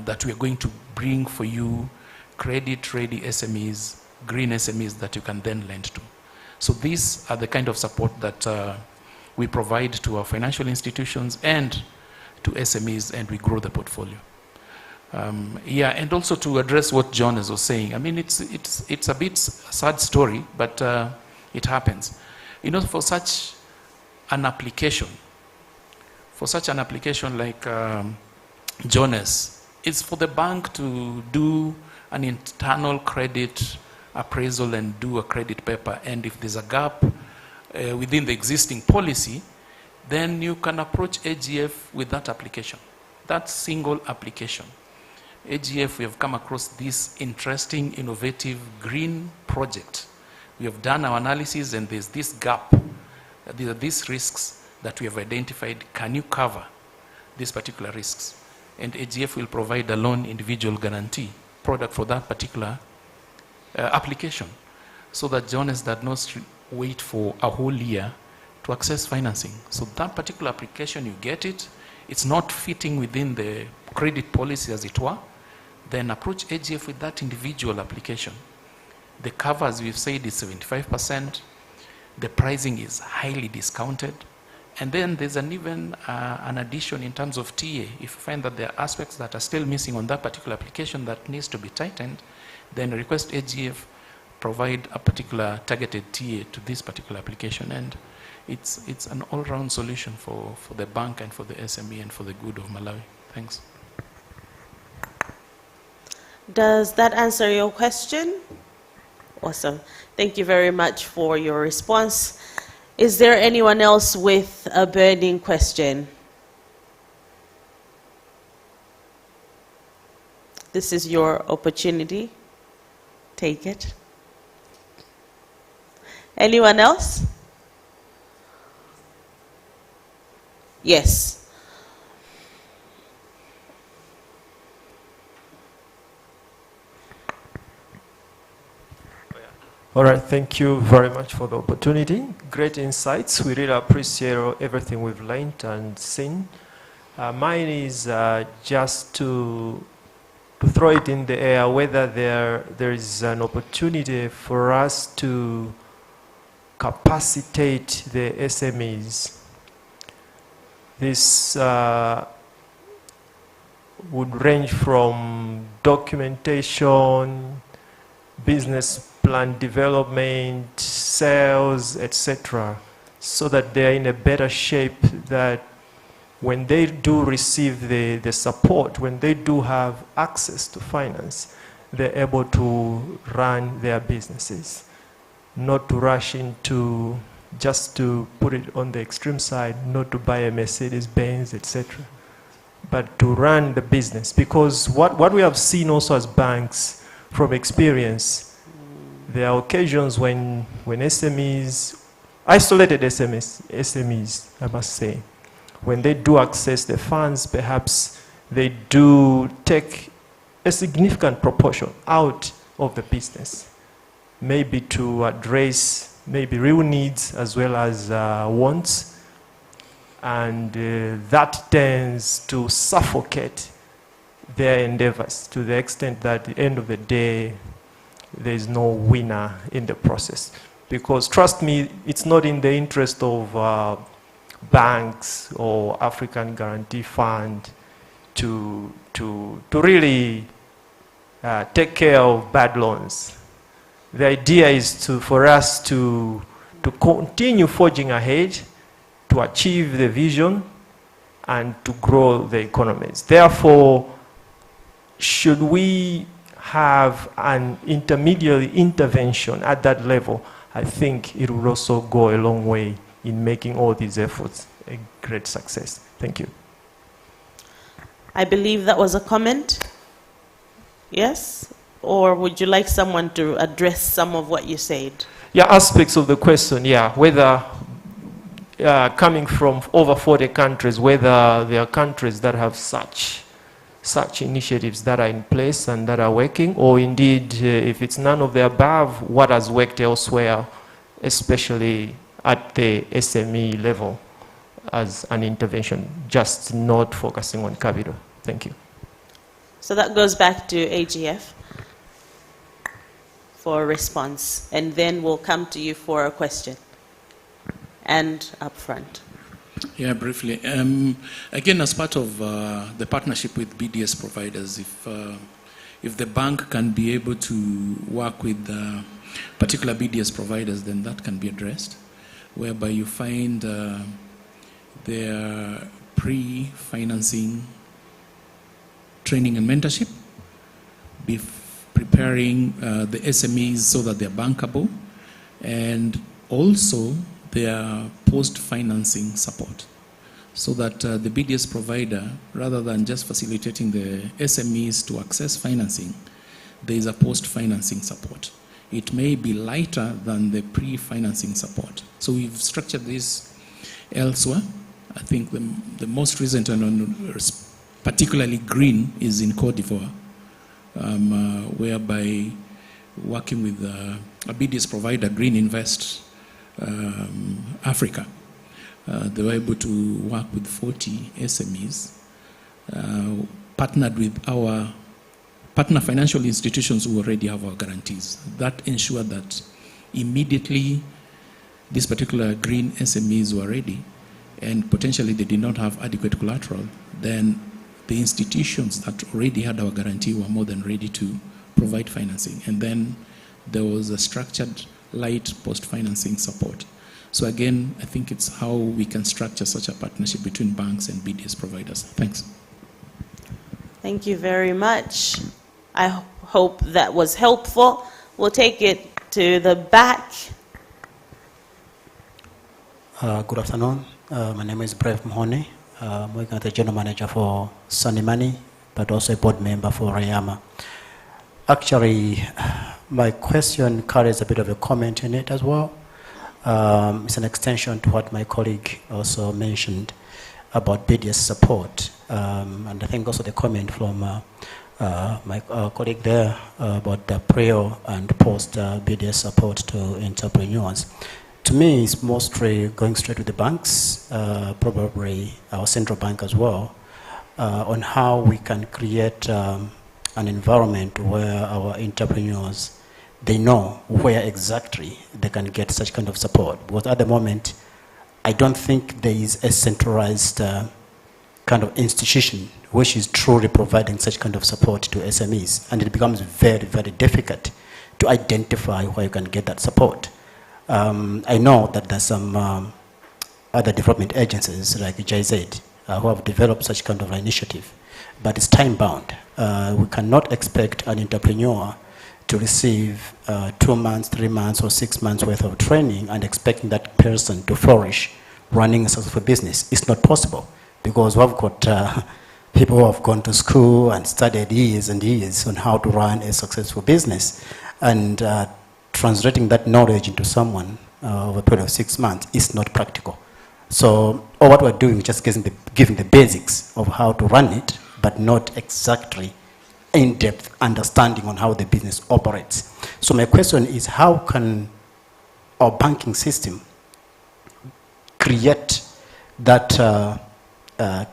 that we are going to bring for you credit-ready SMEs, green SMEs that you can then lend to. So these are the kind of support that we provide to our financial institutions and to SMEs, and we grow the portfolio. Yeah, and also to address what John was saying. I mean, it's a bit sad story, but it happens. You know, for such an application like Jonas, it's for the bank to do an internal credit appraisal and do a credit paper. And if there's a gap within the existing policy, then you can approach AGF with that application, that single application. AGF, we have come across this interesting, innovative green project. We have done our analysis and there's this gap. There are these risks that we have identified. Can you cover these particular risks? And AGF will provide a loan individual guarantee product for that particular application, so that Jonas does not wait for a whole year to access financing. So that particular application, you get it, it's not fitting within the credit policy as it were, then approach AGF with that individual application. The cover, as we've said, is 75%. The pricing is highly discounted. And then there's even an addition in terms of TA. If you find that there are aspects that are still missing on that particular application that needs to be tightened, then request AGF provide a particular targeted TA to this particular application. And it's an all-round solution for the bank and for the SME and for the good of Malawi. Thanks. Does that answer your question? Awesome. Thank you very much for your response. Is there anyone else with a burning question? This is your opportunity. Take it. Anyone else? Yes. All right, thank you very much for the opportunity. Great insights. We really appreciate everything we've learned and seen. Mine is just to throw it in the air whether there is an opportunity for us to capacitate the SMEs. This would range from documentation, business plan development, sales, etc., so that they're in a better shape that when they do receive the support, when they do have access to finance, they're able to run their businesses, not to rush into, just to put it on the extreme side, not to buy a Mercedes-Benz, etc., but to run the business. Because what we have seen also as banks from experience, there are occasions when SMEs, isolated SMEs, I must say, when they do access the funds, perhaps they do take a significant proportion out of the business, maybe to address maybe real needs as well as wants, and that tends to suffocate their endeavors to the extent that at the end of the day, there is no winner in the process. Because trust me, it's not in the interest of banks or African Guarantee Fund to really take care of bad loans. The idea is for us to continue forging ahead, to achieve the vision, and to grow the economies. Therefore, should we have an intermediary intervention at that level, I think it will also go a long way in making all these efforts a great success. Thank you. I believe that was a comment. Yes? Or would you like someone to address some of what you said? Yeah, aspects of the question, yeah. Whether coming from over 40 countries, whether there are countries that have such such initiatives that are in place and that are working, or indeed, if it's none of the above, what has worked elsewhere, especially at the SME level as an intervention, just not focusing on capital. Thank you. So that goes back to AGF for a response, and then we'll come to you for a question. And up front. Yeah, briefly. Again, as part of the partnership with BDS providers, if the bank can be able to work with particular BDS providers, then that can be addressed, whereby you find their pre-financing training and mentorship, preparing the SMEs so that they're bankable, and also their post-financing support, so that the BDS provider, rather than just facilitating the SMEs to access financing, there is a post-financing support. It may be lighter than the pre-financing support. So we've structured this elsewhere. I think the most recent and particularly green is in Côte d'Ivoire, whereby working with a BDS provider, Green Invest Africa, they were able to work with 40 SMEs, partnered with our partner financial institutions who already have our guarantees. That ensured that immediately these particular green SMEs were ready and potentially they did not have adequate collateral, then the institutions that already had our guarantee were more than ready to provide financing. And then there was a structured light post-financing support. So again, I think it's how we can structure such a partnership between banks and BDS providers. Thanks. Thank you very much. I hope that was helpful. We'll take it to the back. Good afternoon. My name is Brave Mhone. I'm working as the General Manager for Sunny Money, but also a board member for Rayama. Actually, my question carries a bit of a comment in it as well. It's an extension to what my colleague also mentioned about BDS support. And I think also the comment from my colleague there about the prior and post BDS support to entrepreneurs. To me, it's mostly going straight to the banks, probably our central bank as well, on how we can create an environment where our entrepreneurs, they know where exactly they can get such kind of support. Because at the moment, I don't think there is a centralized kind of institution which is truly providing such kind of support to SMEs. And it becomes very, very difficult to identify where you can get that support. I know that there's some other development agencies like JZ who have developed such kind of initiative, but it's time bound. We cannot expect an entrepreneur to receive 2 months, 3 months, or 6 months worth of training and expecting that person to flourish running a successful business. It's not possible, because we've got people who have gone to school and studied years and years on how to run a successful business, and translating that knowledge into someone over a period of 6 months is not practical. So all what we're doing is just giving the basics of how to run it, but not exactly in-depth understanding on how the business operates. So my question is, how can our banking system create that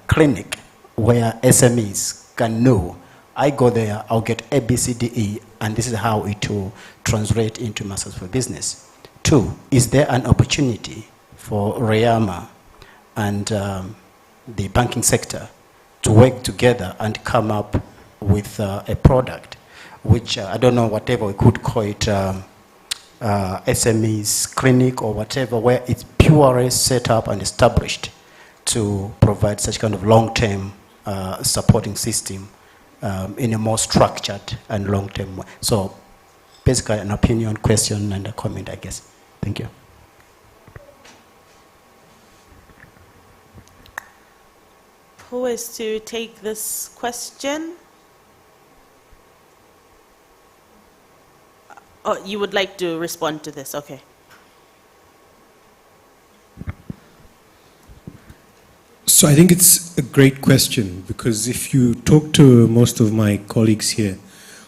clinic where SMEs can know, I go there, I'll get A, B, C, D, E, and this is how it will translate into my successful business. 2, is there an opportunity for Rayama and the banking sector to work together and come up with a product which, I don't know, whatever we could call it, SMEs clinic or whatever, where it's purely set up and established to provide such kind of long-term supporting system in a more structured and long-term way. So basically an opinion, question, and a comment, I guess. Thank you. Who is to take this question? Oh, you would like to respond to this, okay. So I think it's a great question, because if you talk to most of my colleagues here,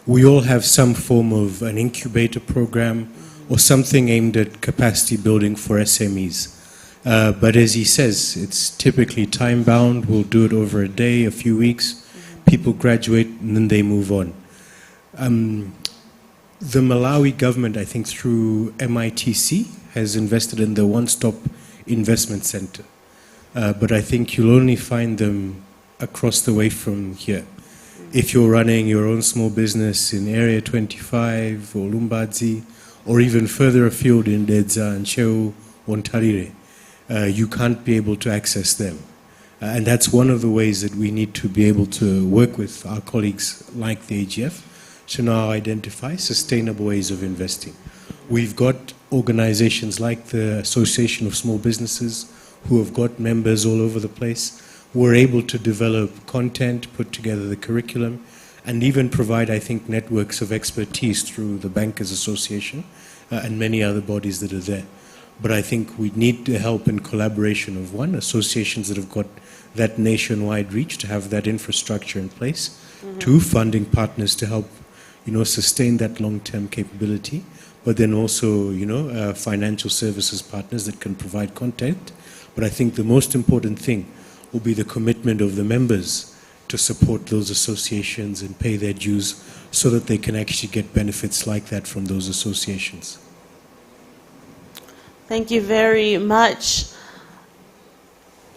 we all have some form of an incubator program or something aimed at capacity building for SMEs. But as he says, it's typically time-bound. We'll do it over a day, a few weeks. People graduate and then they move on. The Malawi government, I think through MITC, has invested in the One-Stop Investment Center. But I think you'll only find them across the way from here. If you're running your own small business in Area 25 or Lumbadzi, or even further afield in Dedza and Cheu or Ntarire, you can't be able to access them. And that's one of the ways that we need to be able to work with our colleagues like the AGF to now identify sustainable ways of investing. We've got organizations like the Association of Small Businesses who have got members all over the place. We're able to develop content, put together the curriculum, and even provide, I think, networks of expertise through the Bankers Association and many other bodies that are there. But I think we need the help and collaboration of associations that have got that nationwide reach to have that infrastructure in place. Two, funding partners to help, sustain that long-term capability. But then also, financial services partners that can provide content. But I think the most important thing will be the commitment of the members to support those associations and pay their dues so that they can actually get benefits like that from those associations. Thank you very much.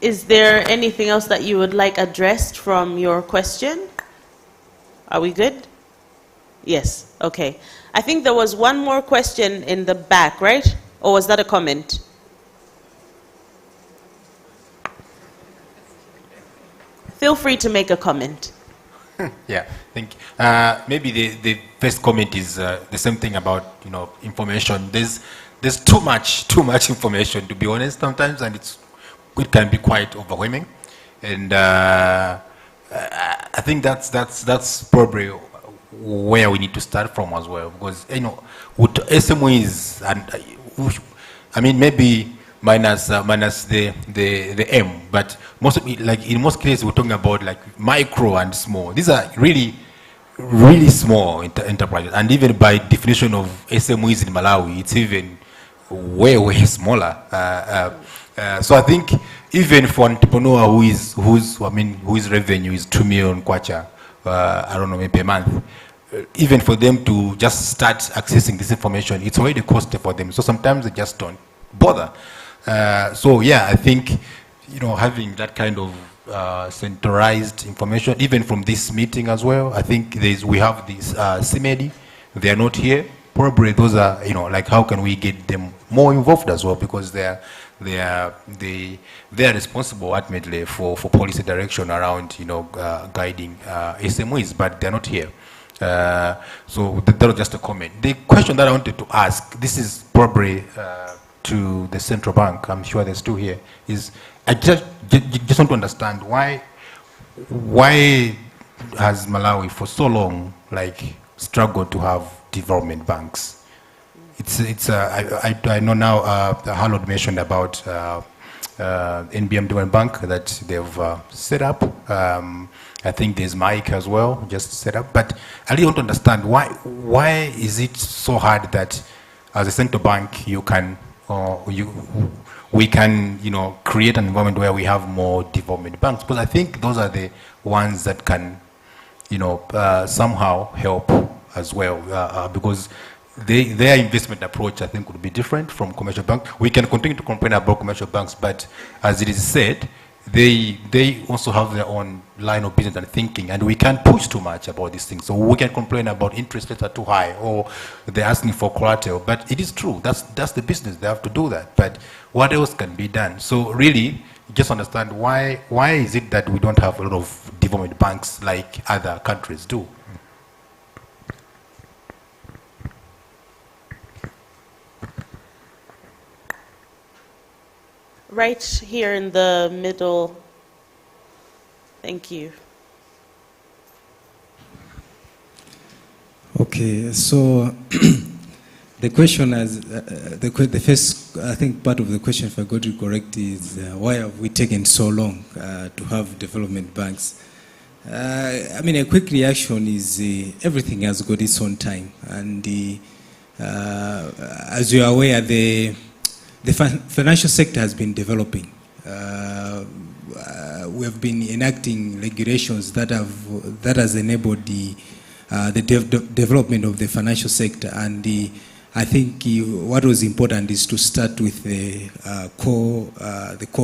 Is there anything else that you would like addressed from your question? Are we good? Yes, okay. I think there was one more question in the back, right? Or was that a comment? Feel free to make a comment. Yeah, thank you. Maybe the first comment is the same thing about information. There's too much information, to be honest, sometimes, and it can be quite overwhelming. And I think that's probably where we need to start from as well, because with SMEs, and I mean maybe minus the M, but in most cases we're talking about like micro and small. These are really small enterprises, and even by definition of SMEs in Malawi, it's even way smaller. So I think even for an entrepreneur whose revenue is 2 million kwacha, I don't know, maybe a month, even for them to just start accessing this information, it's already costly for them. So sometimes they just don't bother. So yeah, I think having that kind of centralized information, even from this meeting as well. I think we have this SMEs. They are not here. Probably those are like how can we get them more involved as well, because they are responsible ultimately for policy direction around guiding SMEs, but they're not here. So that was just a comment. The question that I wanted to ask, this is probably to the central bank, I'm sure there's two here, is I just want to understand why has Malawi for so long struggled to have development banks? I know now Harold mentioned about NBM Development Bank that they've set up. I think there's Mike as well, just set up. But I really want to understand why is it so hard that as a central bank we can create an environment where we have more development banks? Because I think those are the ones that can somehow help as well, because their investment approach, I think, would be different from commercial banks. We can continue to complain about commercial banks, but as it is said, they also have their own line of business and thinking, and we can't push too much about these things. So we can complain about interest rates are too high, or they're asking for collateral, but it is true, that's the business, they have to do that. But what else can be done? So really, just understand why is it that we don't have a lot of development banks like other countries do? Right here in the middle. Thank you. Okay, so The question has, the first, I think part of the question, if I got it correct, is why have we taken so long to have development banks? I mean, a quick reaction is everything has got its own time. And as you are aware, the financial sector has been developing. We have been enacting regulations that has enabled the development of the financial sector. And I think what was important is to start with the core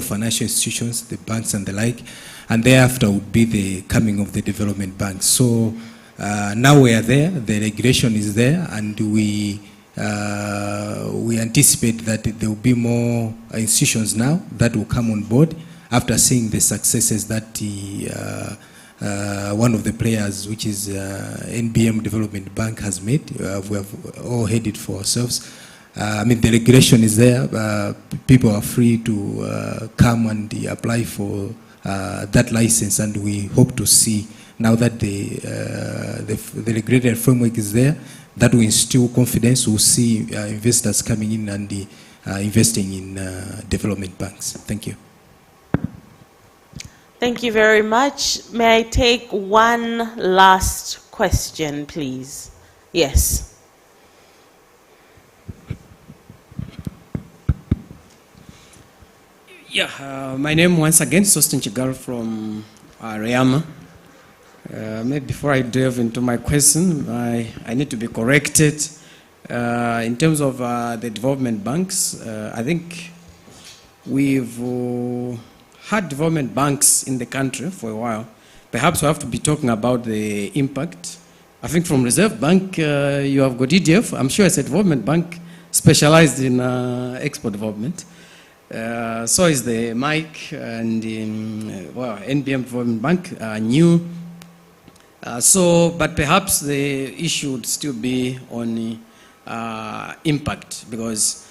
financial institutions, the banks and the like, and thereafter would be the coming of the development banks. So now we are there, the regulation is there, and we anticipate that there will be more institutions now that will come on board after seeing the successes that one of the players, which is NBM Development Bank, has made. We have all headed for ourselves. I mean, the regulation is there. People are free to come and apply for that license, and we hope to see, now that the regulatory framework is there, that will instill confidence. We'll see investors coming in and investing in development banks. Thank you. Thank you very much. May I take one last question, please? Yes. Yeah, my name once again, Sostin Chigal from Rayama. Maybe before I delve into my question, I need to be corrected. In terms of the development banks, I think we've had development banks in the country for a while. Perhaps we have to be talking about the impact. I think from Reserve Bank, you have got EDF. I'm sure it's a development bank specialized in export development. So is the MIC and NBM Development Bank new. But perhaps the issue would still be on impact, because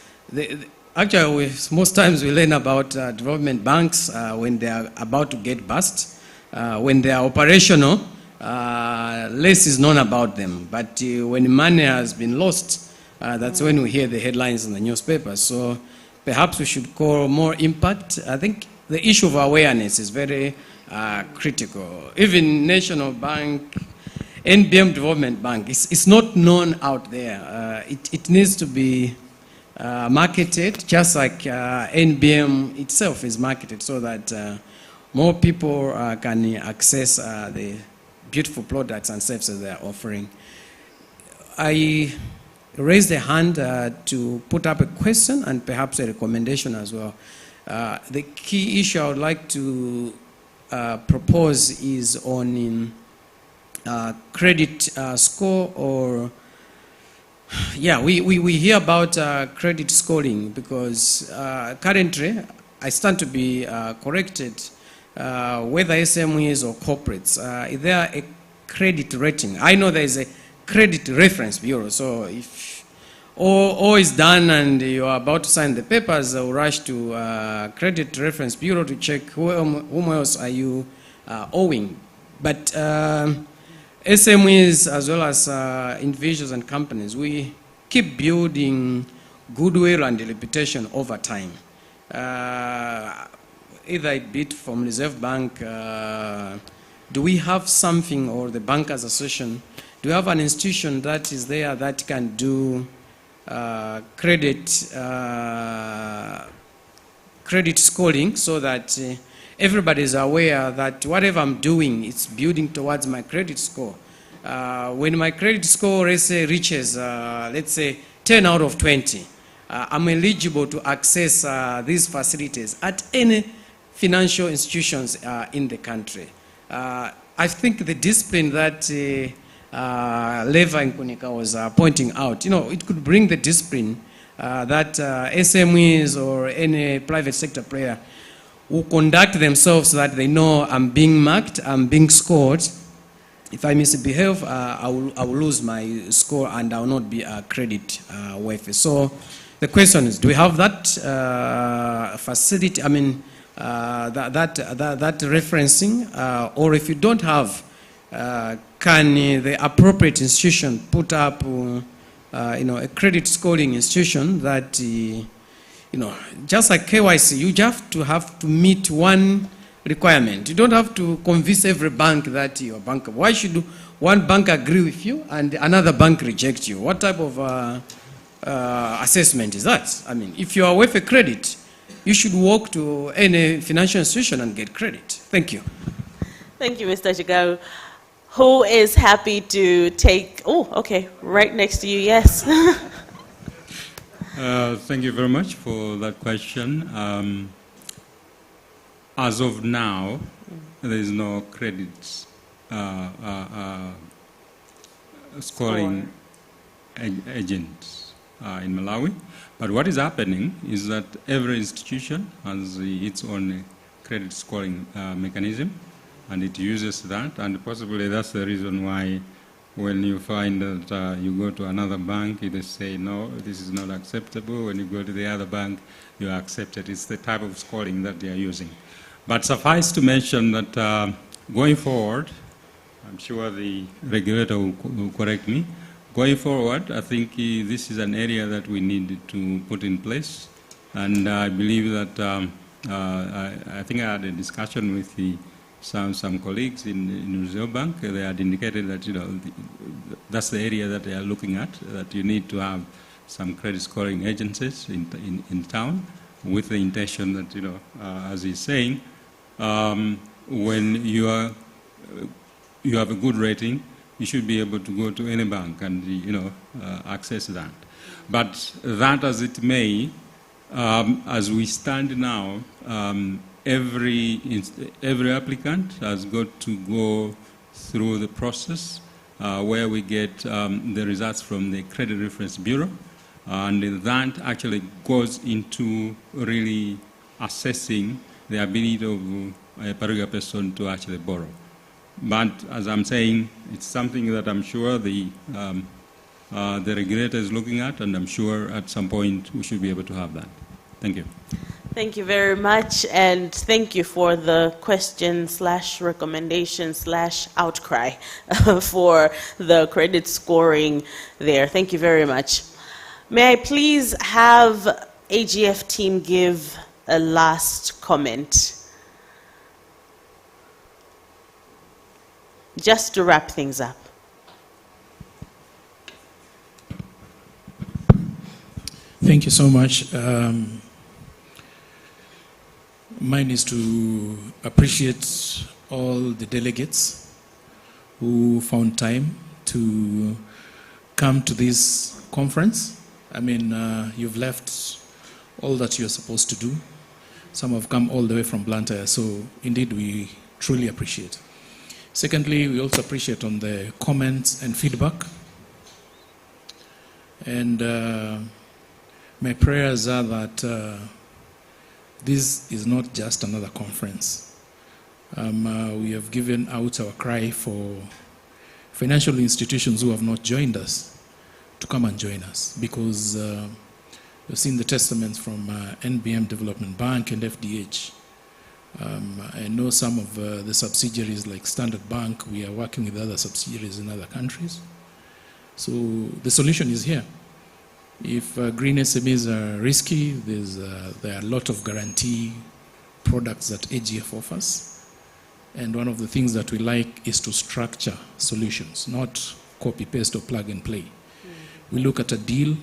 actually most times we learn about development banks when they are about to get bust. When they are operational, less is known about them. But when money has been lost, that's when we hear the headlines in the newspapers. So perhaps we should call more impact. I think the issue of awareness is very critical. Even National Bank, NBM Development Bank, it's not known out there. It needs to be marketed, just like NBM itself is marketed, so that more people can access the beautiful products and services they are offering. I raised a hand to put up a question and perhaps a recommendation as well. The key issue I would like to propose is on credit score, or we hear about credit scoring, because currently I stand to be corrected, whether SMEs or corporates, is there a credit rating? I know there is a credit reference bureau, so if all is done and you are about to sign the papers, rush to credit reference bureau to check whom else are you owing. But SMEs, as well as individuals and companies, we keep building goodwill and reputation over time. Either it be from Reserve Bank, do we have something, or the Bankers Association, do we have an institution that is there that can do credit scoring, so that everybody is aware that whatever I'm doing, it's building towards my credit score. When my credit score, let's say, reaches, let's say, 10 out of 20, I'm eligible to access these facilities at any financial institutions in the country. I think the discipline that Leva Nkunika was pointing out, it could bring the discipline that SMEs or any private sector player will conduct themselves so that they know I'm being marked, I'm being scored. If I misbehave, I will lose my score and I will not be credit worthy. So the question is, do we have that facility? I mean, that referencing, or if you don't have, can the appropriate institution put up a credit scoring institution that, just like KYC, you have to meet one requirement. You don't have to convince every bank that you're bankable. Why should one bank agree with you and another bank reject you? What type of assessment is that? I mean, if you are worth a credit, you should walk to any financial institution and get credit. Thank you. Thank you, Mr. Chigaru. Who is happy to take, okay, right next to you, yes. Thank you very much for that question. As of now, there is no credit scoring agent in Malawi. But what is happening is that every institution has its own credit scoring mechanism, and it uses that, and possibly that's the reason why when you find that you go to another bank, they say, no, this is not acceptable. When you go to the other bank, you accept it. It's the type of scoring that they are using. But suffice to mention that going forward, I'm sure the regulator will correct me, going forward, I think this is an area that we need to put in place. And I believe that, I think I had a discussion with some colleagues in Reserve Bank. They had indicated that, that's the area that they are looking at, that you need to have some credit scoring agencies in town with the intention that, as he's saying, when you have a good rating, you should be able to go to any bank and, access that. But that as it may, as we stand now, every applicant has got to go through the process where we get the results from the Credit Reference Bureau, and that actually goes into really assessing the ability of a particular person to actually borrow. But as I'm saying, it's something that I'm sure the regulator is looking at, and I'm sure at some point we should be able to have that. Thank you. Thank you very much, and thank you for the question / recommendation / outcry for the credit scoring there. Thank you very much. May I please have AGF team give a last comment, just to wrap things up. Thank you so much. Mine is to appreciate all the delegates who found time to come to this conference. I mean, you've left all that you're supposed to do. Some have come all the way from Blantyre, so indeed we truly appreciate. Secondly, we also appreciate on the comments and feedback. And my prayers are that this is not just another conference. We have given out our cry for financial institutions who have not joined us to come and join us, because we've seen the testaments from NBM Development Bank and FDH. I know some of the subsidiaries like Standard Bank, we are working with other subsidiaries in other countries. So the solution is here. If green SMEs are risky, there are a lot of guarantee products that AGF offers. And one of the things that we like is to structure solutions, not copy, paste, or plug and play. We look at a deal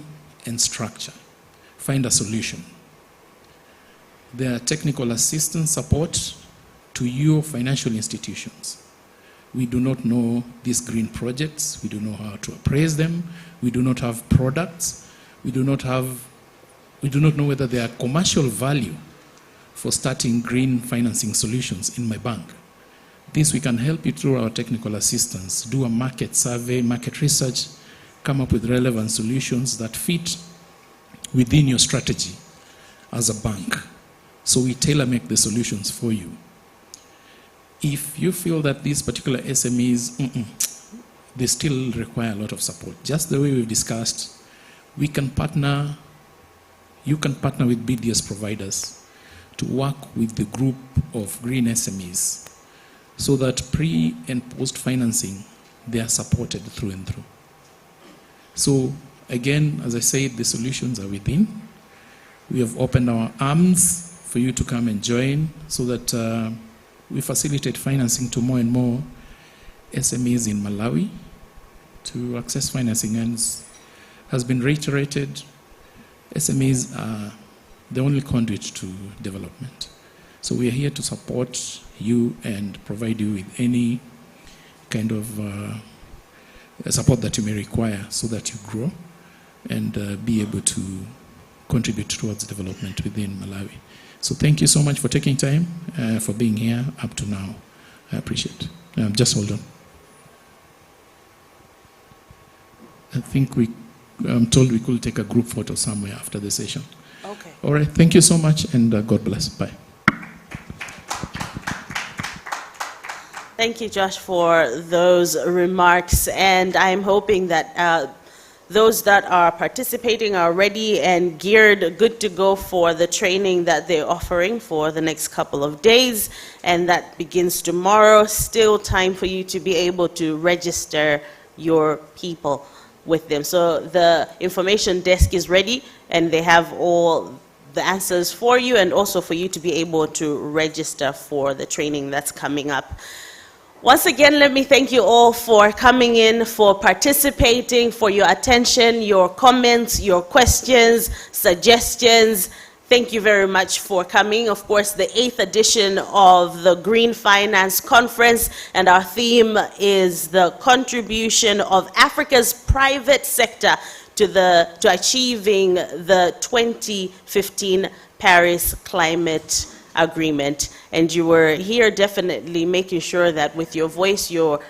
and structure, find a solution. There are technical assistance support to your financial institutions. We do not know these green projects. We do not know how to appraise them. We do not have products. We do not know whether there are commercial value for starting green financing solutions in my bank. This we can help you through our technical assistance, do a market survey, market research, come up with relevant solutions that fit within your strategy as a bank. So we tailor-make the solutions for you. If you feel that these particular SMEs, they still require a lot of support, just the way we've discussed, we can partner, you can partner with BDS providers to work with the group of green SMEs so that pre and post financing, they are supported through and through. So Again, as I said, the solutions are within. We have opened our arms for you to come and join so that we facilitate financing to more and more SMEs in Malawi to access financing. And has been reiterated, SMEs are the only conduit to development. So we are here to support you and provide you with any kind of support that you may require so that you grow and be able to contribute towards development within Malawi. So thank you so much for taking time, for being here up to now. I appreciate it. Just hold on. I think I'm told we could take a group photo somewhere after the session. Okay. All right, thank you so much and God bless. Bye. Thank you, Josh, for those remarks. And I'm hoping that those that are participating are ready and geared, good to go for the training that they're offering for the next couple of days. And that begins tomorrow. Still time for you to be able to register your people with them. So the information desk is ready and they have all the answers for you and also for you to be able to register for the training that's coming up. Once again, let me thank you all for coming in, for participating, for your attention, your comments, your questions, suggestions. Thank you very much for coming. Of course, the 8th edition of the Green Finance Conference, and our theme is the contribution of Africa's private sector to achieving the 2015 Paris Climate Agreement. And you were here definitely making sure that with your voice you're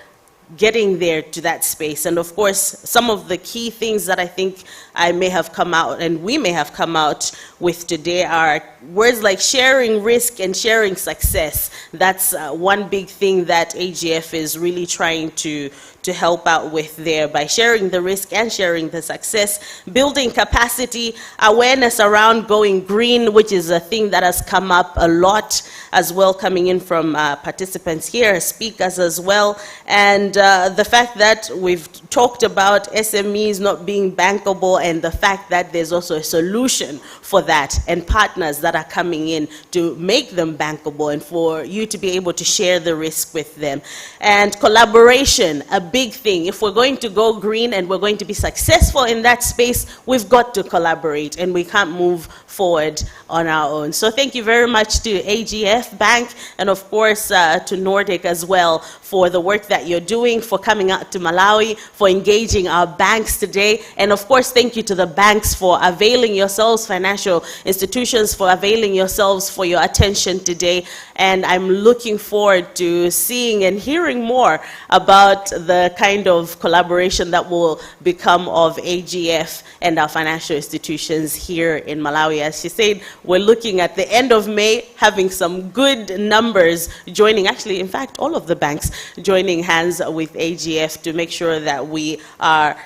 getting there to that space. And of course, some of the key things that I think I may have come out and we may have come out with today are words like sharing risk and sharing success. That's one big thing that AGF is really trying to help out with there by sharing the risk and sharing the success, building capacity, awareness around going green, which is a thing that has come up a lot as well, coming in from participants here, speakers as well, and the fact that we've talked about SMEs not being bankable and the fact that there's also a solution for that and partners that are coming in to make them bankable and for you to be able to share the risk with them. And collaboration, a big thing. If we're going to go green and we're going to be successful in that space, we've got to collaborate and we can't move forward on our own. So thank you very much to AGF Bank and of course to Nordic as well for the work that you're doing, for coming out to Malawi, for engaging our banks today, and of course thank you to the banks for availing yourselves, financial institutions for availing yourselves for your attention today. And I'm looking forward to seeing and hearing more about the kind of collaboration that will become of AGF and our financial institutions here in Malawi. As she said, we're looking at the end of May having some good numbers joining, actually in fact all of the banks joining hands with AGF to make sure that we are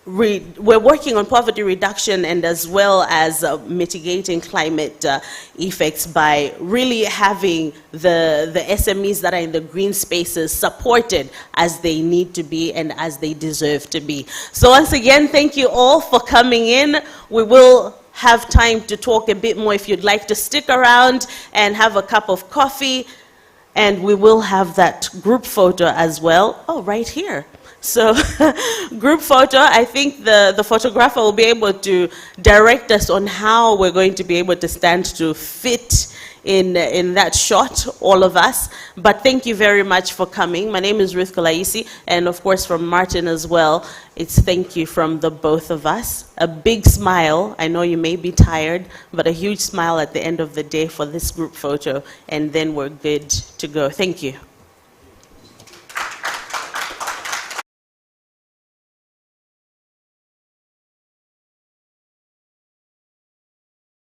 we're working on poverty reduction and as well as mitigating climate effects by really having the SMEs that are in the green spaces supported as they need to be and as they deserve to be. So once again, thank you all for coming in. We will have time to talk a bit more if you'd like to stick around and have a cup of coffee, and we will have that group photo as well. Oh, right here. So group photo, I think the photographer will be able to direct us on how we're going to be able to stand to fit in that shot, all of us. But thank you very much for coming. My name is Ruth Kalaisi, and of course from Martin as well. It's thank you from the both of us. A big smile. I know you may be tired, but a huge smile at the end of the day for this group photo, and then we're good to go. Thank you.